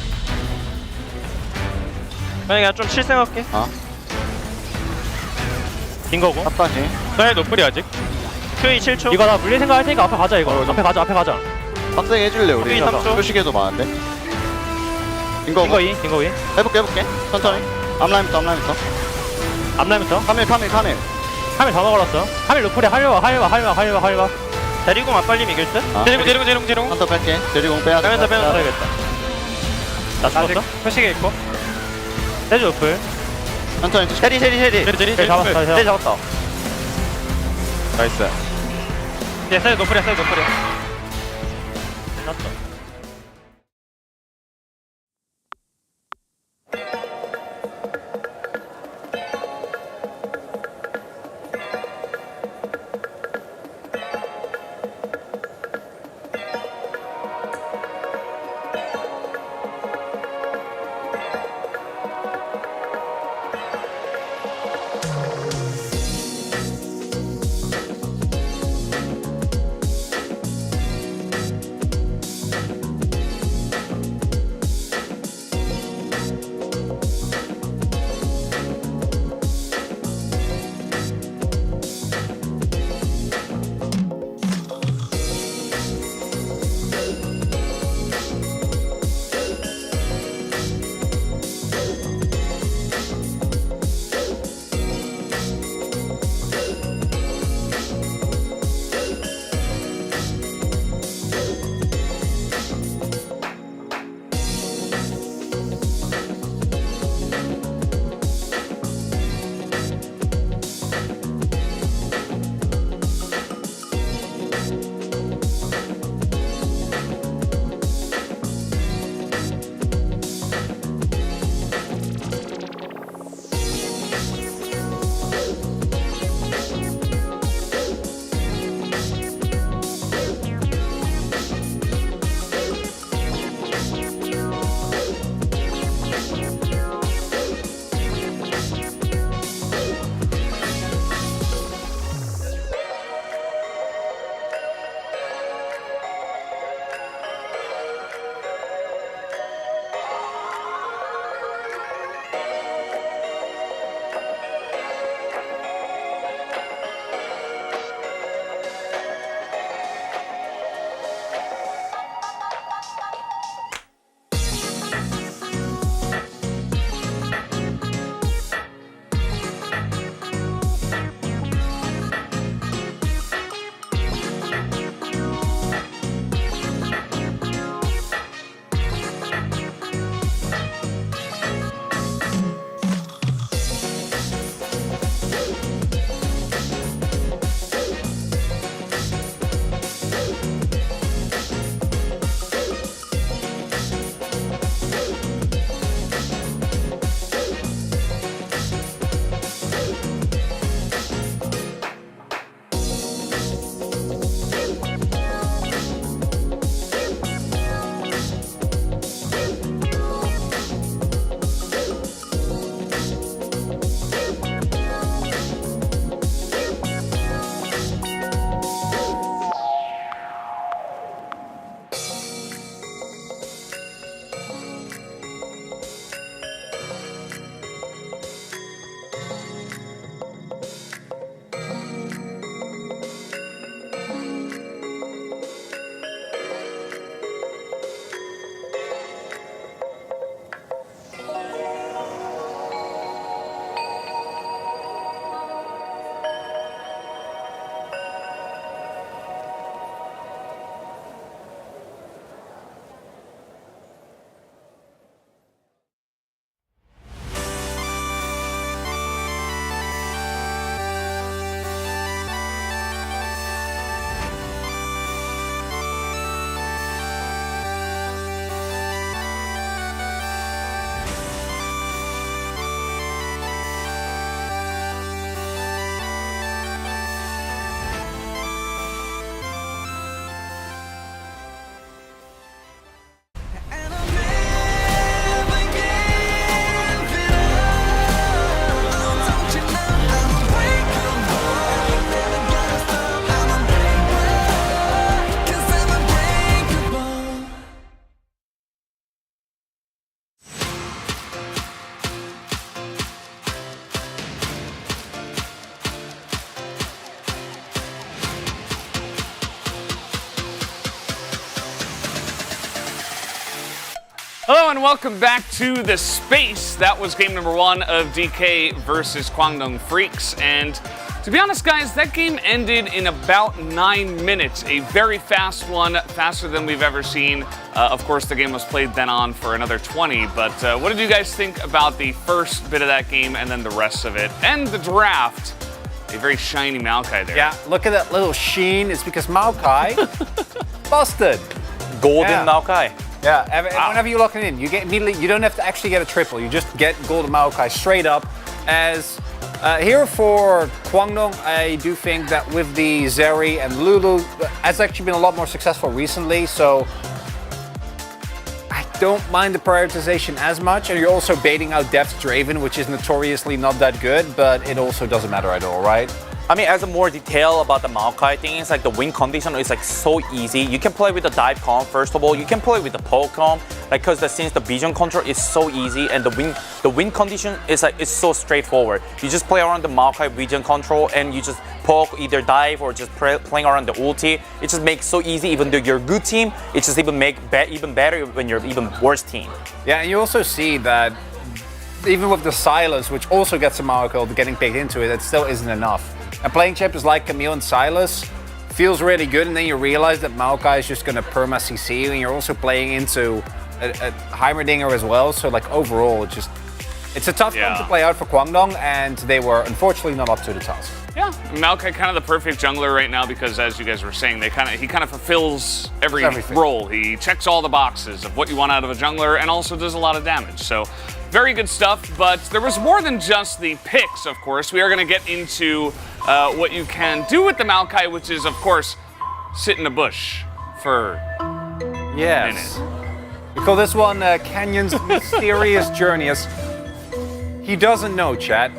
그냥 좀 칠 생각해. 긴 거고. 탑까지. 그래 노플이 아직. QE 7초. 이거 나 물리 생각할 테니까 앞에 가자 이거. 앞에 가자. 빡세게 해줄래 우리. QE 3초. 표시계도 많은데. 긴 거 2. 해볼게. 천천히. 앞라인부터. 앞라인부터. 카밀 카밀 다 먹어놨어. 카밀 루플에 할려와. 데리고만 빨리 이길 듯? 데리고. 한더 뺄게. 데리고 빼야 돼. 빼면서 빼야겠다. 나 죽었어? 표식에 있고. 세주 루플. 천천히. 세리 잡았다. 나이스. 세주 노플이야. 끝났어. Hello and welcome back to the space. That was game number 1 of DK versus Kwangdong Freaks. And to be honest, guys, that game ended in about 9 minutes. A very fast one, faster than we've ever seen. Of course, the game was played then on for another 20. But what did you guys think about the first bit of that game and then the rest of it? And the draft. A very shiny Maokai there. Yeah, look at that little sheen. It's because Maokai busted. Golden Maokai. Yeah, whenever you lock it in, you get immediately, you don't have to actually get a triple, you just get Golden Maokai straight up. As here for Kwangdong, I do think that with the Zeri and Lulu, has actually been a lot more successful recently, so I don't mind the prioritization as much. And you're also baiting out Death's Draven, which is notoriously not that good, but it also doesn't matter at all, right? I mean, as a more detail about the Maokai thing, it's like the win condition is like so easy. You can play with the dive comp, first of all. You can play with the poke comp, like because since the vision control is so easy and the win condition is like it's so straightforward. You just play around the Maokai vision control and you just poke, either dive or just playing around the ulti. It just makes so easy. Even though you're a good team, it just even make even better when you're even worse team. Yeah, and you also see that even with the Silas, which also gets a Maokai getting picked into it, it still isn't enough. And playing champions like Camille and Silas feels really good, and then you realize that Maokai is just going to perma CC you, and you're also playing into a Heimerdinger as well. So like overall, it's a tough one to play out for Kwangdong, and they were unfortunately not up to the task. Yeah, Maokai kind of the perfect jungler right now because, as you guys were saying, he kind of fulfills everything. Role. He checks all the boxes of what you want out of a jungler, and also does a lot of damage. So. Very good stuff, but there was more than just the picks, of course. We are going to get into what you can do with the Maokai, which is, of course, sit in a bush for a minute. We call this one Canyon's Mysterious Journey. As he doesn't know, chat.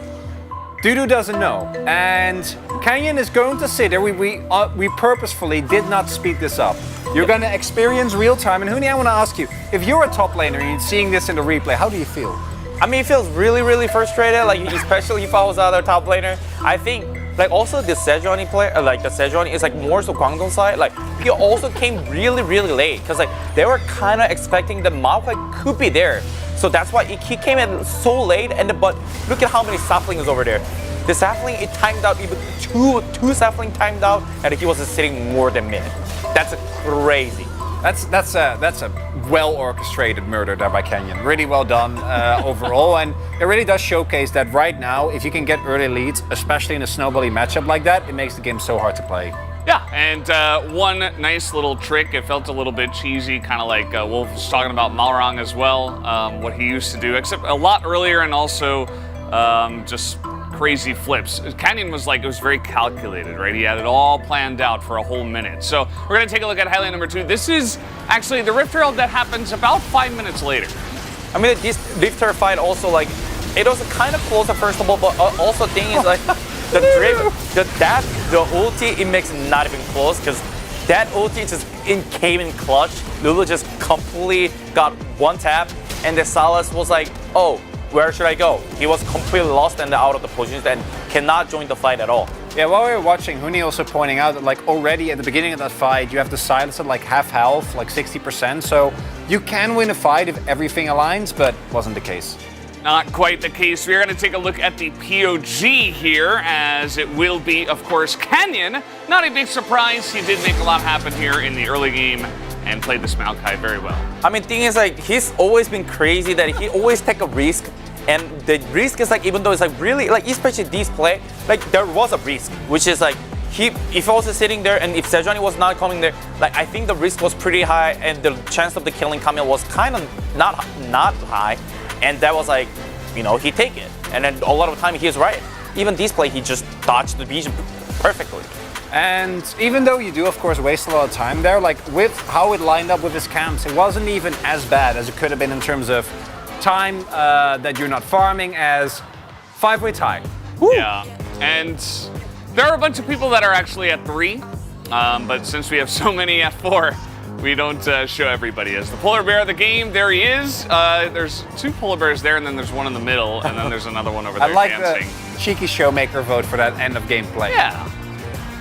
Dudu doesn't know. And Canyon is going to sit there. We purposefully did not speed this up. You're going to experience real time. And Huni, I want to ask you, if you're a top laner and you're seeing this in the replay, how do you feel? I mean, it feels really, really frustrated, like especially if I was other top laner. I think, like also the Sejuani player, like the Sejuani is like more so Kwangdong side. Like he also came really, really late because like they were kind of expecting the Maokai could be there. So that's why he came in so late. But look at how many saplings over there. The sapling, it timed out, even two sapling timed out, and he was sitting more than mid. That's crazy. That's a well-orchestrated murder there by Canyon. Really well done overall, and it really does showcase that right now, if you can get early leads, especially in a snowbally matchup like that, it makes the game so hard to play. Yeah, and one nice little trick. It felt a little bit cheesy, kind of like Wolf was talking about Malrang as well, what he used to do, except a lot earlier and also just crazy flips. Canyon was like, it was very calculated, right? He had it all planned out for a whole minute. So we're going to take a look at highlight number 2. This is actually the Rift Herald that happens about 5 minutes later. I mean, this Rift Herald fight also like, it was kind of closer first of all, but also thing is like, the ulti, it makes it not even close because that ulti just came in clutch. Lulu just completely got one tap, and the Salas was like, oh, where should I go? He was completely lost and out of the positions and cannot join the fight at all. Yeah, while we were watching, Huni also pointing out that like already at the beginning of that fight, you have the Silence at like half health, like 60%. So you can win a fight if everything aligns, but wasn't the case. Not quite the case. We're going to take a look at the POG here, as it will be, of course, Canyon. Not a big surprise. He did make a lot happen here in the early game and played this Maokai very well. I mean, thing is like, he's always been crazy that he always take a risk. And the risk is like, even though it's like really, like especially this play, like there was a risk, which is like, if I was sitting there and if Sejuani was not coming there, like I think the risk was pretty high and the chance of the killing Camille was kind of not high. And that was like, you know, he take it. And then a lot of the time he is right. Even this play, he just dodged the vision perfectly. And even though you do, of course, waste a lot of time there, like with how it lined up with his camps, it wasn't even as bad as it could have been in terms of time that you're not farming as 5-way tie. Woo. Yeah, and there are a bunch of people that are actually at 3, but since we have so many at 4, we don't show everybody as the polar bear of the game. There he is. There's 2 polar bears there, and then there's one in the middle, and then there's another one over there I like dancing. the cheeky showmaker vote for that end of game play. Yeah.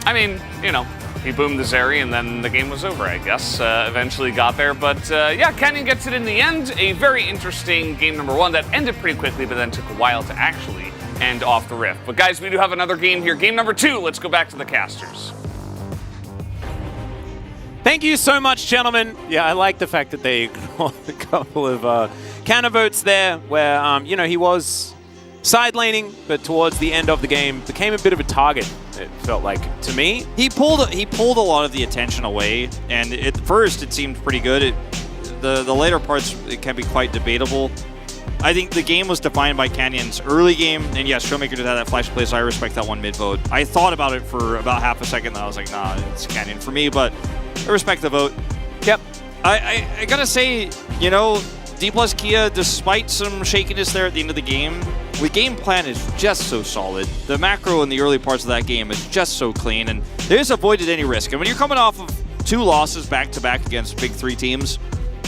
I mean, you know, He boomed the Zeri, and then the game was over, I guess. Eventually got there. But yeah, Canyon gets it in the end. A very interesting game number 1 that ended pretty quickly, but then took a while to actually end off the rift. But guys, we do have another game here. Game number 2. Let's go back to the casters. Thank you so much, gentlemen. Yeah, I like the fact that they ignored a couple of counter votes there where, you know, he was side laning, but towards the end of the game became a bit of a target, it felt like to me. He pulled a lot of the attention away, and at first it seemed pretty good. The later parts, it can be quite debatable. I think the game was defined by Canyon's early game, and yes, Showmaker did have that flash play, so I respect that one mid vote. I thought about it for about half a second, then I was like, nah, it's Canyon for me, but I respect the vote. Yep. I gotta say, you know, D plus Kia, despite some shakiness there at the end of the game, the game plan is just so solid. The macro in the early parts of that game is just so clean, and they just avoided any risk. And when you're coming off of 2 losses back-to-back against big 3 teams,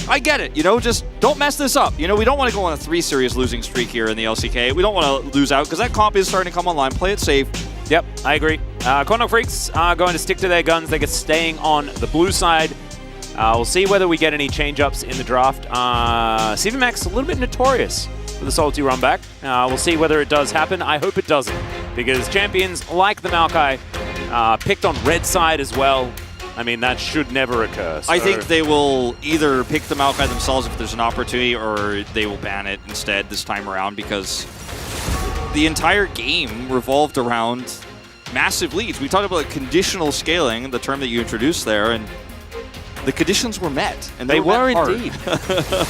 I get it, you know, just don't mess this up. You know, we don't want to go on a 3-series losing streak here in the LCK. We don't want to lose out because that comp is starting to come online. Play it safe. Yep, I agree. Quantum Freaks are going to stick to their guns. They're staying on the blue side. We'll see whether we get any change-ups in the draft. CVMAX a little bit notorious for the salty run back. We'll see whether it does happen. I hope it doesn't, because champions like the Maokai picked on red side as well. I mean, that should never occur. So. I think they will either pick the Maokai themselves if there's an opportunity, or they will ban it instead this time around, because the entire game revolved around massive leads. We talked about conditional scaling, the term that you introduced there, and the conditions were met. And they were met indeed.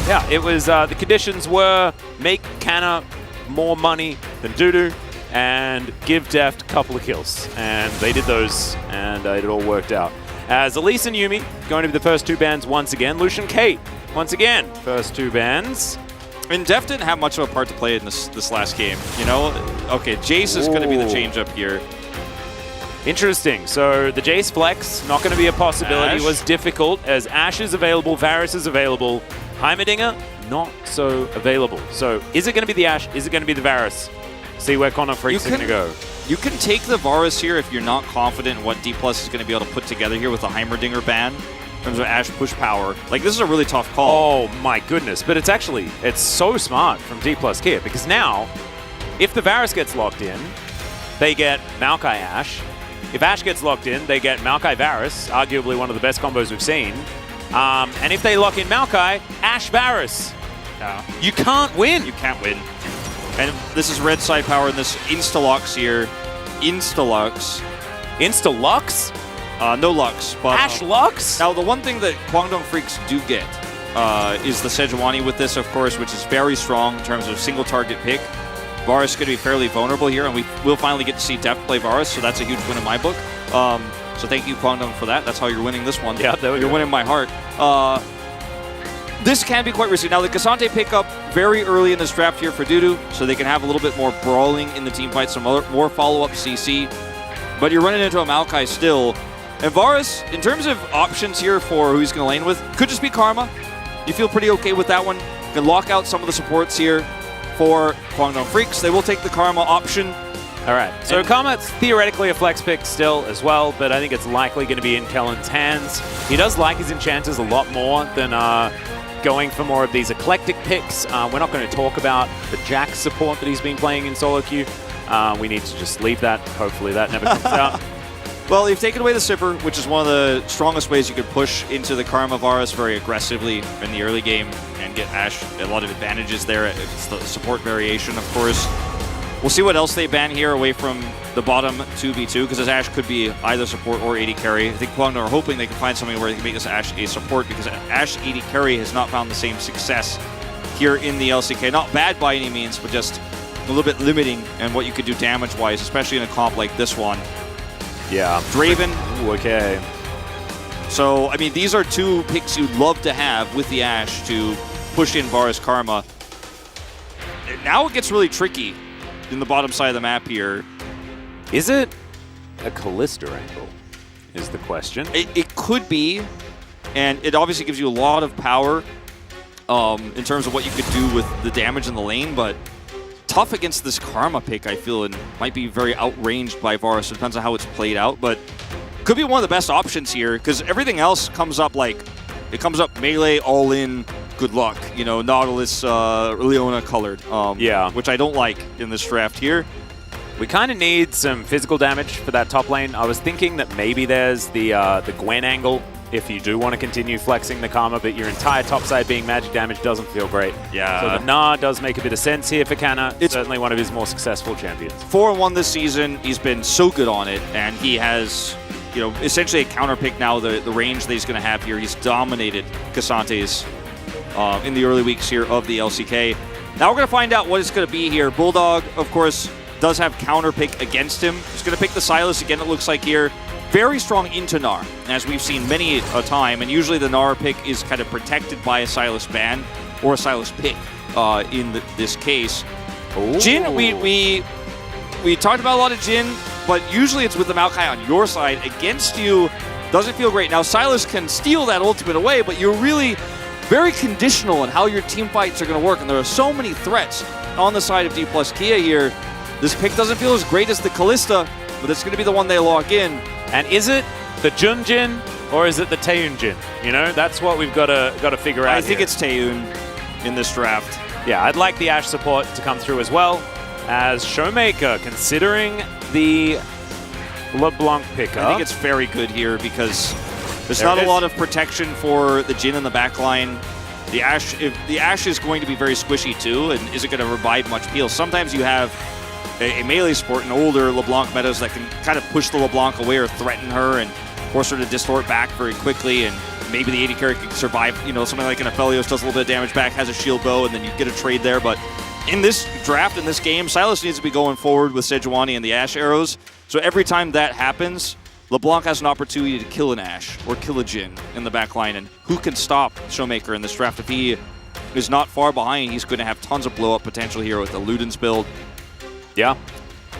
Yeah, it was, the conditions were make Canna more money than Dudu and give Deft a couple of kills. And they did those, and it all worked out. As Elise and Yuumi going to be the first 2 bans once again. Lucian Kate, once again, first 2 bans. And Def didn't have much of a part to play in this last game, you know? Okay, Jace is going to be the change-up here. Interesting. So the Jace flex, not going to be a possibility, Ashe. was difficult as Ashe is available, Varus is available, Heimerdinger not so available. So is it going to be the Ashe? Is it going to be the Varus? See where Quantum Freaks are going to go. You can take the Varus here if you're not confident in what D Plus is going to be able to put together here with the Heimerdinger ban in terms of Ashe push power. Like, this is a really tough call. Oh my goodness. But it's so smart from D Plus Kia, because now, if the Varus gets locked in, they get Maokai Ashe. If Ashe gets locked in, they get Maokai Varus, arguably one of the best combos we've seen. And if they lock in Maokai, Ashe Varus. You can't win. You can't win. And this is red side power in this Insta-Lux here. Insta-Lux. Insta-Lux? No Lux. But, Ashe Lux? Now, the one thing that Kwangdong Freaks do get is the Sejuani with this, of course, which is very strong in terms of single target pick. Varus is going to be fairly vulnerable here, and we will finally get to see Deft play Varus, so that's a huge win in my book. So thank you, Kwangdong, for that. That's how you're winning this one. Yeah, you're winning my heart. This can be quite risky. Now, the Cassante pick up very early in this draft here for Dudu, so they can have a little bit more brawling in the team fight, some more follow-up CC. But you're running into a Maokai still. And Varus, in terms of options here for who he's going to lane with, could just be Karma. You feel pretty okay with that one. You can lock out some of the supports here for Kwangdong Freaks. They will take the Karma option. All right. So Karma's theoretically a flex pick still as well, but I think it's likely going to be in Kellen's hands. He does like his enchanters a lot more than going for more of these eclectic picks. We're not going to talk about the Jack support that he's been playing in solo queue. We need to just leave that. Hopefully that never comes out. Well, you've taken away the Sipper, which is one of the strongest ways you could push into the Karma Varus very aggressively in the early game and get Ashe a lot of advantages there. It's the support variation, of course. We'll see what else they ban here away from the bottom 2v2, because this Ashe could be either support or AD carry. I think Kwangdong are hoping they can find something where they can make this Ashe a support, because Ashe AD carry has not found the same success here in the LCK. Not bad by any means, but just a little bit limiting in what you could do damage-wise, especially in a comp like this one. Yeah. Draven. Ooh, okay. So, I mean, these are 2 picks you'd love to have with the Ashe to push in Varus Karma. Now it gets really tricky in the bottom side of the map here. Is it a Kalista angle, is the question. It could be, and it obviously gives you a lot of power in terms of what you could do with the damage in the lane, but tough against this Karma pick, I feel, and might be very outranged by Varus. It depends on how it's played out, but could be one of the best options here because everything else comes up it comes up melee, all in, good luck. You know, Nautilus, Leona colored. Which I don't like in this draft here. We kind of need some physical damage for that top lane. I was thinking that maybe there's the Gwen angle if you do want to continue flexing the Karma, but your entire top side being magic damage doesn't feel great. Yeah. So the Gnar does make a bit of sense here for Kana. It's certainly one of his more successful champions. 4-1 this season. He's been so good on it, and he has, you know, essentially a counter pick now. The range that he's going to have here. He's dominated Casantes in the early weeks here of the LCK. Now we're going to find out what it's going to be here. Bulldog, of course, does have counter pick against him. He's going to pick the Sylas again, it looks like here. Very strong into Gnar, as we've seen many a time, and usually the Gnar pick is kind of protected by a Sylas ban or a Sylas pick in this case. Ooh. Jhin, we talked about a lot of Jhin, but usually it's with the Maokai on your side. Against you, doesn't feel great. Now Sylas can steal that ultimate away, but you're really very conditional on how your team fights are going to work, and there are so many threats on the side of D plus Kia here. This pick doesn't feel as great as the Kalista, but it's going to be the one they lock in. And is it the Jun Jhin or is it the Taeun Jhin? You know, that's what we've got to figure out. I think here. it's Taeun in this draft. Yeah, I'd like the Ashe support to come through as well as Showmaker, considering the LeBlanc picker. I think it's very good here because there's not a lot of protection for the Jhin in the backline. The Ashe is going to be very squishy too, and isn't going to revive much peel. Sometimes you have a melee support in older LeBlanc metas that can kind of push the LeBlanc away or threaten her and force her to distort back very quickly, and maybe the AD carry can survive. You know, something like an Aphelios does a little bit of damage back, has a shield bow, and then you get a trade there. But in this draft, in this game, Sylas needs to be going forward with Sejuani and the Ashe arrows. So every time that happens, LeBlanc has an opportunity to kill an Ashe or kill a Jhin in the backline. And who can stop Showmaker in this draft? If he is not far behind, he's going to have tons of blow-up potential here with the Ludens build. Yeah,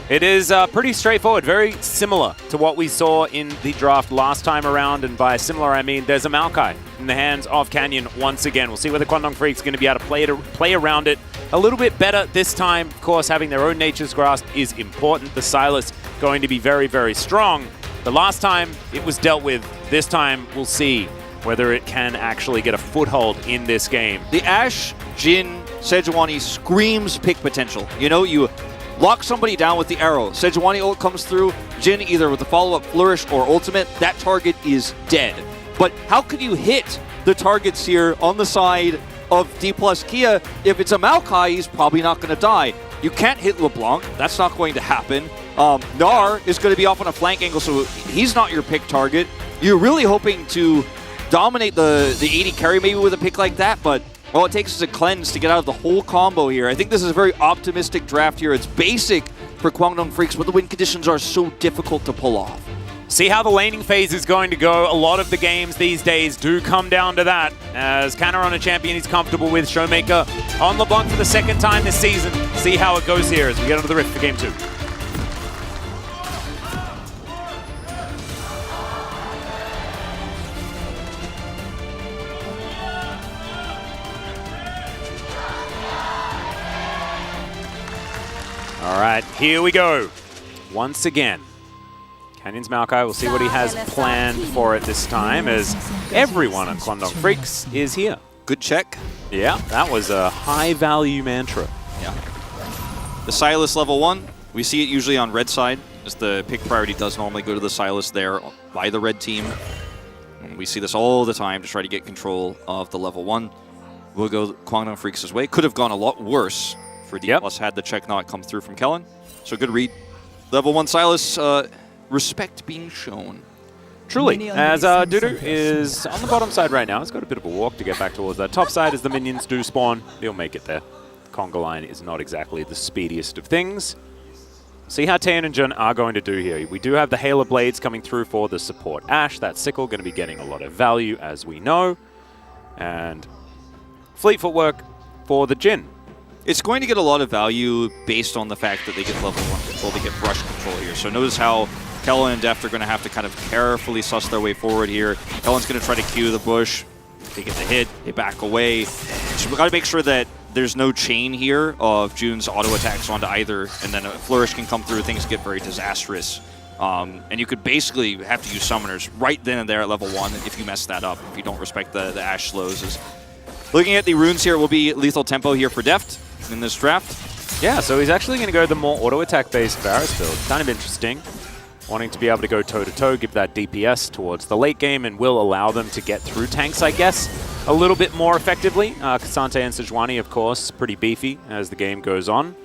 it is pretty straightforward, very similar to what we saw in the draft last time around, and by similar I mean there's a Maokai in the hands of Canyon once again. We'll see whether Kwangdong Freak's going to be able to play around it a little bit better this time. Of course, having their own Nature's Grasp is important. The Sylas going to be very, very strong. The last time it was dealt with, this time we'll see whether it can actually get a foothold in this game. The Ashe, Jhin, Sejuani screams pick potential. You know, you lock somebody down with the arrow. Sejuani ult comes through. Jhin either with the follow-up flourish or ultimate. That target is dead. But how can you hit the targets here on the side of D plus Kia? If it's a Maokai, he's probably not going to die. You can't hit LeBlanc. That's not going to happen. Gnar is going to be off on a flank angle, so he's not your pick target. You're really hoping to dominate the AD carry maybe with a pick like that, but all it takes is a cleanse to get out of the whole combo here. I think this is a very optimistic draft here. It's basic for Kwangdong Freaks, but the win conditions are so difficult to pull off. See how the laning phase is going to go. A lot of the games these days do come down to that. As Kana on a champion he's comfortable with. Showmaker on LeBlanc for the second time this season. See how it goes here as we get onto the Rift for Game 2. All right, here we go. Once again, Canyon's Maokai, we'll see what he has planned for it this time, as everyone on Kwangdong Freaks is here. Good check. Yeah, that was a high-value mantra. Yeah. The Sylas level 1, we see it usually on red side, as the pick priority does normally go to the Sylas there by the red team. And we see this all the time to try to get control of the level 1. We'll go Kwangdong Freaks' way. Could have gone a lot worse for D+, had the check not come through from Kellen. So good read. Level 1 Sylas, respect being shown. Truly, as Dudu is on the bottom side right now. He's got a bit of a walk to get back towards that top side as the minions do spawn. He'll make it there. Conga line is not exactly the speediest of things. See how Taeun and Jun are going to do here. We do have the Hail of Blades coming through for the support Ashe. That sickle going to be getting a lot of value, as we know. And fleet footwork for the Jhin. It's going to get a lot of value based on the fact that they get level 1 control, they get brush control here. So notice how Kellen and Deft are going to have to kind of carefully suss their way forward here. Kellen's going to try to cue the bush. They get the hit, they back away. So we've got to make sure that there's no chain here of June's auto attacks onto either, and then a flourish can come through. Things get very disastrous And you could basically have to use summoners right then and there at level 1 if you mess that up, if you don't respect the Ashe slows. Looking at the runes here, it will be lethal tempo here for Deft in this draft. Yeah, so he's actually going to go the more auto-attack based Varus build. Kind of interesting. Wanting to be able to go toe-to-toe, give that DPS towards the late game, and will allow them to get through tanks, I guess, a little bit more effectively. K'Sante and Sejuani, of course, pretty beefy as the game goes on.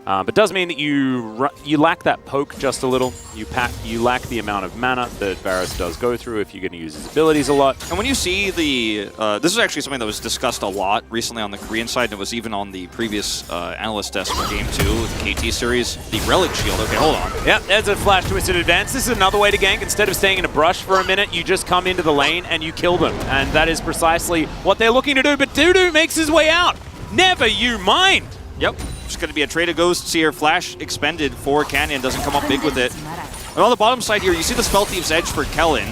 But does mean that you lack that poke just a little. You lack the amount of mana that Varus does go through if you're going to use his abilities a lot. And when you see the... this is actually something that was discussed a lot recently on the Korean side, and it was even on the previous analyst desk for Game 2 with the KT series. The Relic Shield. Okay, hold on. Yeah, there's a Flash Twisted Advance. This is another way to gank. Instead of staying in a brush for a minute, you just come into the lane and you kill them. And that is precisely what they're looking to do. But Dudu makes his way out. Never you mind. Yep. It's going to be a trade of ghosts here. Flash expended for Canyon, doesn't come up big with it. And on the bottom side here, you see the Spell Thief's Edge for Kellen,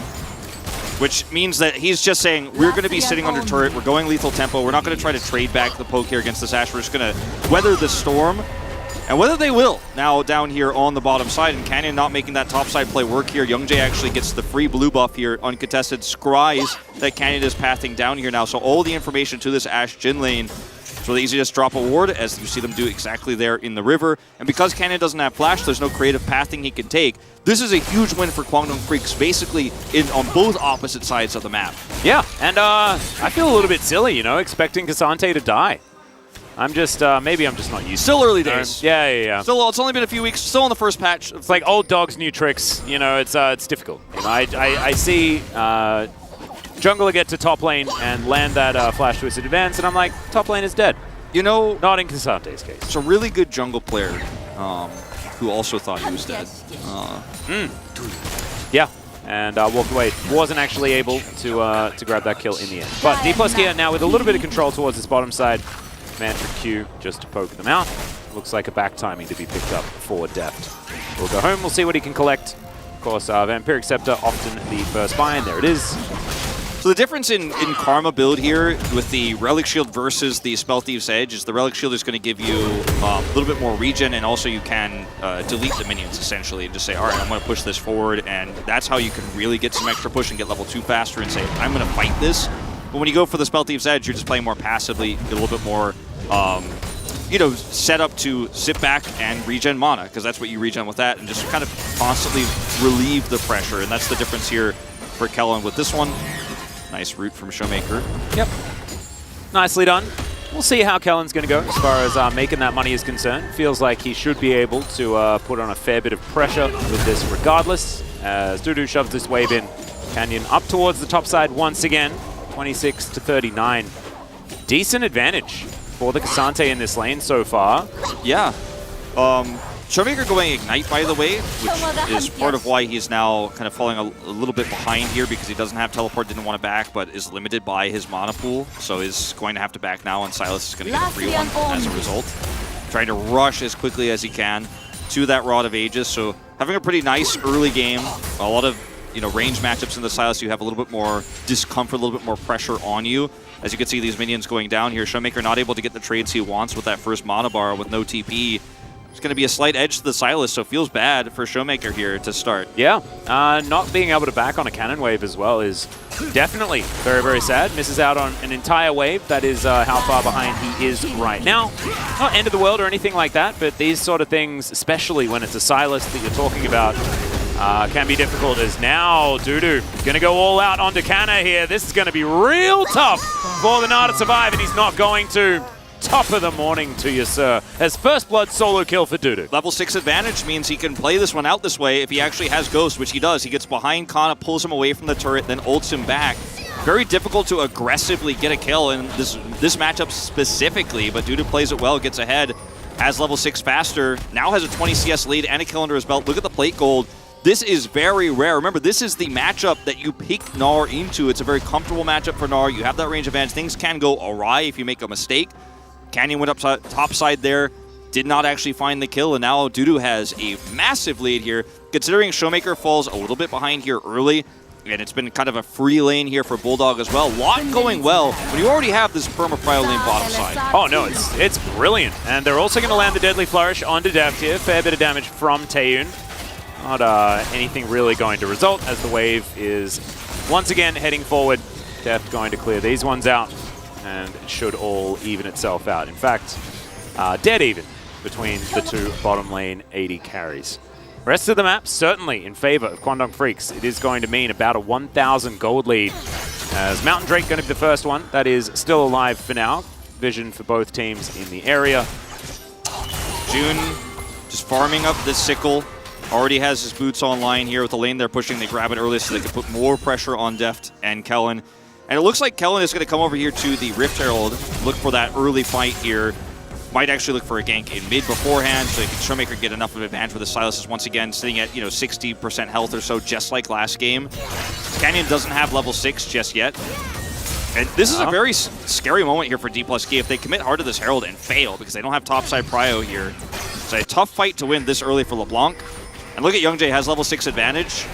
which means that he's just saying, we're going to be sitting under turret, we're going lethal tempo, we're not going to try to trade back the poke here against this Ashe, we're just going to weather the storm. And whether they will now down here on the bottom side, and Canyon not making that top side play work here. Youngjae actually gets the free blue buff here, uncontested, scries that Canyon is pathing down here now. So all the information to this Ashe Jhin lane. It's really easy to just drop a ward, as you see them do exactly there in the river. And because Canyon doesn't have flash, there's no creative pathing he can take. This is a huge win for Kwangdong Freaks, basically on both opposite sides of the map. Yeah, and I feel a little bit silly, you know, expecting K'Sante to die. I'm just, maybe I'm just not used Still to it. early days. Yeah. Still, it's only been a few weeks, still on the first patch. It's like old dogs, new tricks. You know, it's difficult. You know, I see jungler get to top lane and land that Flash Twisted Advance, and I'm like, top lane is dead. You know, not in Kasante's case. It's a really good jungle player who also thought he was dead. Yeah, and walked away. Wasn't actually able to grab that kill in the end. But D+ here now with a little bit of control towards this bottom side. Mantra Q just to poke them out. Looks like a back timing to be picked up for Deft. We'll go home, we'll see what he can collect. Of course, Vampiric Scepter often the first buy, and there it is. So the difference in Karma build here with the Relic Shield versus the Spell Thief's Edge is the Relic Shield is going to give you a little bit more regen, and also you can delete the minions essentially and just say, all right, I'm going to push this forward, and that's how you can really get some extra push and get level 2 faster and say, I'm going to fight this. But when you go for the Spell Thief's Edge, you're just playing more passively, get a little bit more you know, set up to sit back and regen mana, because that's what you regen with that, and just kind of constantly relieve the pressure, and that's the difference here for Kellen with this one. Nice route from Showmaker. Yep. Nicely done. We'll see how Kellen's going to go as far as making that money is concerned. Feels like he should be able to put on a fair bit of pressure with this regardless. As Dudu shoves this wave in. Canyon up towards the top side once again. 26 to 39. Decent advantage for the K'Sante in this lane so far. Yeah. Showmaker going Ignite, by the way, which is part of why he's now kind of falling a little bit behind here, because he doesn't have Teleport, didn't want to back, but is limited by his mana pool, so is going to have to back now, and Silas is going to get a free one as a result. Trying to rush as quickly as he can to that Rod of Ages, so having a pretty nice early game. A lot of range matchups in the Silas, you have a little bit more discomfort, a little bit more pressure on you. As you can see, these minions going down here. Showmaker not able to get the trades he wants with that first mana bar with no TP. It's going to be a slight edge to the Silas, so feels bad for Showmaker here to start. Yeah, not being able to back on a cannon wave as well is definitely very, very sad. Misses out on an entire wave. That is how far behind he is right now. Not end of the world or anything like that, but these sort of things, especially when it's a Silas that you're talking about, can be difficult, as now Dudu going to go all out onto Canna here. This is going to be real tough for the Na to survive, and he's not going to. Top of the morning to you, sir. As first blood solo kill for Dudu. Level 6 advantage means he can play this one out this way if he actually has Ghost, which he does. He gets behind Kana, pulls him away from the turret, then ults him back. Very difficult to aggressively get a kill in this matchup specifically, but Dudu plays it well, gets ahead, has level 6 faster, now has a 20 CS lead and a kill under his belt. Look at the plate gold. This is very rare. Remember, this is the matchup that you pick Gnar into. It's a very comfortable matchup for Gnar. You have that range advantage. Things can go awry if you make a mistake. Canyon went up top side there, did not actually find the kill, and now Dudu has a massive lead here, considering Showmaker falls a little bit behind here early, and it's been kind of a free lane here for Bulldog as well. A lot going well when you already have this perma-prio lane bottom side. Oh no, it's brilliant. And they're also going to land the Deadly Flourish onto Deft here. Fair bit of damage from Taeyun. Not anything really going to result as the wave is once again heading forward. Deft going to clear these ones out, and it should all even itself out. In fact, dead even between the two bottom lane AD carries. Rest of the map certainly in favor of Kwangdong Freaks. It is going to mean about a 1,000 gold lead, as Mountain Drake going to be the first one. That is still alive for now. Vision for both teams in the area. June just farming up this sickle. Already has his boots online here with the lane they're pushing. They grab it early so they can put more pressure on Deft and Kellen. And it looks like Kellen is going to come over here to the Rift Herald, look for that early fight here. Might actually look for a gank in mid beforehand, so Showmaker get enough of an advantage for the Silas is once again sitting at 60% health or so, just like last game. Canyon doesn't have level 6 just yet. And this is a very scary moment here for D+K. If they commit hard to this Herald and fail, because they don't have topside prio here, it's a tough fight to win this early for LeBlanc. And look at Youngjae, has level 6 advantage.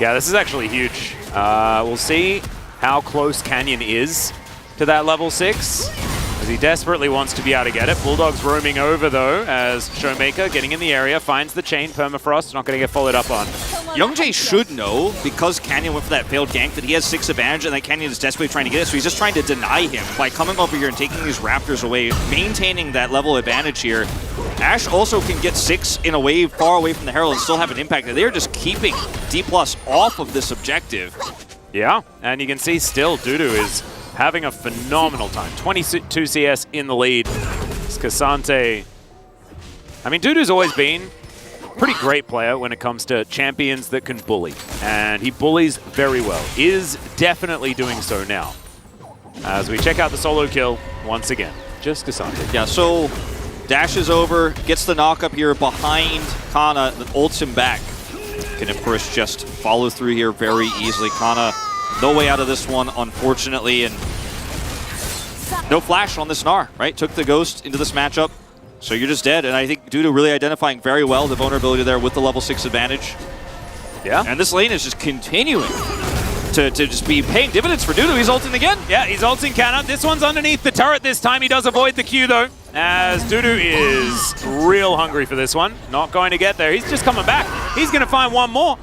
Yeah, this is actually huge. We'll see how close Canyon is to that level 6, as he desperately wants to be able to get it. Bulldog's roaming over, though, as Showmaker getting in the area, finds the chain, Permafrost, not going to get followed up on. Youngjae should know, because Canyon went for that failed gank, that he has 6 advantage and that Canyon is desperately trying to get it, so he's just trying to deny him by coming over here and taking these Raptors away, maintaining that level advantage here. Ash also can get 6 in a wave far away from the Herald and still have an impact. They're just keeping D+ off of this objective. Yeah, and you can see still Dudu is having a phenomenal time. 22 CS in the lead. Casante. I mean, Dudu's always been a pretty great player when it comes to champions that can bully. And he bullies very well. Is definitely doing so now. As we check out the solo kill once again. Just Casante. Yeah, so dashes over, gets the knock up here behind Kana, then ults him back. Can, of course, just follow through here very easily. Kana, no way out of this one, unfortunately, and no flash on this Gnar, right? Took the Ghost into this matchup, so you're just dead. And I think Dudu really identifying very well the vulnerability there with the level 6 advantage. Yeah. And this lane is just continuing to just be paying dividends for Dudu. He's ulting again. Yeah, he's ulting Kana. This one's underneath the turret this time. He does avoid the Q, though, as Dudu is real hungry for this one. Not going to get there. He's just coming back. He's going to find one more.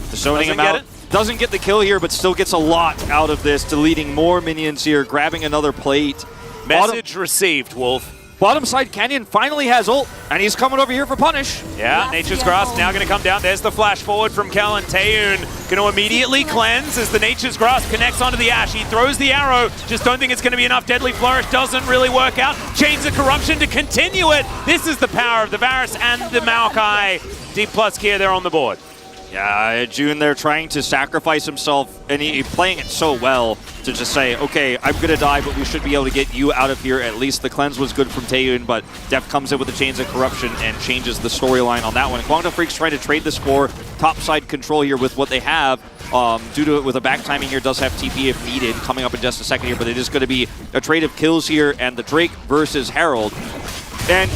Zoning him out. Doesn't get the kill here, but still gets a lot out of this, deleting more minions here, grabbing another plate. Message received, Wolf. Bottom side, Canyon finally has ult, and he's coming over here for punish. Yeah, Nature's Grasp now going to come down. There's the flash forward from Kellen. Taeyun going to immediately cleanse as the Nature's Grasp connects onto the Ash. He throws the arrow. Just don't think it's going to be enough. Deadly Flourish doesn't really work out. Chains of Corruption to continue it. This is the power of the Varus and the Maokai. D+K there on the board. Yeah, June there trying to sacrifice himself, and he playing it so well to just say, okay, I'm going to die, but we should be able to get you out of here at least. The cleanse was good from Taeyun, but Def comes in with the Chains of Corruption and changes the storyline on that one. Kwangdong Freaks trying to trade this for topside control here with what they have. Due to it with a back timing here, does have TP if needed, coming up in just a second here, but it is going to be a trade of kills here, and the Drake versus Herald. And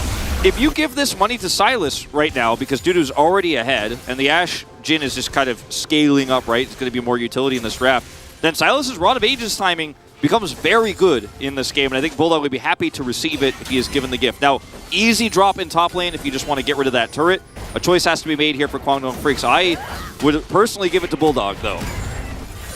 if you give this money to Silas right now, because Dudu's already ahead, and the Ashe Jhin is just kind of scaling up, right? It's going to be more utility in this draft. Then Silas's Rod of Ages timing becomes very good in this game, and I think Bulldog would be happy to receive it if he is given the gift. Now, easy drop in top lane if you just want to get rid of that turret. A choice has to be made here for Kwangdong Freaks. I would personally give it to Bulldog, though.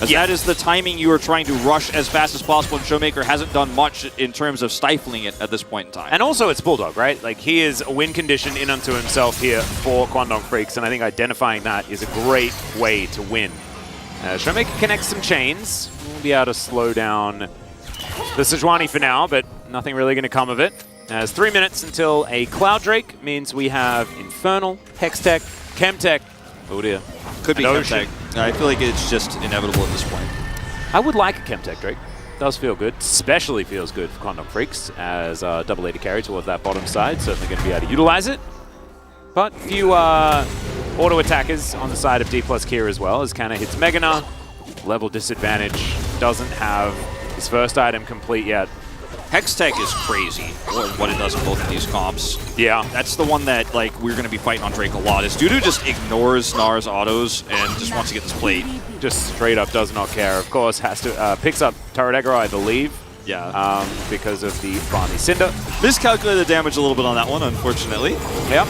As that is the timing you are trying to rush as fast as possible, and Showmaker hasn't done much in terms of stifling it at this point in time. And also it's Bulldog, right? Like, he is a win condition in unto himself here for Kwangdong Freaks, and I think identifying that is a great way to win. Showmaker connects some chains. We'll be able to slow down the Sejuani for now, but nothing really going to come of it. As 3 minutes until a Cloud Drake means we have Infernal, Hextech, Chemtech. Oh dear. Could be Chemtech. I feel like it's just inevitable at this point. I would like a Chemtech Drake. Does feel good. Especially feels good for Kwangdong Freaks as double AD carry towards that bottom side. Certainly going to be able to utilize it. But few auto attackers on the side of D+ here as well, as Kana hits Megana. Level disadvantage. Doesn't have his first item complete yet. Hextech is crazy, what it does in both of these comps. Yeah. That's the one that like we're going to be fighting on Drake a lot, is Dudu just ignores Gnar's autos and just wants to get this plate. Just straight up does not care. Of course, has to picks up turret aggro, I believe. Yeah. Because of the Barney Cinder. Miscalculated the damage a little bit on that one, unfortunately. Yep.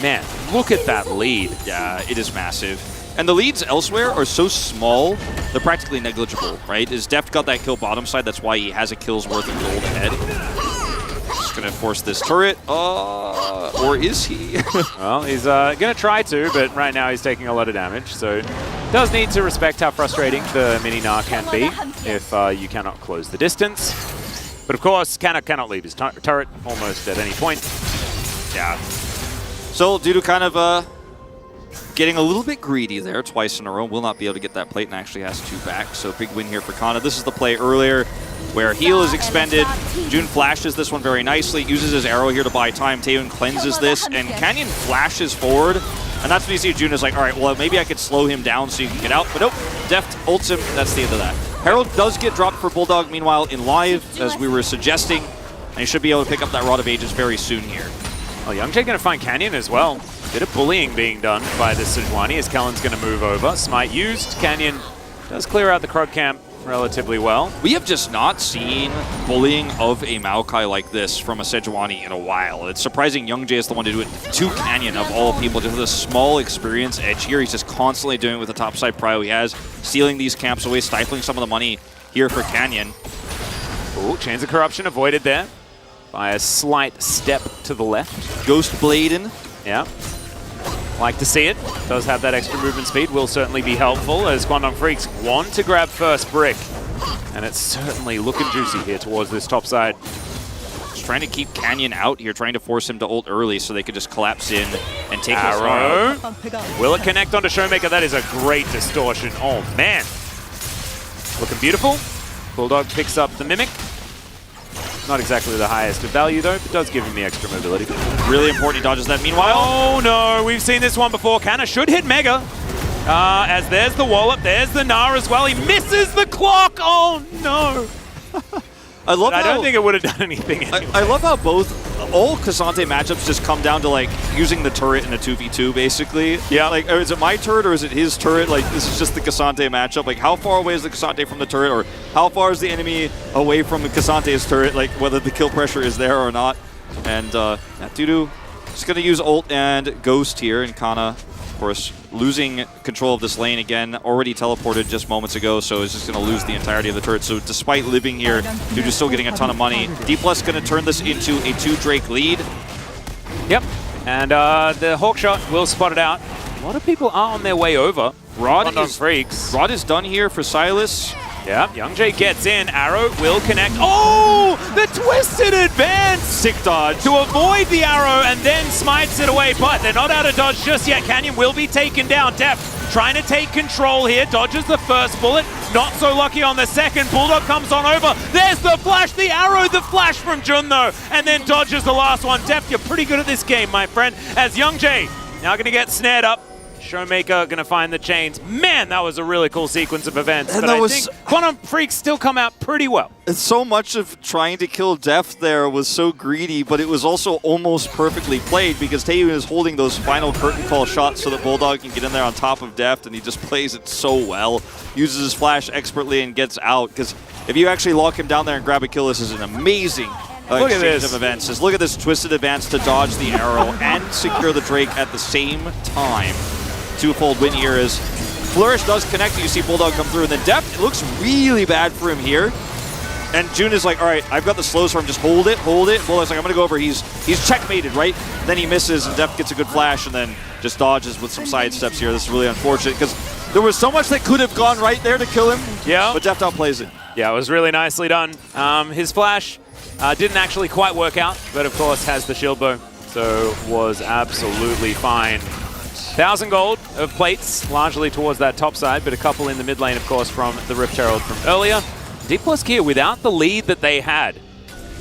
man, look at that lead. Yeah, it is massive. And the leads elsewhere are so small, they're practically negligible, right? Is Deft got that kill bottom side, that's why he has a kill's worth of gold ahead. Just gonna force this turret, or is he? Well, he's gonna try to, but right now he's taking a lot of damage, so does need to respect how frustrating the mini-Gnar can be if you cannot close the distance. But of course, cannot leave his turret almost at any point. Yeah. So, due to kind of getting a little bit greedy there twice in a row, will not be able to get that plate and actually has 2 back. So big win here for Kana. This is the play earlier where heal is expended. Jun flashes this one very nicely, uses his arrow here to buy time. Taehyun cleanses this, and Canyon flashes forward. And that's when you see Jun is like, all right, well, maybe I could slow him down so you can get out. But nope, Deft ults him. That's the end of that. Herald does get dropped for Bulldog, meanwhile, in live, as we were suggesting. And he should be able to pick up that Rod of Ages very soon here. Well, Youngjae going to find Canyon as well. Bit of bullying being done by this Sejuani as Kellen's going to move over. Smite used. Canyon does clear out the Krug camp relatively well. We have just not seen bullying of a Maokai like this from a Sejuani in a while. It's surprising Youngjae is the one to do it to Canyon of all people. Just with a small experience edge here. He's just constantly doing it with the topside prio he has, stealing these camps away, stifling some of the money here for Canyon. Ooh, Chains of Corruption avoided there by a slight step to the left. Ghost Bladen. Yeah. Like to see it. Does have that extra movement speed. Will certainly be helpful as Guangdong Freaks want to grab first brick. And it's certainly looking juicy here towards this top side. Just trying to keep Canyon out here, trying to force him to ult early so they could just collapse in and take his arrow. Will it connect onto Showmaker? That is a great distortion. Oh, man. Looking beautiful. Bulldog picks up the Mimic. Not exactly the highest of value, though, but does give him the extra mobility. Really important he dodges that. Meanwhile... Oh, no. We've seen this one before. Kana should hit Mega. As there's the wallop. There's the Gnar as well. He misses the clock. Oh, no. I don't think it would have done anything anyway. I love how all K'Sante matchups just come down to, like, using the turret in a 2v2, basically. Yeah. Like, is it my turret or is it his turret? Like, this is just the K'Sante matchup. Like, how far away is the K'Sante from the turret, or how far is the enemy away from the K'Sante's turret? Like, whether the kill pressure is there or not. And, Dudu just going to use ult and Ghost here, and Kana, of course, losing control of this lane again, already teleported just moments ago, so is just going to lose the entirety of the turret. So despite living here, Dudu's still getting a ton of money. D+ going to turn this into a 2-Drake lead. Yep, and the Hawk shot will spot it out. A lot of people are on their way over. Rod is done here for Silas. Yeah, Youngjae gets in. Arrow will connect. Oh, the twisted advance! Sick dodge. To avoid the arrow and then smites it away, but they're not out of dodge just yet. Canyon will be taken down. Deft trying to take control here. Dodges the first bullet. Not so lucky on the second. Bulldog comes on over. There's the flash, the arrow, the flash from Jun though, and then dodges the last one. Deft, you're pretty good at this game, my friend, as Youngjae now going to get snared up. Showmaker going to find the chains. Man, that was a really cool sequence of events. And but I think Quantum Freaks still come out pretty well. So much of trying to kill Deft there was so greedy, but it was also almost perfectly played because Taehyun is holding those final curtain call shots so that Bulldog can get in there on top of Deft, and he just plays it so well. Uses his flash expertly and gets out, because if you actually lock him down there and grab a kill, this is an amazing look at exchange this. of events. Just look at this twisted advance to dodge the arrow and secure the Drake at the same time. Twofold win here as Flourish does connect, and you see Bulldog come through, and then Deft, it looks really bad for him here. And Jun is like, all right, I've got the slows for him, just hold it. Bulldog's like, I'm going to go over. He's checkmated, right? Then he misses, and Deft gets a good flash, and then just dodges with some side steps here. This is really unfortunate, because there was so much that could have gone right there to kill him, but Deft outplays it. Yeah, it was really nicely done. His flash didn't actually quite work out, but of course has the shield bow, so was absolutely fine. 1,000 gold of plates, largely towards that top side, but a couple in the mid lane, of course, from the Rift Herald from earlier. D+ here without the lead that they had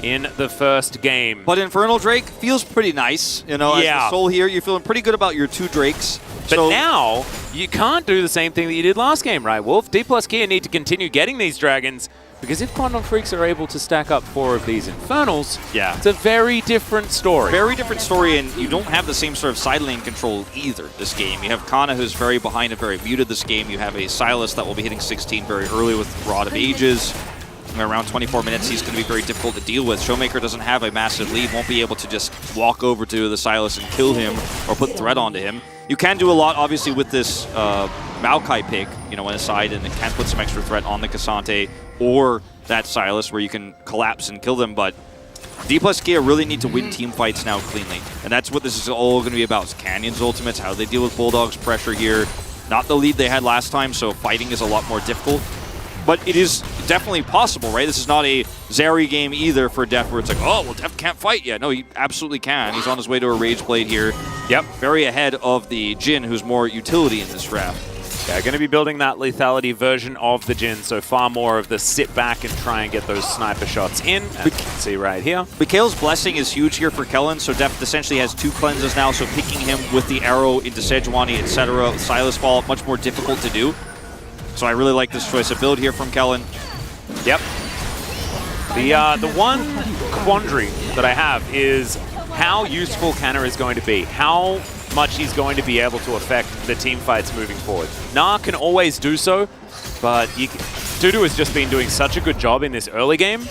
in the first game. But Infernal Drake feels pretty nice. You know, as the Soul here, you're feeling pretty good about your 2 Drakes. But now, you can't do the same thing that you did last game, right, Wolf? D+ here need to continue getting these dragons, because if Quantum Freaks are able to stack up 4 of these Infernals, it's a very different story. Very different story, and you don't have the same sort of side lane control either this game. You have Kana, who's very behind and very muted this game. You have a Silas that will be hitting 16 very early with Rod of Ages. around 24 minutes, he's going to be very difficult to deal with. Showmaker doesn't have a massive lead, won't be able to just walk over to the Sylas and kill him or put threat onto him. You can do a lot, obviously, with this Maokai pick, you know, on the side, and it can put some extra threat on the Cassante or that Sylas where you can collapse and kill them, but D+Kia really need to win team fights now cleanly, and that's what this is all going to be about. It's Canyon's ultimates, how they deal with Bulldog's pressure here. Not the lead they had last time, so fighting is a lot more difficult. But it is definitely possible, right? This is not a Zeri game either for Def where it's like, oh, well, Def can't fight yet. No, he absolutely can. He's on his way to a Rage Blade here. Yep, very ahead of the Jhin, who's more utility in this draft. Yeah, going to be building that lethality version of the Jhin, so far more of the sit back and try and get those sniper shots in, as you can see right here. Mikhail's Blessing is huge here for Kellen, so Def essentially has 2 cleanses now, so picking him with the arrow into Sejuani, etc., Sylas Fall, much more difficult to do. So I really like this choice of build here from Kellen. Yep. The one quandary that I have is how useful Canna is going to be. How much he's going to be able to affect the team fights moving forward. Nah can always do so, but Dudu has just been doing such a good job in this early game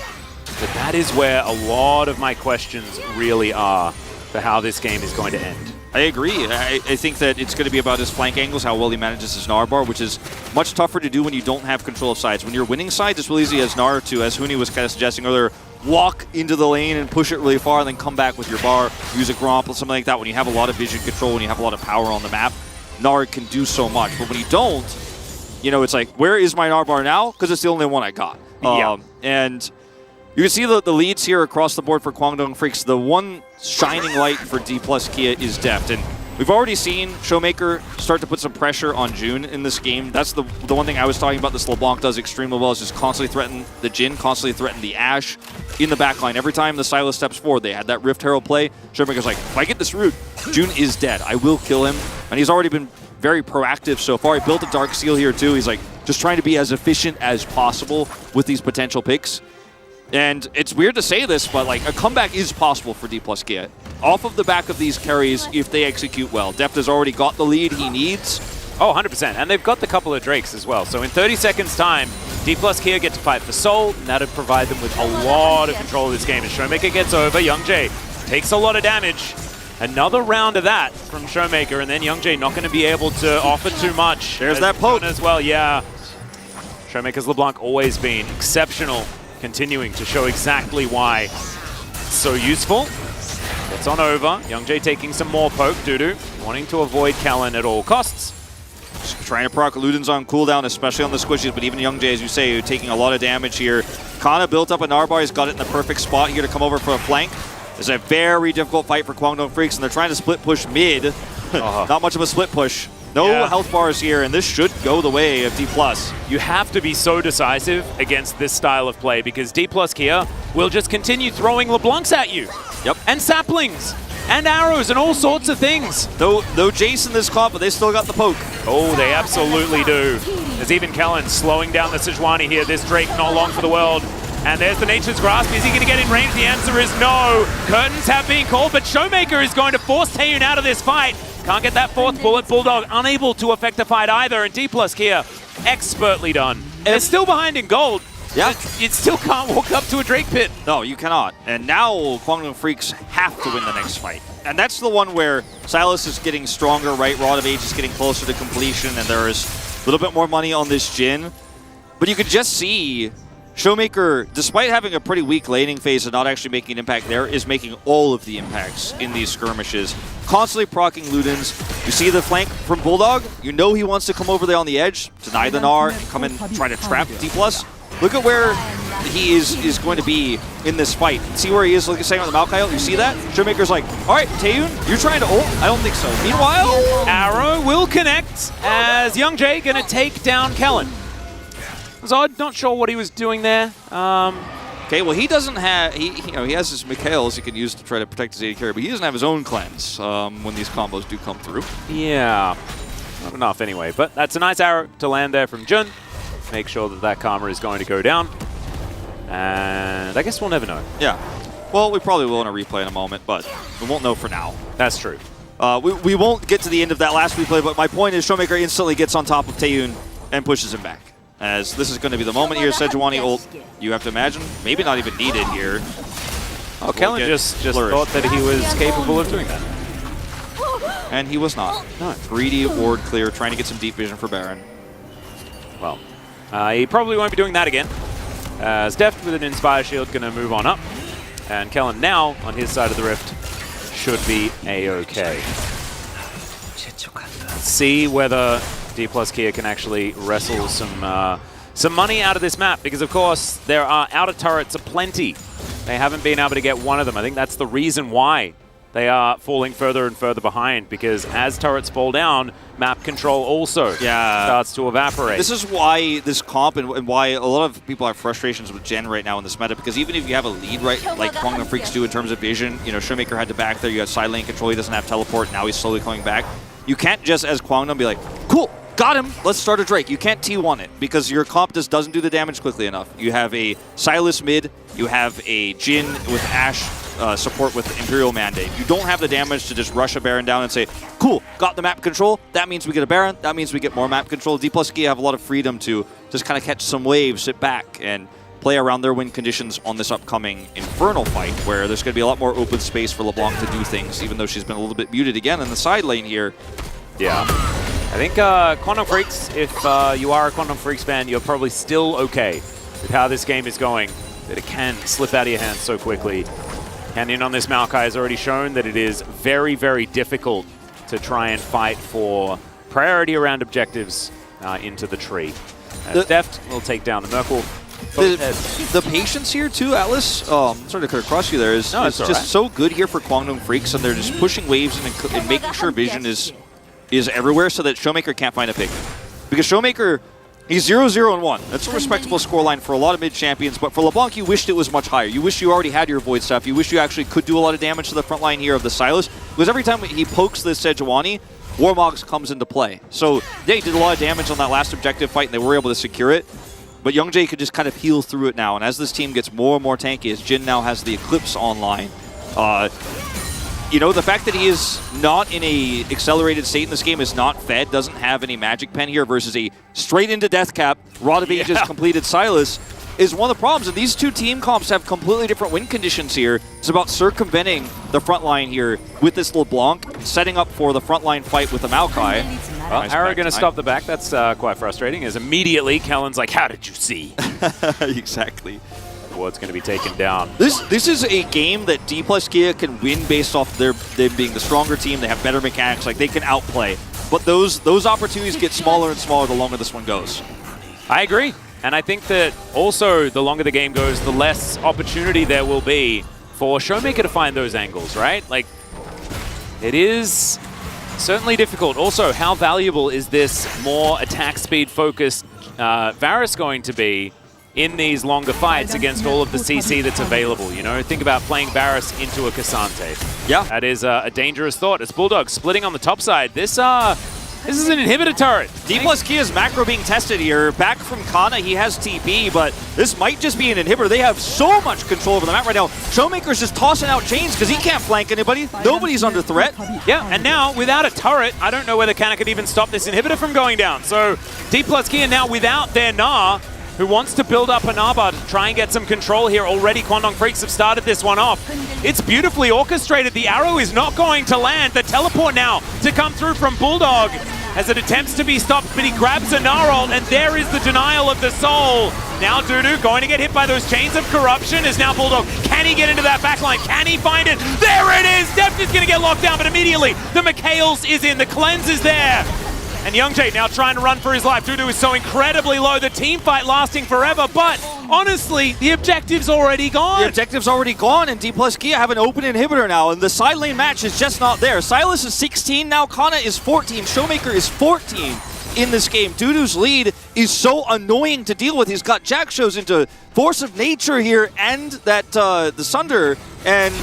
that is where a lot of my questions really are for how this game is going to end. I agree. I think that it's going to be about his flank angles, how well he manages his Gnar, which is much tougher to do when you don't have control of sides. When you're winning sides, it's really easy as Gnar to, as Huni was kind of suggesting earlier, walk into the lane and push it really far and then come back with your bar, use a Gromp or something like that. When you have a lot of vision control, when you have a lot of power on the map, Gnar can do so much. But when you don't, you know, it's like, where is my Gnar bar now? Because it's the only one I got. And you can see the leads here across the board for Kwangdong Freaks. The one shining light for D+Kia is Deft. And we've already seen Showmaker start to put some pressure on June in this game. That's the one thing I was talking about this LeBlanc does extremely well, is just constantly threaten the Jhin, constantly threaten the Ashe in the backline. Every time the Sylas steps forward, they had that Rift Herald play. Showmaker's like, if I get this route, June is dead. I will kill him. And he's already been very proactive so far. He built a Dark Seal here too. He's like, just trying to be as efficient as possible with these potential picks. And it's weird to say this, but like a comeback is possible for D+Kia. Off of the back of these carries, if they execute well. Deft has already got the lead he needs. Oh, 100%. And they've got the couple of Drakes as well. So in 30 seconds time, D+Kia get to fight for Soul, and that'll provide them with a lot of control of this game. As Showmaker gets over, Youngjae takes a lot of damage. Another round of that from Showmaker, and then Youngjae not going to be able to offer too much. There's that poke as well, yeah. Showmaker's LeBlanc always been exceptional, continuing to show exactly why it's so useful. Gets on over. Youngjae taking some more poke. Dudu wanting to avoid Kellen at all costs. Just trying to proc Ludens on cooldown, especially on the squishies, but even Youngjae, as you say, taking a lot of damage here. Kana built up a Narbar. He's got it in the perfect spot here to come over for a flank. It's a very difficult fight for Kwangdong Freaks, and they're trying to split push mid. Not much of a split push. No health bars here, and this should go the way of D+. You have to be so decisive against this style of play because D+Kia will just continue throwing LeBlancs at you. Yep. And saplings. And arrows and all sorts of things. No Jace in this comp, but they still got the poke. Oh, they absolutely do. There's even Kellen slowing down the Sejuani here. This Drake not long for the world. And there's the Nature's Grasp. Is he going to get in range? The answer is no. Curtains have been called, but Showmaker is going to force Taeyun out of this fight. Can't get that fourth bullet. Bulldog unable to affect the fight either, and D+Kia expertly done. And they're still behind in gold. Yeah. You still can't walk up to a Drake pit. No, you cannot. And now Kwangdong Freaks have to win the next fight. And that's the one where Sylas is getting stronger, right? Rod of Age is getting closer to completion, and there is a little bit more money on this Jhin. But you could just see Showmaker, despite having a pretty weak laning phase and not actually making an impact there, is making all of the impacts in these skirmishes. Constantly proccing Ludens. You see the flank from Bulldog. You know he wants to come over there on the edge, deny the Gnar, and come and try to trap D+. Look at where he is going to be in this fight. See where he is, like saying on the Maokai ult? You see that? Showmaker's like, all right, Taeyun, you're trying to ult? I don't think so. Meanwhile, Arrow will connect as Youngjae going to take down Kellen. Zod, not sure what he was doing there. Okay, well he doesn't have, he has his Mikhails he can use to try to protect his AD carry, but he doesn't have his own cleanse when these combos do come through. Yeah, not enough anyway, but that's a nice arrow to land there from Jun. Make sure that that karma is going to go down. And I guess we'll never know. Yeah, well we probably will in a replay in a moment, but we won't know for now. That's true. We won't get to the end of that last replay, but my point is Showmaker instantly gets on top of Taeyun and pushes him back. as this is going to be the moment here. Sejuani ult, you have to imagine, maybe not even needed here. Oh, Kellen just thought that he was capable of doing that. And he was not. No. 3D ward clear, trying to get some deep vision for Baron. Well, he probably won't be doing that again. As Deft with an Inspire Shield going to move on up. And Kellen now, on his side of the rift, should be A-okay. Let's see whether D plus Kia can actually wrestle some money out of this map, because of course there are outer turrets aplenty. They haven't been able to get one of them. I think that's the reason why they are falling further and further behind, because as turrets fall down, map control also starts to evaporate. This is why this comp and why a lot of people have frustrations with Gen right now in this meta, because even if you have a lead, right, like Kwangdong Freaks do in terms of vision, you know, Showmaker had to back there, you have side lane control, he doesn't have teleport, now he's slowly coming back. You can't just, as Kwangdong, be like, cool, got him, let's start a Drake. You can't T1 it, because your comp just doesn't do the damage quickly enough. You have a Sylas mid, you have a Jhin with Ashe support with Imperial Mandate. You don't have the damage to just rush a Baron down and say, cool, got the map control, that means we get a Baron, that means we get more map control. D plus Kia have a lot of freedom to just kind of catch some waves, sit back, and play around their win conditions on this upcoming Infernal fight, where there's going to be a lot more open space for LeBlanc to do things, even though she's been a little bit muted again in the side lane here. Yeah. I think Kwangdong Freaks, if you are a Kwangdong Freaks fan, you're probably still okay with how this game is going, that it can slip out of your hands so quickly. Canyon on this Maokai has already shown that it is very, very difficult to try and fight for priority around objectives into the tree. Deft will take down the Merkle. The patience here too, Atlas, sorry to cut across you there, is just so good here for Kwangdong Freaks, and they're just pushing waves and making sure vision is everywhere so that Showmaker can't find a pick. Because Showmaker, he's 0-0-1. That's a respectable scoreline for a lot of mid-champions, but for LeBlanc, you wished it was much higher. You wish you already had your Void Staff. You wish you actually could do a lot of damage to the front line here of the Sylas, because every time he pokes this Sejuani, Warmogs comes into play. So they did a lot of damage on that last objective fight, and they were able to secure it. But Youngjae could just kind of heal through it now, and as this team gets more and more tanky, as Jhin now has the Eclipse online, you know, the fact that he is not in a accelerated state in this game, is not fed, doesn't have any magic pen here versus a straight into death cap, Rod of Ages completed Sylas, is one of the problems. And these two team comps have completely different win conditions here. It's about circumventing the front line here with this LeBlanc, setting up for the front line fight with the Maokai. Well, Arrow going to stop the back. That's quite frustrating, as immediately Kellen's like, how did you see? Exactly. Ward's going to be taken down. This is a game that D plus Kia can win based off them being the stronger team. They have better mechanics, like they can outplay. But those opportunities get smaller and smaller the longer this one goes. I agree. And I think that also the longer the game goes, the less opportunity there will be for Showmaker to find those angles, right? Like, it is certainly difficult. Also, how valuable is this more attack speed focused Varus going to be in these longer fights against all of the CC that's available? You know, think about playing Varus into a Cassante. Yeah. That is a dangerous thought. It's Bulldog splitting on the top side. This is an inhibitor turret. D plus Kia's macro being tested here. Back from Kana, he has TP, but this might just be an inhibitor. They have so much control over the map right now. Showmaker's just tossing out chains because he can't flank anybody. Nobody's under threat. Yeah, and now without a turret, I don't know whether Kana could even stop this inhibitor from going down. So D plus Kia now without their Gnar, who wants to build up a Naba to try and get some control here. Already Kwangdong Freaks have started this one off. It's beautifully orchestrated. The arrow is not going to land. The teleport now to come through from Bulldog as it attempts to be stopped, but he grabs a Gnar ult, and there is the denial of the soul. Now Dudu going to get hit by those chains of corruption is now Bulldog. Can he get into that backline? Can he find it? There it is! Deft is going to get locked down, but immediately the Mikhails is in. The cleanse is there. And Youngjae now trying to run for his life. Dudu is so incredibly low. The team fight lasting forever, but honestly, the objective's already gone. The objective's already gone, and D plus Kia have an open inhibitor now, and the side lane match is just not there. Sylas is 16 now, Kana is 14, Showmaker is 14 in this game. Dudu's lead is so annoying to deal with. He's got Jack shows into Force of Nature here, and that the Sunder, and...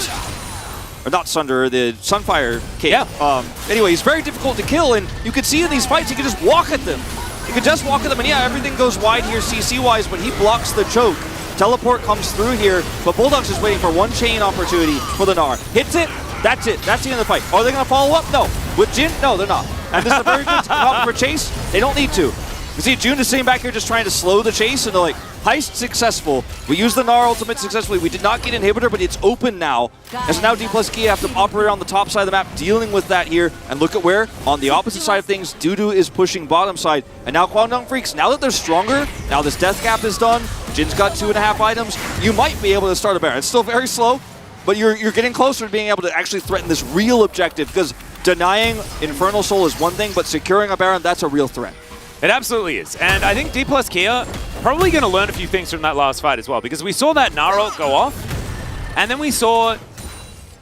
or not Sunder, the Sunfire Cape. Yeah. Anyway, he's very difficult to kill, and you can see in these fights, he can just walk at them. You can just walk at them, and yeah, everything goes wide here CC-wise, but he blocks the choke. Teleport comes through here, but Bulldog's just waiting for one chain opportunity for the Gnar. Hits it, that's it. That's the end of the fight. Are they going to follow up? No. With Jhin? No, they're not. And this is a very good option for Chase. They don't need to. You see June is sitting back here just trying to slow the chase, and they're like, heist successful. We used the Gnar ultimate successfully. We did not get inhibitor, but it's open now. As now D plus Kia have to operate on the top side of the map, dealing with that here. And look at where, on the opposite side of things, Dudu is pushing bottom side. And now Kwangdong Freaks, now that they're stronger, now this death cap is done, Jin's got 2.5 items, you might be able to start a Baron. It's still very slow, but you're getting closer to being able to actually threaten this real objective, because denying Infernal Soul is one thing, but securing a Baron, that's a real threat. It absolutely is. And I think D plus Kia probably going to learn a few things from that last fight as well, because we saw that Gnar ult go off, and then we saw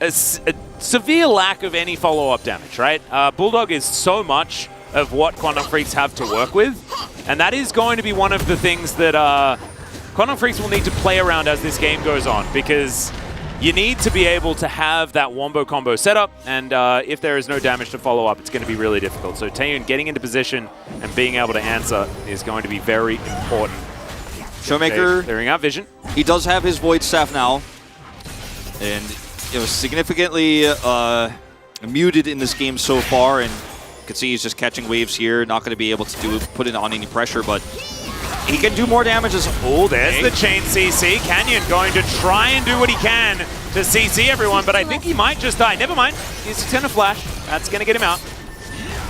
a severe lack of any follow-up damage, right? Bulldog is so much of what Kwangdong Freaks have to work with, and that is going to be one of the things that Kwangdong Freaks will need to play around as this game goes on, because you need to be able to have that wombo combo set up, and if there is no damage to follow up, it's going to be really difficult. So Taeyun getting into position and being able to answer is going to be very important. Showmaker clearing out vision. He does have his Void Staff now, and significantly muted in this game so far, and you can see he's just catching waves here, not going to be able to put it on any pressure, but he can do more damage as... Oh, there's the chain CC. Canyon going to try and do what he can to CC everyone, but I think he might just die. Never mind. He's going to flash. That's going to get him out.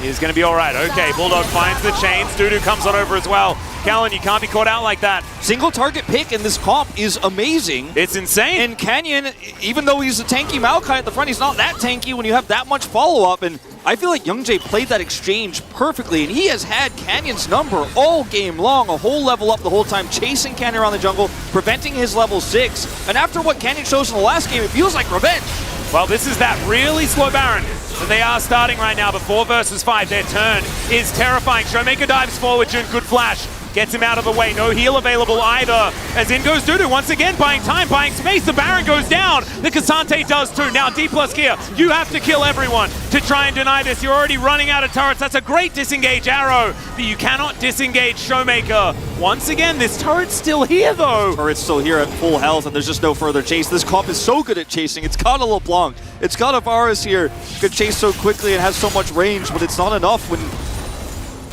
He's going to be all right. Okay, Bulldog finds the chains. Dudu comes on over as well. Callan, you can't be caught out like that. Single target pick in this comp is amazing. It's insane. And Canyon, even though he's a tanky Maokai at the front, he's not that tanky when you have that much follow-up. And I feel like Youngjae played that exchange perfectly, and he has had Canyon's number all game long, a whole level up the whole time, chasing Canyon around the jungle, preventing his level 6. And after what Canyon shows in the last game, it feels like revenge. Well, this is that really slow Baron that they are starting right now, but 4 versus 5. Their turn is terrifying. Showmaker dives forward, Jun, good flash. Gets him out of the way. No heal available either. As in goes Dudu once again, buying time, buying space. The Baron goes down. The K'Sante does too. Now D plus Kia, you have to kill everyone to try and deny this. You're already running out of turrets. That's a great disengage arrow, but you cannot disengage Showmaker. Once again, this turret's still here though. Turret's still here at full health, and there's just no further chase. This comp is so good at chasing. It's got a LeBlanc. It's got a Varus here. Could chase so quickly and has so much range, but it's not enough when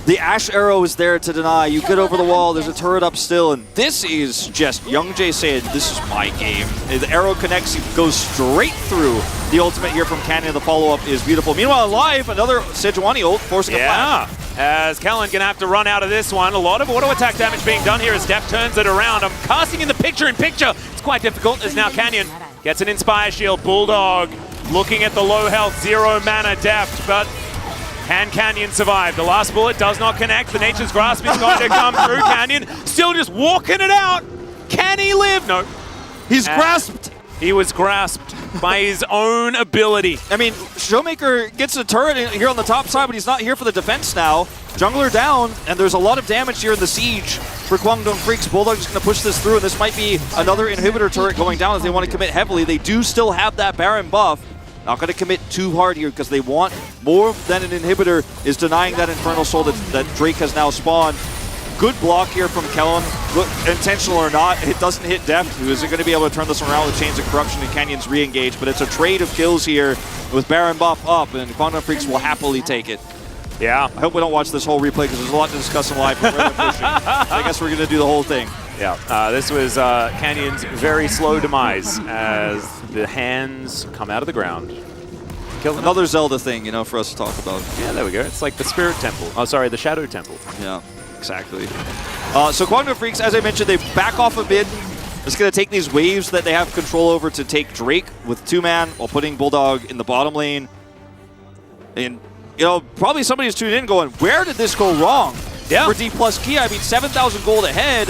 the Ash Arrow is there to deny. You get over the wall, there's a turret up still, and this is just Youngjae saying, this is my game. The arrow connects, he goes straight through. The ultimate here from Canyon, the follow-up is beautiful. Meanwhile, live, another Sejuani ult, forcing a flash. As Callan gonna have to run out of this one. A lot of auto attack damage being done here as Def turns it around. I'm casting in the picture-in-picture. It's quite difficult as now Canyon gets an Inspire Shield. Bulldog looking at the low health, 0 mana Deft, but can Canyon survive? The last bullet does not connect. The Nature's Grasp is going to come through. Canyon still just walking it out. Can he live? No. He's grasped. He was grasped by his own ability. I mean, Showmaker gets a turret here on the top side, but he's not here for the defense now. Jungler down, and there's a lot of damage here in the siege for Kwangdong Freaks. Bulldog's going to push this through, and this might be another inhibitor turret going down as they want to commit heavily. They do still have that Baron buff. Not going to commit too hard here because they want more than an inhibitor is denying that Infernal Soul that Drake has now spawned. Good block here from Kellen. Look, intentional or not, it doesn't hit Deft, who isn't going to be able to turn this around with Chains of Corruption and Canyon's re-engage, but it's a trade of kills here with Baron buff up, and Kwangdong Freaks will happily take it. Yeah. I hope we don't watch this whole replay because there's a lot to discuss in live, but we're pushing. I guess we're going to do the whole thing. Yeah, this was Canyon's very slow demise as the hands come out of the ground. Another Zelda thing, you know, for us to talk about. Yeah, there we go. It's like the Spirit Temple. Oh, sorry, the Shadow Temple. Yeah, exactly. So Kwangdong Freaks, as I mentioned, they back off a bit. It's going to take these waves that they have control over to take Drake with 2-man while putting Bulldog in the bottom lane. And, you know, probably somebody's tuning in going, where did this go wrong? Yeah. For D plus Kia, I mean, 7,000 gold ahead.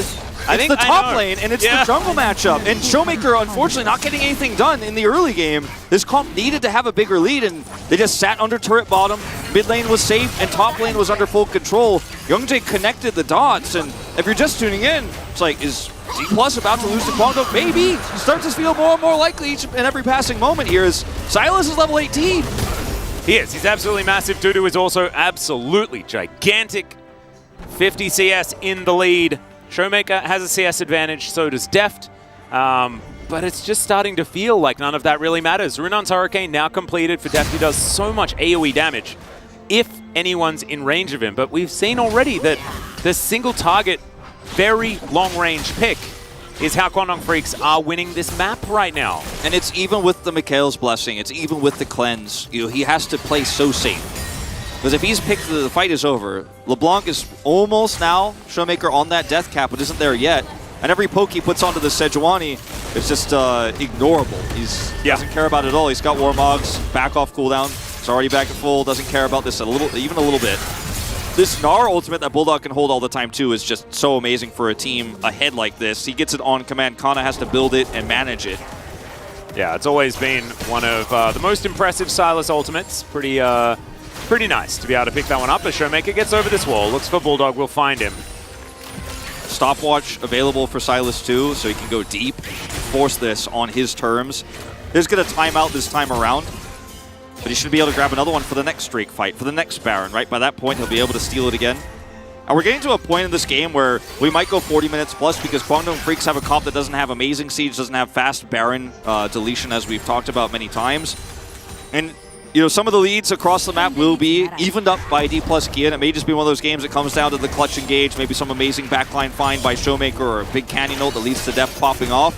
It's the top lane, and it's the jungle matchup. And Showmaker, unfortunately, not getting anything done in the early game. This comp needed to have a bigger lead, and they just sat under turret bottom. Mid lane was safe, and top lane was under full control. Youngjae connected the dots, and if you're just tuning in, it's like, is D Plus about to lose to Kwangdong? Maybe. Starts to feel more and more likely each and every passing moment here as Silas is level 18. He is. He's absolutely massive. Dudu is also absolutely gigantic. 50 CS in the lead. Showmaker has a CS advantage, so does Deft, but it's just starting to feel like none of that really matters. Runon's Hurricane now completed for Deft. He does so much AoE damage if anyone's in range of him, but we've seen already that the single target, very long-range pick is how Kwangdong Freaks are winning this map right now. And it's even with the Mikhail's Blessing, it's even with the cleanse. You know, he has to play so safe. Because if he's picked, the fight is over. LeBlanc is almost now Showmaker on that death cap, but isn't there yet. And every poke he puts onto the Sejuani is just ignorable. He doesn't care about it at all. He's got Warmogs, back off cooldown. He's already back at full, doesn't care about this even a little bit. This Gnar ultimate that Bulldog can hold all the time too is just so amazing for a team ahead like this. He gets it on command. Kana has to build it and manage it. Yeah, it's always been one of the most impressive Sylas ultimates. Pretty nice to be able to pick that one up as Showmaker gets over this wall. Looks for Bulldog, will find him. Stopwatch available for Sylas too, so he can go deep, force this on his terms. He's going to time out this time around. But he should be able to grab another one for the next streak fight, for the next Baron, right? By that point, he'll be able to steal it again. And we're getting to a point in this game where we might go 40 minutes plus because Kwangdong Freaks have a comp that doesn't have amazing siege, doesn't have fast Baron deletion, as we've talked about many times. And, you know, some of the leads across the map will be evened up by D plus Kia, and it may just be one of those games that comes down to the clutch engage, maybe some amazing backline find by Showmaker or a big canyon ult that leads to Def popping off.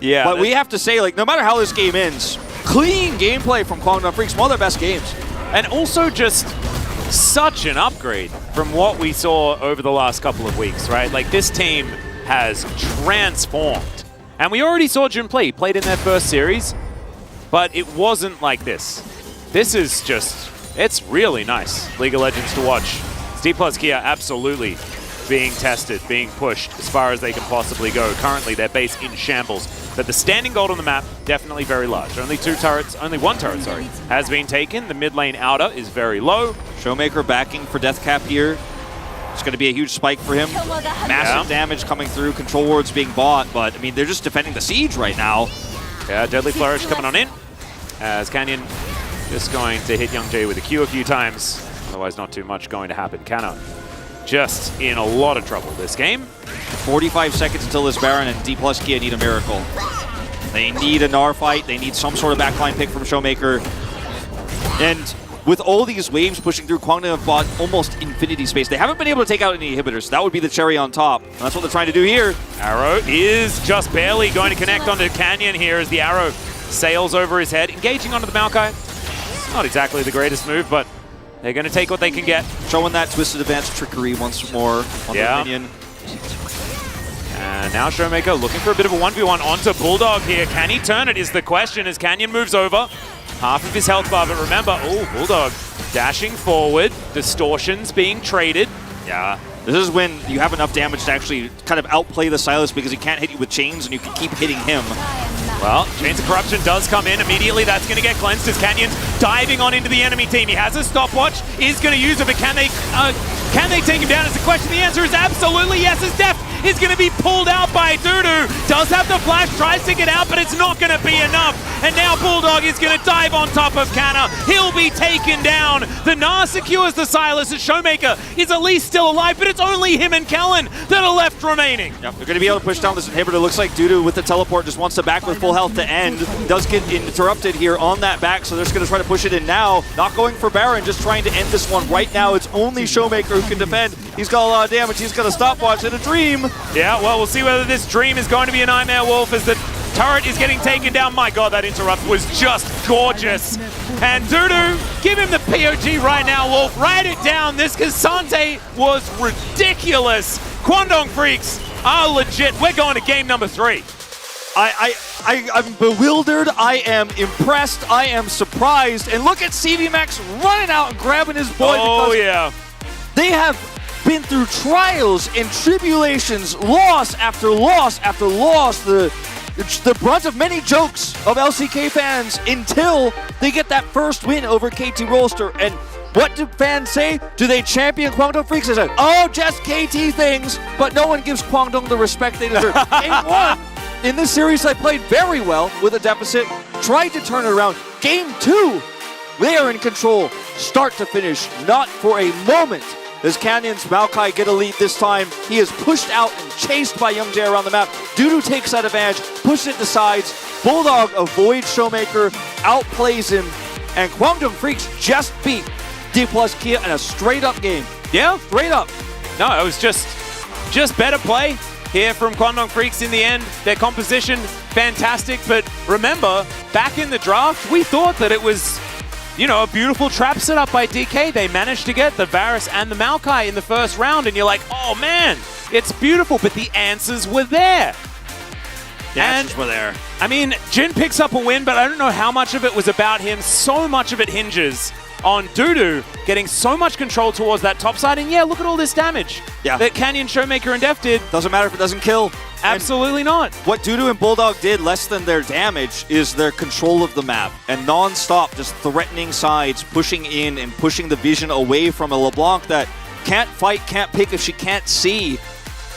Yeah. But we have to say, like, no matter how this game ends, clean gameplay from Kwangdong Freaks, one of their best games. And also just such an upgrade from what we saw over the last couple of weeks, right? Like, this team has transformed. And we already saw Jun play. He played in their first series, but it wasn't like this. This is just, it's really nice League of Legends to watch. D plus Kia absolutely being tested, being pushed as far as they can possibly go. Currently, their base in shambles. But the standing gold on the map, definitely very large. Only one turret, has been taken. The mid lane outer is very low. Showmaker backing for death cap here. It's going to be a huge spike for him. Massive damage coming through. Control wards being bought, but I mean, they're just defending the siege right now. Yeah, Deadly Flourish coming on in. As Canyon just going to hit Young Jay with a Q a few times. Otherwise, not too much going to happen. Kana just in a lot of trouble this game. 45 seconds until this Baron, and D plus Kia need a miracle. They need a Gnar fight. They need some sort of backline pick from Showmaker. And with all these waves pushing through, Kwangdong have bought almost infinity space. They haven't been able to take out any inhibitors. So that would be the cherry on top. And that's what they're trying to do here. Arrow is just barely going to connect onto Canyon here as the arrow sails over his head. Engaging onto the Maokai. Not exactly the greatest move, but they're going to take what they can get. Showing that twisted advanced trickery once more on the minion. And now Showmaker looking for a bit of a 1v1 onto Bulldog here. Can he turn it is the question as Canyon moves over. Half of his health bar, but remember, oh, Bulldog dashing forward. Distortions being traded. Yeah. This is when you have enough damage to actually kind of outplay the Sylas because he can't hit you with chains and you can keep hitting him. Well, Chains of Corruption does come in immediately. That's going to get cleansed as Canyon's diving on into the enemy team. He has a stopwatch, is going to use it, but can they take him down is the question. The answer is absolutely yes, as Def is going to be pulled out by Dudu. Does have the flash, tries to get out, but it's not going to be enough. And now Bulldog is going to dive on top of Kana. He'll be taken down. The Gnar secures the Sylas as Showmaker is at least still alive, but it's only him and Kellen that are left remaining. Yep, they're going to be able to push down this inhibitor. Looks like Dudu with the teleport just wants to back with full health to end. Does get interrupted here on that back, so they're just going to try to push it in now. Not going for Baron, just trying to end this one right now. It's only Showmaker who can defend. He's got a lot of damage. He's got a stopwatch and a dream. Yeah, well, we'll see whether this dream is going to be a Nightmare Wolf as the turret is getting taken down. My god, that interrupt was just gorgeous. And Dudu, give him the POG right now, Wolf. Write it down. This Cassante was ridiculous. Kwangdong Freaks are legit. We're going to game number 3. I'm bewildered, I am impressed, I am surprised, and look at CV Max running out and grabbing his boy. Oh yeah. They have been through trials and tribulations, loss after loss after loss, the brunt of many jokes of LCK fans until they get that first win over KT Rolster. And what do fans say? Do they champion Kwangdong Freaks? They say, oh, just KT things, but no one gives Kwangdong the respect they deserve. Game 1. In this series, I played very well with a deficit, tried to turn it around. Game 2, they are in control, start to finish, not for a moment. As Canyon's Maokai get a lead this time, he is pushed out and chased by Young Jae around the map. Dudu takes that advantage, pushes it to sides. Bulldog avoids Showmaker, outplays him, and Kwangdong Freaks just beat D plus Kia in a straight up game. Yeah, straight up. No, it was just better play here from Kwangdong Freaks in the end. Their composition, fantastic. But remember, back in the draft, we thought that it was, you know, a beautiful trap set up by DK. They managed to get the Varus and the Maokai in the first round, and you're like, oh man, it's beautiful, but the answers were there. The answers were there. I mean, Jin picks up a win, but I don't know how much of it was about him. So much of it hinges on Dudu getting so much control towards that top side. And yeah, look at all this damage that Canyon, Showmaker, and Def did. Doesn't matter if it doesn't kill. Absolutely not. What Dudu and Bulldog did, less than their damage, is their control of the map. And non-stop, just threatening sides, pushing in and pushing the vision away from a LeBlanc that can't fight, can't pick if she can't see.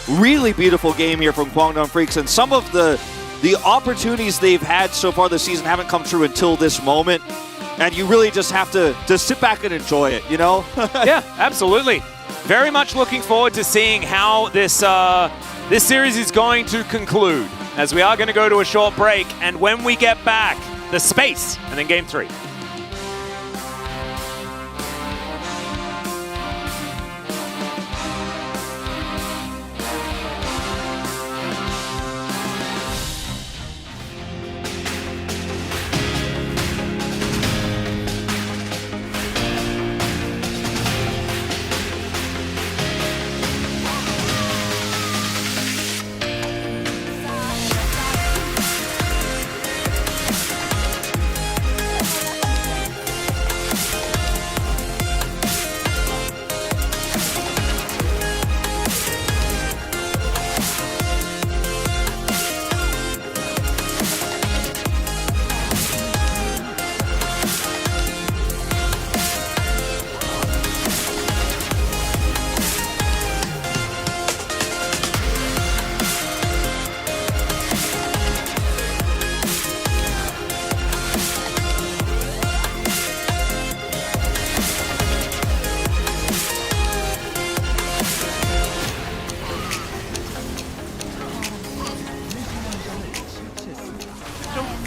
Really beautiful game here from Kwangdong Freaks. And some of the opportunities they've had so far this season haven't come true until this moment. And you really just have to sit back and enjoy it, you know? Yeah, absolutely. Very much looking forward to seeing how this series is going to conclude, as we are going to go to a short break. And when we get back, the space, and then game 3.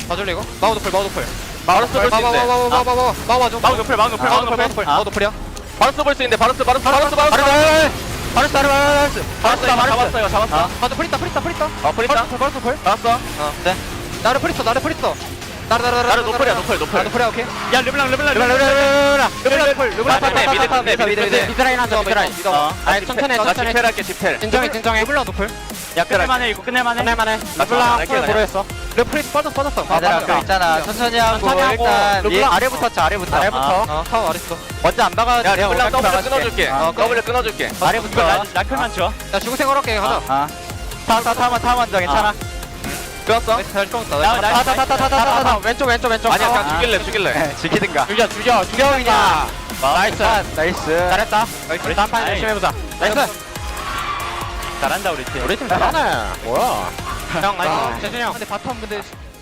봐줄래 이거? 마우 노플 마우 바로 쏠 수 있는데 마우 노플 노플이야 바로 쏠 수 있는데 바로 잡았어요 아저 프리터 잡았어 네 나를 프리터 나를 노플이야 오케이 야 르블랑 미드라인 하자 미드라인 아니 천천히 집텔할게 집텔 진정해 르블랑 노플 야 끝낼만해 이거 끝낼만해 르블랑 고려했어 르프리트 빠졌어 얘들아 있잖아 천천히 하고 일단 아래부터 쳐 아래부터 타워 아래부터 먼저 안 박아 야 르블랑 더블 끊어줄게 아래부터 라클만 쳐 야 죽을 걸을게 가자 타 먼저 괜찮아 끊었어? 잘 끊었다 나 왼쪽 아니야 그냥 죽일래 죽이든가 죽여 그냥 나이스 잘했다 다음 판 열심히 해보자 나이스 잘한다 우리 팀 잘하네 뭐야 형 나이스 재준이 형 근데 바텀 근데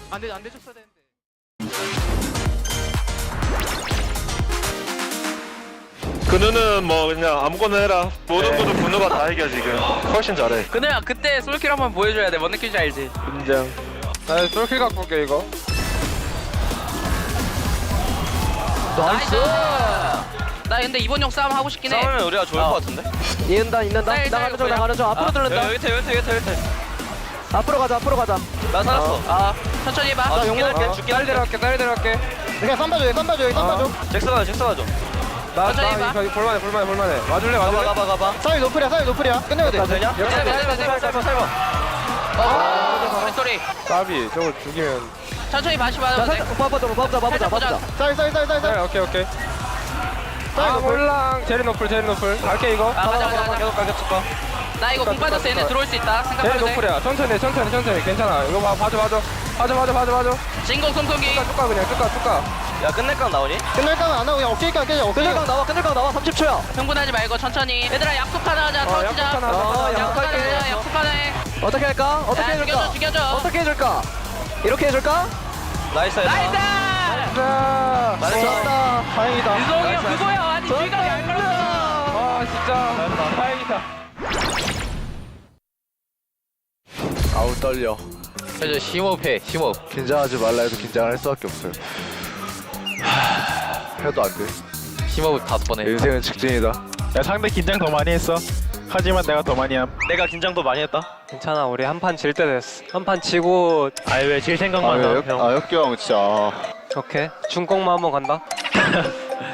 안 돼줬어야 되는데 근우는 뭐 그냥 아무거나 해라. 모든 거는 근우가 다 이겨 지금. 훨씬 잘해. 근데야 그때 솔킬 한번 보여줘야 돼. 뭔 느낌인지 알지? 인정. 나 솔킬 갖고 올게 이거 나이스! 나 근데 이번 용 싸움 하고 싶긴 해. 싸우면 우리가 좋을 것 같은데? 이은다 나가는 중 앞으로 들른다. 여기 앞으로 가자 나 살았어 천천히 해봐. 나 용날게 죽게 딸 데려갈게 그냥 쌈 봐줘 잭스 가줘 천천히 해봐. 볼만해 와줄래 가봐 사이 노플이야 끝내야 돼 되냐? 소리 까비 저걸 죽이면 천천히 다시 봐도 돼. 봐보자 사이 오케이 몰랑 제리 노플 갈게 이거 맞아. 계속 가 나 이거 공 빠졌어. 얘네 들어올 수 있다. 제리 생각해도 돼. 노플이야 천천히 괜찮아 이거 봐줘 진공 송송기. 쭉 가. 야 끝낼각 나오니? 끝낼각 안 나오고 그냥 어깨니까 깨져 끝낼각 나와 30초야 흥분하지 말고 천천히. 얘들아 약속 하나 하자. 터치자. 약속 하나 해. 어떻게 할까? 죽여줘. 어떻게 해줄까? 이렇게 해줄까? 나이스 좋았다 다행이다 유성이 형 그거야. 아니 뒤가 얇았어. 아 진짜 다행이다 아우 떨려. 그래서 심호흡해 긴장하지 말라 해도 긴장을 할 수밖에 없어요. 해도 안 돼. 심호흡 5번 해 인생은 직진이다. 야 상대 긴장 더 많이 했어. 하지만 내가 더 많이 함. 내가 긴장도 많이 했다. 괜찮아, 우리 한 판 질 때 됐어. 한 판 지고. 아니 왜 질 생각만 나? 역기 형 진짜. 오케이. 중공만 한번 간다.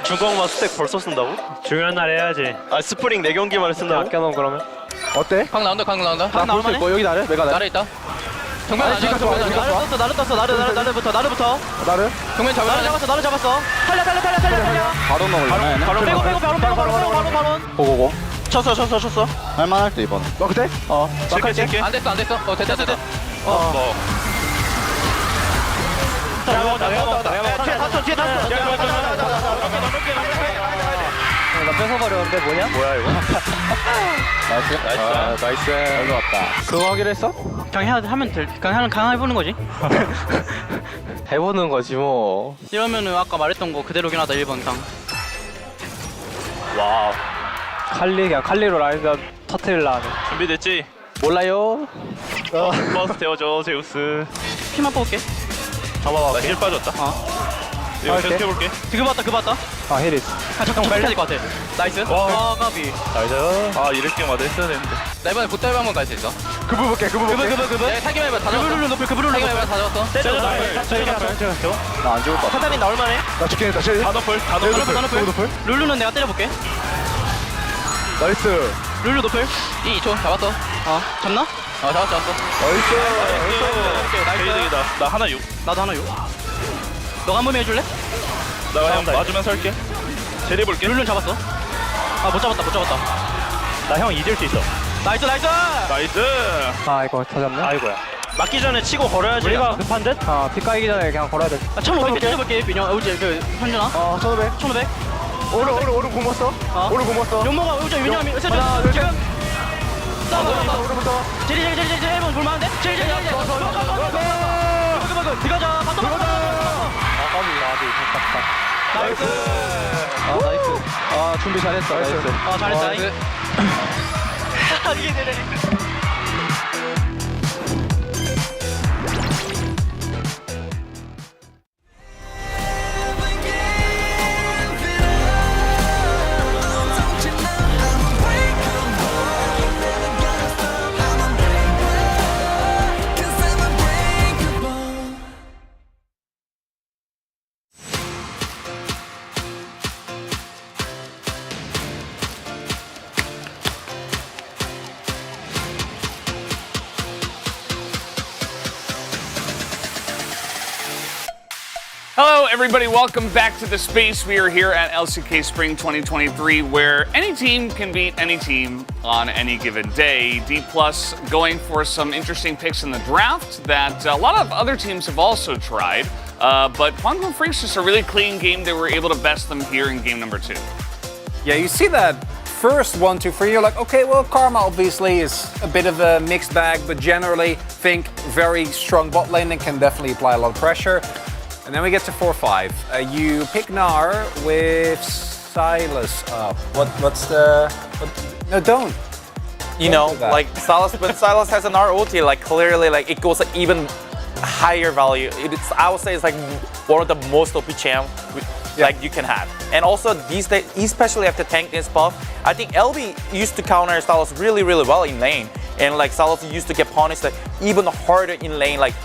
중공만 스택 벌써 쓴다고? 중요한 날 해야지. 아 스프링 4경기만 쓴다고? 아껴놓은 그러면. 어때? 강 나온다. 강 나올만해? 뭐 여기 나를? 내가 나를 있다. 정면 나를 떴어. 나르부터. 나를? 정면 잡았어. 달려. 바로 넣으려나? 바로. 고고고. 쳤어. 할만할 때 이번. 너 그때? 칠게. 안 됐어. 됐다. 됐다. 뒤에 탔어. 나 뺏어버렸는데 뭐냐? 뭐야 이거? 나이스. 잘 왔다. 그거 하기로 했어? 그냥 하면 될. 그냥 해보는 거지. 해보는 거지 뭐. 이러면은 아까 말했던 거 그대로긴 하다 1번 강. 와우. 칼리로 라인전 터트릴라 하네. 준비됐지? 몰라요. 버스 태워줘 제우스. 피만 뽑을게. 잡아봐. 힐 빠졌다. 이거 계속 해볼게. 그 봤다. 아 힐이. 잠깐 빨리 될것 같아. 나이스. 와 까비. 나이스. 아 이렇게 마저 했어야 되는데. 나 이번에 굿다이브 한번 갈 수 있어? 그분 볼게. 내가 타기만 해봐 다 잡았어. 그분을 타기만 해봐 다 잡았어. 나 안 죽을 것 같아. 사단이 나올만해. 나 죽겠다. 다 너플. 룰루는 내가 때려볼게. 나이스. 룰루 노플. 2초 잡았어. 잡나? 잡았어. 나이스. 나이스. 나 하나 6. 나도 하나 6. 너가 한 번 해줄래? 내가 형 맞으면 설게. 제리 볼게. 룰루는 잡았어. 못 잡았다. 나 형 잊을 수 있어. 나이스. 아 이거 더 잡네. 아이고야. 맞기 전에 치고 걸어야지. 우리가 급한 듯? 피 까이기 전에 그냥 걸어야 돼. 1500 뜯어볼게. 민영. 현준아. 1500. 오른 고맙어. 오른 고맙어. 용모가 왜냐면 지금 싸워. 제리 1번 볼만한데? 제리. 들어가자. 나이스. 나이스. 준비 잘했어. 나이스. 잘했다. 이게 되네. Hello, everybody. Welcome back to the space. We are here at LCK Spring 2023, where any team can beat any team on any given day. D Plus going for some interesting picks in the draft that a lot of other teams have also tried. But Guangdong Freaks just a really clean game. They were able to best them here in game number 2. Yeah, you see that first 1-2-3, you're like, okay, well, Karma obviously is a bit of a mixed bag, but generally think very strong bot lane and can definitely apply a lot of pressure. And then we get to 4-5. You pick Gnar with Silas up. No, don't. You know, like Silas, when Silas has an R ulti, like clearly, like it goes even higher value. It's, I would say it's like one of the most OP champ like you can have. And also these days, especially after tank this buff, I think LB used to counter Silas really well in lane. And like Silas used to get punished like even harder in lane. Like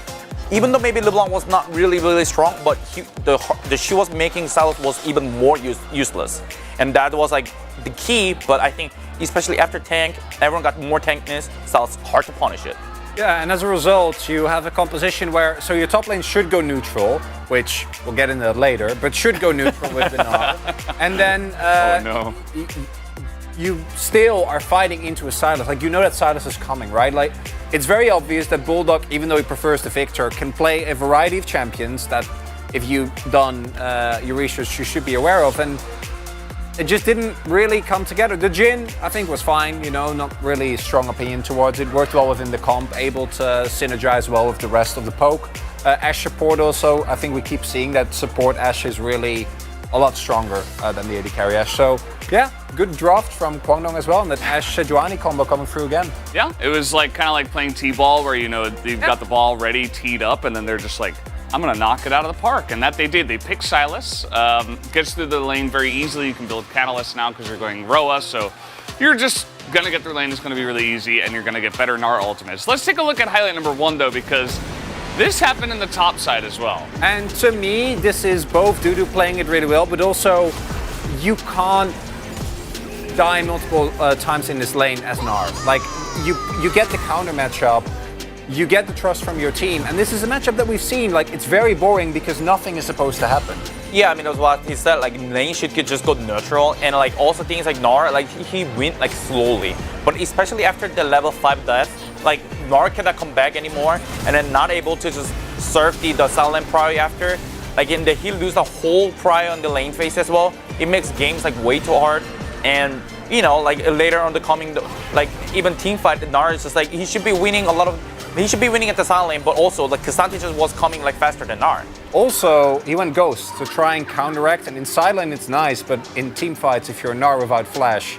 even though maybe LeBlanc was not really strong, but the she was making Silas was even more useless. And that was like the key, but I think especially after tank, everyone got more tankness, Silas hard to punish it. Yeah, and as a result, you have a composition where, so your top lane should go neutral, which we'll get into that later, but should go neutral with the Gnar. And then you still are fighting into a Silas. Like, you know that Silas is coming, right? Like, it's very obvious that Bulldog, even though he prefers the Victor, can play a variety of champions that if you've done your research, you should be aware of. And it just didn't really come together. The Jhin, I think, was fine, you know, not really strong opinion towards it. Worked well within the comp, able to synergize well with the rest of the poke. Ashe support also, I think we keep seeing that support Ashe is really a lot stronger than the AD carry Ashe. So, yeah, good draft from Guangdong as well, and that Ashe-Sejuani combo coming through again. Yeah, it was like kind of like playing T-ball where, you know, they've got the ball ready, teed up, and then they're just like, I'm gonna knock it out of the park. And that they did. They picked Silas, gets through the lane very easily. You can build Catalyst now because you're going Roa, so you're just gonna get through lane. It's gonna be really easy, and you're gonna get better Gnar ultimates. Let's take a look at highlight number 1 though, because this happened in the top side as well. And to me, this is both due to playing it really well, but also you can't die multiple times in this lane as Gnar. Like, you get the counter matchup, you get the trust from your team, and this is a matchup that we've seen. Like, it's very boring because nothing is supposed to happen. Yeah, I mean, that's what he said. Like, lane should just go neutral, and like also things like Gnar, like he went like slowly. But especially after the level 5 death, like Gnar cannot come back anymore, and then not able to just serve the silent prio after. Like he lose the whole prio on the lane phase as well. It makes games like way too hard, and you know, like later on the coming, like even team fight, Gnar is just like he should be winning a lot of. He should be winning at the silent lane, but also like K'Sante just was coming like faster than Gnar. Also, he went Ghost to try and counteract, and in side lane it's nice, but in team fights, if you're Gnar without flash,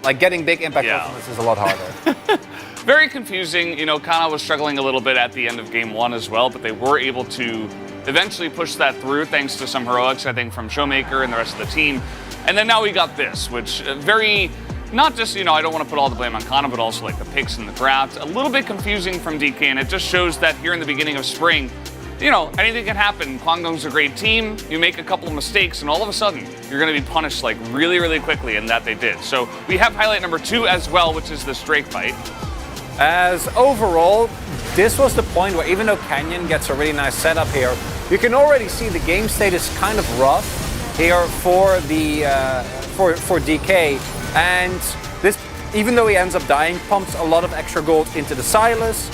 like getting big impact ultimates is a lot harder. Very confusing. You know, Kana was struggling a little bit at the end of game 1 as well, but they were able to eventually push that through thanks to some heroics, I think, from Showmaker and the rest of the team. And then now we got this, which very... Not just, you know, I don't want to put all the blame on Kana, but also like the picks and the drafts. A little bit confusing from DK, and it just shows that here in the beginning of spring, you know, anything can happen. Kwangdong's a great team. You make a couple of mistakes, and all of a sudden, you're going to be punished like really, really quickly, and that they did. So we have highlight number 2 as well, which is this Drake fight. As overall, this was the point where even though Canyon gets a really nice setup here, you can already see the game state is kind of rough here for the for DK. And this, even though he ends up dying, pumps a lot of extra gold into the Silas.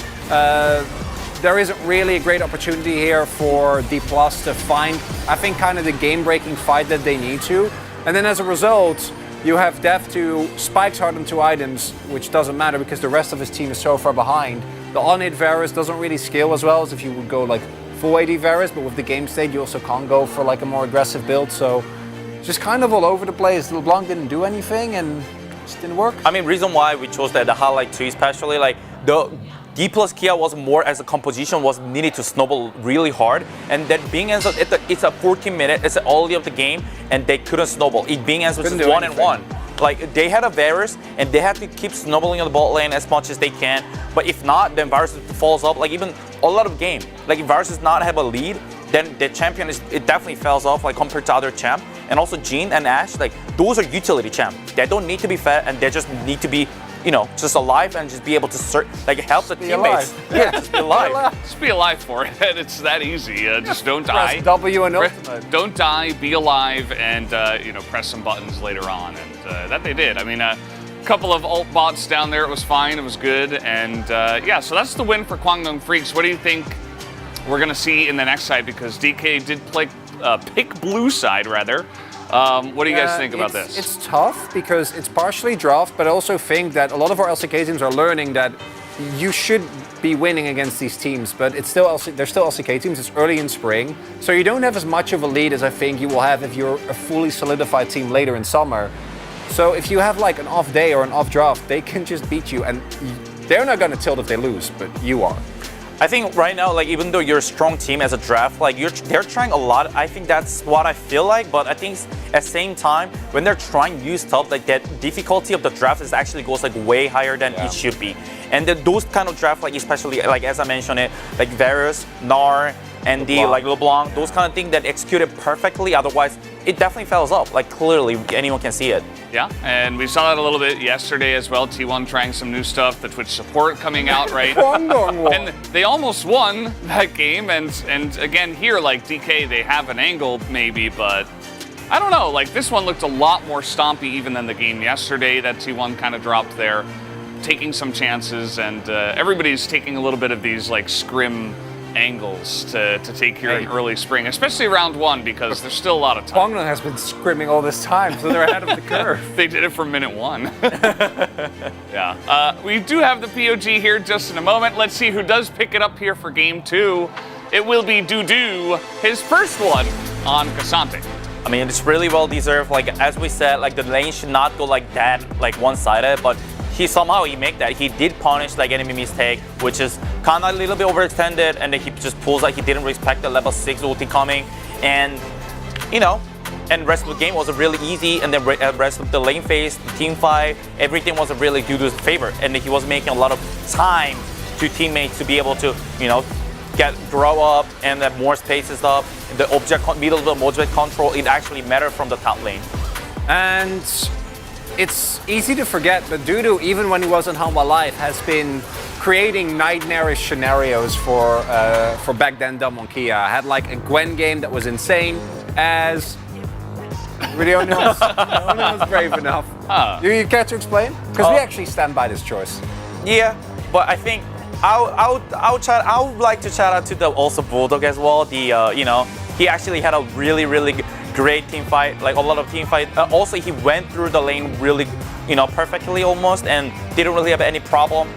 There isn't really a great opportunity here for D+ to find, I think, kind of the game-breaking fight that they need to. And then as a result, you have Death to spikes hard on 2 items, which doesn't matter because the rest of his team is so far behind. The on-hit Varus doesn't really scale as well as if you would go like full AD Varus, but with the game state you also can't go for like a more aggressive build. So just kind of all over the place. LeBlanc didn't do anything and it just didn't work. I mean, reason why we chose the highlight 2 especially, like the D+ Kia was more as a composition was needed to snowball really hard, and that being as it's a 14-minute, it's early of the game, and they couldn't snowball. It being as just 1-1. Like they had a Varus, and they had to keep snowballing on the bot lane as much as they can. But if not, then Varus falls off. Like even a lot of game, like if Varus does not have a lead, then the champion it definitely falls off like compared to other champ. And also Jhin and Ashe, like those are utility champ. They don't need to be fed, and they just need to be, you know, just alive and just be able to like help the teammates. Yeah, just be alive. Just be alive for it. It's that easy. Just don't die. Press W and ultimate. Don't die. Be alive, and you know, press some buttons later on, and that they did. I mean, a couple of ult bots down there. It was fine. It was good, and yeah. So that's the win for Kwangdong Freaks. What do you think we're gonna see in the next side? Because DK did play pick blue side rather. What do you guys think about this? It's tough because it's partially draft, but I also think that a lot of our LCK teams are learning that you should be winning against these teams, but it's still they're still LCK teams. It's early in spring, so you don't have as much of a lead as I think you will have if you're a fully solidified team later in summer. So if you have like an off day or an off draft, they can just beat you, and they're not going to tilt if they lose, but you are. I think right now, like even though you're a strong team as a draft, like they're trying a lot. I think that's what I feel like. But I think at the same time, when they're trying new stuff, like that difficulty of the draft is actually goes like way higher than it should be. And then those kind of draft, like especially like as I mentioned it, like Varus, Gnar, and like LeBlanc, those kind of things that executed perfectly. Otherwise, it definitely falls off. Like clearly, anyone can see it. Yeah, and we saw that a little bit yesterday as well. T1 trying some new stuff, the Twitch support coming out, right? And they almost won that game. And again, here, like DK, they have an angle maybe, but I don't know. Like this one looked a lot more stompy even than the game yesterday that T1 kind of dropped there, taking some chances, and everybody's taking a little bit of these like scrim angles to take here in early spring, especially round 1, because there's still a lot of time. Kwangdong has been scrimming all this time, so they're ahead of the curve. They did it from minute 1. Yeah. We do have the POG here just in a moment. Let's see who does pick it up here for game 2. It will be Dudu, his first one on K'Sante. I mean, it's really well deserved. Like as we said, like the lane should not go like that, like one-sided, but he make that. He did punish like enemy mistake, which is kind of a little bit overextended, and then he just pulls like he didn't respect the level 6 ulti coming, and you know, and rest of the game was really easy, and then rest of the lane phase, the team fight, everything was really due to his favor, and he was making a lot of time to teammates to be able to, you know, grow up and then more spaces up. The middle of the object control, it actually mattered from the top lane. And it's easy to forget, but Dudu, even when he wasn't home alive, has been creating nightmarish scenarios for back then Damonkia. Had like a Gwen game that was insane, as really only was brave enough. Do you care to explain? Because we actually stand by this choice. Yeah, but I think I would like to shout out to the also Bulldog as well. The you know, he actually had a really great team fight, like a lot of team fight. Also, he went through the lane really, you know, perfectly almost, and didn't really have any problem.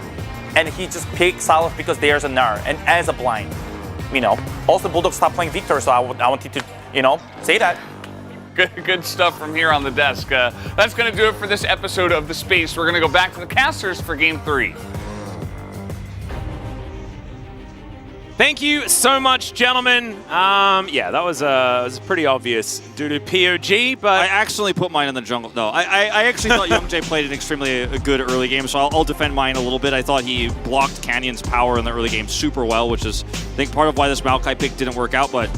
And he just picked Sylas because there's a Gnar and as a blind, you know. Also, Bulldog stopped playing Victor, so I wanted to, you know, say that. Good stuff from here on the desk. That's going to do it for this episode of The Space. We're going to go back to the casters for Game 3. Thank you so much, gentlemen. Yeah, that was pretty obvious due to POG, but I accidentally put mine in the jungle. No, I actually thought Youngjae played an extremely good early game, so I'll defend mine a little bit. I thought he blocked Canyon's power in the early game super well, which is, I think, part of why this Maokai pick didn't work out. But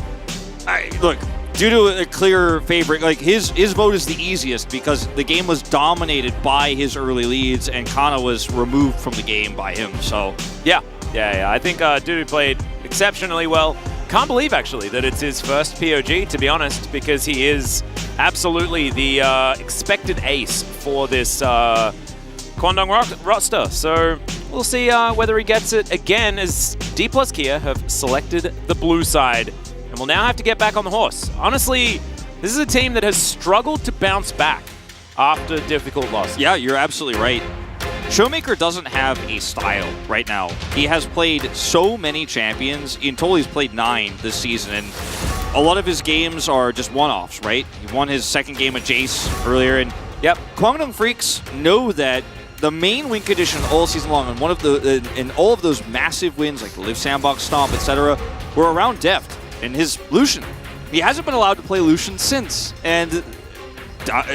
look, due to a clear favorite, like his vote is the easiest because the game was dominated by his early leads, and Kana was removed from the game by him. So yeah. I think Dudu played exceptionally well. Can't believe, actually, that it's his first POG, to be honest, because he is absolutely the expected ace for this Kwangdong roster. So we'll see whether he gets it again, as D plus Kia have selected the blue side and will now have to get back on the horse. Honestly, this is a team that has struggled to bounce back after difficult losses. Yeah, you're absolutely right. Showmaker doesn't have a style right now. He has played so many champions. In total, he's played 9 this season, and a lot of his games are just one-offs, right? He won his second game of Jace earlier, and yep, Kwangdong Freaks know that the main win condition all season long, and all of those massive wins, like the Live Sandbox Stomp, etc., were around Deft and his Lucian. He hasn't been allowed to play Lucian since, and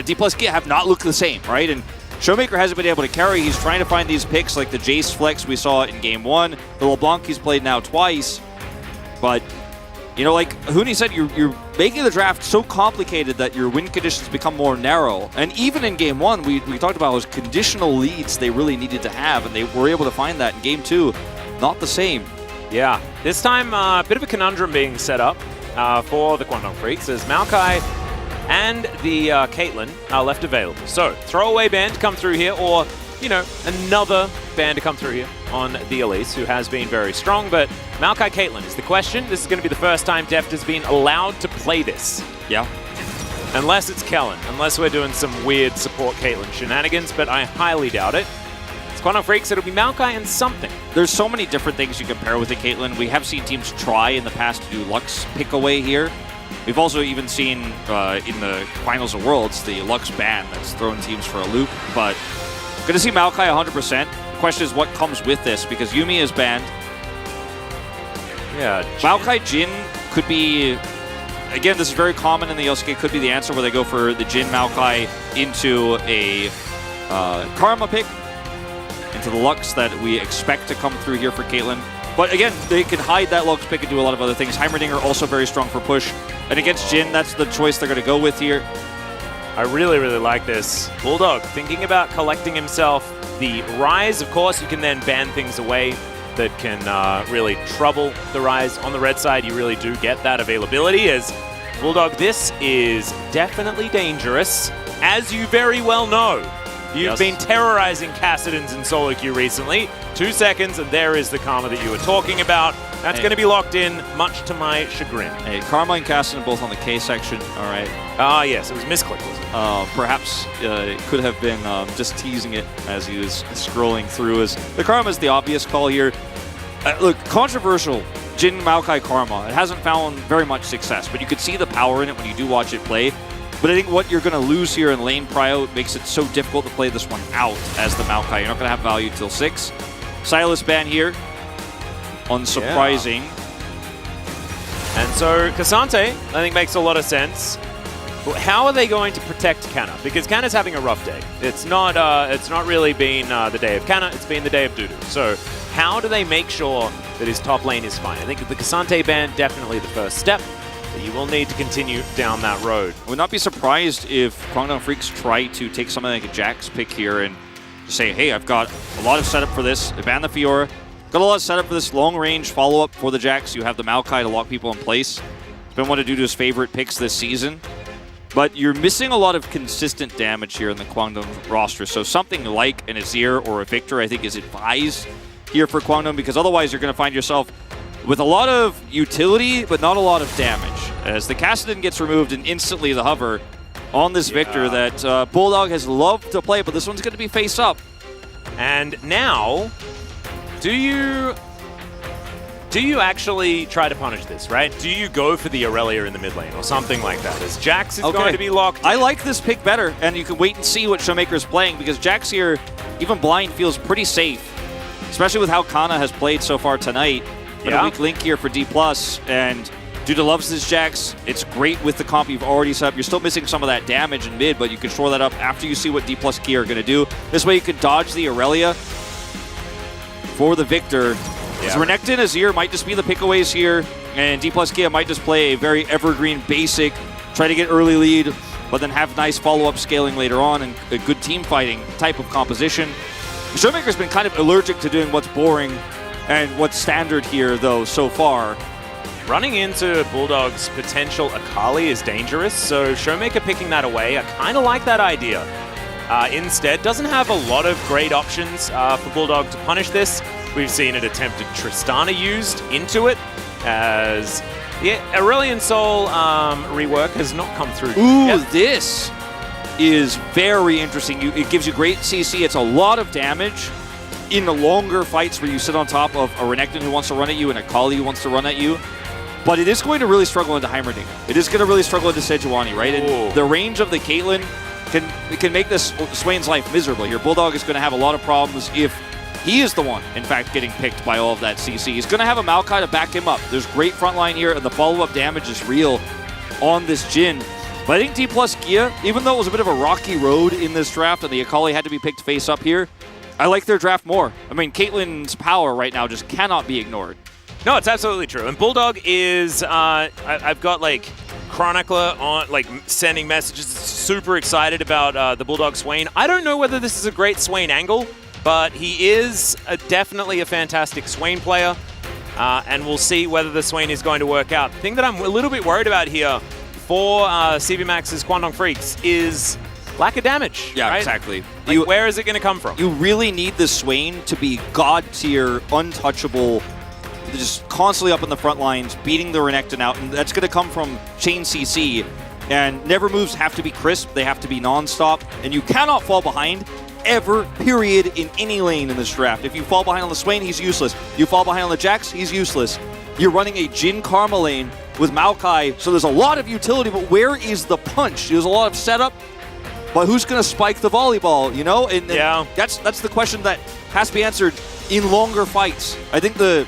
D plus Kia have not looked the same, right? And Showmaker hasn't been able to carry. He's trying to find these picks like the Jace flex we saw in Game 1. The LeBlanc he's played now twice. But, you know, like Huni said, you're making the draft so complicated that your win conditions become more narrow. And even in Game 1, we talked about those conditional leads they really needed to have, and they were able to find that in Game 2. Not the same. Yeah, this time a bit of a conundrum being set up for the Kwangdong Freaks as Maokai and the Caitlyn are left available. So, throwaway ban to come through here, or, you know, another ban to come through here on the Elise, who has been very strong. But Maokai Caitlyn is the question. This is going to be the first time Deft has been allowed to play this. Yeah. Unless it's Kellen, unless we're doing some weird support Caitlyn shenanigans, but I highly doubt it. It's Kwangdong Freaks, it'll be Maokai and something. There's so many different things you compare with the Caitlyn. We have seen teams try in the past to do Lux pick away here. We've also even seen in the Finals of Worlds the Lux ban that's thrown teams for a loop, but good to see Maokai 100%. The question is what comes with this, because Yuumi is banned. Yeah, Maokai Jin could be, again, this is very common in the LCK, could be the answer where they go for the Jin Maokai into a Karma pick, into the Lux that we expect to come through here for Caitlyn. But again, they can hide that Lux pick and do a lot of other things. Heimerdinger also very strong for push. And against Jin, that's the choice they're going to go with here. I really like this. Bulldog thinking about collecting himself the Rise. Of course, you can then ban things away that can really trouble the Rise. On the red side, you really do get that availability as Bulldog, this is definitely dangerous, as you very well know. You've been terrorizing Kassadins in solo queue recently. 2 seconds, and there is the Karma that you were talking about. That's going to be locked in, much to my chagrin. Hey, Karma and Kassadin both on the K section, all right. Ah, yes, it was misclick, was it? Perhaps it could have been just teasing it as he was scrolling through. As the Karma is the obvious call here. Look, controversial, Jin Maokai Karma. It hasn't found very much success, but you could see the power in it when you do watch it play. But I think what you're going to lose here in lane prio makes it so difficult to play this one out as the Maokai. You're not going to have value till 6. Sylas ban here. Unsurprising. Yeah. And so Cassante, I think, makes a lot of sense. how are they going to protect Canna? Because Canna's having a rough day. It's not really been the day of Canna, it's been the day of Dudu. So how do they make sure that his top lane is fine? I think the Kasante ban, definitely the first step, but you will need to continue down that road. I would not be surprised if Kwangdong Freaks try to take something like a Jax pick here and say, hey, I've got a lot of setup for this. I ban the Fiora. Got a lot of setup for this long-range follow-up for the Jax. You have the Maokai to lock people in place. It's been one of Dudu's favorite picks this season. But you're missing a lot of consistent damage here in the Kwangdong roster. So something like an Azir or a Victor, I think, is advised here for Kwangdong, because otherwise you're going to find yourself with a lot of utility, but not a lot of damage. As the Kassadin gets removed and instantly the hover on this Victor that Bulldog has loved to play, but this one's going to be face up. And now, do you actually try to punish this, right? Do you go for the Aurelia in the mid lane or something like that? As Jax is going to be locked in. I like this pick better, and you can wait and see what Showmaker's playing, because Jax here, even blind, feels pretty safe, especially with how Kana has played so far tonight. But a weak link here for D+, and Duda loves this Jax. It's great with the comp you've already set up. You're still missing some of that damage in mid, but you can shore that up after you see what D+ Key are going to do. This way you can dodge the Aurelia for the Victor. So Renekton Azir might just be the pickaways here, and D+ Kia might just play a very evergreen basic, try to get early lead, but then have nice follow-up scaling later on and a good team fighting type of composition. Showmaker's been kind of allergic to doing what's boring and what's standard here, though, so far. Running into Bulldog's potential Akali is dangerous, so Showmaker picking that away, I kind of like that idea. Instead, doesn't have a lot of great options for Bulldog to punish this. We've seen it attempted Tristana used into it, as the Aurelion Soul rework has not come through. Ooh, this is very interesting. It gives you great CC. It's a lot of damage in the longer fights where you sit on top of a Renekton who wants to run at you and a Kali who wants to run at you. But it is going to really struggle into Heimerdinger. It is going to really struggle into Sejuani, right? And the range of the Caitlyn can make this Swain's life miserable here. Bulldog is going to have a lot of problems if he is the one, in fact, getting picked by all of that CC. He's going to have a Maokai to back him up. There's great front line here, and the follow-up damage is real on this Jhin. But I think D+ Kia, even though it was a bit of a rocky road in this draft and the Akali had to be picked face up here, I like their draft more. I mean, Caitlyn's power right now just cannot be ignored. No, it's absolutely true. And Bulldog is, I've got like Chronicler on, like sending messages, super excited about the Bulldog Swain. I don't know whether this is a great Swain angle, but he is definitely a fantastic Swain player. And we'll see whether the Swain is going to work out. The thing that I'm a little bit worried about here for CB Max's Kwangdong Freaks is lack of damage. Yeah, right? exactly. Like, where is it going to come from? You really need the Swain to be god tier, untouchable, just constantly up in the front lines, beating the Renekton out, and that's going to come from chain CC. And never moves have to be crisp, they have to be non-stop, and you cannot fall behind ever, period, in any lane in this draft. If you fall behind on the Swain, he's useless. You fall behind on the Jax, he's useless. You're running a Jhin Karma lane with Maokai, so there's a lot of utility, but where is the punch? There's a lot of setup, but who's going to spike the volleyball, you know? And that's the question that has to be answered in longer fights. I think the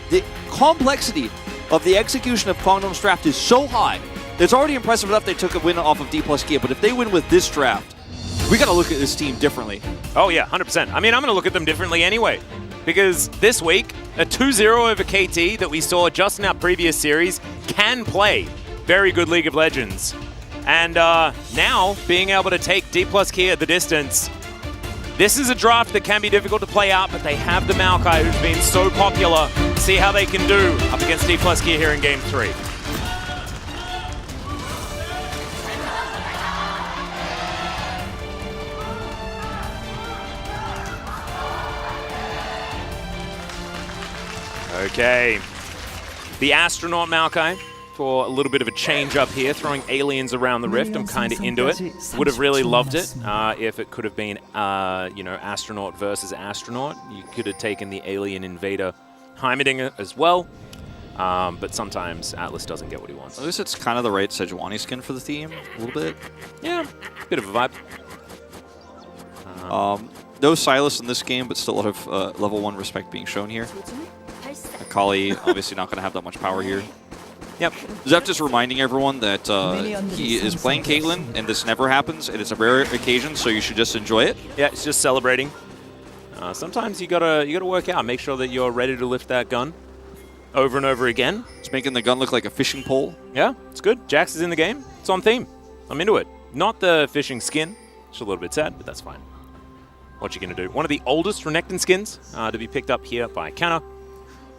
complexity of the execution of Kwangdong's draft is so high. It's already impressive enough they took a win off of D+ Kia, but if they win with this draft, we got to look at this team differently. Oh yeah, 100%. I mean, I'm going to look at them differently anyway. Because this week, a 2-0 over KT that we saw just in our previous series can play very good League of Legends. And now, being able to take D+ Kia the distance, this is a draft that can be difficult to play out, but they have the Maokai who's been so popular. See how they can do up against D+ Kia here in Game 3. Okay, the Astronaut Maokai for a little bit of a change up here, throwing aliens around the rift. I'm kind of into it. Would have really loved it if it could have been, you know, Astronaut versus Astronaut. You could have taken the Alien Invader Heimerdinger as well, but sometimes Atlas doesn't get what he wants. At least it's kind of the right Sejuani skin for the theme, a little bit. Yeah, bit of a vibe. No Silas in this game, but still a lot of level 1 respect being shown here. Akali obviously not going to have that much power here. Yep. Zeph just reminding everyone that he is playing Caitlyn, and this never happens, and it's a rare occasion, so you should just enjoy it. Yeah, it's just celebrating. Sometimes you gotta work out, make sure that you're ready to lift that gun over and over again. It's making the gun look like a fishing pole. Yeah, it's good. Jax is in the game. It's on theme. I'm into it. Not the fishing skin. It's a little bit sad, but that's fine. What you gonna do? One of the oldest Renekton skins to be picked up here by Canna,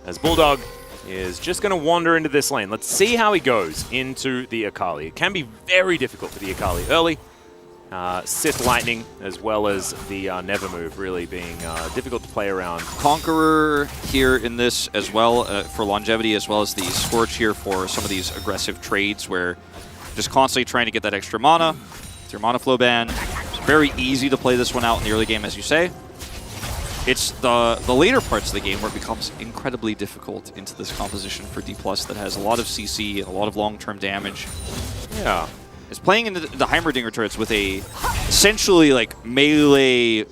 as Bulldog is just going to wander into this lane. Let's see how he goes into the Akali. It can be very difficult for the Akali early. Sith Lightning, as well as the Never Move, really being difficult to play around. Conqueror here in this as well for longevity, as well as the Scorch here for some of these aggressive trades where just constantly trying to get that extra mana. It's your mana flow ban. It's very easy to play this one out in the early game, as you say. It's the later parts of the game where it becomes incredibly difficult into this composition for D+ that has a lot of CC, a lot of long-term damage. Yeah. It's playing into the Heimerdinger turrets with a essentially like melee.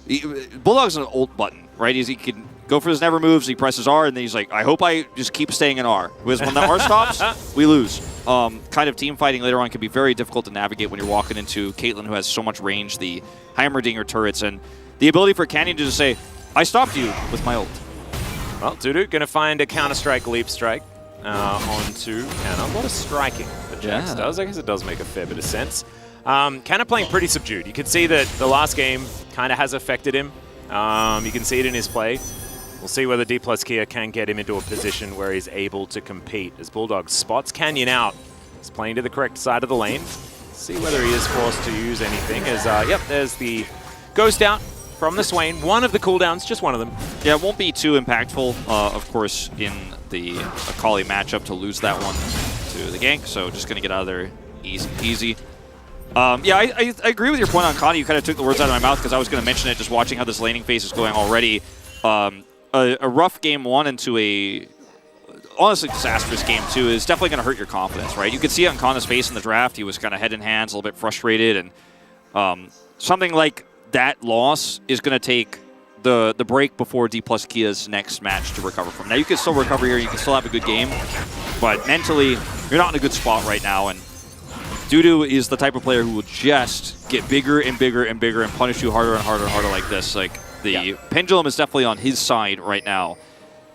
Bulldog's an ult button, right? He can go for his never moves, he presses R, and then he's like, I hope I just keep staying in R. Because when the R stops, we lose. Kind of team fighting later on can be very difficult to navigate when you're walking into Caitlyn, who has so much range, the Heimerdinger turrets, and the ability for Canyon to just say, I stopped you with my ult. Well, Dudu going to find a counter-strike leap strike onto Canna. A lot of striking that Jax does. I guess it does make a fair bit of sense. Canna playing pretty subdued. You can see that the last game kind of has affected him. You can see it in his play. We'll see whether D+ Kia can get him into a position where he's able to compete. As Bulldog spots Canyon out, he's playing to the correct side of the lane. See whether he is forced to use anything. As yep, there's the Ghost out from the Swain. One of the cooldowns, just one of them. Yeah, it won't be too impactful, of course, in the Akali matchup to lose that one to the gank, so just going to get out of there easy peasy. Yeah, I agree with your point on Connie. You kind of took the words out of my mouth because I was going to mention it, just watching how this laning phase is going already. A rough game one into a honestly disastrous game two is definitely going to hurt your confidence, right? You could see it on Connor's face in the draft. He was kind of head in hands, a little bit frustrated, and something like that loss is going to take the break before D+ Kia's next match to recover from. Now, you can still recover here. You can still have a good game, but mentally, you're not in a good spot right now, and Dudu is the type of player who will just get bigger and bigger and bigger and punish you harder and harder and harder like this. Like, the pendulum is definitely on his side right now.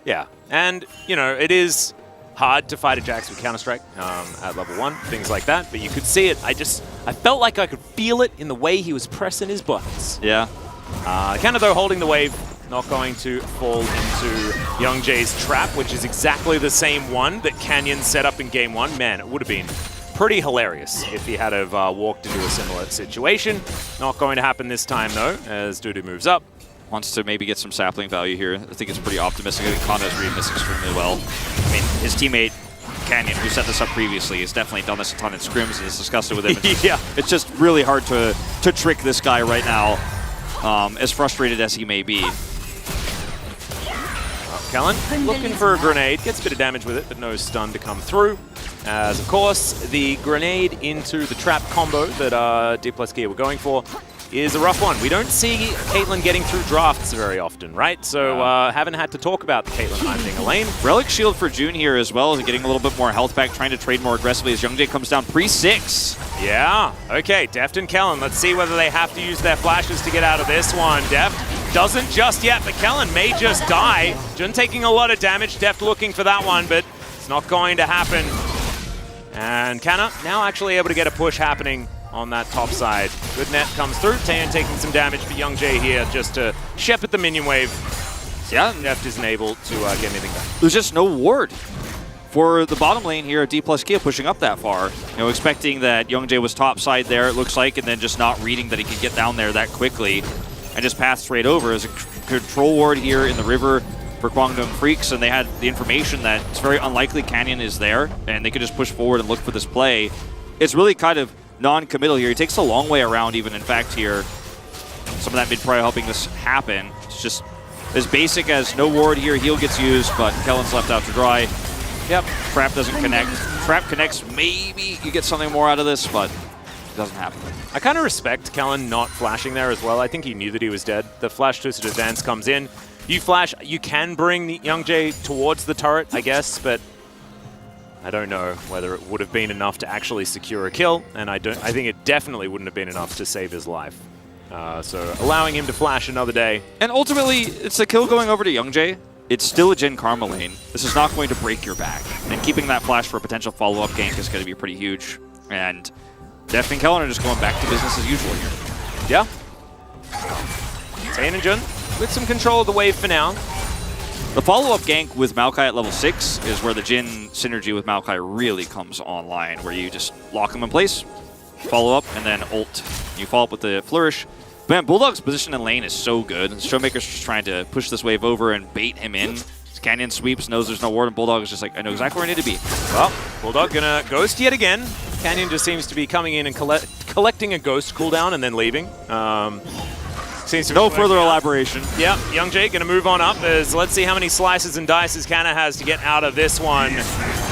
Yeah, and, you know, it is hard to fight a Jax with Counter-Strike at level 1, things like that, but you could see it. I felt like I could feel it in the way he was pressing his buttons. Yeah. Canna, though, holding the wave, not going to fall into Young Jay's trap, which is exactly the same one that Canyon set up in game 1. Man, it would have been pretty hilarious if he had have walked into a similar situation. Not going to happen this time, though, as Dudu moves up. Wants to maybe get some sapling value here. I think it's pretty optimistic. I think Kondo's reading this extremely well. I mean, his teammate, Canyon, who set this up previously, has definitely done this a ton in scrims and has discussed it with him. Yeah. It's just really hard to trick this guy right now, as frustrated as he may be. Kellen looking for a grenade, gets a bit of damage with it, but no stun to come through. As, of course, the grenade into the trap combo that D+ Kia were going for is a rough one. We don't see Caitlyn getting through drafts very often, right? So haven't had to talk about the Caitlyn Heimerdinger lane. Relic Shield for June here as well, is getting a little bit more health back, trying to trade more aggressively as Youngjae comes down pre-6. Yeah, okay, Deft and Kellen, let's see whether they have to use their flashes to get out of this one. Deft doesn't just yet, but Kellen may just die. Jun taking a lot of damage, Deft looking for that one, but it's not going to happen. And Canna now actually able to get a push happening on that top side. Good net comes through. Taeyeon taking some damage for Young Jay here just to shepherd the minion wave. Yeah. Deft isn't able to get anything done. There's just no ward for the bottom lane here. D+ Kia pushing up that far. You know, expecting that Young Jay was top side there, it looks like, and then just not reading that he could get down there that quickly and just pass straight over. As a control ward here in the river for Kwangdong Freaks, and they had the information that it's very unlikely Canyon is there, and they could just push forward and look for this play. It's really kind of non-committal here. He takes a long way around even, in fact, here. Some of that mid-prior helping this happen. It's just as basic as no ward here. Heal gets used, but Kellen's left out to dry. Yep, Trap doesn't connect. Trap connects, maybe you get something more out of this, but it doesn't happen. I kind of respect Kellen not flashing there as well. I think he knew that he was dead. The flash twisted advance comes in. You flash, you can bring the Young Jay towards the turret, I guess, but I don't know whether it would have been enough to actually secure a kill, and I think it definitely wouldn't have been enough to save his life. So allowing him to flash another day. And ultimately, it's a kill going over to Youngjae. It's still a Jhin Karma lane. This is not going to break your back. And keeping that flash for a potential follow-up gank is going to be pretty huge. And Def and Kellen are just going back to business as usual here. Yeah. Tain and Jhin with some control of the wave for now. The follow-up gank with Maokai at level 6 is where the Jhin synergy with Maokai really comes online, where you just lock him in place, follow up, and then ult. You follow up with the flourish. Man, Bulldog's position in lane is so good. Showmaker's just trying to push this wave over and bait him in. Canyon sweeps, knows there's no ward, and Bulldog is just like, I know exactly where I need to be. Well, Bulldog gonna ghost yet again. Canyon just seems to be coming in and collecting a ghost cooldown and then leaving. Seems to no further elaboration. Yeah, Youngjae gonna move on up as let's see how many slices and dices Canna has to get out of this one.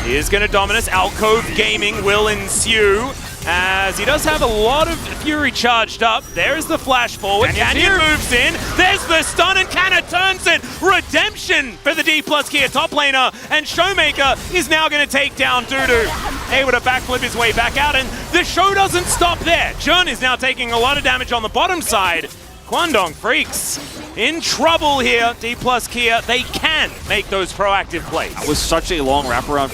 He is gonna dominus. Alcove Gaming will ensue as he does have a lot of Fury charged up. There's the flash forward. Canyon moves in. There's the stun and Canna turns it. Redemption for the D+ Kia top laner, and Showmaker is now gonna take down Dudu. Able to backflip his way back out, and the show doesn't stop there. Jhin is now taking a lot of damage on the bottom side. Kwangdong Freaks in trouble here. D+ Kia, they can make those proactive plays. That was such a long wraparound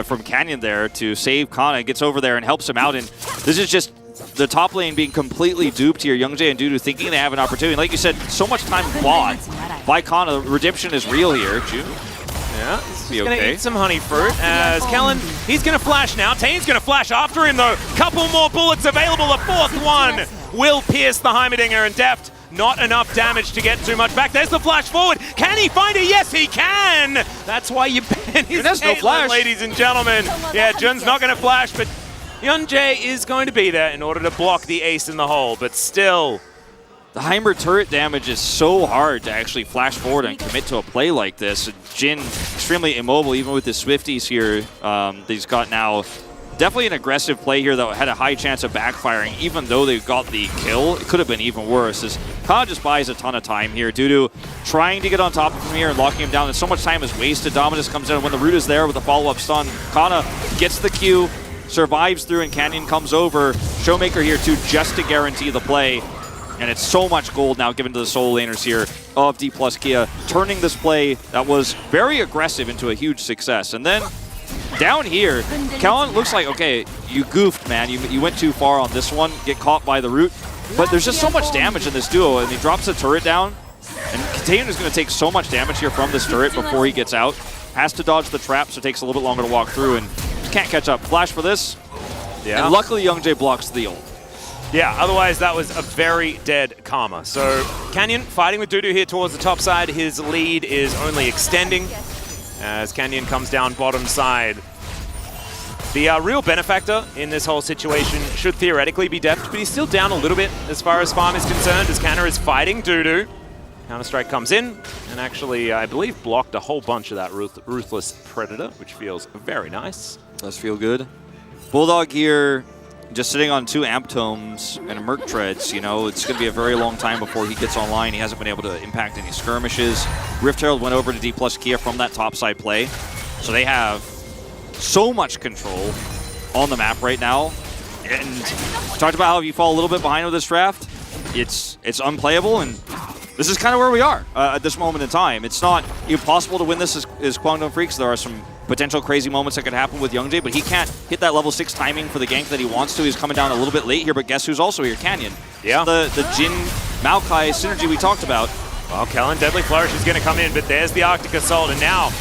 from Canyon there to save Kana. Gets over there and helps him out. And this is just the top lane being completely duped here. Youngjae and Dudu thinking they have an opportunity. Like you said, so much time bought by Kana. Redemption is real here. June. Yeah, he's going to eat some honey fruit as Kellen, he's going to flash now. Tane's going to flash after him though. Couple more bullets available. The fourth one will pierce the Heimerdinger, and Deft not enough damage to get too much back. There's the flash forward. Can he find it? Yes, he can. That's why you ban his no flash, ladies and gentlemen. Yeah, Jun's not going to flash, but Youngjae is going to be there in order to block the ace in the hole, but still. The Heimer turret damage is so hard to actually flash forward and commit to a play like this. Jhin extremely immobile, even with his Swifties here. He's got now definitely an aggressive play here that had a high chance of backfiring, even though they got the kill. It could have been even worse, as Kana just buys a ton of time here. Dudu trying to get on top of him here and locking him down, and so much time is wasted. Dominus comes in, and when the root is there with a follow-up stun, Kana gets the Q, survives through, and Canyon comes over. Showmaker here too, just to guarantee the play. And it's so much gold now given to the solo laners here of D+ Kia, turning this play that was very aggressive into a huge success. And then down here, Kellen looks like, okay, you goofed, man. You went too far on this one, get caught by the root. But there's just so much damage in this duo, and he drops the turret down. And Contagion is going to take so much damage here from this turret before he gets out. Has to dodge the trap, so it takes a little bit longer to walk through, and can't catch up. Flash for this. Yeah. And luckily, Youngjae blocks the ult. Yeah, otherwise that was a very dead Karma. So Canyon fighting with Dudu here towards the top side. His lead is only extending as Canyon comes down bottom side. The real benefactor in this whole situation should theoretically be Deft, but he's still down a little bit as far as farm is concerned as Canna is fighting Dudu. Counter-Strike comes in and actually, I believe, blocked a whole bunch of that Ruthless Predator, which feels very nice. Does feel good. Bulldog here just sitting on 2 Amp Tomes and Merc Treads. You know, it's going to be a very long time before he gets online. He hasn't been able to impact any skirmishes. Rift Herald went over to D+ Kia from that topside play. So they have so much control on the map right now. And we talked about how if you fall a little bit behind with this draft, it's unplayable, and this is kind of where we are at this moment in time. It's not impossible to win this as Kwangdong Freaks. There are some potential crazy moments that could happen with Youngjae, but he can't hit that level 6 timing for the gank that he wants to. He's coming down a little bit late here, but guess who's also here? Canyon. Yeah. The Jhin Maokai synergy we talked about. Well, Kellen, Deadly Flourish is going to come in, but there's the Arctic Assault, and now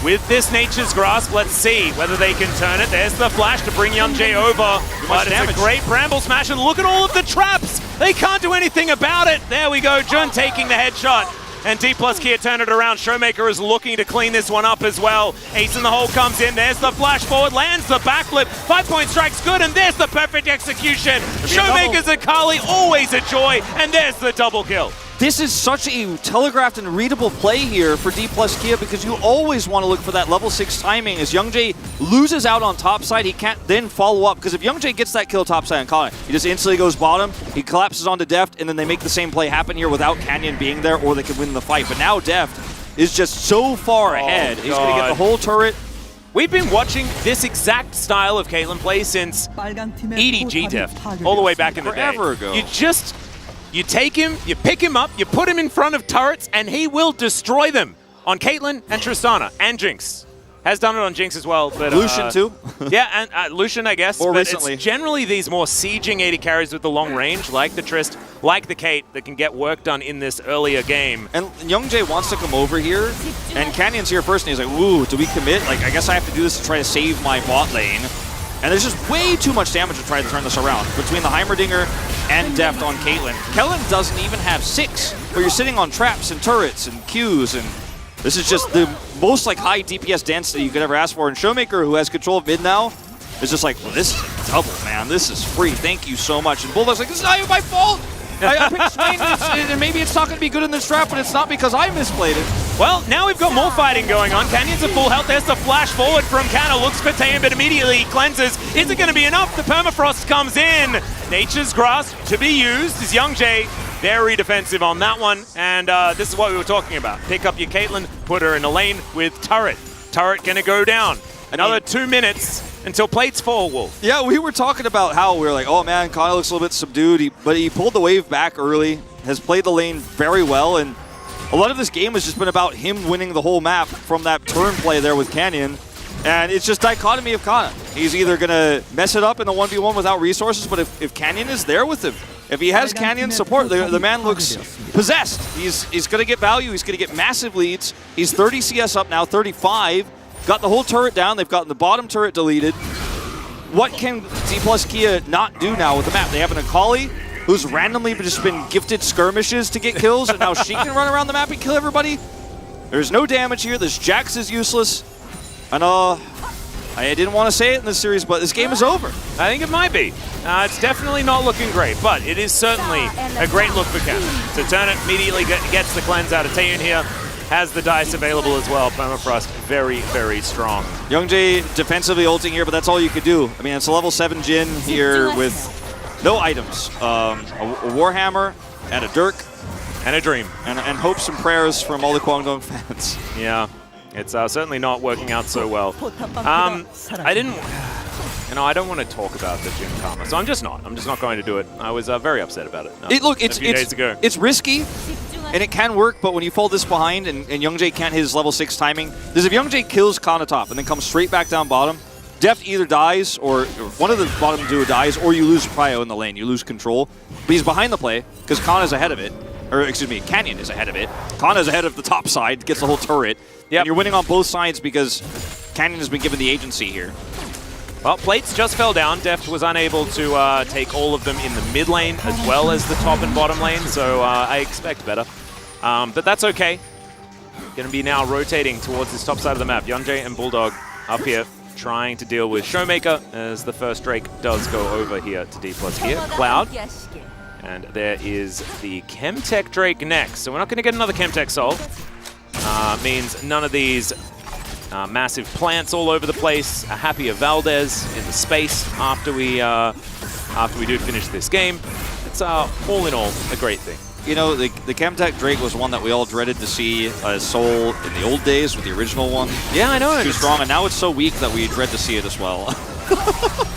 with this Nature's Grasp, let's see whether they can turn it. There's the flash to bring Youngjae over, but it's a great Bramble Smash, and look at all of the traps! They can't do anything about it! There we go, Jhin taking the headshot. And D+ Kia turn it around. Showmaker is looking to clean this one up as well. Ace in the hole comes in. There's the flash forward. Lands the backflip. 5-point strike's good. And there's the perfect execution. Showmaker's Akali, always a joy. And there's the double kill. This is such a telegraphed and readable play here for D+ Kia because you always want to look for that level 6 timing. As Youngjae loses out on top side, he can't then follow up, because if Youngjae gets that kill top side on Kana, he just instantly goes bottom, he collapses onto Deft, and then they make the same play happen here without Canyon being there, or they can win the fight. But now Deft is just so far ahead. He's going to get the whole turret, We've been watching this exact style of Caitlyn play since EDG Deft, all the way back in the day. Forever ago. You take him, you pick him up, you put him in front of turrets, and he will destroy them on Caitlyn and Tristana and Jinx. Has done it on Jinx as well. But, Lucian too? Yeah, and Lucian, I guess. Or but recently. It's generally these more sieging AD carries with the long range, like the Trist, like the Kate, that can get work done in this earlier game. And Youngjae wants to come over here, and Canyon's here first, and he's like, ooh, do we commit? Like, I guess I have to do this to try to save my bot lane. And there's just way too much damage to try to turn this around between the Heimerdinger and Deft on Caitlyn. Caitlyn doesn't even have 6, but you're sitting on traps and turrets and Qs, and this is just the most like high DPS density you could ever ask for. And Showmaker, who has control of mid now, is just like, well, this is a double, man. This is free. Thank you so much. And Bulldog's like, this is not even my fault. I picked Swain, and maybe it's not going to be good in this draft, but it's not because I misplayed it. Well, now we've got more fighting going on. Canyon's at full health. There's the flash forward from Canna. Looks for Taeyon, but immediately cleanses. Is it going to be enough? The permafrost comes in. Nature's Grasp to be used is Youngjae. Very defensive on that one. And this is what we were talking about. Pick up your Caitlyn, put her in a lane with Turret. Turret going to go down. Another 2 minutes until plates fall, Wolf. Yeah, we were talking about how we were like, oh man, Kyle looks a little bit subdued, but he pulled the wave back early, has played the lane very well, and a lot of this game has just been about him winning the whole map from that turn play there with Canyon. And it's just dichotomy of Kana. He's either going to mess it up in the 1v1 without resources, but if Canyon is there with him, if he has Canyon support, the man looks possessed. He's going to get value. He's going to get massive leads. He's 30 CS up now, 35. Got the whole turret down. They've gotten the bottom turret deleted. What can D+Kia not do now with the map? They have an Akali who's randomly just been gifted skirmishes to get kills, and now she can run around the map and kill everybody. There's no damage here. This Jax is useless. And I didn't want to say it in this series, but this game is over. I think it might be. It's definitely not looking great, but it is certainly a great look for Cannon. So turn it immediately gets the cleanse out of Taeyon here. Has the dice available as well. Permafrost very, very strong. Youngjae defensively ulting here, but that's all you could do. I mean, it's a level 7 Jhin here with no items. A Warhammer and a Dirk. And a Dream. And hopes and prayers from all the Kwangdong fans. Yeah, it's certainly not working out so well. I don't want to talk about the Jhin karma, so I'm just not going to do it. I was very upset about it. A few days ago. It's risky, and it can work, but when you fall this behind and Youngjae can't hit his level 6 timing, because if Youngjae kills Kana top and then comes straight back down bottom, Deft either dies, or one of the bottom duo dies, or you lose prio in the lane, you lose control. But he's behind the play, because Kana's ahead of it. Or, excuse me, Canyon is ahead of it. Kana's ahead of the top side, gets the whole turret. Yep. And you're winning on both sides because Canyon has been given the agency here. Well, plates just fell down. Deft was unable to take all of them in the mid lane as well as the top and bottom lane, so I expect better. But that's okay. Going to be now rotating towards this top side of the map. Youngjae and Bulldog up here trying to deal with Showmaker as the first Drake does go over here to D+Kia. Cloud. And there is the Chemtech Drake next. So we're not going to get another Chemtech Soul. Means none of these massive plants all over the place. A happier Valdez in the space after we do finish this game. It's all in all a great thing. You know, the Chemtech Drake was one that we all dreaded to see as Soul in the old days with the original one. Yeah, I know. It's too strong, and now it's so weak that we dread to see it as well.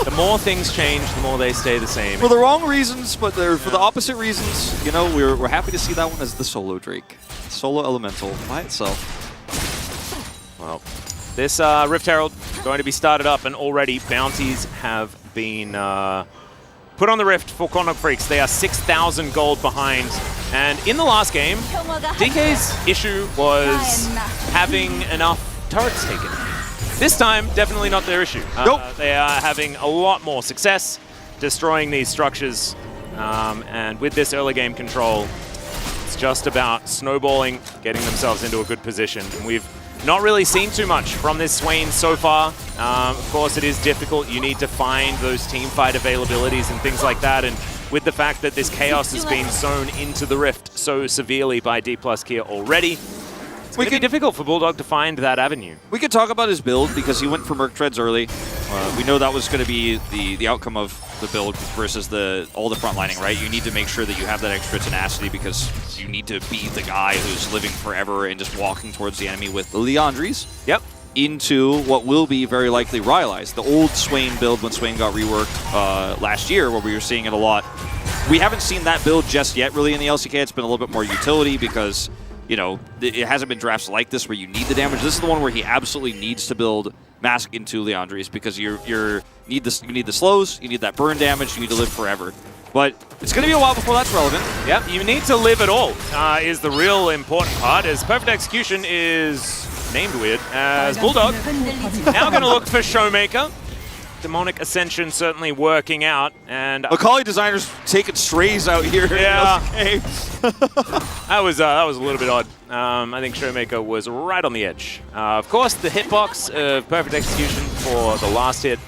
The more things change, the more they stay the same. For the wrong reasons, but they're for the opposite reasons. You know, we're happy to see that one as the solo Drake. Solo elemental by itself. Well, this Rift Herald going to be started up, and already bounties have been put on the Rift for Kwangdong Freaks. They are 6,000 gold behind. And in the last game, DK's issue was having enough turrets taken. This time, definitely not their issue. Nope. They are having a lot more success destroying these structures. And with this early game control, it's just about snowballing, getting themselves into a good position. And we've not really seen too much from this Swain so far. Of course, it is difficult. You need to find those team fight availabilities and things like that. And with the fact that this chaos has been sown into the Rift so severely by D+Kia already, it's going to be difficult for Bulldog to find that avenue. We could talk about his build because he went for Merc Treads early. We know that was going to be the outcome of the build versus all the frontlining, right? You need to make sure that you have that extra tenacity because you need to be the guy who's living forever and just walking towards the enemy with the Leandries. Yep. into what will be very likely Rylai's, the old Swain build when Swain got reworked last year, where we were seeing it a lot. We haven't seen that build just yet really in the LCK. It's been a little bit more utility because, you know, it hasn't been drafts like this where you need the damage. This is the one where he absolutely needs to build Mask into Leandri's because you need the slows, you need that burn damage, you need to live forever. But it's going to be a while before that's relevant. Yep, you need to live at all is the real important part, as Perfect Execution is named weird as Bulldog. Now going to look for Showmaker. Demonic Ascension certainly working out, and Akali designers taking strays out here. Yeah, that was a little bit odd. I think Showmaker was right on the edge. Of course, the hitbox of Perfect Execution for the last hit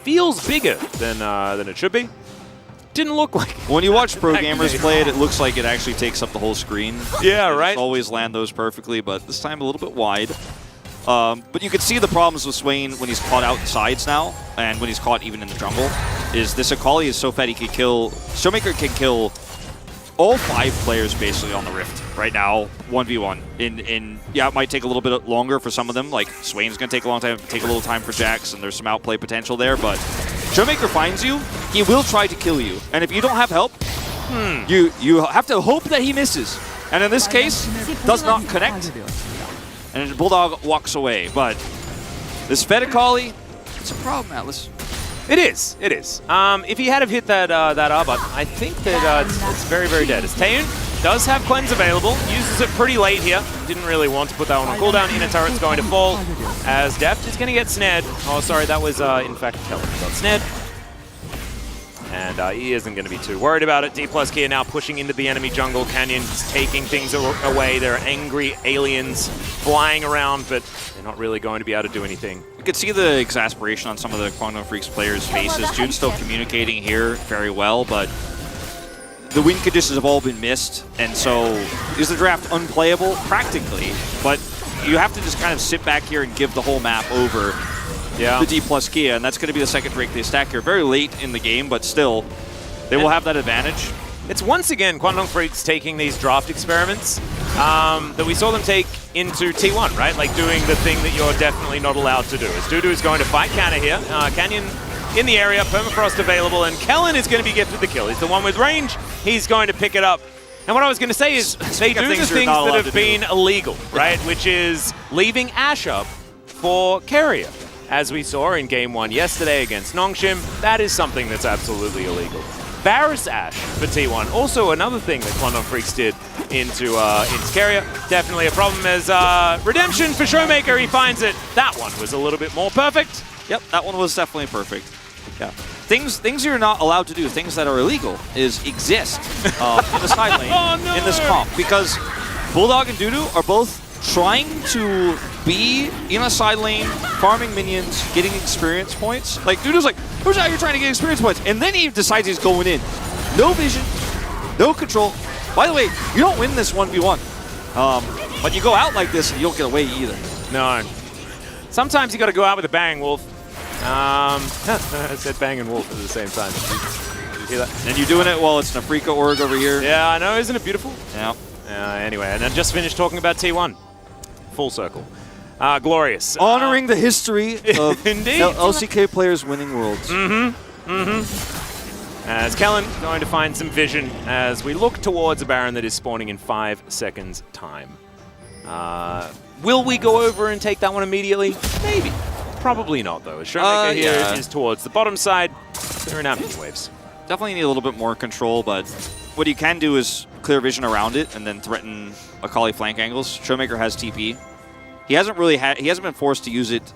feels bigger than it should be. Didn't look like it. When you watch pro gamers play it, it looks like it actually takes up the whole screen. Yeah, right. Always land those perfectly, but this time a little bit wide. But you can see the problems with Swain when he's caught out sides now, and when he's caught even in the jungle, is this Akali is so fat he can kill... Showmaker can kill all 5 players basically on the Rift right now, 1v1. Yeah, it might take a little bit longer for some of them, like Swain's going to take a long time, take a little time for Jax, and there's some outplay potential there, but Showmaker finds you, he will try to kill you, and if you don't have help, you have to hope that he misses. And in this case, does not connect. And Bulldog walks away, but this Fed Akali, it's a problem, Atlas. It is. It is. If he had have hit that R button, I think that it's very, very dead. As Taeun does have Cleanse available, uses it pretty late here. Didn't really want to put that one on cooldown. Inner turret's going to fall, as Deft is going to get snared. Oh, sorry, that was in fact Kellen who got snared. And he isn't going to be too worried about it. D+ Kia now pushing into the enemy jungle. Canyon's taking things away. There are angry aliens flying around, but they're not really going to be able to do anything. You could see the exasperation on some of the Kwangdong Freaks players' faces. June's still communicating here very well, but the win conditions have all been missed, and so is the draft unplayable? Practically, but you have to just kind of sit back here and give the whole map over. Yeah. The D+ Kia, and that's going to be the second break they stack here. Very late in the game, but still, they will have that advantage. It's once again Kwangdong Freaks taking these draft experiments that we saw them take into T1, right? Like doing the thing that you're definitely not allowed to do. As Dudu is going to fight Canna here. Canyon in the area, Permafrost available, and Kellen is going to be gifted the kill. He's the one with range. He's going to pick it up. And what I was going to say is they do the things that have been illegal, right? Which is leaving Ashe up for Carrier. As we saw in Game 1 yesterday against Nongshim, that is something that's absolutely illegal. Varus Ashe for T1, also another thing that Kwangdong Freaks did into Carrier. Definitely a problem as Redemption for Showmaker, he finds it. That one was a little bit more perfect. Yep, that one was definitely perfect. Yeah. Things you're not allowed to do, things that are illegal, is exist in the side lane in this comp. Because Bulldog and Dudu are both trying to be in a side lane, farming minions, getting experience points. Like, Dudu's like, who's out here trying to get experience points? And then he decides he's going in. No vision, no control. By the way, you don't win this 1v1. But you go out like this and you don't get away either. No. Sometimes you got to go out with a bang, Wolf. I said bang and Wolf at the same time. Did you hear that? And you're doing it while it's an Afrika org over here. Yeah, I know. Isn't it beautiful? Yeah. Anyway, and I just finished talking about T1. Full circle. Glorious. Honoring the history of Indeed. LCK players winning worlds. As Kellen going to find some vision as we look towards a Baron that is spawning in 5 seconds time. Will we go over and take that one immediately? Maybe. Probably not, though. Showmaker here is towards the bottom side. They're in our mini waves. Definitely need a little bit more control, but what you can do is clear vision around it and then threaten Akali flank angles. Showmaker has TP. He hasn't been forced to use it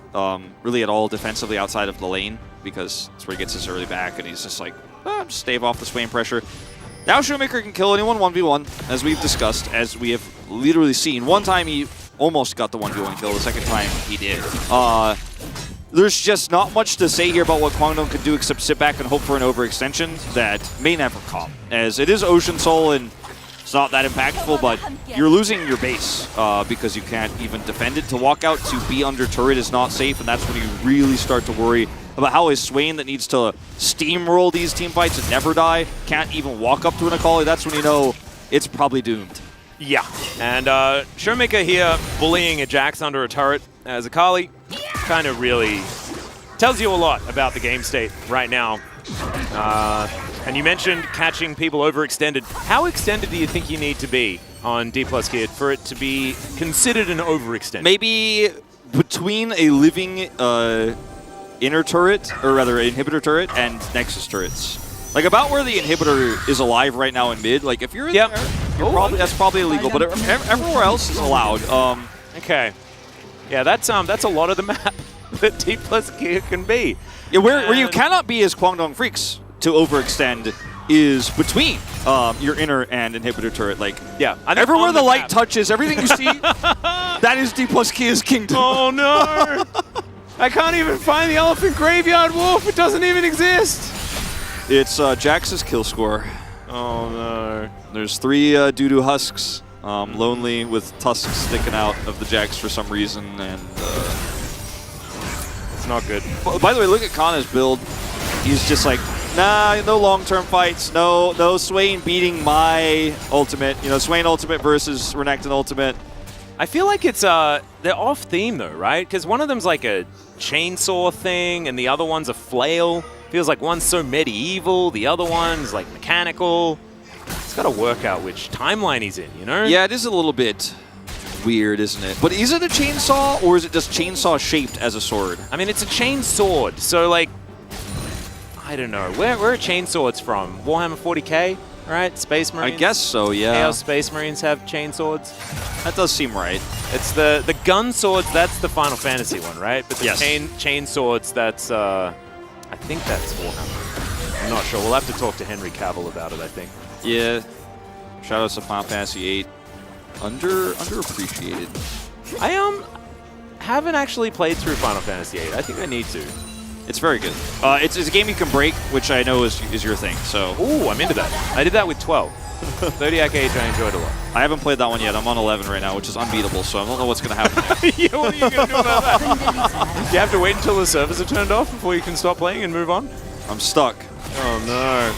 really at all defensively outside of the lane because that's where he gets his early back and he's just like, just stave off the Swain pressure. Now Showmaker can kill anyone 1v1, as we've discussed, as we have literally seen. One time he almost got the 1v1 kill, the second time he did. There's just not much to say here about what Kwangdong could do except sit back and hope for an overextension that may never come. As it is Ocean Soul and it's not that impactful, but you're losing your base because you can't even defend it. To walk out to be under turret is not safe, and that's when you really start to worry about how is Swain that needs to steamroll these team fights and never die, can't even walk up to an Akali. That's when you know it's probably doomed. Yeah, and Showmaker here bullying a Jax under a turret as Akali kind of really tells you a lot about the game state right now. And you mentioned catching people overextended. How extended do you think you need to be on D+ Kid for it to be considered an overextend? Maybe between a living inner turret, or rather inhibitor turret, and Nexus turrets. Like about where the inhibitor is alive right now in mid. Like if you're in there, that's probably illegal. But everywhere else is allowed. Okay. Yeah, that's a lot of the map that D+ Kid can be. Yeah, where you cannot be as Kwangdong Freaks to overextend is between your inner and inhibitor turret. Like, yeah, everywhere the light touches, everything you see, that is D+ Kia's kingdom. Oh no! I can't even find the elephant graveyard wolf. It doesn't even exist. It's Jax's kill score. Oh no! There's 3 doo-doo husks, lonely with tusks sticking out of the Jax for some reason, and it's not good. By the way, look at Kana's build. He's just like, nah, no long-term fights, no Swain beating my ultimate. You know, Swain ultimate versus Renekton ultimate. I feel like it's they're off theme though, right? Because one of them's like a chainsaw thing, and the other one's a flail. Feels like one's so medieval, the other one's like mechanical. It's got to work out which timeline he's in, you know? Yeah, it is a little bit weird, isn't it? But is it a chainsaw, or is it just chainsaw shaped as a sword? I mean, it's a chain sword, so like, I don't know. Where are chainswords from? Warhammer 40k, right? Space Marines? I guess so, yeah. Chaos Space Marines have chainswords. That does seem right. It's the gun swords, that's the Final Fantasy one, right? But the yes. chain swords, that's, I think that's Warhammer. I'm not sure. We'll have to talk to Henry Cavill about it, I think. Yeah. Shout out to Final Fantasy VIII. Underappreciated. I haven't actually played through Final Fantasy VIII. I think I need to. It's very good. It's a game you can break, which I know is your thing. So. Ooh, I'm into that. I did that with 12. 30 age, I enjoyed a lot. I haven't played that one yet. I'm on 11 right now, which is unbeatable, so I don't know what's going to happen. Yeah, what are you going to do about that? Do you have to wait until the servers are turned off before you can stop playing and move on? I'm stuck. Oh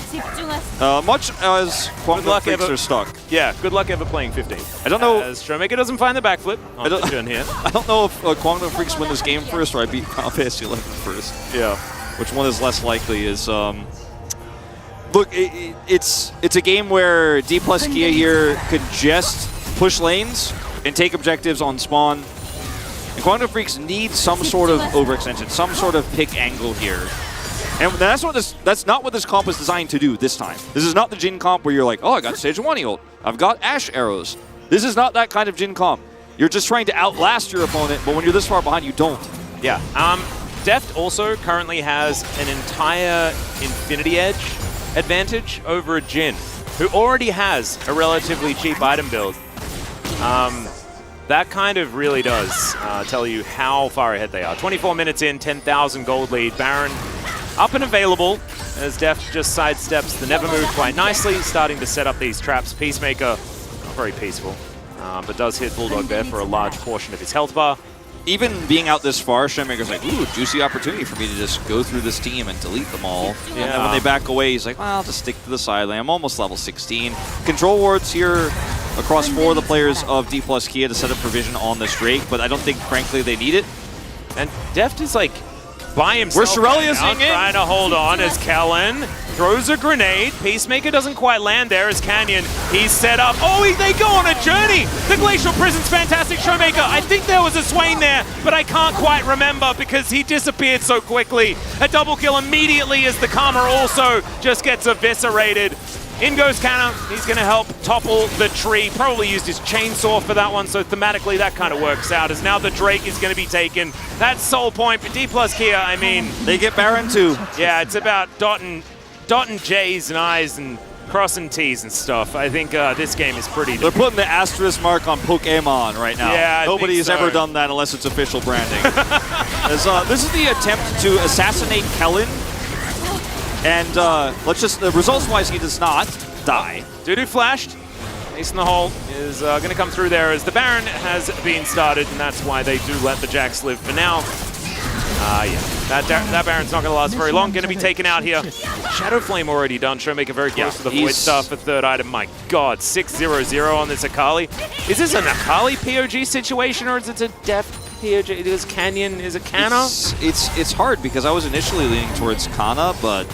no. Much as Kwangdong Freaks are stuck. Yeah, good luck ever playing 15. I don't know. As Showmaker doesn't find the backflip on the turn here. I don't know if Kwangdong Freaks win this game first or I beat Final Fantasy 11 first. Yeah. Which one is less likely is... Look, it's a game where D+ Kia here could just push lanes and take objectives on spawn. And Kwangdong Freaks need some sort of overextension, some sort of pick angle here. And that's not what this comp is designed to do this time. This is not the Jhin comp where you're like, oh, I got Sage 1 ult. I've got Ashe arrows. This is not that kind of Jhin comp. You're just trying to outlast your opponent, but when you're this far behind, you don't. Yeah. Deft also currently has an entire Infinity Edge advantage over Jhin, who already has a relatively cheap item build. That kind of really does tell you how far ahead they are. 24 minutes in, 10,000 gold lead. Baron up and available as Deft just sidesteps the Never Move quite nicely, starting to set up these traps. Peacemaker, not very peaceful, but does hit Bulldog there for a large portion of his health bar. Even being out this far, Showmaker's like, ooh, juicy opportunity for me to just go through this team and delete them all. Yeah. And then when they back away, he's like, well, I'll just stick to the side lane. I'm almost level 16. Control wards here across 4 of the players of D+ Kia to set up provision on this Drake, but I don't think, frankly, they need it. And Deft is like by himself. Where's Shirelia's trying to hold on as Kellen throws a grenade. Peacemaker doesn't quite land there as Canyon. He's set up. Oh, they go on a journey. The Glacial Prison's fantastic. Showmaker, I think there was a Swain there, but I can't quite remember because he disappeared so quickly. A double kill immediately as the Karma also just gets eviscerated. In goes Canna. He's going to help topple the tree. Probably used his chainsaw for that one, so thematically that kind of works out, as now the Drake is going to be taken. That's Soul Point, but D+ Kia, I mean... They get Baron too. Yeah, it's about dotting J's and I's and crossing T's and stuff. I think this game is pretty... They're putting the asterisk mark on Pokemon right now. Yeah, Nobody has ever done that unless it's official branding. This is the attempt to assassinate Kellen. And results-wise, he does not die. Doo-doo flashed. Ace in the hole is going to come through there as the Baron has been started, and that's why they do let the Jax live for now. Yeah, that Baron's not going to last very long. Going to be taken out here. Shadow Flame already done. Showmaker very close to the Void Star for third item. My god, 6-0-0 on this Akali. Is this an Akali POG situation or is it a Deft POG? Is Canyon, is it Kana? It's hard because I was initially leaning towards Kana, but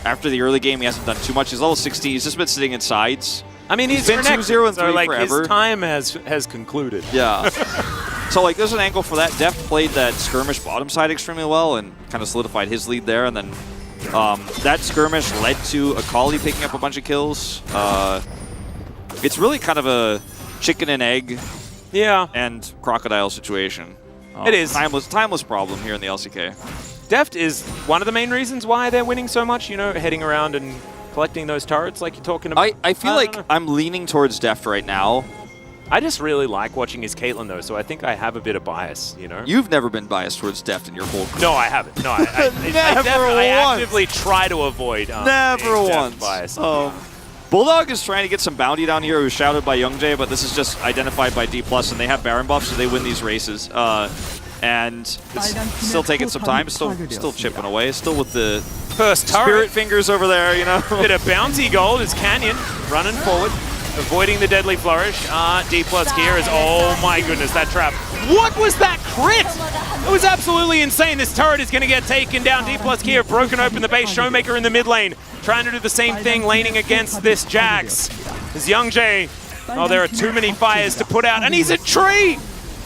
after the early game, he hasn't done too much. He's level 60. He's just been sitting in sides. I mean, he's been 2-0 and 3 so, like, forever. His time has concluded. Yeah. So, like, there's an angle for that. Deft played that skirmish bottom side extremely well and kind of solidified his lead there. And then that skirmish led to Akali picking up a bunch of kills. It's really kind of a chicken and egg and crocodile situation. It is. Timeless problem here in the LCK. Deft is one of the main reasons why they're winning so much, you know, heading around and collecting those turrets like you're talking about. I feel like I'm leaning towards Deft right now. I just really like watching his Caitlyn, though, so I think I have a bit of bias, you know? You've never been biased towards Deft in your whole career. No, I haven't. No, I actively try to avoid never once. Bias. Bulldog is trying to get some bounty down here. It was shouted by Youngjae, but this is just identified by D+, and they have Baron buffs, so they win these races. And it's still taking some time. Still chipping away. Still with the first turret. Spirit fingers over there, you know. Bit of bounty gold is Canyon running forward, avoiding the deadly flourish. D+ gear is, oh my goodness, that trap. What was that crit? It was absolutely insane. This turret is going to get taken down. D+ gear broken open the base. Showmaker in the mid lane, trying to do the same thing, laning against this Jax. Is Youngjae. Oh, there are too many fires to put out, and he's a tree.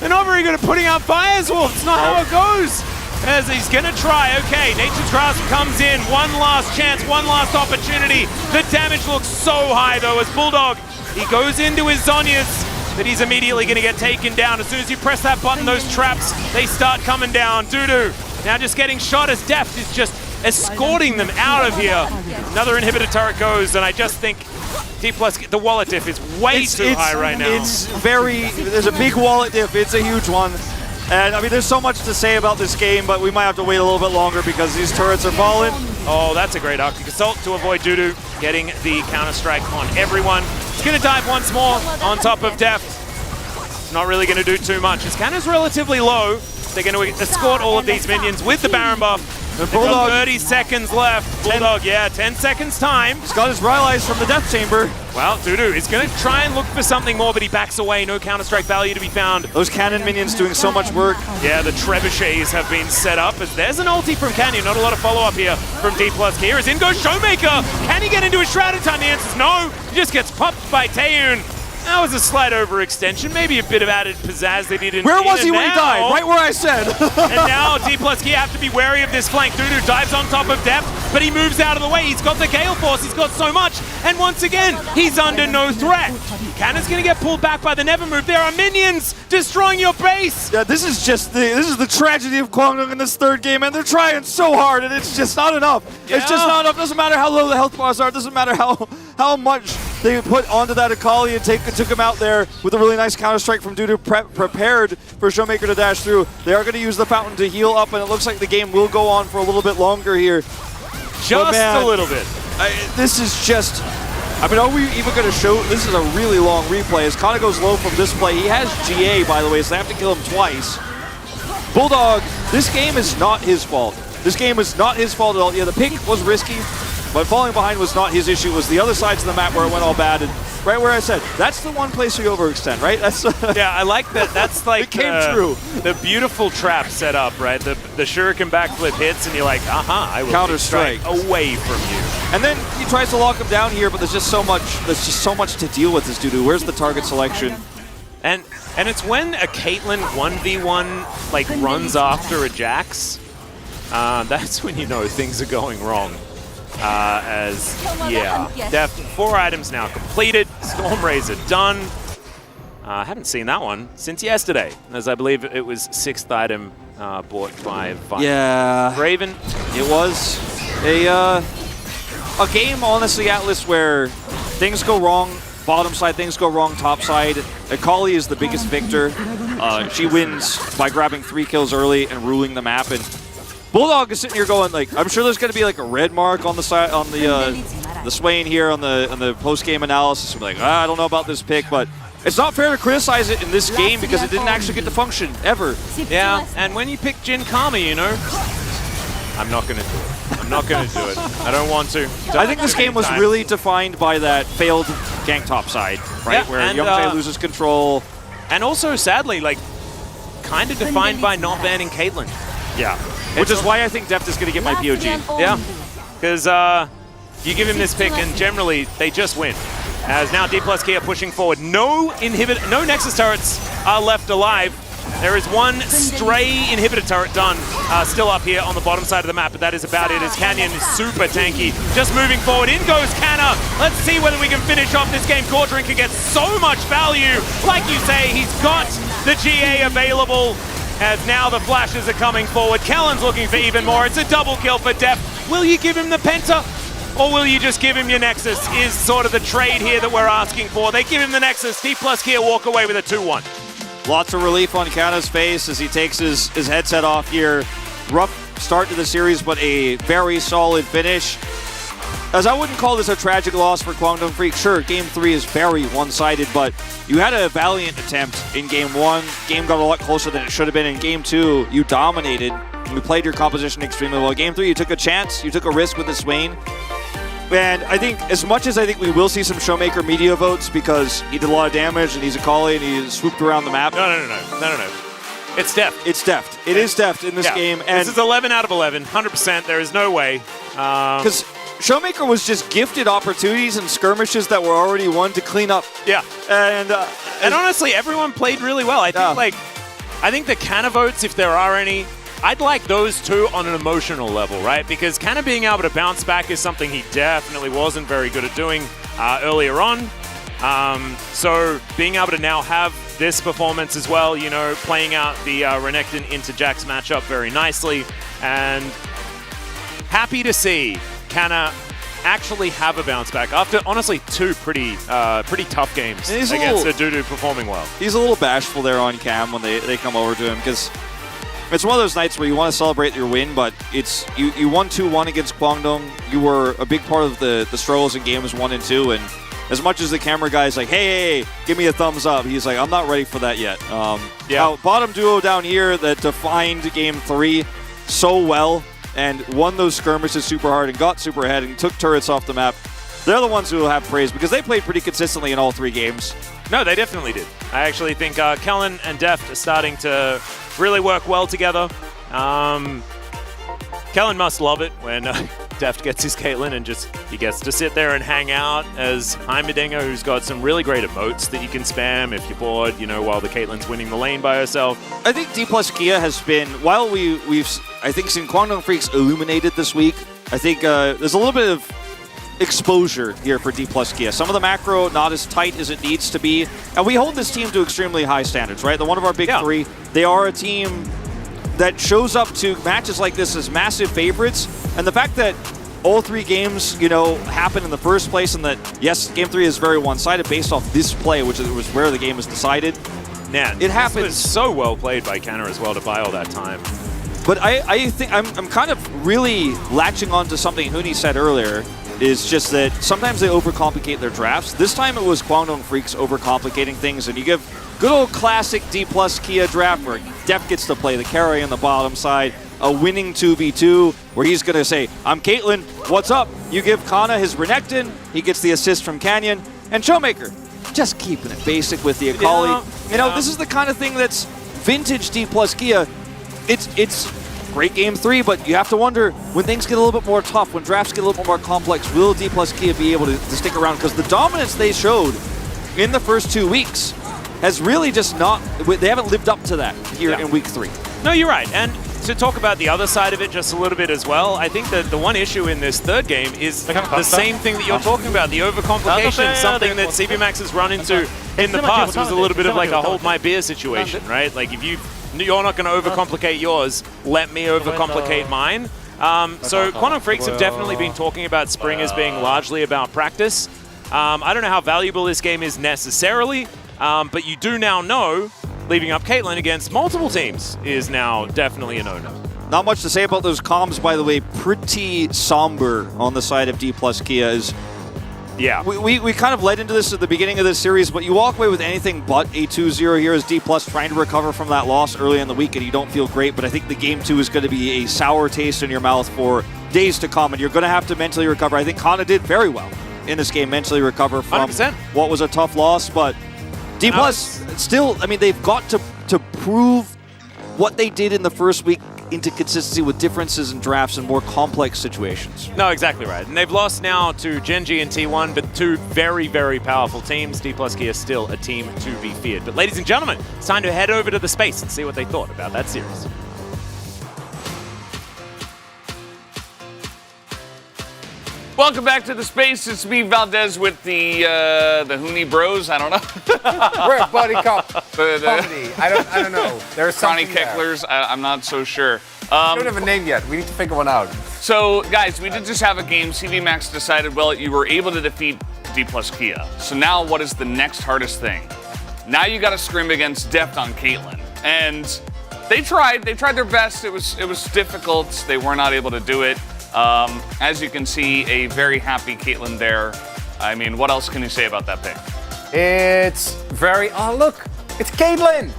They're not very good at putting out fires, Wolf. It's not how it goes. As he's going to try. Okay, Nature's Grasp comes in. One last chance, one last opportunity. The damage looks so high, though, as Bulldog, he goes into his Zhonya's, but he's immediately going to get taken down. As soon as you press that button, those traps, they start coming down. Dudu now just getting shot as Deft is just escorting them out of here. Another inhibitor turret goes, and I just think D+, the wallet diff is way too high right now. There's a big wallet diff. It's a huge one. And I mean, there's so much to say about this game, but we might have to wait a little bit longer because these turrets are falling. Oh, that's a great Arctic Assault to avoid Dudu getting the counter-strike on everyone. He's going to dive once more on top of Deft. Not really going to do too much. His canon's relatively low. They're going to escort all of these minions with the Baron buff. The Bulldog, 30 seconds left. Bulldog, 10 seconds time. He's got his Rylai's from the Death Chamber. Well, Dudu is going to try and look for something more, but he backs away. No Counter-Strike value to be found. Those cannon minions doing so much work. Yeah, the trebuchets have been set up. As there's an ulti from Canyon. Not a lot of follow-up here from D+. Here is in goes Showmaker. Can he get into a shroud in time? The answer is no. He just gets popped by Taeyun. That was a slight overextension, maybe a bit of added pizzazz they didn't. Where was he when he died? Right where I said. And now D+, have to be wary of this flank. Dudu dives on top of Deft, but he moves out of the way. He's got the Gale Force, he's got so much, and once again, he's under no threat. Cannon's gonna get pulled back by the Never Move. There are minions destroying your base. Yeah, this is the tragedy of Kwangdong in this third game, and they're trying so hard, and it's just not enough. Yeah. It's just not enough. Doesn't matter how low the health bars are. Doesn't matter how much they put onto that Akali and took him out there with a really nice counter-strike from Dudu, prepared for Showmaker to dash through. They are going to use the fountain to heal up, and it looks like the game will go on for a little bit longer here. Just a little bit. This is just... I mean, are we even going to show... This is a really long replay. As Kana goes low from this play, he has GA, by the way, so they have to kill him twice. Bulldog, this game is not his fault. This game is not his fault at all. Yeah, the pick was risky, but falling behind was not his issue. It was the other sides of the map where it went all bad. And right where I said, that's the one place we overextend, right? That's yeah, I like that. That's like it came true. The beautiful trap set up, right? The shuriken backflip hits, and you're like, I will counter-strike away from you. And then he tries to lock him down here, but there's just so much to deal with this Dudu. Where's the target selection? And it's when a Caitlyn 1v1 like runs after a Jax, that's when you know things are going wrong. Deft 4 items now completed. Stormrazor done. I haven't seen that one since yesterday, as I believe it was 6th item bought by Viper. Yeah, Raven. It was a game, honestly, Atlas, where things go wrong. Bottom side, things go wrong. Top side, Akali is the biggest victor. She wins by grabbing 3 kills early and ruling the map. And Bulldog is sitting here going, like, I'm sure there's going to be like a red mark on the side, on the Swain here on the post-game analysis. We're like, I don't know about this pick, but it's not fair to criticize it in this game because it didn't actually get to function ever. Yeah, and when you pick Jin Kami, you know, I'm not going to do it. I'm not going to do it. I don't want to. I think this game was really defined by that failed gank top side, right? Yeah, where and, Youngjae loses control. And also, sadly, like, kind of defined by not banning Caitlyn. Yeah. Which is why I think Deft is going to get my POG. Yeah. Because you give him this pick, and generally, they just win. As now D plus Kia pushing forward. No Nexus turrets are left alive. There is one stray inhibitor turret done, still up here on the bottom side of the map, but that is about it as Canyon is super tanky. Just moving forward, in goes Canna. Let's see whether we can finish off this game. Core Drinker gets so much value. Like you say, he's got the GA available, as now the flashes are coming forward. Kellen's looking for even more. It's a double kill for Def. Will you give him the Penta? Or will you just give him your Nexus, is sort of the trade here that we're asking for. They give him the Nexus, D plus Kia walk away with a 2-1. Lots of relief on Kanna's face as he takes his headset off here. Rough start to the series, but a very solid finish. As I wouldn't call this a tragic loss for Kwangdong Freak. Sure, Game 3 is very one-sided, but you had a valiant attempt in Game 1. Game got a lot closer than it should have been. In Game 2, you dominated. You played your composition extremely well. Game 3, you took a chance. You took a risk with the Swain. And I think, as much as I think we will see some Showmaker media votes because he did a lot of damage and he's a Callie and he swooped around the map. No. It's Deft. It's Deft. It is Deft in this game. And this is 11 out of 11, 100%. There is no way. Because Showmaker was just gifted opportunities and skirmishes that were already won to clean up. Yeah. And honestly, everyone played really well. I think I think the Canna votes, if there are any, I'd like those two on an emotional level, right? Because Canna being able to bounce back is something he definitely wasn't very good at doing earlier on. So being able to now have this performance as well, you know, playing out the Renekton into Jax matchup very nicely, and happy to see Canna actually have a bounce back after, honestly, two pretty tough games against Adudu performing well. He's a little bashful there on cam when they come over to him, because it's one of those nights where you want to celebrate your win, but it's you won 2-1 against Kwangdong. You were a big part of the struggles in games 1 and 2, and as much as the camera guy's like, hey, give me a thumbs up, he's like, I'm not ready for that yet. Now, bottom duo down here that defined Game 3 so well and won those skirmishes super hard and got super ahead and took turrets off the map, they're the ones who will have praise because they played pretty consistently in all 3 games. No, they definitely did. I actually think Kellen and Deft are starting to really work well together. Kellen must love it when Deft gets his Caitlyn and he gets to sit there and hang out as Heimerdinger, who's got some really great emotes that you can spam if you're bored, you know, while the Caitlyn's winning the lane by herself. I think D plus Kia has been, while we've I think seen Kwangdong Freaks illuminated this week, I think there's a little bit of exposure here for D plus Kia. Some of the macro not as tight as it needs to be, and we hold this team to extremely high standards, right? They're one of our big 3. They are a team that shows up to matches like this as massive favorites, and the fact that all 3 games, you know, happened in the first place, and that, yes, Game 3 is very one-sided based off this play, which was where the game was decided. Yeah, it happens. It was so well played by Canna as well to buy all that time. But I think I'm kind of really latching on to something Huni said earlier, is just that sometimes they overcomplicate their drafts. This time it was Kwangdong Freaks overcomplicating things, and you give good old classic D plus Kia draft where Def gets to play the carry on the bottom side, a winning 2v2 where he's going to say, I'm Caitlyn, what's up? You give Kana his Renekton, he gets the assist from Canyon, and Showmaker, just keeping it basic with the Akali. You know, this is the kind of thing that's vintage D plus Kia. It's great Game 3, but you have to wonder, when things get a little bit more tough, when drafts get a little bit more complex, will D plus Kia be able to stick around? Because the dominance they showed in the first 2 weeks has really just not, they haven't lived up to that here in Week 3. No, you're right. And to talk about the other side of it just a little bit as well, I think that the one issue in this third game is the same thing that you're talking about, the overcomplication, something that CB Max has run into in the past. It was a little bit of like a hold my beer situation, right? Like if you're not going to overcomplicate yours, let me overcomplicate mine. So Kwangdong Freaks have definitely been talking about Spring as being largely about practice. I don't know how valuable this game is necessarily, but you do now know leaving up Caitlyn against multiple teams is now definitely a no-no. Not much to say about those comms, by the way. Pretty somber on the side of D plus Kia. Yeah. We kind of led into this at the beginning of this series, but you walk away with anything but a 2-0 here as D plus trying to recover from that loss early in the week, and you don't feel great, but I think the Game 2 is going to be a sour taste in your mouth for days to come, and you're going to have to mentally recover. I think Kana did very well in this game, mentally recover from 100%. what was a tough loss, but D+, still, I mean, they've got to prove what they did in the first week into consistency with differences in drafts and more complex situations. No, exactly right. And they've lost now to Gen.G and T1, but two very, very powerful teams. D+ Kia is still a team to be feared. But ladies and gentlemen, it's time to head over to the space and see what they thought about that series. Welcome back to the space. It's me, Valdez, with the Huni Bros. I don't know. We're a buddy cop. Comedy. I don't know. There's Ronnie something Kecklers. I'm not so sure. We don't have a name yet. We need to figure one out. So, guys, we did just have a game. CV Max decided, well, you were able to defeat D+ Kia. So now what is the next hardest thing? Now you got to scrim against Deft on Caitlyn. And they tried their best. It was difficult. They were not able to do it. As you can see, a very happy Caitlyn there. I mean, what else can you say about that pick? It's very... Oh, look! It's Caitlyn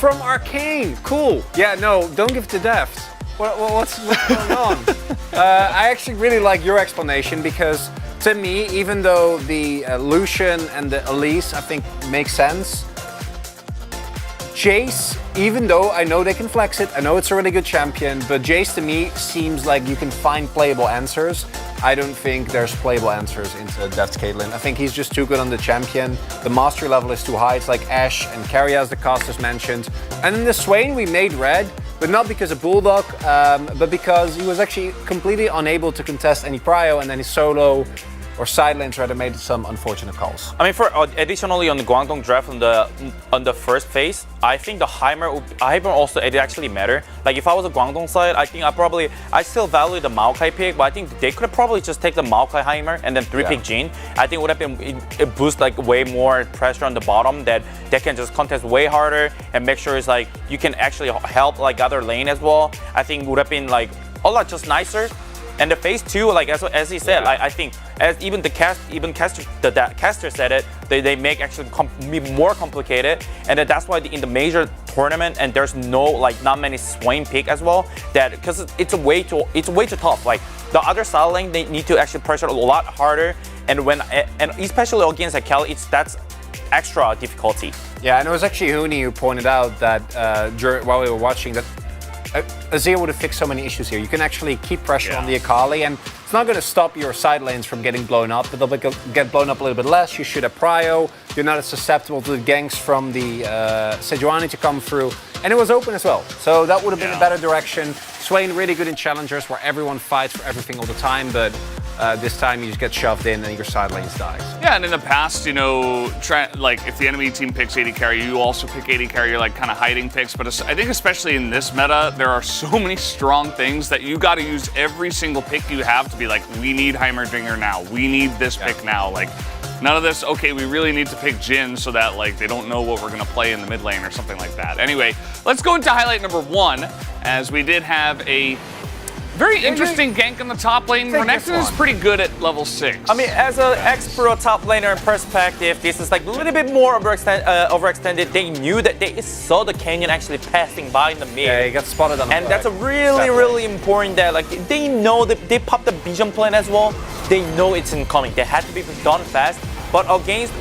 from Arcane. Cool. Yeah, no, don't give it to Deft. What's going on? I actually really like your explanation because, to me, even though the Lucian and the Elise, I think, make sense, Jace, even though I know they can flex it, I know it's a really good champion, but Jace to me seems like you can find playable answers. I don't think there's playable answers into Deft's Caitlyn. I think he's just too good on the champion. The mastery level is too high. It's like Ashe and Carry as the casters mentioned. And in the Swain we made red, but not because of Bulldog, but because he was actually completely unable to contest any prio, and then his solo or side lanes rather made some unfortunate calls. I mean, for additionally on the Guangdong draft on the first phase, I think the Heimer also it actually matter. Like if I was a Guangdong side, I think I still value the Maokai pick, but I think they could have probably just take the Maokai Heimer and then 3-pick Jhin. I think it would have been it boost like way more pressure on the bottom that they can just contest way harder and make sure it's like you can actually help like other lane as well. I think would have been like a lot just nicer. And the phase 2, like as he said, I think as even the caster said it, they make actually more complicated, and that's why in the major tournament and there's not many Swain pick as well, that because it's way too tough. Like the other side lane, they need to actually pressure a lot harder, and especially against Akali, that's extra difficulty. Yeah, and it was actually Huni who pointed out that while we were watching that. Azir would have fixed so many issues here. You can actually keep pressure on the Akali, and it's not going to stop your side lanes from getting blown up, but they'll get blown up a little bit less. You shoot a prio, you're not as susceptible to the ganks from the Sejuani to come through, and it was open as well. So that would have been a better direction. Swain really good in challengers where everyone fights for everything all the time, but this time you just get shoved in and your side lanes dies. Yeah, and in the past, you know, like if the enemy team picks AD carry, you also pick AD carry. You're like kind of hiding picks. But I think especially in this meta, there are so many strong things that you got to use every single pick you have to be like, we need Heimerdinger now. We need this pick now. Like none of this. Okay, we really need to pick Jhin so that like they don't know what we're gonna play in the mid lane or something like that. Anyway, let's go into highlight number 1, as we did have a very interesting gank in the top lane. Renekton is pretty good at level 6. I mean, as an ex-pro top laner perspective, this is like a little bit more overextended. They knew that they saw the Canyon actually passing by in the mid. Yeah, he got spotted on the And that's a really important that like they know that they popped the vision plan as well. They know it's incoming. They had to be done fast. But against,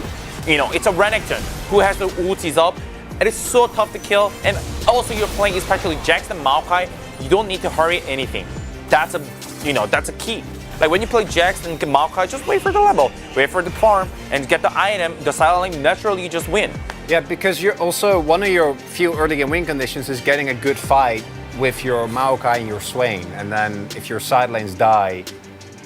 you know, it's a Renekton who has the ultis up. And it's so tough to kill. And also you're playing especially Jax and Maokai. You don't need to hurry anything. That's a key. Like when you play Jax and Maokai, just wait for the level, wait for the farm, and get the item, the silent lane, naturally you just win. Yeah, because you're also, one of your few early game win conditions is getting a good fight with your Maokai and your Swain. And then if your side lanes die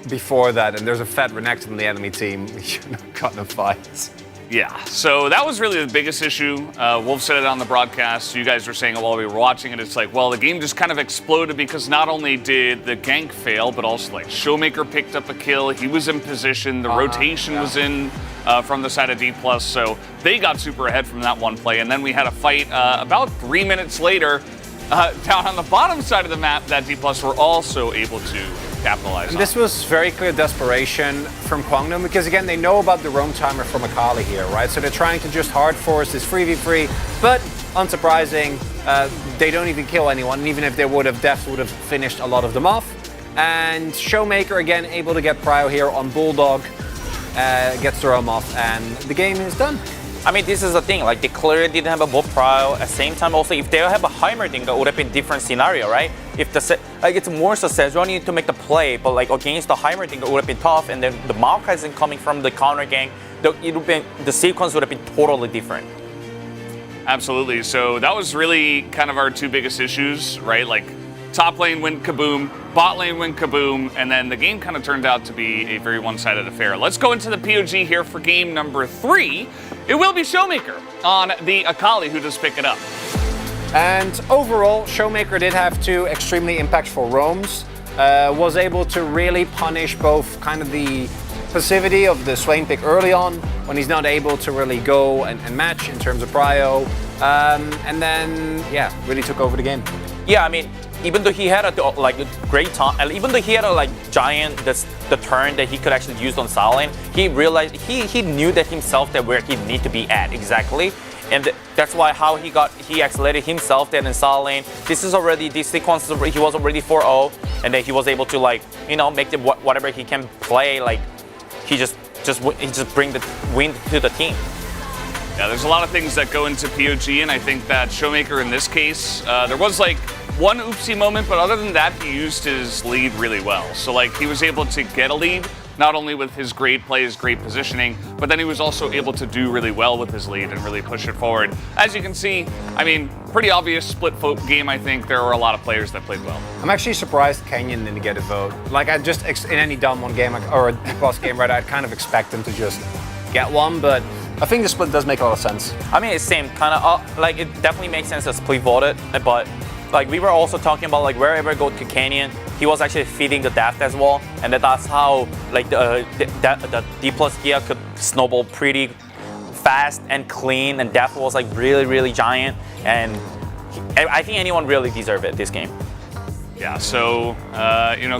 before that, and there's a fat Renekton on the enemy team, you're not gonna fight. Yeah, so that was really the biggest issue. Wolf said it on the broadcast. You guys were saying it while we were watching it. It's like, well, the game just kind of exploded because not only did the gank fail, but also like Showmaker picked up a kill. He was in position. The rotation was in from the side of D+. So they got super ahead from that one play. And then we had a fight about 3 minutes later down on the bottom side of the map that D+ were also able to capitalize on. This was very clear desperation from Kwangdong because again, they know about the roam timer from Akali here, right? So they're trying to just hard force this 3v3, but unsurprising, they don't even kill anyone. And even if they would have, Deft would have finished a lot of them off. And Showmaker again able to get prio here on Bulldog, gets the roam off, and the game is done. I mean, this is the thing. Like, they clearly didn't have a both prio. At the same time, also, if they have a Heimerdinger, it would have been a different scenario, right? If the it's more so Sejuani to make the play, but like against the Heimerdinger, it would have been tough. And then the Maokai isn't coming from the counter gang. The sequence would have been totally different. Absolutely. So that was really kind of our two biggest issues, right? Like, top lane went kaboom, bot lane went kaboom, and then the game kind of turned out to be a very one-sided affair. Let's go into the POG here for game number 3. It will be Showmaker on the Akali who does pick it up. And overall, Showmaker did have 2 extremely impactful roams. Was able to really punish both kind of the passivity of the Swain pick early on, when he's not able to really go and match in terms of prio. And then, yeah, really took over the game. Yeah, I mean, even though he had a great time, even though he had a giant the turn that he could actually use on Salin, he realized he knew that himself that where he need to be at exactly, and that's why how he accelerated himself then in Salin. This sequence he was already 4-0, and then he was able to make whatever he can play. Like he just bring the win to the team. Yeah, there's a lot of things that go into POG, and I think that Showmaker in this case, there was one oopsie moment, but other than that, he used his lead really well. So he was able to get a lead, not only with his great play, his great positioning, but then he was also able to do really well with his lead and really push it forward. As you can see, I mean, pretty obvious split vote game. I think there were a lot of players that played well. I'm actually surprised Kenyon didn't get a vote. I just, in any down one game or a plus game, right, I'd kind of expect him to just get one, but I think the split does make a lot of sense. I mean, it's same kind of, it definitely makes sense to split voted, but we were also talking about wherever go to Canyon, he was actually feeding the Daft as well, and that's how the D plus Gia could snowball pretty fast and clean, and Daft was really giant, and I think anyone really deserved it this game. Yeah, so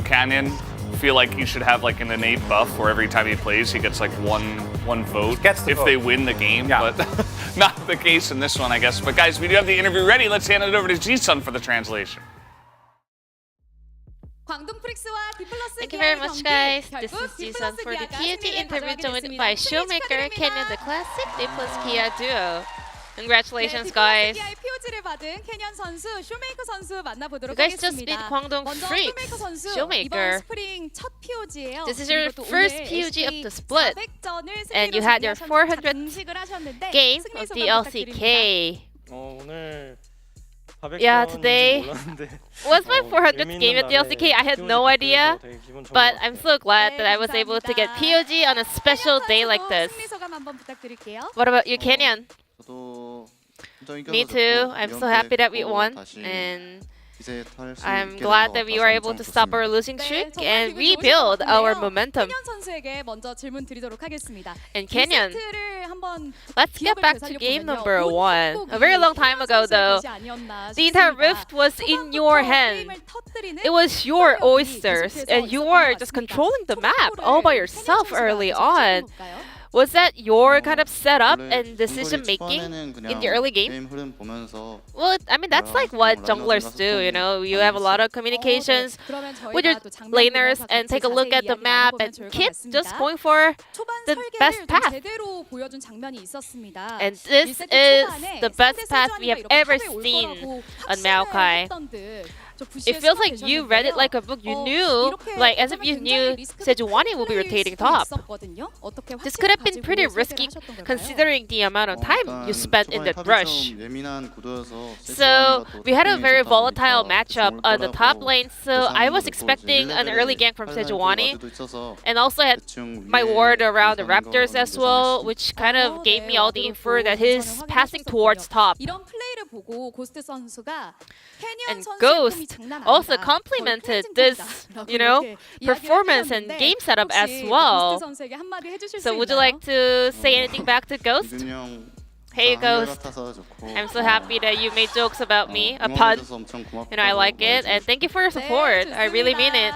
Canyon, feel like he should have an innate buff where every time he plays he gets one vote if they win the game, yeah. But not the case in this one, I guess. But guys, we do have the interview ready. Let's hand it over to Ji-sun for the translation. Thank you very much, guys. This is Ji-sun for the POG interview joined by Showmaker, Canyon the Classic, D plus Kia duo. Congratulations, guys. You guys just beat Kwangdong Freaks, Showmaker. This is your first POG of the split, and you had your 400th game of the LCK. Yeah, today was my 400th game at the LCK. I had no idea, but I'm so glad that I was able to get POG on a special day like this. What about you, Canyon? Me too. I'm so happy that we won, and I'm glad that we were able to stop our losing streak and rebuild our momentum. And Canyon, let's get back to game number 1. A very long time ago though, the entire rift was in your hand. It was your oysters, and you were just controlling the map all by yourself early on. Was that your kind of setup and decision making in the early game? Well, I mean, that's what junglers do, you know? You have a lot of communications with your laners and take a look at the map and keep just going for the best path. And this is the best path we have ever seen on Maokai. It feels like you read it like a book. You knew, as if you knew Sejuani will be rotating top. This could have been pretty risky considering the amount of time you spent in that rush. So we had a very volatile matchup on the top lane, so I was expecting an early gank from Sejuani, and also had my ward around the Raptors as well, which kind of gave me all the info that he's passing towards top. And Ghost also complemented this, performance and game setup as well. So would you like to say anything back to Ghost? Hey Ghost, I'm so happy that you made jokes about me, a pun. I like it, and thank you for your support. I really mean it.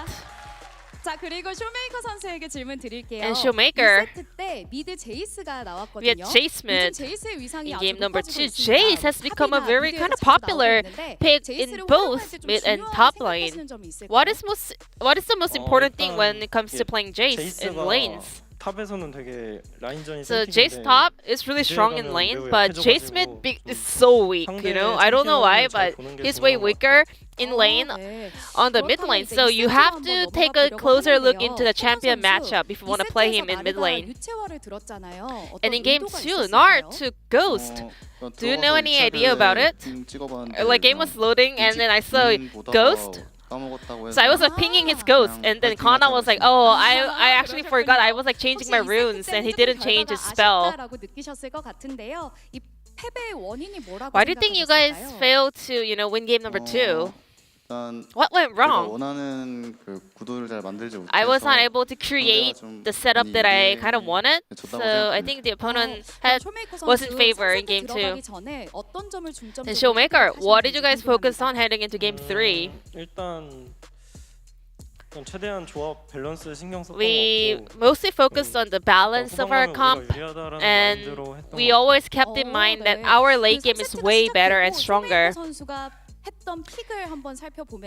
자 그리고 쇼메이커 선수에게 질문 드릴게요. And Showmaker, 2세트 때 미드 제이스가 we had 나왔거든요. Jace mid. 요즘 제이스의 위상이 In 아주 game number 높아지고 2, 있습니다. Jace has become a very 탑이나 kind of 미드에서 자주 popular 나오고 있는데 pick 제이스를 in 활용할 both 때 좀 mid and 중요하게 top lane. 생각하시는 점이 있을까요? What is the most important thing when it comes to playing Jace in lanes? 탑에서는 되게 라인전이 So Jace top is really strong in lane, but Jace mid is so weak, you know? I don't know why, but he's way weaker in lane on the mid lane. So you have to take a closer look into the champion matchup if you want to play him in mid lane. And in game 2, Nar took Ghost. Do you know any idea about it? Like game was loading and then I saw Ghost. So I was like pinging his ghost, and then Kana was like, "Oh, I actually forgot. I was like changing my runes, and he didn't change his spell." Why do you think you guys failed to, you know, win game number 2? What went wrong? I was not able to create the setup that I kind of wanted, so I think the opponent was in favor in game 2. And Showmaker, what did you guys focus on heading into game 3? We mostly focused on the balance of our comp, and we always kept in mind that our late game is way better and stronger.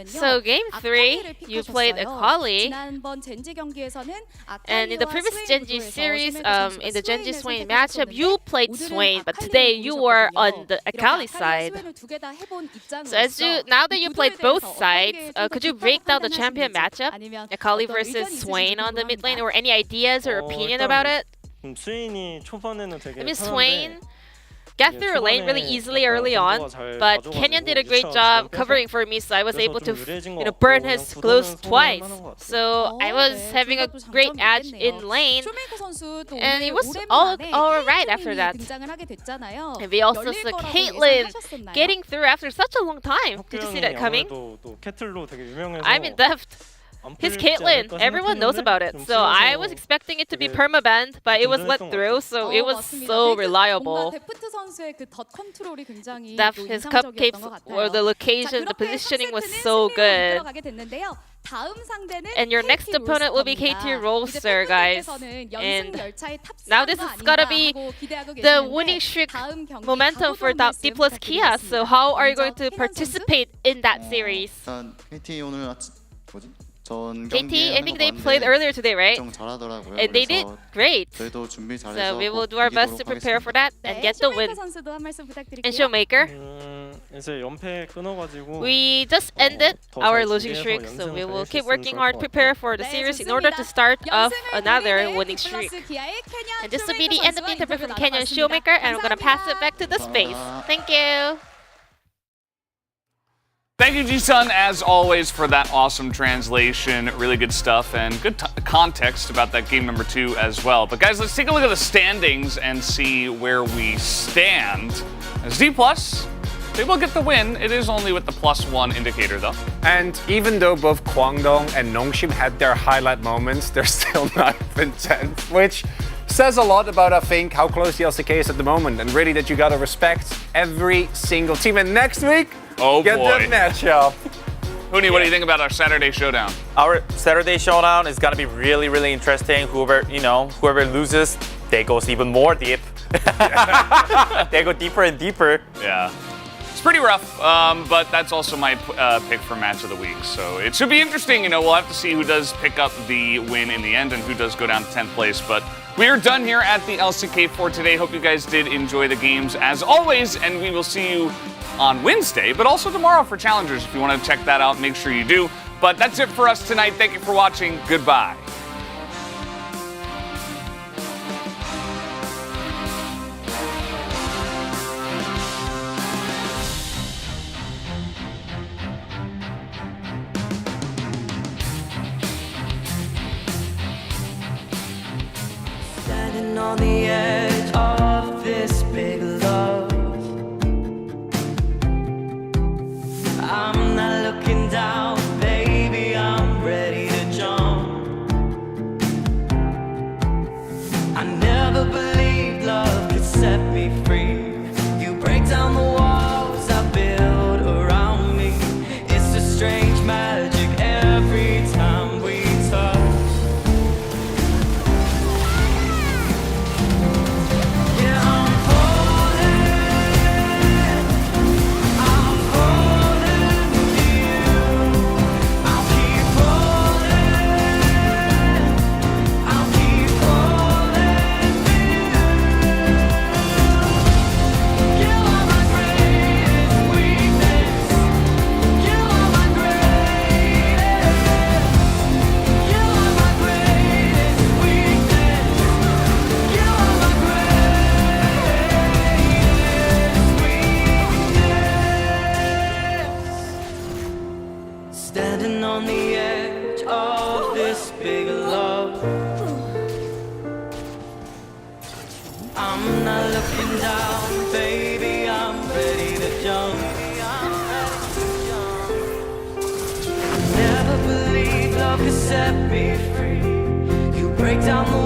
So game 3, you played Akali, and in the previous Genji series, in the Genji Swain matchup, you played Swain, but today you were on the Akali side. So now that you played both sides, could you break down the champion matchup, Akali versus Swain on the mid lane, or any ideas or opinion about it? I mean, Swain got through a lane really easily early on, but Kenyon did a great job covering for me, so I was able to, you know, burn his glows twice. So I was having a great edge in lane, and it was all right after that. And we also saw Caitlyn getting through after such a long time. Did you see that coming? I'm in depth. His Caitlyn, everyone knows about it. So I was expecting it to be permaban, but it was let through, so it was so reliable. That his cupcakes, or the location, the positioning was so good. And your next opponent will be KT Rolster, guys. And now this is gotta be the winning streak momentum for D plus Kia. So how are you going to participate in that series? KT, I think they played earlier today, right? And they did great. So we will do our best to prepare for that and get the win. And Showmaker, we just ended our losing streak, so we will keep working hard to prepare for the series in order to start off another winning streak. And this will be the end of the interview from Kenyon and Showmaker, and I'm gonna pass it back to the space. Thank you. Thank you, Ji-sun, as always, for that awesome translation. Really good stuff and good context about that game number 2 as well. But guys, let's take a look at the standings and see where we stand. As D+, they will get the win. It is only with the +1 indicator, though. And even though both Kwangdong and Nongshim had their highlight moments, they're still 9th and 10th, which says a lot about, I think, how close the LCK is at the moment, and really that you gotta respect every single team. And next week, get that matchup. Huni, what do you think about our Saturday showdown? Our Saturday showdown is gonna be really, really interesting. Whoever loses, they goes even more deep. They go deeper and deeper. Yeah. It's pretty rough, but that's also my pick for match of the week. So it should be interesting. You know, we'll have to see who does pick up the win in the end and who does go down to 10th place. But we are done here at the LCK for today. Hope you guys did enjoy the games as always, and we will see you on Wednesday, but also tomorrow for Challengers. If you want to check that out, make sure you do. But that's it for us tonight. Thank you for watching. Goodbye. Standing on the edge of this big love, I'm not looking down, baby, I'm ready to jump. I never believed love could set me free. You break down the walls I build around me. It's a strange magic every time we touch. on the edge of this big love. I'm not looking down, baby, I'm ready to jump. Never believed love could set me free. You break down the